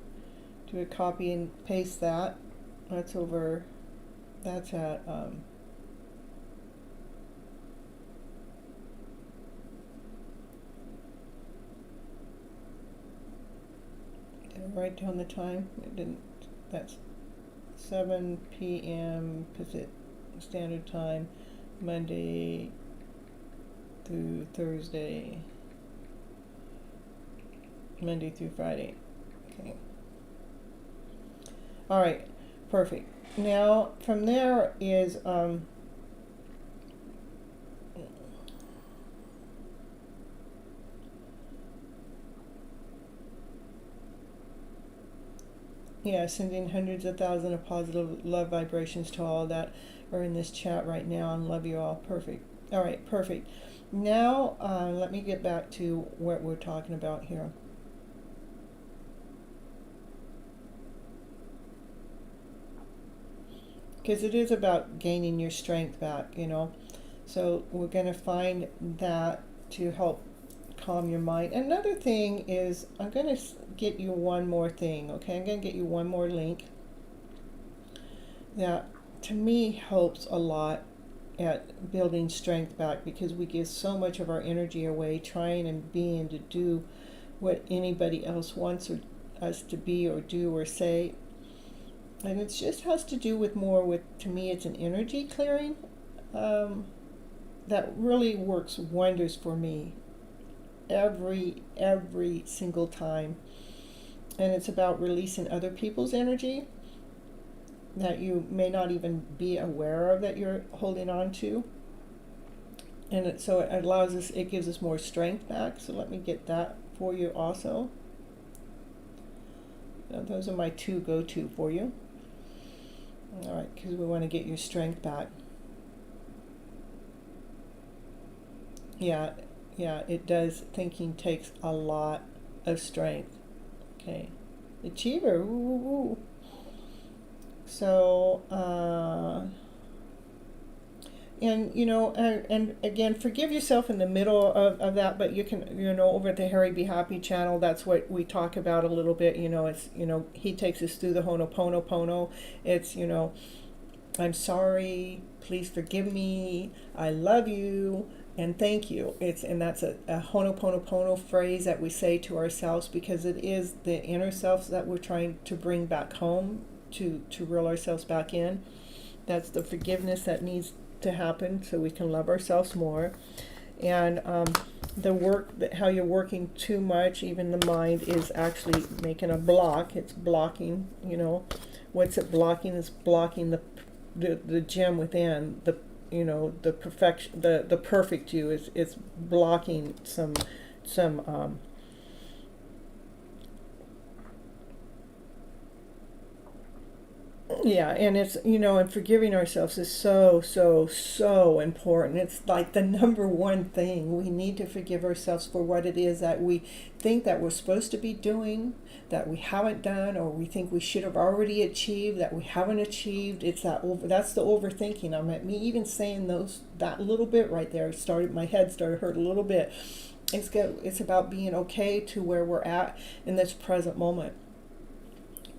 do a copy and paste that. That's over. That's at write down the time. It didn't. That's 7 p.m. Pacific Standard Time, Monday through Thursday, Monday through Friday. Okay. All right. Perfect. Now from there is yeah, sending hundreds of thousands of positive love vibrations to all that are in this chat right now, and love you all. Perfect. All right, perfect. Now, let me get back to what we're talking about here. Because it is about gaining your strength back, you know. So we're going to find that to help calm your mind. Another thing is, I'm going to get you one more thing, okay? I'm going to get you one more link that to me helps a lot at building strength back, because we give so much of our energy away trying and being to do what anybody else wants us to be or do or say. And it just has to do with more with, to me, it's an energy clearing. that really works wonders for me every single time. And it's about releasing other people's energy that you may not even be aware of that you're holding on to. And so it allows us, it gives us more strength back. So let me get that for you also. Now, those are my two go-to for you. All right, because we want to get your strength back. Yeah, it does. Thinking takes a lot of strength. Okay, Achiever. Woo, woo, woo. So, and you know, and again, forgive yourself in the middle of that, but you can, you know, over at the Harry Be Happy channel, that's what we talk about a little bit. You know, it's, you know, he takes us through the Ho'oponopono. It's, you know, I'm sorry, please forgive me, I love you, and thank you. And that's a Ho'oponopono phrase that we say to ourselves, because it is the inner self that we're trying to bring back home, to reel ourselves back in. That's the forgiveness that needs to happen so we can love ourselves more. And the work, that how you're working too much, even the mind is actually making a block. It's blocking, you know, what's it blocking? It's blocking the gem within, the, you know, the perfection, the perfect you. It's blocking some yeah, and it's, you know, and forgiving ourselves is so important. It's like the number one thing. We need to forgive ourselves for what it is that we think that we're supposed to be doing, that we haven't done, or we think we should have already achieved, that we haven't achieved. It's that's the overthinking. I'm at me even saying that little bit right there my head started hurt a little bit. It's about being okay to where we're at in this present moment.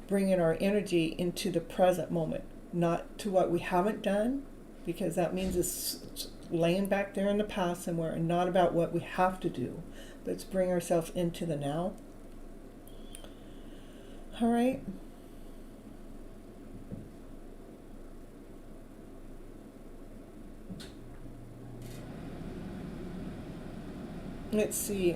Bringing our energy into the present moment, not to what we haven't done, because that means it's laying back there in the past somewhere, and not about what we have to do. Let's bring ourselves into the now. All right. Let's see.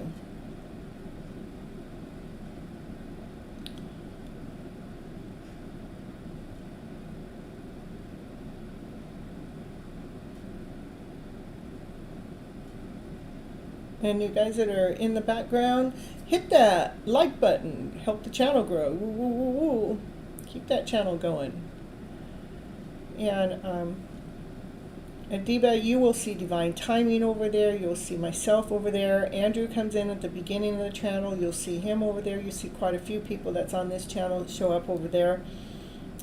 And you guys that are in the background, hit that like button. Help the channel grow. Woo, woo, woo, woo. Keep that channel going. And Adiba, you will see Divine Timing over there. You'll see myself over there. Andrew comes in at the beginning of the channel. You'll see him over there. You see quite a few people that's on this channel show up over there.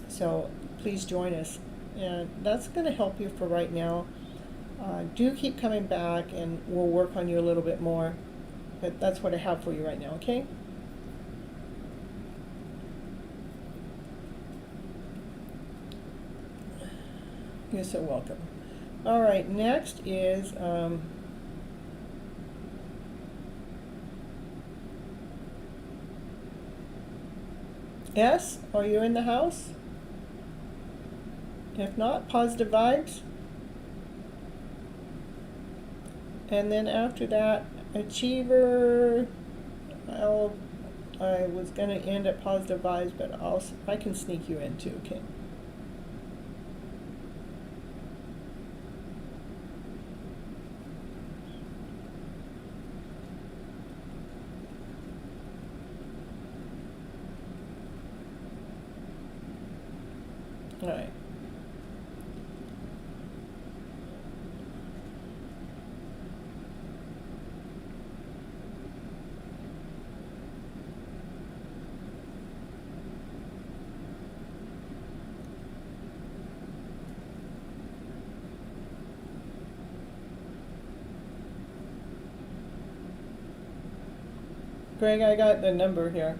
So please join us. And that's going to help you for right now. Do keep coming back, and we'll work on you a little bit more. But that's what I have for you right now, okay? You're so welcome. All right, next is S. Are you in the house? If not, positive vibes. And then after that, Achiever, I was going to end at positive vibes, but I can sneak you in too, okay? All right. Greg, I got the number here.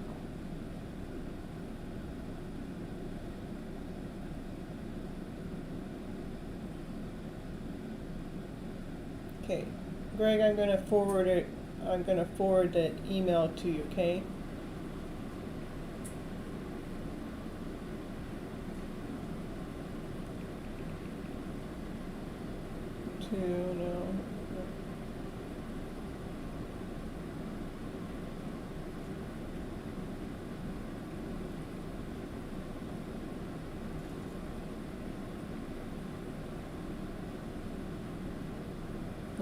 Okay, Greg, I'm going to forward it. I'm going to forward the email to you, okay? No.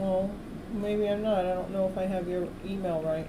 Well, maybe I'm not. I don't know if I have your email right.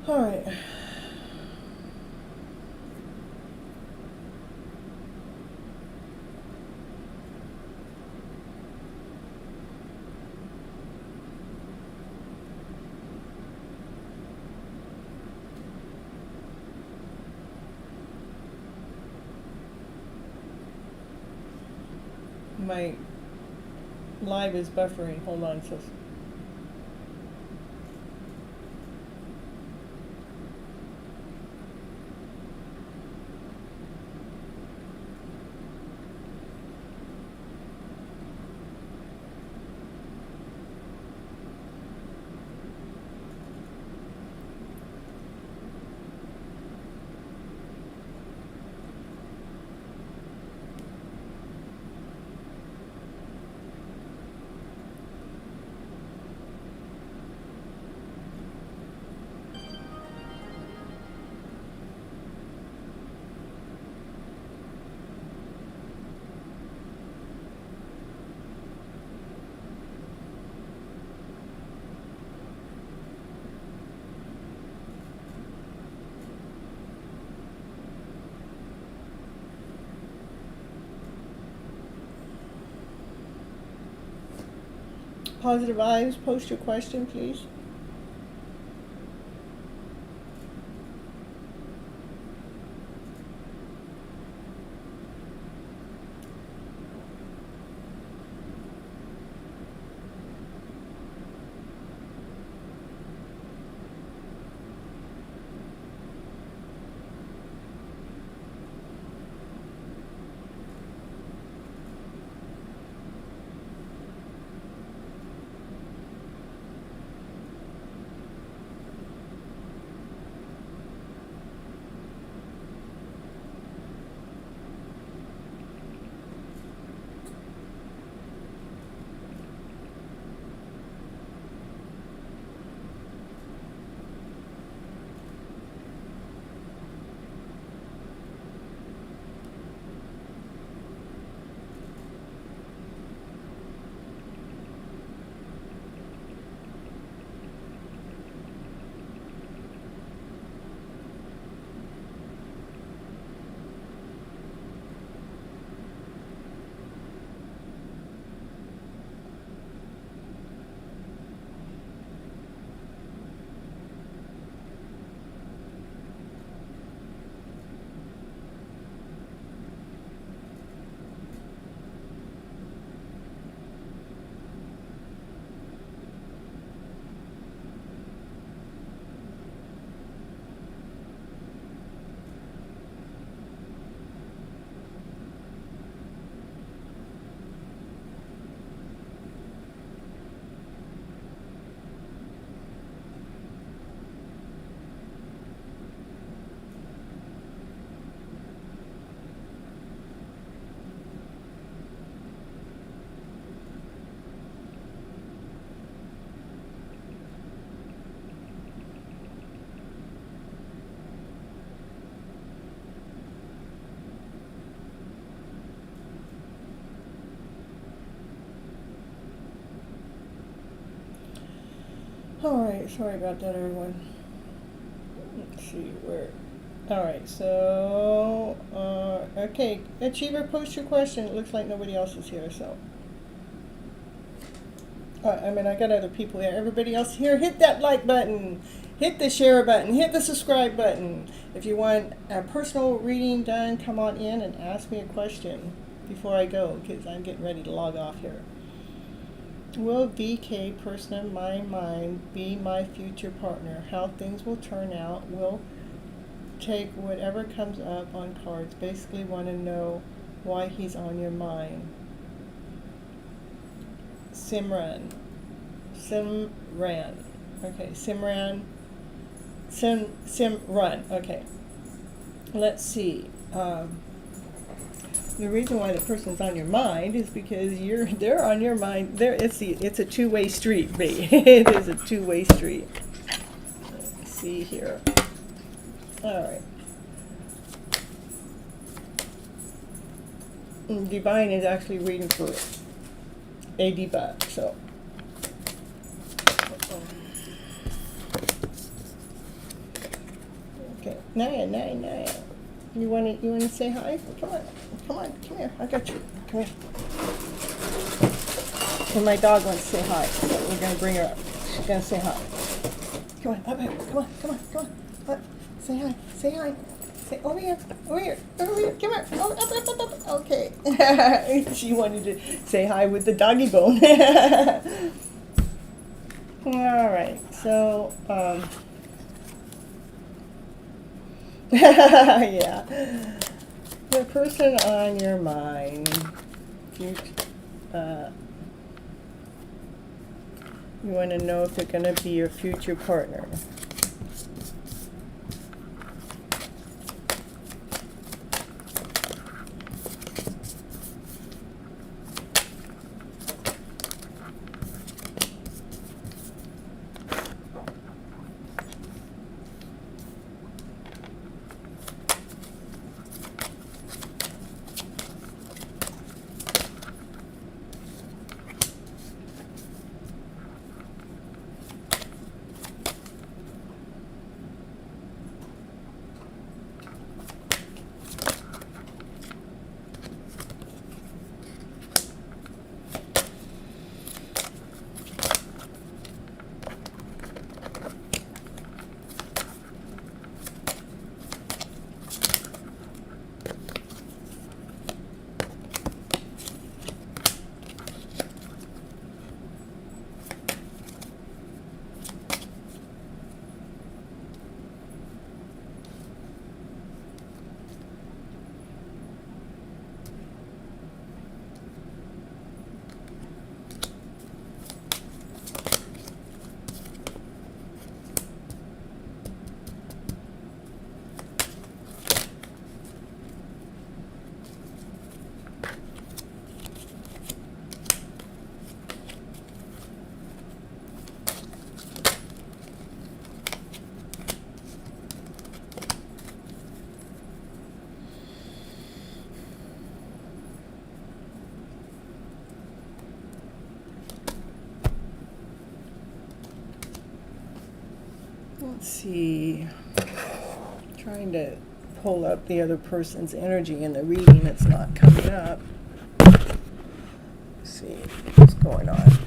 All right. My live is buffering. Hold on, sis. Positive Vibes, post your question, please. Alright, sorry about that, everyone. let's see where. All right, so okay, Achiever, post your question. It looks like nobody else is here, so. I mean, I got other people here. Everybody else here, hit that like button, hit the share button, hit the subscribe button. If you want a personal reading done, come on in and ask me a question before I go, because I'm getting ready to log off here. Will VK, person of my mind, be my future partner? How things will turn out. Will take whatever comes up on cards. Basically want to know why he's on your mind. Simran. Okay, Simran. Simran. Okay. Let's see. The reason why the person's on your mind is because they're on your mind. It's a two-way street, babe. It is a two-way street. Let's see here. All right. Divine is actually reading for a debug, so. Okay, Naya. You wanna say hi? Come here. I got you. Come here. And my dog wants to say hi, so we're gonna bring her up. She's gonna say hi. Come on, up here. Come on. Up. Say hi. Say over here. Come here. Up. Okay. She wanted to say hi with the doggy bone. All right. So, yeah. The person on your mind, you want to know if they're going to be your future partner. Let's see. Trying to pull up the other person's energy in the reading. It's not coming up. Let's see what's going on.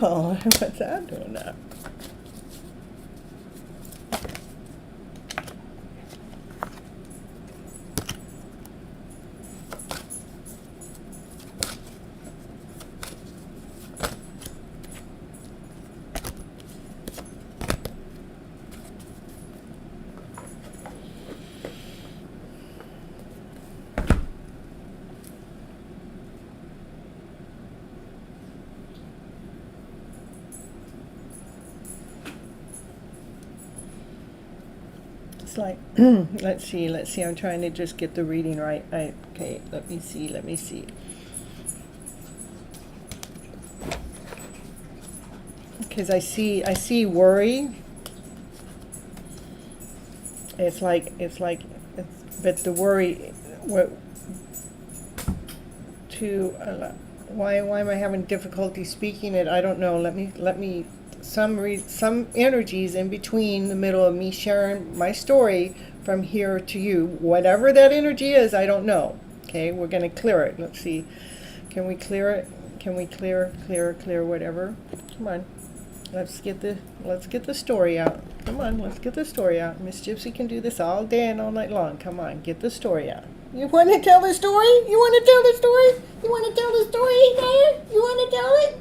Oh, what's that doing now? Like, let's see, I'm trying to just get the reading right. Okay, let me see. Because I see worry. but the worry, what, why am I having difficulty speaking it? I don't know. Let me some energies in between the middle of me sharing my story from here to you. Whatever that energy is, I don't know. Okay, we're going to clear it. Let's see. Can we clear it? Can we clear whatever? Come on. Let's get the story out. Come on, let's get the story out. Miss Gypsy can do this all day and all night long. Come on, get the story out. You want to tell the story? You want to tell the story? You want to tell the story, Diane? You want to tell it?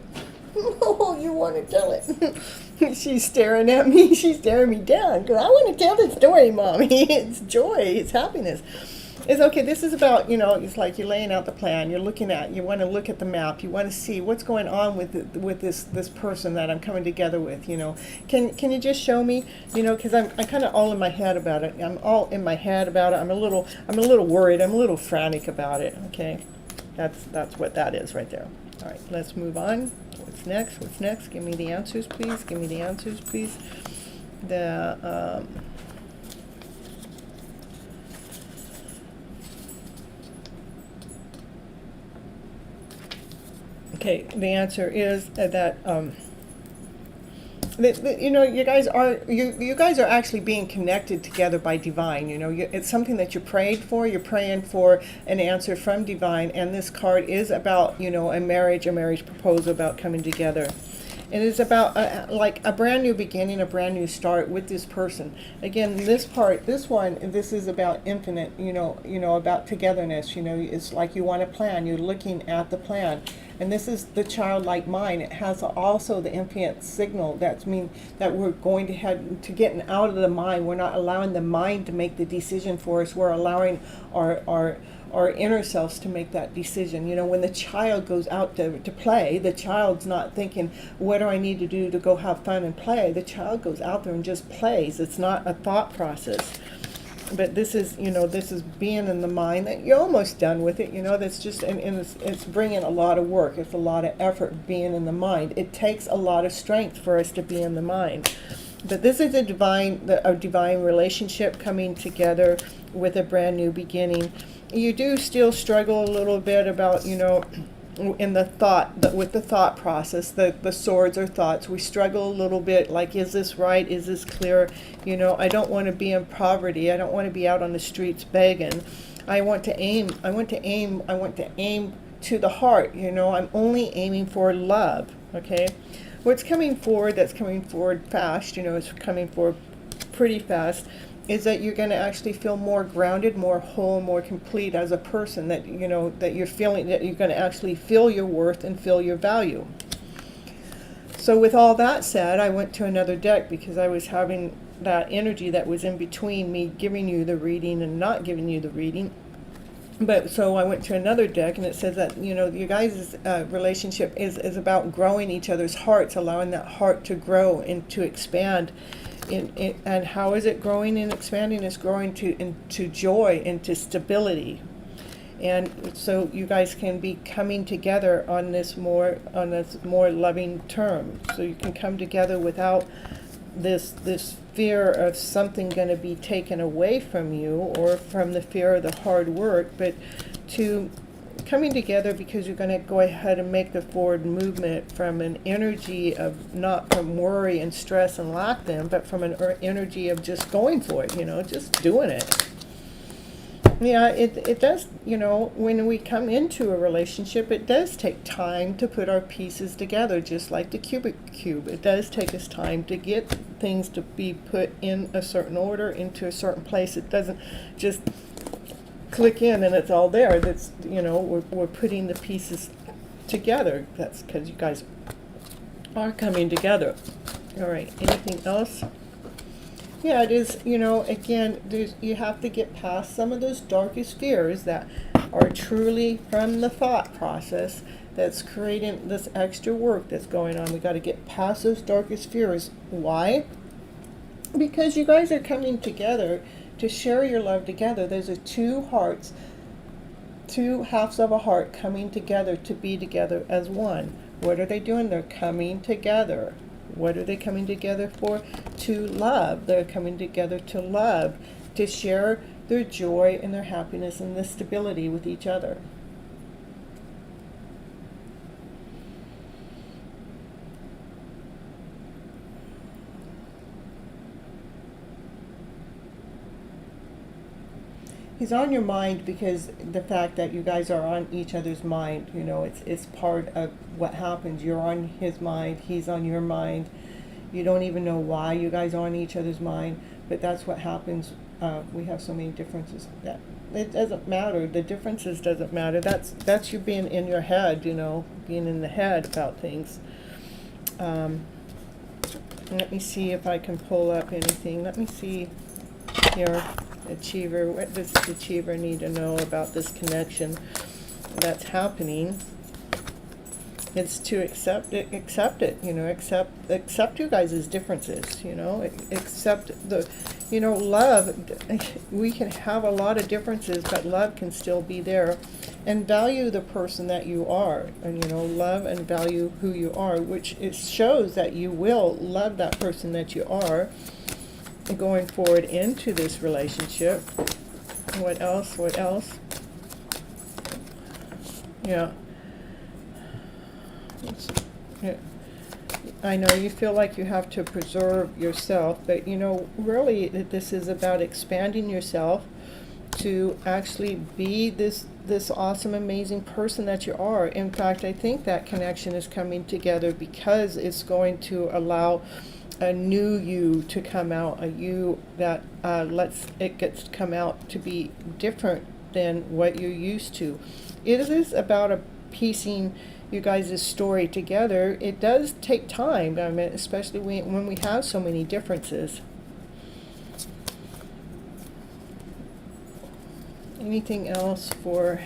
Oh, you want to tell it? She's staring at me. She's staring me down because I want to tell the story, Mommy. It's joy. It's happiness. It's okay. This is about, it's like you're laying out the plan. You want to look at the map. You want to see what's going on with this person that I'm coming together with. Can you just show me? Because I'm kind of all in my head about it. I'm all in my head about it. I'm a little worried. I'm a little frantic about it. Okay, that's what that is right there. All right, let's move on. What's next? What's next? Give me the answers, please. Give me the answers, please. Okay, the answer is that you guys are actually being connected together by divine. It's something that you prayed for. You're praying for an answer from divine, and this card is about a marriage proposal, about coming together. It is about like a brand new beginning, a brand new start with this person. Again, this is about infinite, about togetherness. It's like you want a plan. You're looking at the plan. And this is the childlike mind. It has also the infinite signal. That means that we're going to head to getting out of the mind. We're not allowing the mind to make the decision for us. We're allowing our inner selves to make that decision. When the child goes out to play, the child's not thinking, what do I need to do to go have fun and play? The child goes out there and just plays. It's not a thought process. But this is being in the mind that you're almost done with it. That's just, and it's bringing a lot of work. It's a lot of effort being in the mind. It takes a lot of strength for us to be in the mind. But this is a divine relationship coming together with a brand new beginning. You do still struggle a little bit about, in the thought, with the thought process, the swords are thoughts. We struggle a little bit, like, is this right? Is this clear? I don't want to be in poverty. I don't want to be out on the streets begging. I want to aim to the heart. I'm only aiming for love. Okay, what's coming forward, that's coming forward fast, it's coming forward pretty fast, is that you're going to actually feel more grounded, more whole, more complete as a person, that that you're feeling, that you're going to actually feel your worth and feel your value. So with all that said, I went to another deck because I was having that energy that was in between me giving you the reading and not giving you the reading. But so I went to another deck, and it says that you guys' relationship is about growing each other's hearts, allowing that heart to grow and to expand. And how is it growing and expanding? It's growing into joy, into stability. And so you guys can be coming together on this more loving term. So you can come together without this fear of something going to be taken away from you, or from the fear of the hard work, but to coming together because you're going to go ahead and make the forward movement from an energy of, not from worry and stress and lack them, but from an energy of just going for it, just doing it. Yeah, it does, when we come into a relationship, it does take time to put our pieces together, just like the cubic cube. It does take us time to get things to be put in a certain order, into a certain place. It doesn't just click in and it's all there. That's, we're putting the pieces together. That's because you guys are coming together. All right, anything else? Yeah, it is, again, you have to get past some of those darkest fears that are truly from the thought process that's creating this extra work that's going on. We got to get past those darkest fears. Why? Because you guys are coming together to share your love together. There's two hearts, two halves of a heart coming together to be together as one. What are they doing? They're coming together. What are they coming together for? To love. They're coming together to love, to share their joy and their happiness and the stability with each other. He's on your mind because the fact that you guys are on each other's mind, you know, it's part of what happens. You're on his mind, he's on your mind. You don't even know why you guys are on each other's mind, but that's what happens. We have so many differences that it doesn't matter. The differences doesn't matter. That's you being in your head, you know, being in the head about things. Let me see if I can pull up anything. Let me see here. Achiever, what does the achiever need to know about this connection that's happening? It's to accept it, you know, accept you guys' differences, you know, accept the, you know, love. We can have a lot of differences, but love can still be there, and value the person that you are, and, you know, love and value who you are, which it shows that you will love that person that you are going forward into this relationship. What else? Yeah. I know you feel like you have to preserve yourself, but, you know, really this is about expanding yourself to actually be this awesome, amazing person that you are. In fact, I think that connection is coming together because it's going to allow a new you to come out, a you that gets to come out to be different than what you're used to. It is about a piecing you guys' story together. It does take time, I mean, especially when we have so many differences. Anything else for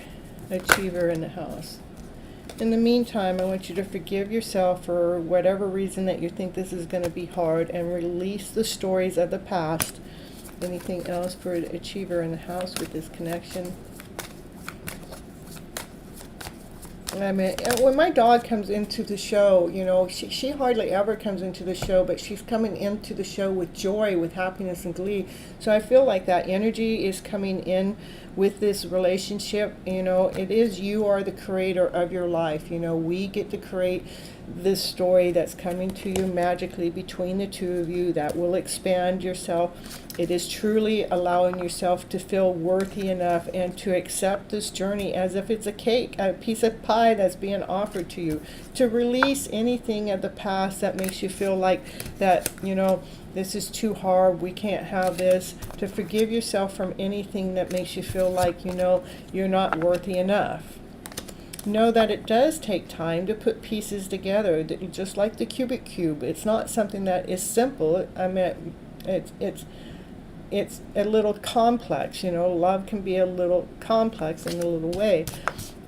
Achiever in the house? In the meantime, I want you to forgive yourself for whatever reason that you think this is going to be hard, and release the stories of the past. Anything else for the Achiever in the house with this connection? I mean, when my dog comes into the show, you know, she hardly ever comes into the show, but she's coming into the show with joy, with happiness and glee. So I feel like that energy is coming in with this relationship. You know, it is, you are the creator of your life. You know, we get to create this story that's coming to you magically between the two of you that will expand yourself. It is truly allowing yourself to feel worthy enough and to accept this journey as if it's a cake, a piece of pie that's being offered to you. To release anything of the past that makes you feel like that, you know, this is too hard, we can't have this. To forgive yourself from anything that makes you feel like, you know, you're not worthy enough. Know that it does take time to put pieces together, just like the cubic cube. It's not something that is simple. I mean, it's a little complex, you know. Love can be a little complex in a little way.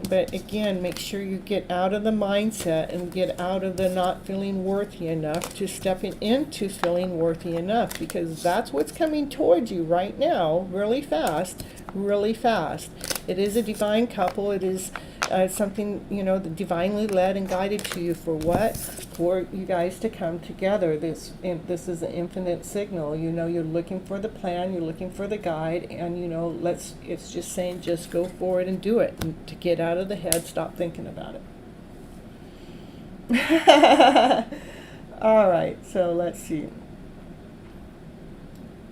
But again, make sure you get out of the mindset and get out of the not feeling worthy enough to stepping into feeling worthy enough, because that's what's coming towards you right now, really fast, really fast. It is a divine couple. It is something, you know, divinely led and guided to you. For what? For you guys to come together. This is an infinite signal. You know, you're looking for the plan, you're looking for the guide, and, you know, it's just saying, just go forward and do it. And to get out of the head, stop thinking about it. All right, so let's see.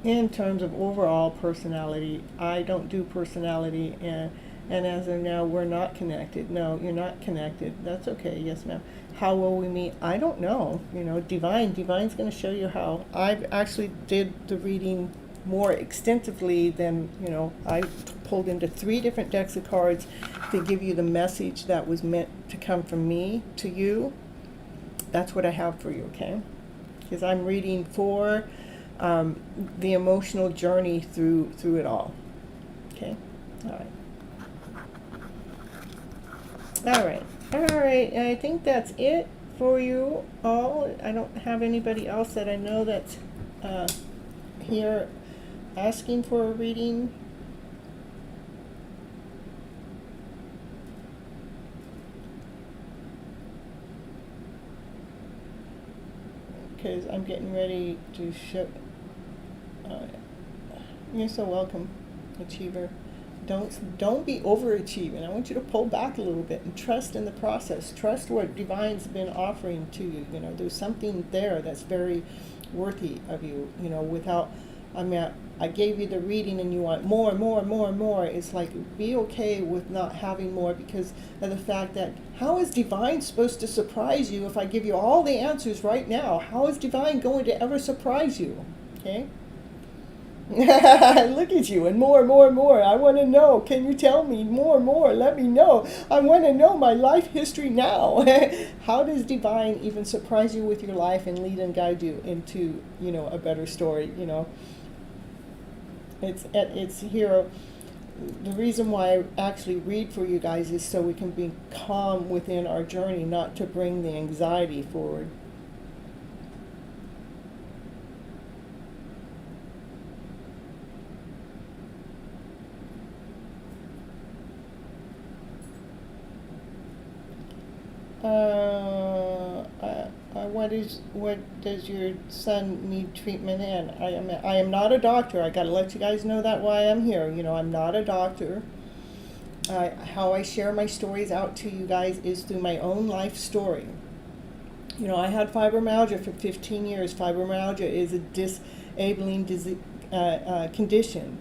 In terms of overall personality, I don't do personality, and as of now, we're not connected. No, you're not connected. That's okay. Yes, ma'am. How will we meet? I don't know. You know, Divine's going to show you how. I've actually did the reading more extensively than, you know, I pulled into 3 different decks of cards to give you the message that was meant to come from me to you. That's what I have for you, okay? Because I'm reading for the emotional journey through it all. Okay? All right. All right, I think that's it for you all. I don't have anybody else that I know that's here asking for a reading. Because I'm getting ready to show. You're so welcome, achiever. Don't be overachieving. I want you to pull back a little bit and trust in the process. Trust what Divine's been offering to you. You know, there's something there that's very worthy of you. You know, without, I mean, I gave you the reading and you want more, more, more, more. It's like, be okay with not having more because of the fact that how is Divine supposed to surprise you if I give you all the answers right now? How is Divine going to ever surprise you? Okay? Look at you, and more, more, more. I want to know. Can you tell me more, more? Let me know. I want to know my life history now. How does Divine even surprise you with your life and lead and guide you into, you know, a better story? You know, it's here. The reason why I actually read for you guys is so we can be calm within our journey, not to bring the anxiety forward. What does your son need treatment in? I am not a doctor. I got to let you guys know that why I'm here. You know, I'm not a doctor. How I share my stories out to you guys is through my own life story. You know, I had fibromyalgia for 15 years. Fibromyalgia is a disabling condition.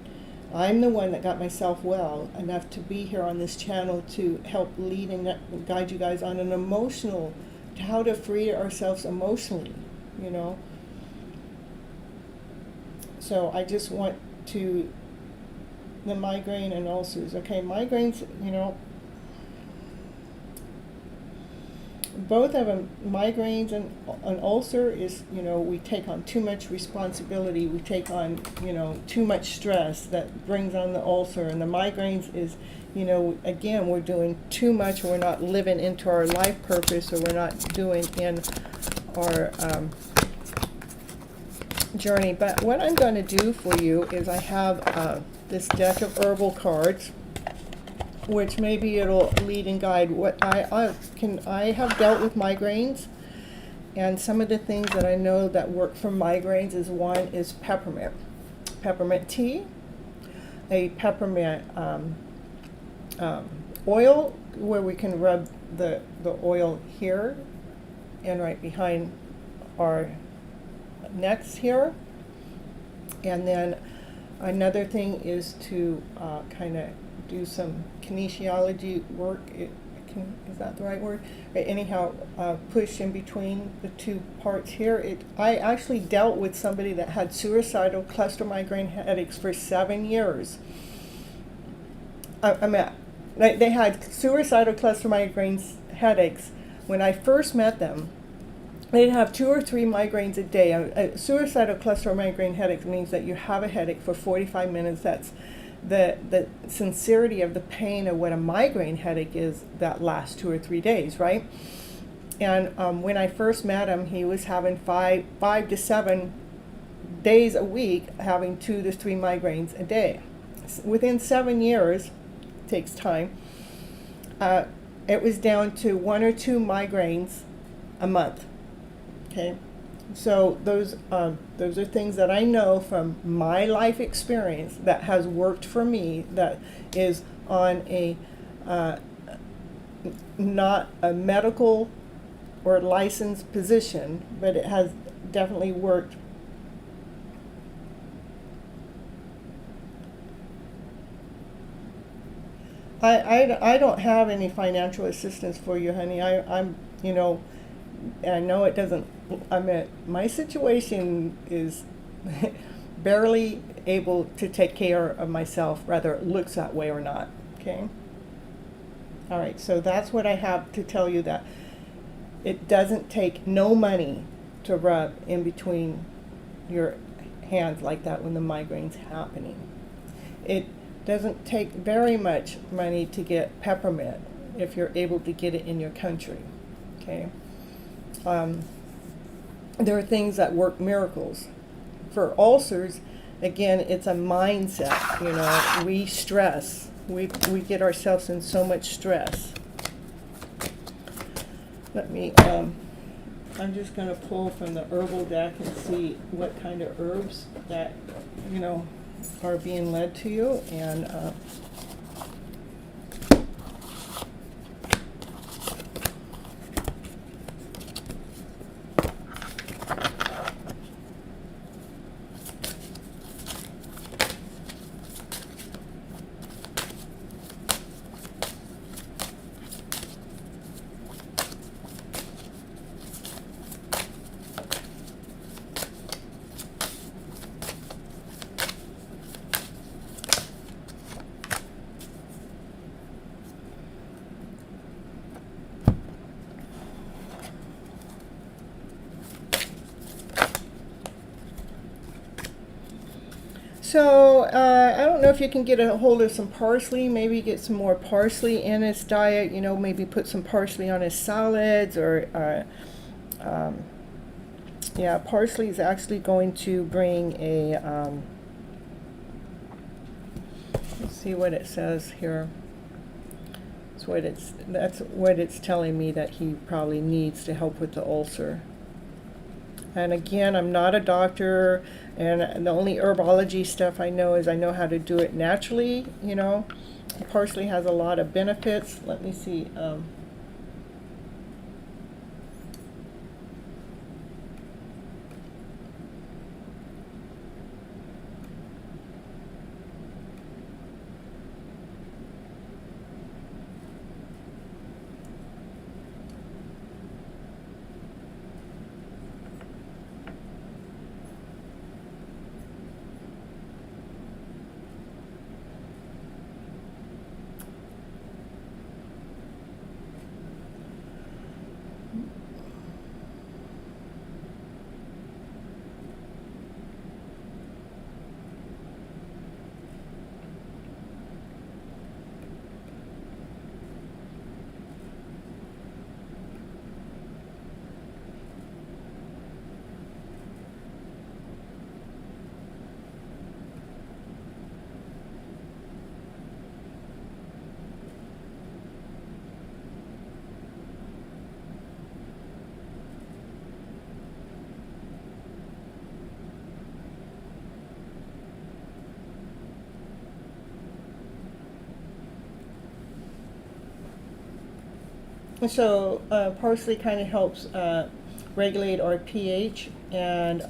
I'm the one that got myself well enough to be here on this channel to help lead and guide you guys on an emotional, how to free ourselves emotionally, you know. So I just want to, the migraine and ulcers. Okay, migraines, you know, both of them, migraines and an ulcer is, you know, we take on too much responsibility. We take on, you know, too much stress that brings on the ulcer. And the migraines is, you know, again, we're doing too much. We're not living into our life purpose, or we're not doing in our journey. But what I'm going to do for you is I have this deck of herbal cards, which maybe it'll lead and guide what I have dealt with migraines, and some of the things that I know that work for migraines is one is peppermint tea, a peppermint oil where we can rub the oil here and right behind our necks here, and then another thing is to kind of do some kinesiology work. Is that the right word? Right, anyhow, push in between the two parts here. I actually dealt with somebody that had suicidal cluster migraine headaches for 7 years. They had suicidal cluster migraines headaches. When I first met them, they'd have 2 or 3 migraines a day. A suicidal cluster migraine headache means that you have a headache for 45 minutes. That's the sincerity of the pain of what a migraine headache is that lasts 2 or 3 days, right? And when I first met him, he was having 5 to 7 days a week, having 2 to 3 migraines a day. Within 7 years, takes time, it was down to 1 or 2 migraines a month. Okay, so those are things that I know from my life experience that has worked for me, that is on a not a medical or licensed position, but it has definitely worked. I don't have any financial assistance for you, honey. I'm, you know, I know it doesn't, I mean, my situation is barely able to take care of myself, whether it looks that way or not, okay? All right, so that's what I have to tell you, that it doesn't take no money to rub in between your hands like that when the migraine's happening. It doesn't take very much money to get peppermint if you're able to get it in your country, okay? There are things that work miracles. For ulcers, again, it's a mindset, you know. We stress. We get ourselves in so much stress. Let me, I'm just going to pull from the herbal deck and see what kind of herbs that, you know, are being led to you. And so I don't know if you can get a hold of some parsley, maybe get some more parsley in his diet, you know, maybe put some parsley on his salads, or yeah, parsley is actually going to bring a, let's see what it says here. That's what it's telling me that he probably needs to help with the ulcer. And again, I'm not a doctor, and the only herbology stuff I know is I know how to do it naturally, you know. Parsley has a lot of benefits. Let me see. So parsley kind of helps regulate our pH, and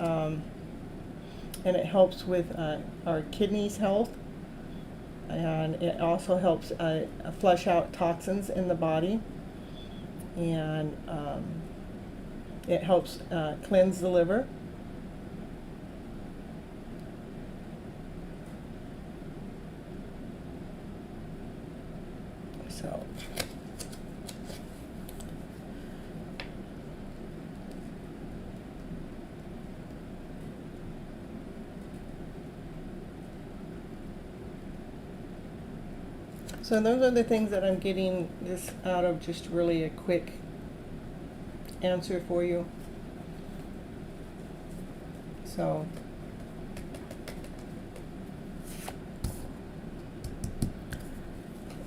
it helps with our kidneys health, and it also helps flush out toxins in the body, and it helps cleanse the liver. So those are the things that I'm getting this out of, just really a quick answer for you. So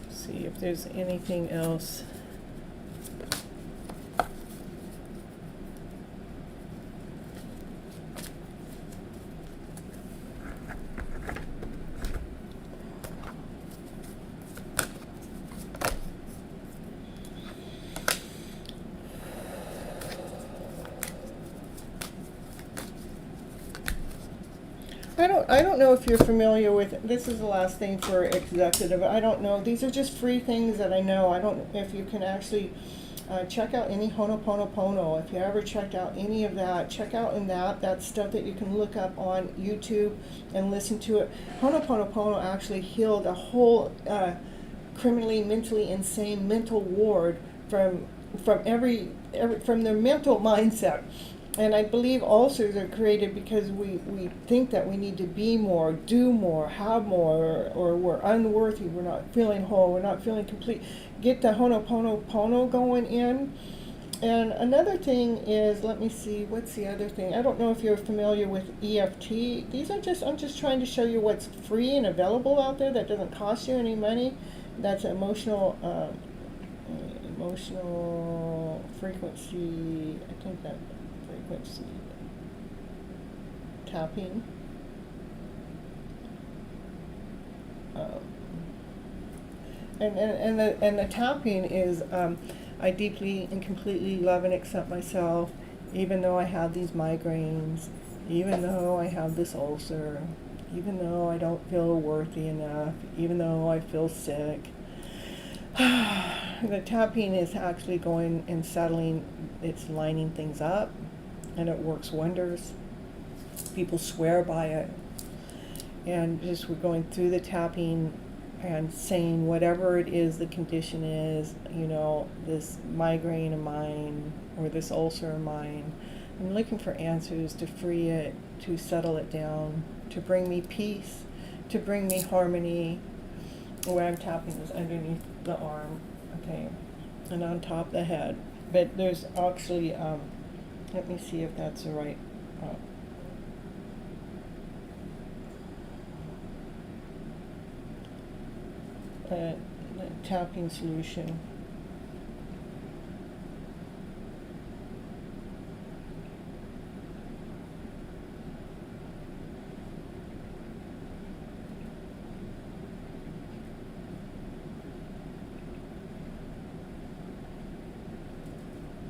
let's see if there's anything else. I don't know if you're familiar with, this is the last thing for executive. I don't know. These are just free things that I know. I don't know if you can actually check out any Ho'oponopono. If you ever checked out any of that, check out in that's stuff that you can look up on YouTube and listen to it. Ho'oponopono actually healed a whole criminally, mentally insane mental ward from every from their mental mindset. And I believe ulcers are created because we think that we need to be more, do more, have more, or we're unworthy, we're not feeling whole, we're not feeling complete. Get the Ho'oponopono going in. And another thing is, let me see, what's the other thing? I don't know if you're familiar with EFT. These are just, I'm just trying to show you what's free and available out there that doesn't cost you any money. That's emotional frequency, I think that frequency tapping. And the tapping is, I deeply and completely love and accept myself, even though I have these migraines, even though I have this ulcer, even though I don't feel worthy enough, even though I feel sick. The tapping is actually going and settling, it's lining things up, and it works wonders. People swear by it. And just we're going through the tapping and saying whatever it is the condition is, you know, this migraine of mine or this ulcer of mine. I'm looking for answers to free it, to settle it down, to bring me peace, to bring me harmony. Where I'm tapping is underneath the arm, okay, and on top of the head. But there's actually, let me see if that's the right. The tapping solution.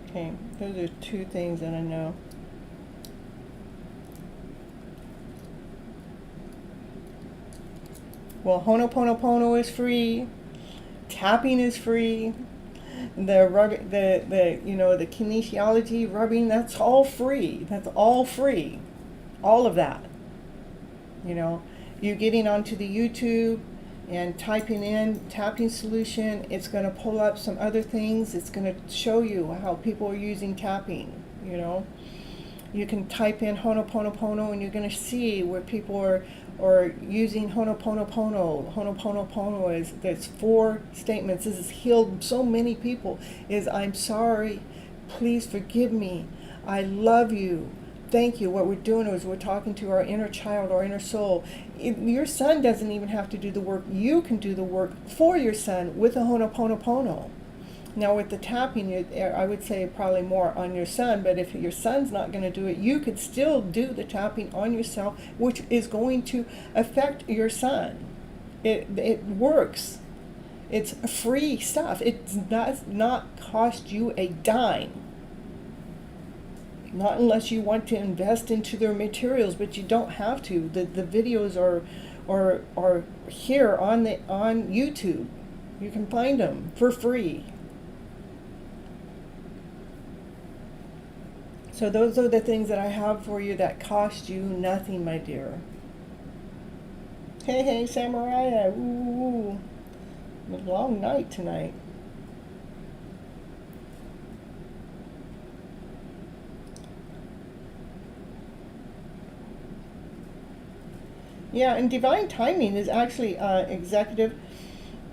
Okay, those are two things that I know. Well, Ho'oponopono is free. Tapping is free. The the kinesiology rubbing, that's all free. That's all free. All of that. You know, you getting onto the YouTube and typing in tapping solution, it's going to pull up some other things. It's going to show you how people are using tapping, you know. You can type in Ho'oponopono and you're going to see where people are using Ho'oponopono. Ho'oponopono is, there's 4 statements. This has healed so many people. Is I'm sorry, please forgive me, I love you, thank you. What we're doing is we're talking to our inner child, our inner soul. Your son doesn't even have to do the work. You can do the work for your son with a Ho'oponopono. Now with the tapping, I would say probably more on your son, but if your son's not going to do it, you could still do the tapping on yourself, which is going to affect your son. It works. It's free stuff. It does not cost you a dime. Not unless you want to invest into their materials, but you don't have to. The videos are here on YouTube. You can find them for free. So those are the things that I have for you that cost you nothing, my dear. Hey, Samurai. Ooh, a long night tonight. Yeah, and divine timing is actually executive.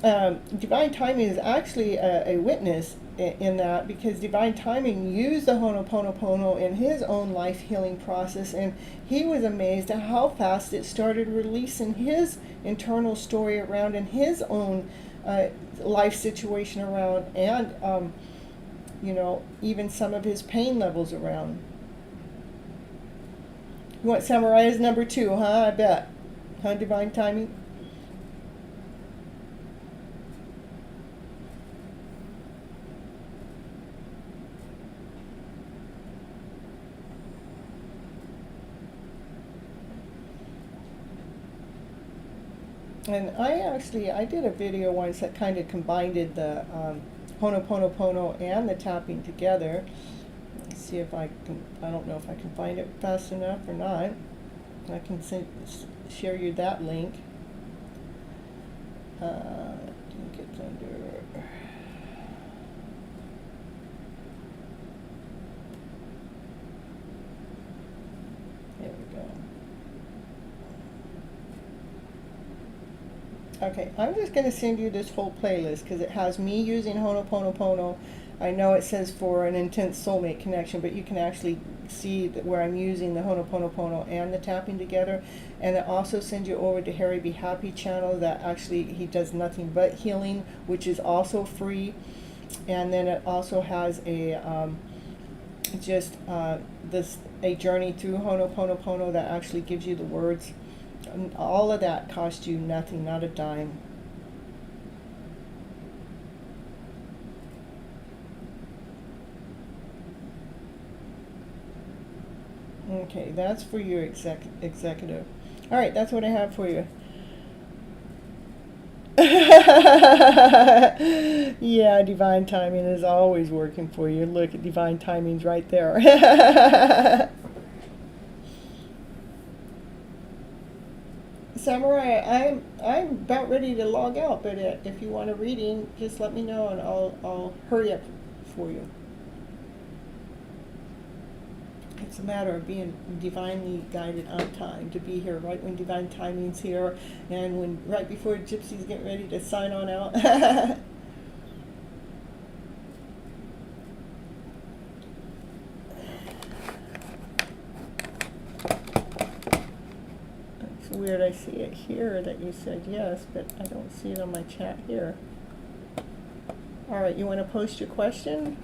Divine timing is actually a witness in that, because divine timing used the Ho'oponopono in his own life healing process, and he was amazed at how fast it started releasing his internal story around and his own life situation around, and even some of his pain levels around. You want Samurai as number 2, huh? I bet. Huh, divine timing? And I did a video once that kind of combined the Ho'oponopono and the tapping together. Let's see if I don't know if I can find it fast enough or not. I can share you that link. I think it's under... There we go. Okay, I'm just going to send you this whole playlist because it has me using Ho'oponopono. I know it says for an intense soulmate connection, but you can actually see where I'm using the Ho'oponopono and the tapping together. And it also sends you over to Harry Be Happy channel that actually he does nothing but healing, which is also free. And then it also has a a journey through Ho'oponopono that actually gives you the words. And all of that cost you nothing, not a dime. Okay, that's for your executive. All right, that's what I have for you. Yeah, divine timing is always working for you. Look at divine timing's right there. Samurai, I'm about ready to log out, but if you want a reading, just let me know and I'll hurry up for you. It's a matter of being divinely guided on time to be here right when divine timing's here, and when right before Gypsy's getting ready to sign on out. It's weird, I see it here that you said yes, but I don't see it on my chat here. All right, you want to post your question?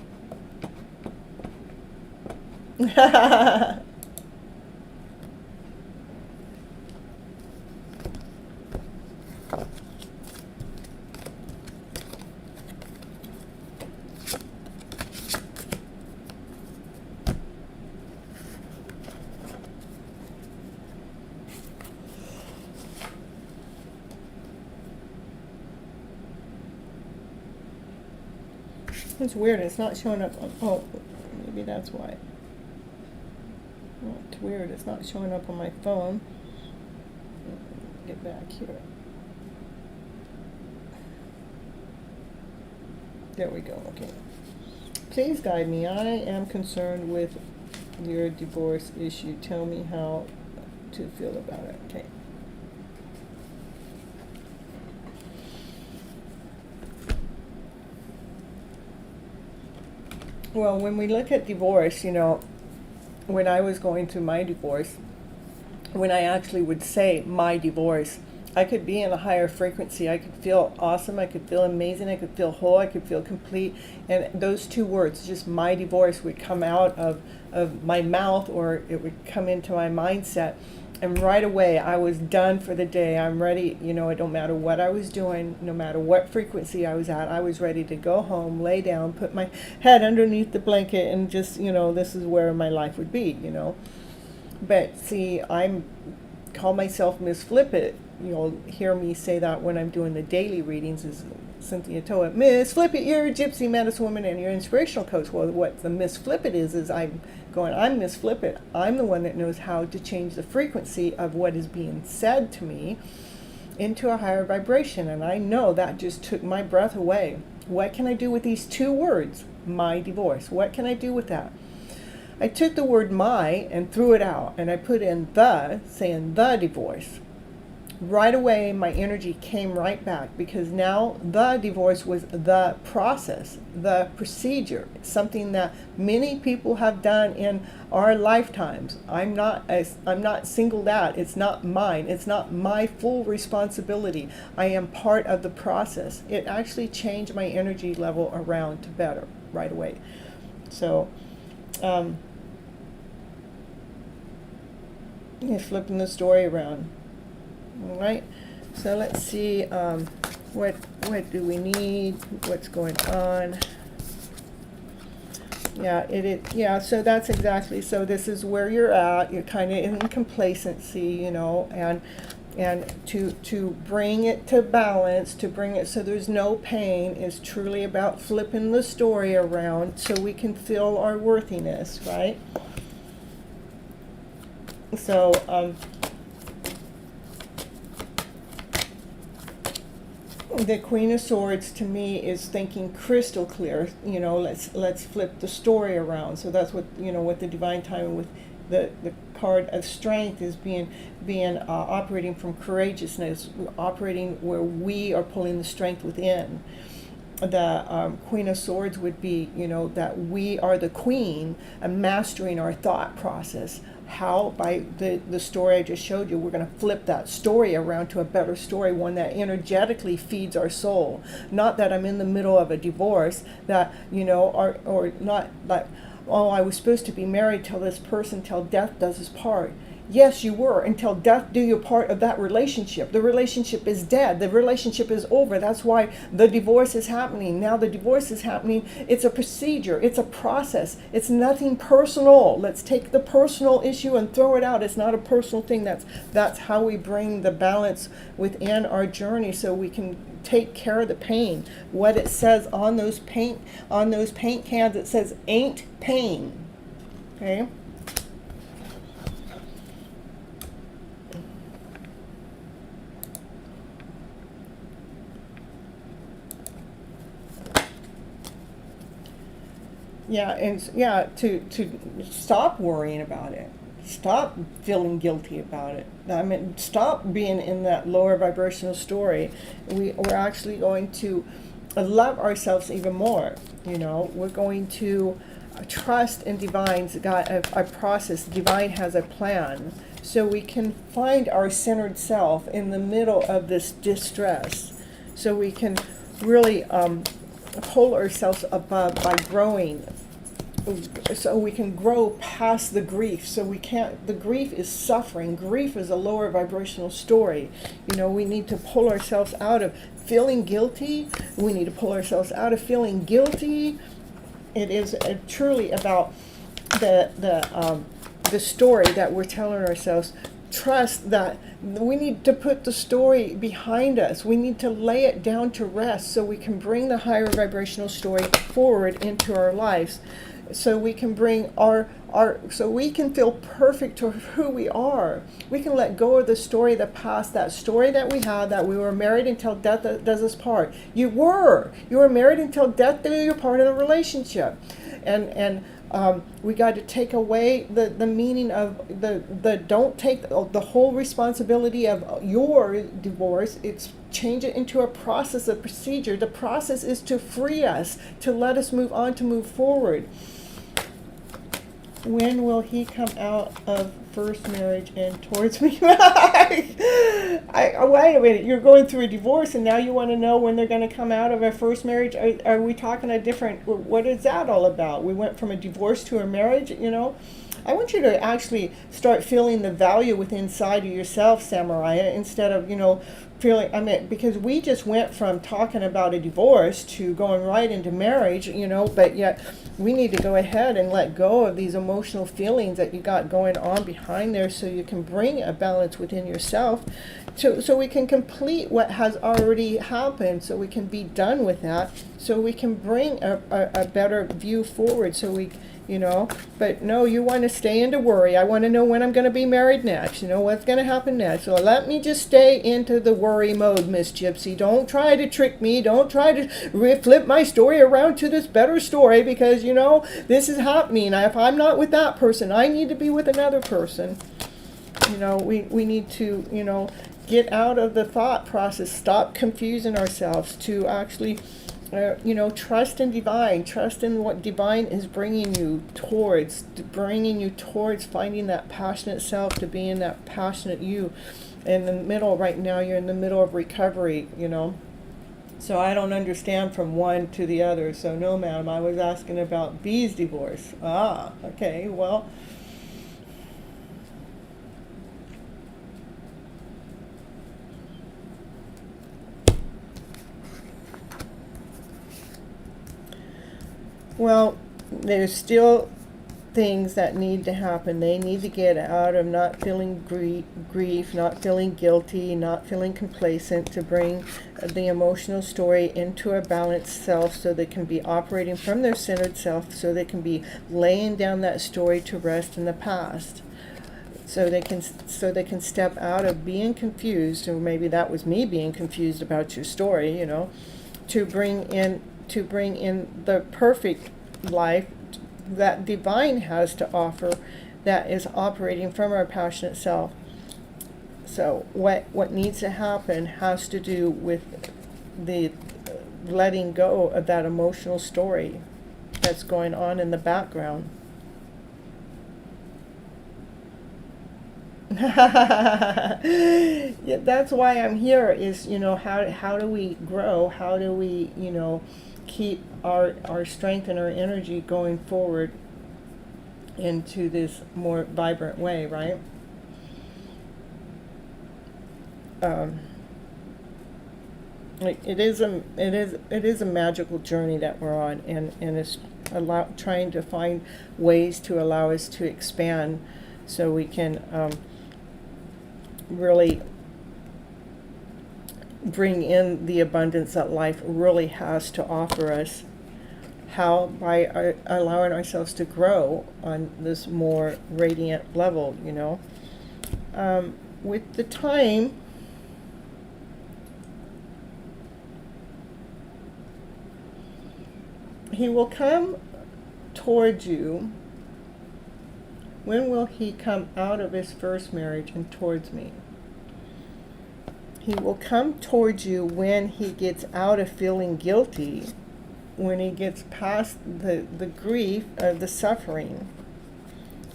It's weird, it's not showing up on, oh, maybe that's why. Oh, it's weird, it's not showing up on my phone. Get back here. There we go, okay. Please guide me. I am concerned with your divorce issue. Tell me how to feel about it. Okay. Well, when we look at divorce, you know, when I was going through my divorce, when I actually would say my divorce, I could be in a higher frequency. I could feel awesome. I could feel amazing. I could feel whole. I could feel complete. And those two words, just my divorce, would come out of my mouth, or it would come into my mindset. And right away, I was done for the day. I'm ready. You know, it don't matter what I was doing, no matter what frequency I was at, I was ready to go home, lay down, put my head underneath the blanket, and just, you know, this is where my life would be, you know. But see, call myself Miss Flip It. You'll hear me say that when I'm doing the daily readings, is Cynthia Toet, Miss Flip It, you're a gypsy medicine woman and you're an inspirational coach. Well, what the Miss Flip It is I'm Miss Flip It. I'm the one that knows how to change the frequency of what is being said to me into a higher vibration. And I know that just took my breath away. What can I do with these two words? My divorce. What can I do with that? I took the word my and threw it out, and I put in the, saying the divorce. Right away, my energy came right back, because now the divorce was the process, the procedure. It's something that many people have done in our lifetimes. I'm not singled out. It's not mine. It's not my full responsibility. I am part of the process. It actually changed my energy level around to better right away. So, flipping the story around. All right, so let's see, what do we need, what's going on. Yeah, so that's exactly, so this is where you're at. You're kind of in complacency, you know, and to bring it to balance, to bring it so there's no pain, is truly about flipping the story around so we can feel our worthiness, right? So, the Queen of Swords to me is thinking crystal clear. You know, let's flip the story around. So that's what, you know, with the divine timing, with the card of strength, is being operating from courageousness, operating where we are pulling the strength within. The Queen of Swords would be, you know, that we are the queen and mastering our thought process. How? By the story I just showed you, we're going to flip that story around to a better story, one that energetically feeds our soul. Not that I'm in the middle of a divorce, that, you know, or not like, oh, I was supposed to be married till this person, till death does us part. Yes, you were, until death do you part of that relationship. The relationship is dead. The relationship is over. That's why the divorce is happening. Now the divorce is happening. It's a procedure. It's a process. It's nothing personal. Let's take the personal issue and throw it out. It's not a personal thing. That's how we bring the balance within our journey, so we can take care of the pain. What it says on those paint cans, it says ain't pain. Okay? Yeah, and to stop worrying about it. Stop feeling guilty about it. I mean, stop being in that lower vibrational story. We're actually going to love ourselves even more. We're going to trust in Divine's got a process. Divine has a plan, so we can find our centered self in the middle of this distress. So we can really pull ourselves above by growing, so we can grow past the grief. So the grief is suffering. Grief is a lower vibrational story. We need to pull ourselves out of feeling guilty. We need to pull ourselves out of feeling guilty. It is truly about the story that we're telling ourselves. Trust that we need to put the story behind us. We need to lay it down to rest, so we can bring the higher vibrational story forward into our lives, so we can bring so we can feel perfect to who we are. We can let go of the story of the past, that story that we had, that we were married until death does us part. You were married until death did you part of the relationship, and we got to take away the meaning of the don't take the whole responsibility of your divorce. It's change it into a process, a procedure. The process is to free us, to let us move on, to move forward. When will he come out of first marriage and towards me? Wait a minute, you're going through a divorce and now you want to know when they're going to come out of a first marriage? Are we talking a different, what is that all about? We went from a divorce to a marriage, I want you to actually start feeling the value within inside of yourself, Samurai, instead of, feeling, because we just went from talking about a divorce to going right into marriage, but yet we need to go ahead and let go of these emotional feelings that you got going on behind there, so you can bring a balance within yourself, so we can complete what has already happened, so we can be done with that, so we can bring a better view forward, so we but no, you want to stay into worry. I want to know when I'm going to be married next, what's going to happen next. So let me just stay into the worry mode, Miss Gypsy. Don't try to trick me. Don't try to flip my story around to this better story, because, this is happening. If I'm not with that person, I need to be with another person. We need to, get out of the thought process, stop confusing ourselves, to actually trust in Divine, trust in what Divine is bringing you towards finding that passionate self, to being that passionate you. In the middle right now, you're in the middle of recovery, so I don't understand from one to the other. So no, ma'am, I was asking about B's divorce. Okay, well, there's still things that need to happen. They need to get out of not feeling grief, not feeling guilty, not feeling complacent, to bring the emotional story into a balanced self, so they can be operating from their centered self, so they can be laying down that story to rest in the past. So they can step out of being confused, or maybe that was me being confused about your story, to bring in the perfect life that Divine has to offer, that is operating from our passionate self. So what needs to happen has to do with the letting go of that emotional story that's going on in the background. Yeah, that's why I'm here, is, how do we grow? How do we, keep our strength and our energy going forward into this more vibrant way, right? it is a magical journey that we're on, and it's trying to find ways to allow us to expand, so we can really bring in the abundance that life really has to offer us. How? By allowing ourselves to grow on this more radiant level, with the time. He will come towards you. When will he come out of his first marriage and towards me? He will come towards you when he gets out of feeling guilty, when he gets past the grief of the suffering,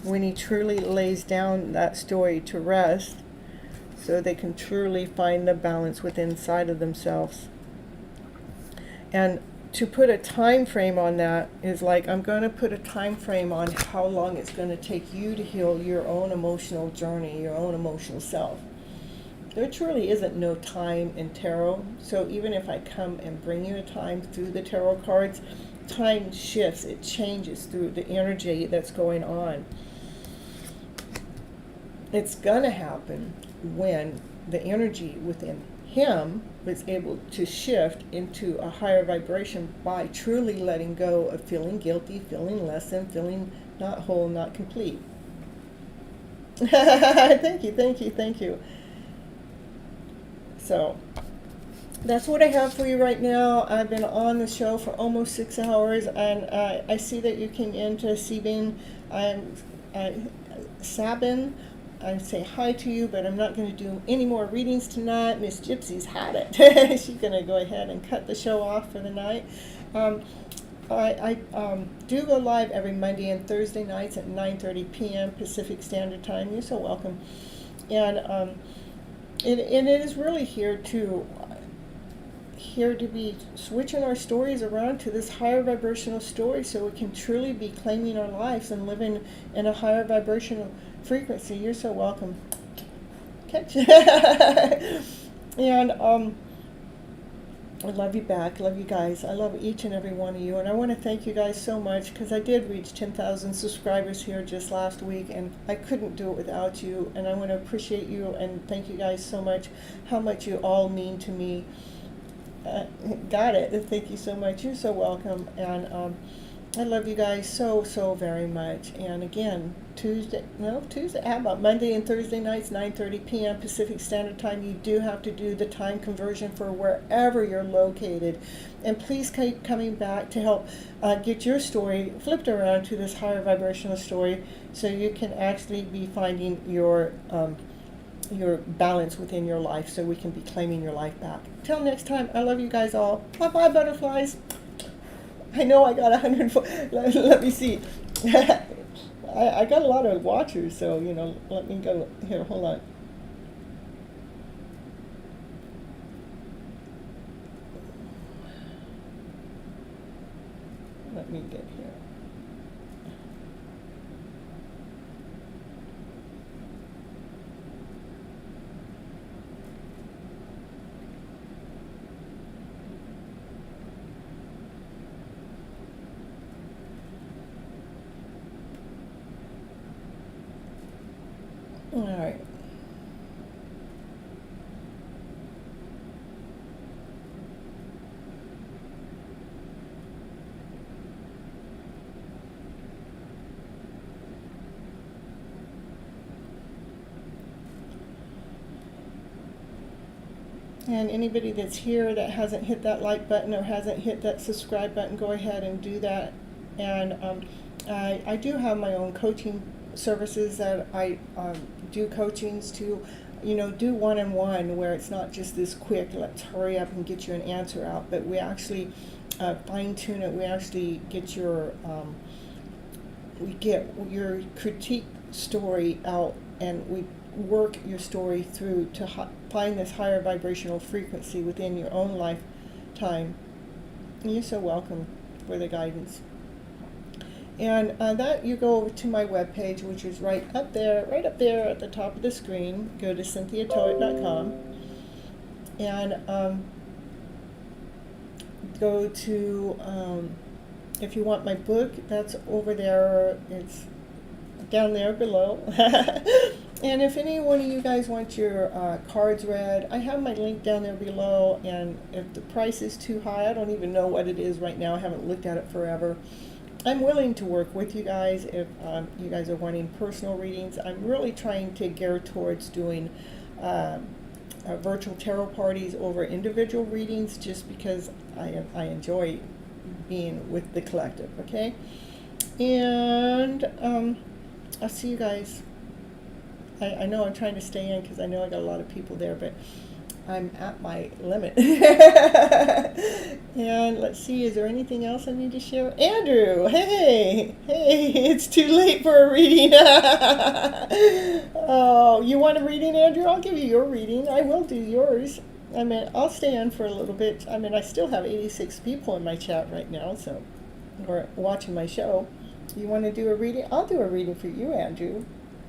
when he truly lays down that story to rest, so they can truly find the balance within inside of themselves. And to put a time frame on that is like, I'm going to put a time frame on how long it's going to take you to heal your own emotional journey, your own emotional self. There truly isn't no time in tarot. So even if I come and bring you a time through the tarot cards, time shifts, it changes through the energy that's going on. It's going to happen when the energy within him was able to shift into a higher vibration by truly letting go of feeling guilty, feeling less than, feeling not whole, not complete. Thank you. So that's what I have for you right now. I've been on the show for almost 6 hours, and I see that you came in to Sabin. Sabin. I say hi to you, but I'm not going to do any more readings tonight. Miss Gypsy's had it. She's going to go ahead and cut the show off for the night. I do go live every Monday and Thursday nights at 9:30 p.m. Pacific Standard Time. You're so welcome. And it is really here to be switching our stories around to this higher vibrational story, so we can truly be claiming our lives and living in a higher vibrational frequency. You're so welcome. Catch. And I love you back. Love you guys. I love each and every one of you, and I want to thank you guys so much, because I did reach 10,000 subscribers here just last week, and I couldn't do it without you. And I want to appreciate you and thank you guys so much, how much you all mean to me. Got it. Thank you so much. You're so welcome. And I love you guys so very much. And again, how about Monday and Thursday nights, 9:30 p.m. Pacific Standard Time. You do have to do the time conversion for wherever you're located. And please keep coming back to help get your story flipped around to this higher vibrational story, so you can actually be finding your balance within your life, so we can be claiming your life back. Till next time, I love you guys all. Bye-bye, butterflies. I know I got 100. Let me see. I got a lot of watchers, so, let me go. Here, hold on. Let me get here. All right. And anybody that's here that hasn't hit that like button or hasn't hit that subscribe button, go ahead and do that. And I do have my own coaching services that I do coachings to, do one-on-one, where it's not just this quick, let's hurry up and get you an answer out, but we actually fine-tune it. We actually get your critique story out, and we work your story through to find this higher vibrational frequency within your own lifetime. And you're so welcome for the guidance. And that you go over to my webpage, which is right up there at the top of the screen. Go to CynthiaToet.com. And go to, if you want my book, that's over there. It's down there below. And if any one of you guys want your cards read, I have my link down there below. And if the price is too high, I don't even know what it is right now. I haven't looked at it forever. I'm willing to work with you guys if you guys are wanting personal readings. I'm really trying to gear towards doing virtual tarot parties over individual readings, just because I enjoy being with the collective, okay? And I'll see you guys. I know I'm trying to stay in because I know I got a lot of people there, but I'm at my limit. And let's see, is there anything else I need to share? Andrew, hey, it's too late for a reading. Oh, you want a reading, Andrew? I'll give you your reading. I will do yours. I mean, I'll stay on for a little bit. I mean, I still have 86 people in my chat right now, so, or watching my show. You want to do a reading? I'll do a reading for you, Andrew.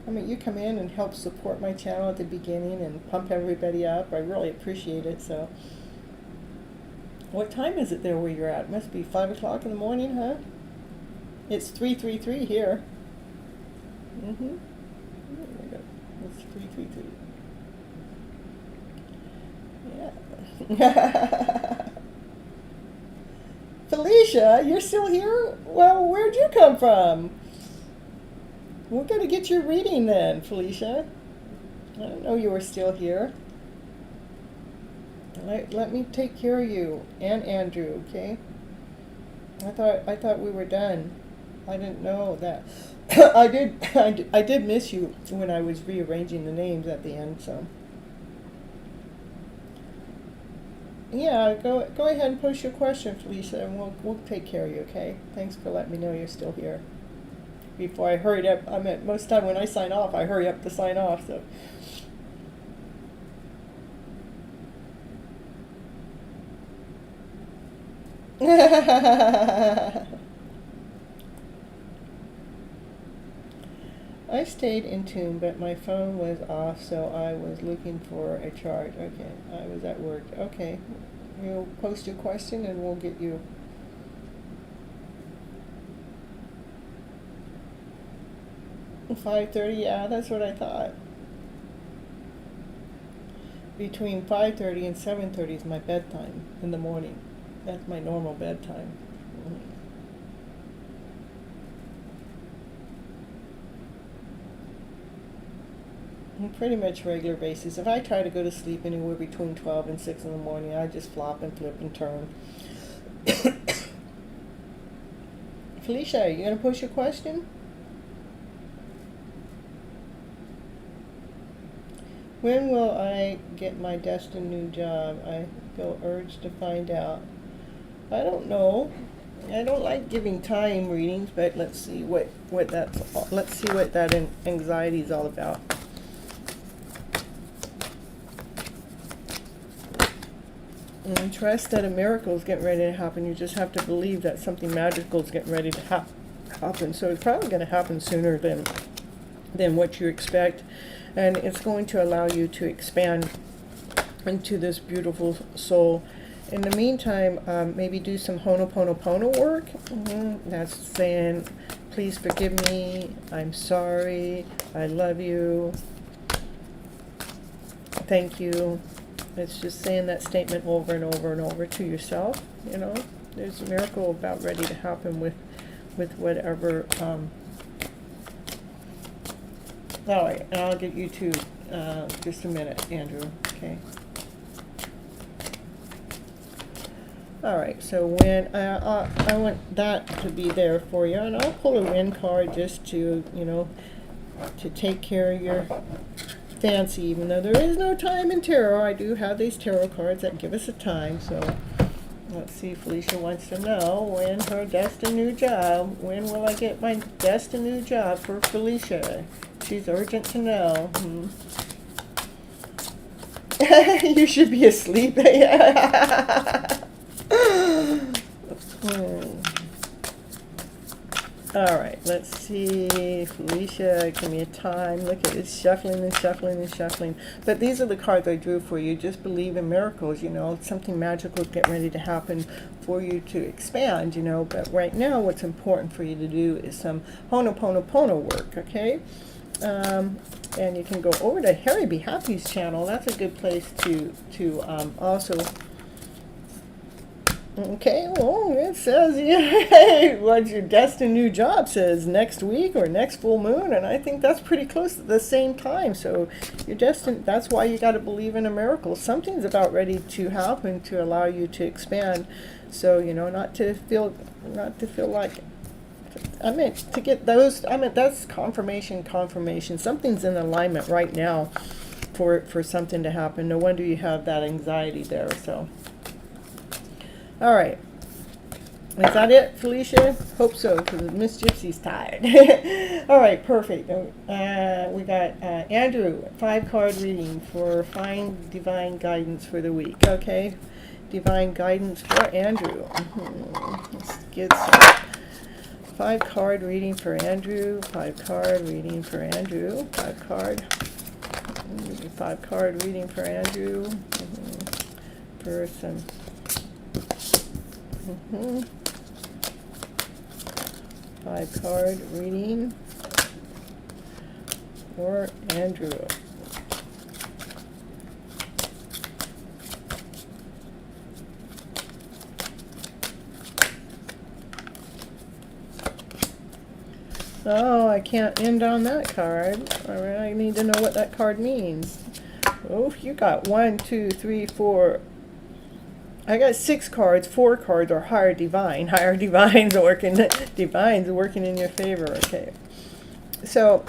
I mean, you come in and help support my channel at the beginning and pump everybody up. I really appreciate it. So, what time is it there where you're at? It must be 5 o'clock in the morning, huh? It's 3:33 here. Mm-hmm. It's 3:33. Yeah. Felicia, you're still here? Well, where'd you come from? We're going to get your reading then, Felicia. I didn't know you were still here. Let me take care of you and Andrew, okay? I thought we were done. I didn't know that. I did miss you when I was rearranging the names at the end, so. Yeah, go ahead and post your question, Felicia, and we'll take care of you, okay? Thanks for letting me know you're still here. Before I hurried up, I mean, most of the time when I sign off, I hurry up to sign off, so. I stayed in tune, but my phone was off, so I was looking for a charge. Okay, I was at work. Okay, you'll post your question and we'll get you. 5:30, yeah, that's what I thought. Between 5:30 and 7:30 is my bedtime in the morning. That's my normal bedtime. On pretty much regular basis. If I try to go to sleep anywhere between 12 and 6 in the morning, I just flop and flip and turn. Felicia, you gonna push your question? When will I get my destined new job? I feel urged to find out. I don't know. I don't like giving time readings, but let's see what that anxiety is all about. And trust that a miracle is getting ready to happen. You just have to believe that something magical is getting ready to happen. So it's probably going to happen sooner than what you expect. And it's going to allow you to expand into this beautiful soul. In the meantime, maybe do some Ho'oponopono work. That's saying, please forgive me, I'm sorry, I love you, thank you. It's just saying that statement over and over and over to yourself. You know, there's a miracle about ready to happen with whatever. All right, and I'll get you to just a minute, Andrew. Okay. All right. So when I want that to be there for you, and I'll pull a wind card just to to take care of your fancy. Even though there is no time in tarot, I do have these tarot cards that give us a time. So let's see. Felicia wants to know when her destined new job. When will I get my destined new job for Felicia? She's urgent to know. You should be asleep. All right, let's see. Felicia, give me a time. Look at it, shuffling and shuffling and shuffling. But these are the cards I drew for you. Just believe in miracles, you know. Something magical is getting ready to happen for you to expand, you know. But right now, what's important for you to do is some Ho'oponopono work, okay? And you can go over to Harry Be Happy's channel. That's a good place to also... Okay, well, it says, yeah, what your destined new job says next week or next full moon, and I think that's pretty close at the same time. So you're destined, that's why you got to believe in a miracle. Something's about ready to happen to allow you to expand. So, you know, not to feel like, I meant to get those, I meant that's confirmation. Something's in alignment right now for something to happen. No wonder you have that anxiety there, so. All right. Is that it, Felicia? Hope so, because Miss Gypsy's tired. All right, perfect. We got Andrew, 5-card reading for Find Divine Guidance for the week. Okay, Divine Guidance for Andrew. Let's get some 5-card reading for Andrew. 5-card reading for Andrew. 5-card reading for Andrew. For some... 5-card reading for Andrew. Oh, I can't end on that card. All right, I need to know what that card means. Oh, you got 1, 2, 3, 4. I got 6 cards. 4 cards are higher divine. Higher divine's working. Divine's working in your favor. Okay. So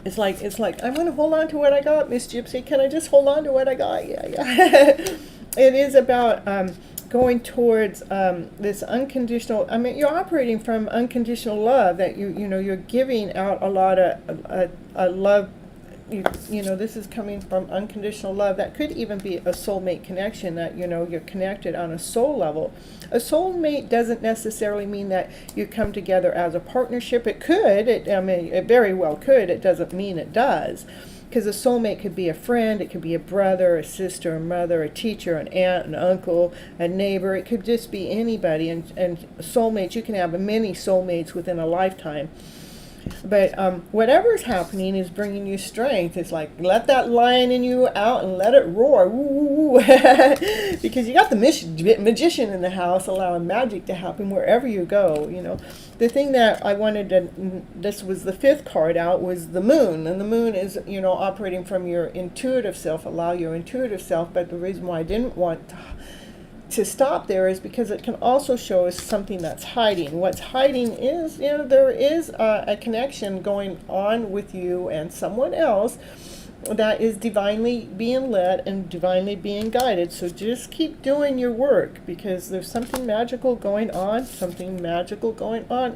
it's like I'm gonna hold on to what I got, Miss Gypsy. Can I just hold on to what I got? Yeah. It is about going towards this unconditional. I mean, you're operating from unconditional love. That you know you're giving out a lot of love. You know, this is coming from unconditional love. That could even be a soulmate connection, that, you know, you're connected on a soul level. A soulmate doesn't necessarily mean that you come together as a partnership. It could. I mean, it very well could. It doesn't mean it does. Because a soulmate could be a friend. It could be a brother, a sister, a mother, a teacher, an aunt, an uncle, a neighbor. It could just be anybody. And soulmates, you can have many soulmates within a lifetime. But whatever's happening is bringing you strength. It's like, let that lion in you out and let it roar. Woo, woo, woo. Because you got the magician in the house, allowing magic to happen wherever you go. You know, the thing that I wanted to, this was the 5th card out, was the moon. And the moon is, you know, operating from your intuitive self. Allow your intuitive self. But the reason why I didn't want to stop there is because it can also show us something that's hiding. What's hiding is, you know, there is a connection going on with you and someone else that is divinely being led and divinely being guided. So just keep doing your work, because there's something magical going on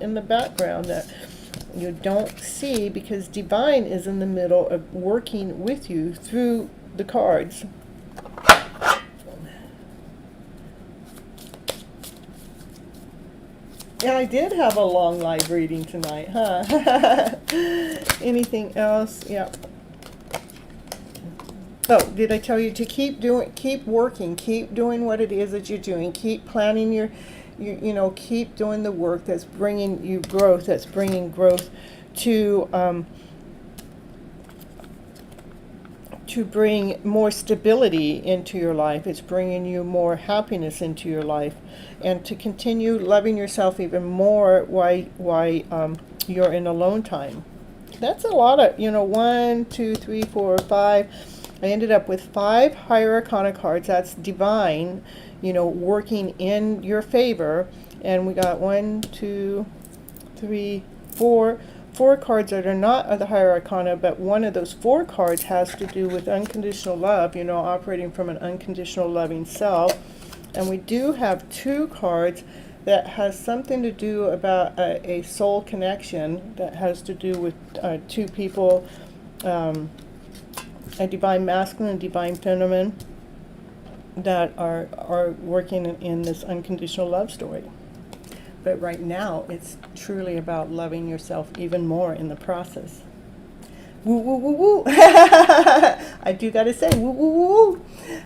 in the background that you don't see, because divine is in the middle of working with you through the cards. Yeah, I did have a long live reading tonight, huh? Anything else? Yeah. Oh, did I tell you to keep working, keep doing what it is that you're doing, keep planning you know, keep doing the work that's bringing you growth, that's bringing growth to bring more stability into your life. It's bringing you more happiness into your life, and to continue loving yourself even more while you're in alone time. That's a lot of, you know, 1, 2, 3, 4, 5. I ended up with 5 higher arcana cards. That's divine, you know, working in your favor. And we got 1, 2, 3, 4 cards that are not of the higher arcana, but one of those 4 cards has to do with unconditional love, you know, operating from an unconditional loving self. And we do have 2 cards that has something to do about a soul connection, that has to do with 2 people, a divine masculine and divine feminine, that are working in this unconditional love story. But right now, it's truly about loving yourself even more in the process. Woo, woo, woo, woo. I do gotta say, woo, woo, woo, woo.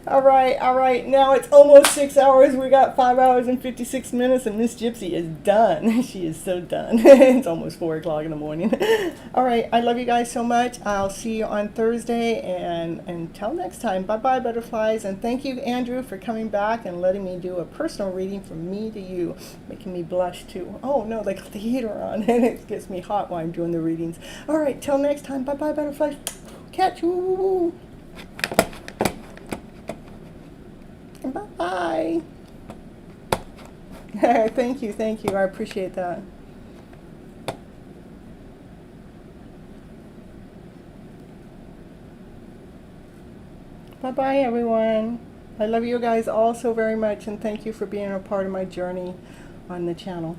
All right. Now it's almost 6 hours. We got 5 hours and 56 minutes, and Miss Gypsy is done. She is so done. It's almost 4 o'clock in the morning. All right, I love you guys so much. I'll see you on Thursday, and until next time, bye-bye, butterflies. And thank you, Andrew, for coming back and letting me do a personal reading from me to you, making me blush too. Oh no, they got the heater on, and it gets me hot while I'm doing the readings. All right, till next time, bye-bye, butterflies. Catch you. Bye. Thank you. I appreciate that. Bye-bye, everyone. I love you guys all so very much, and thank you for being a part of my journey on the channel.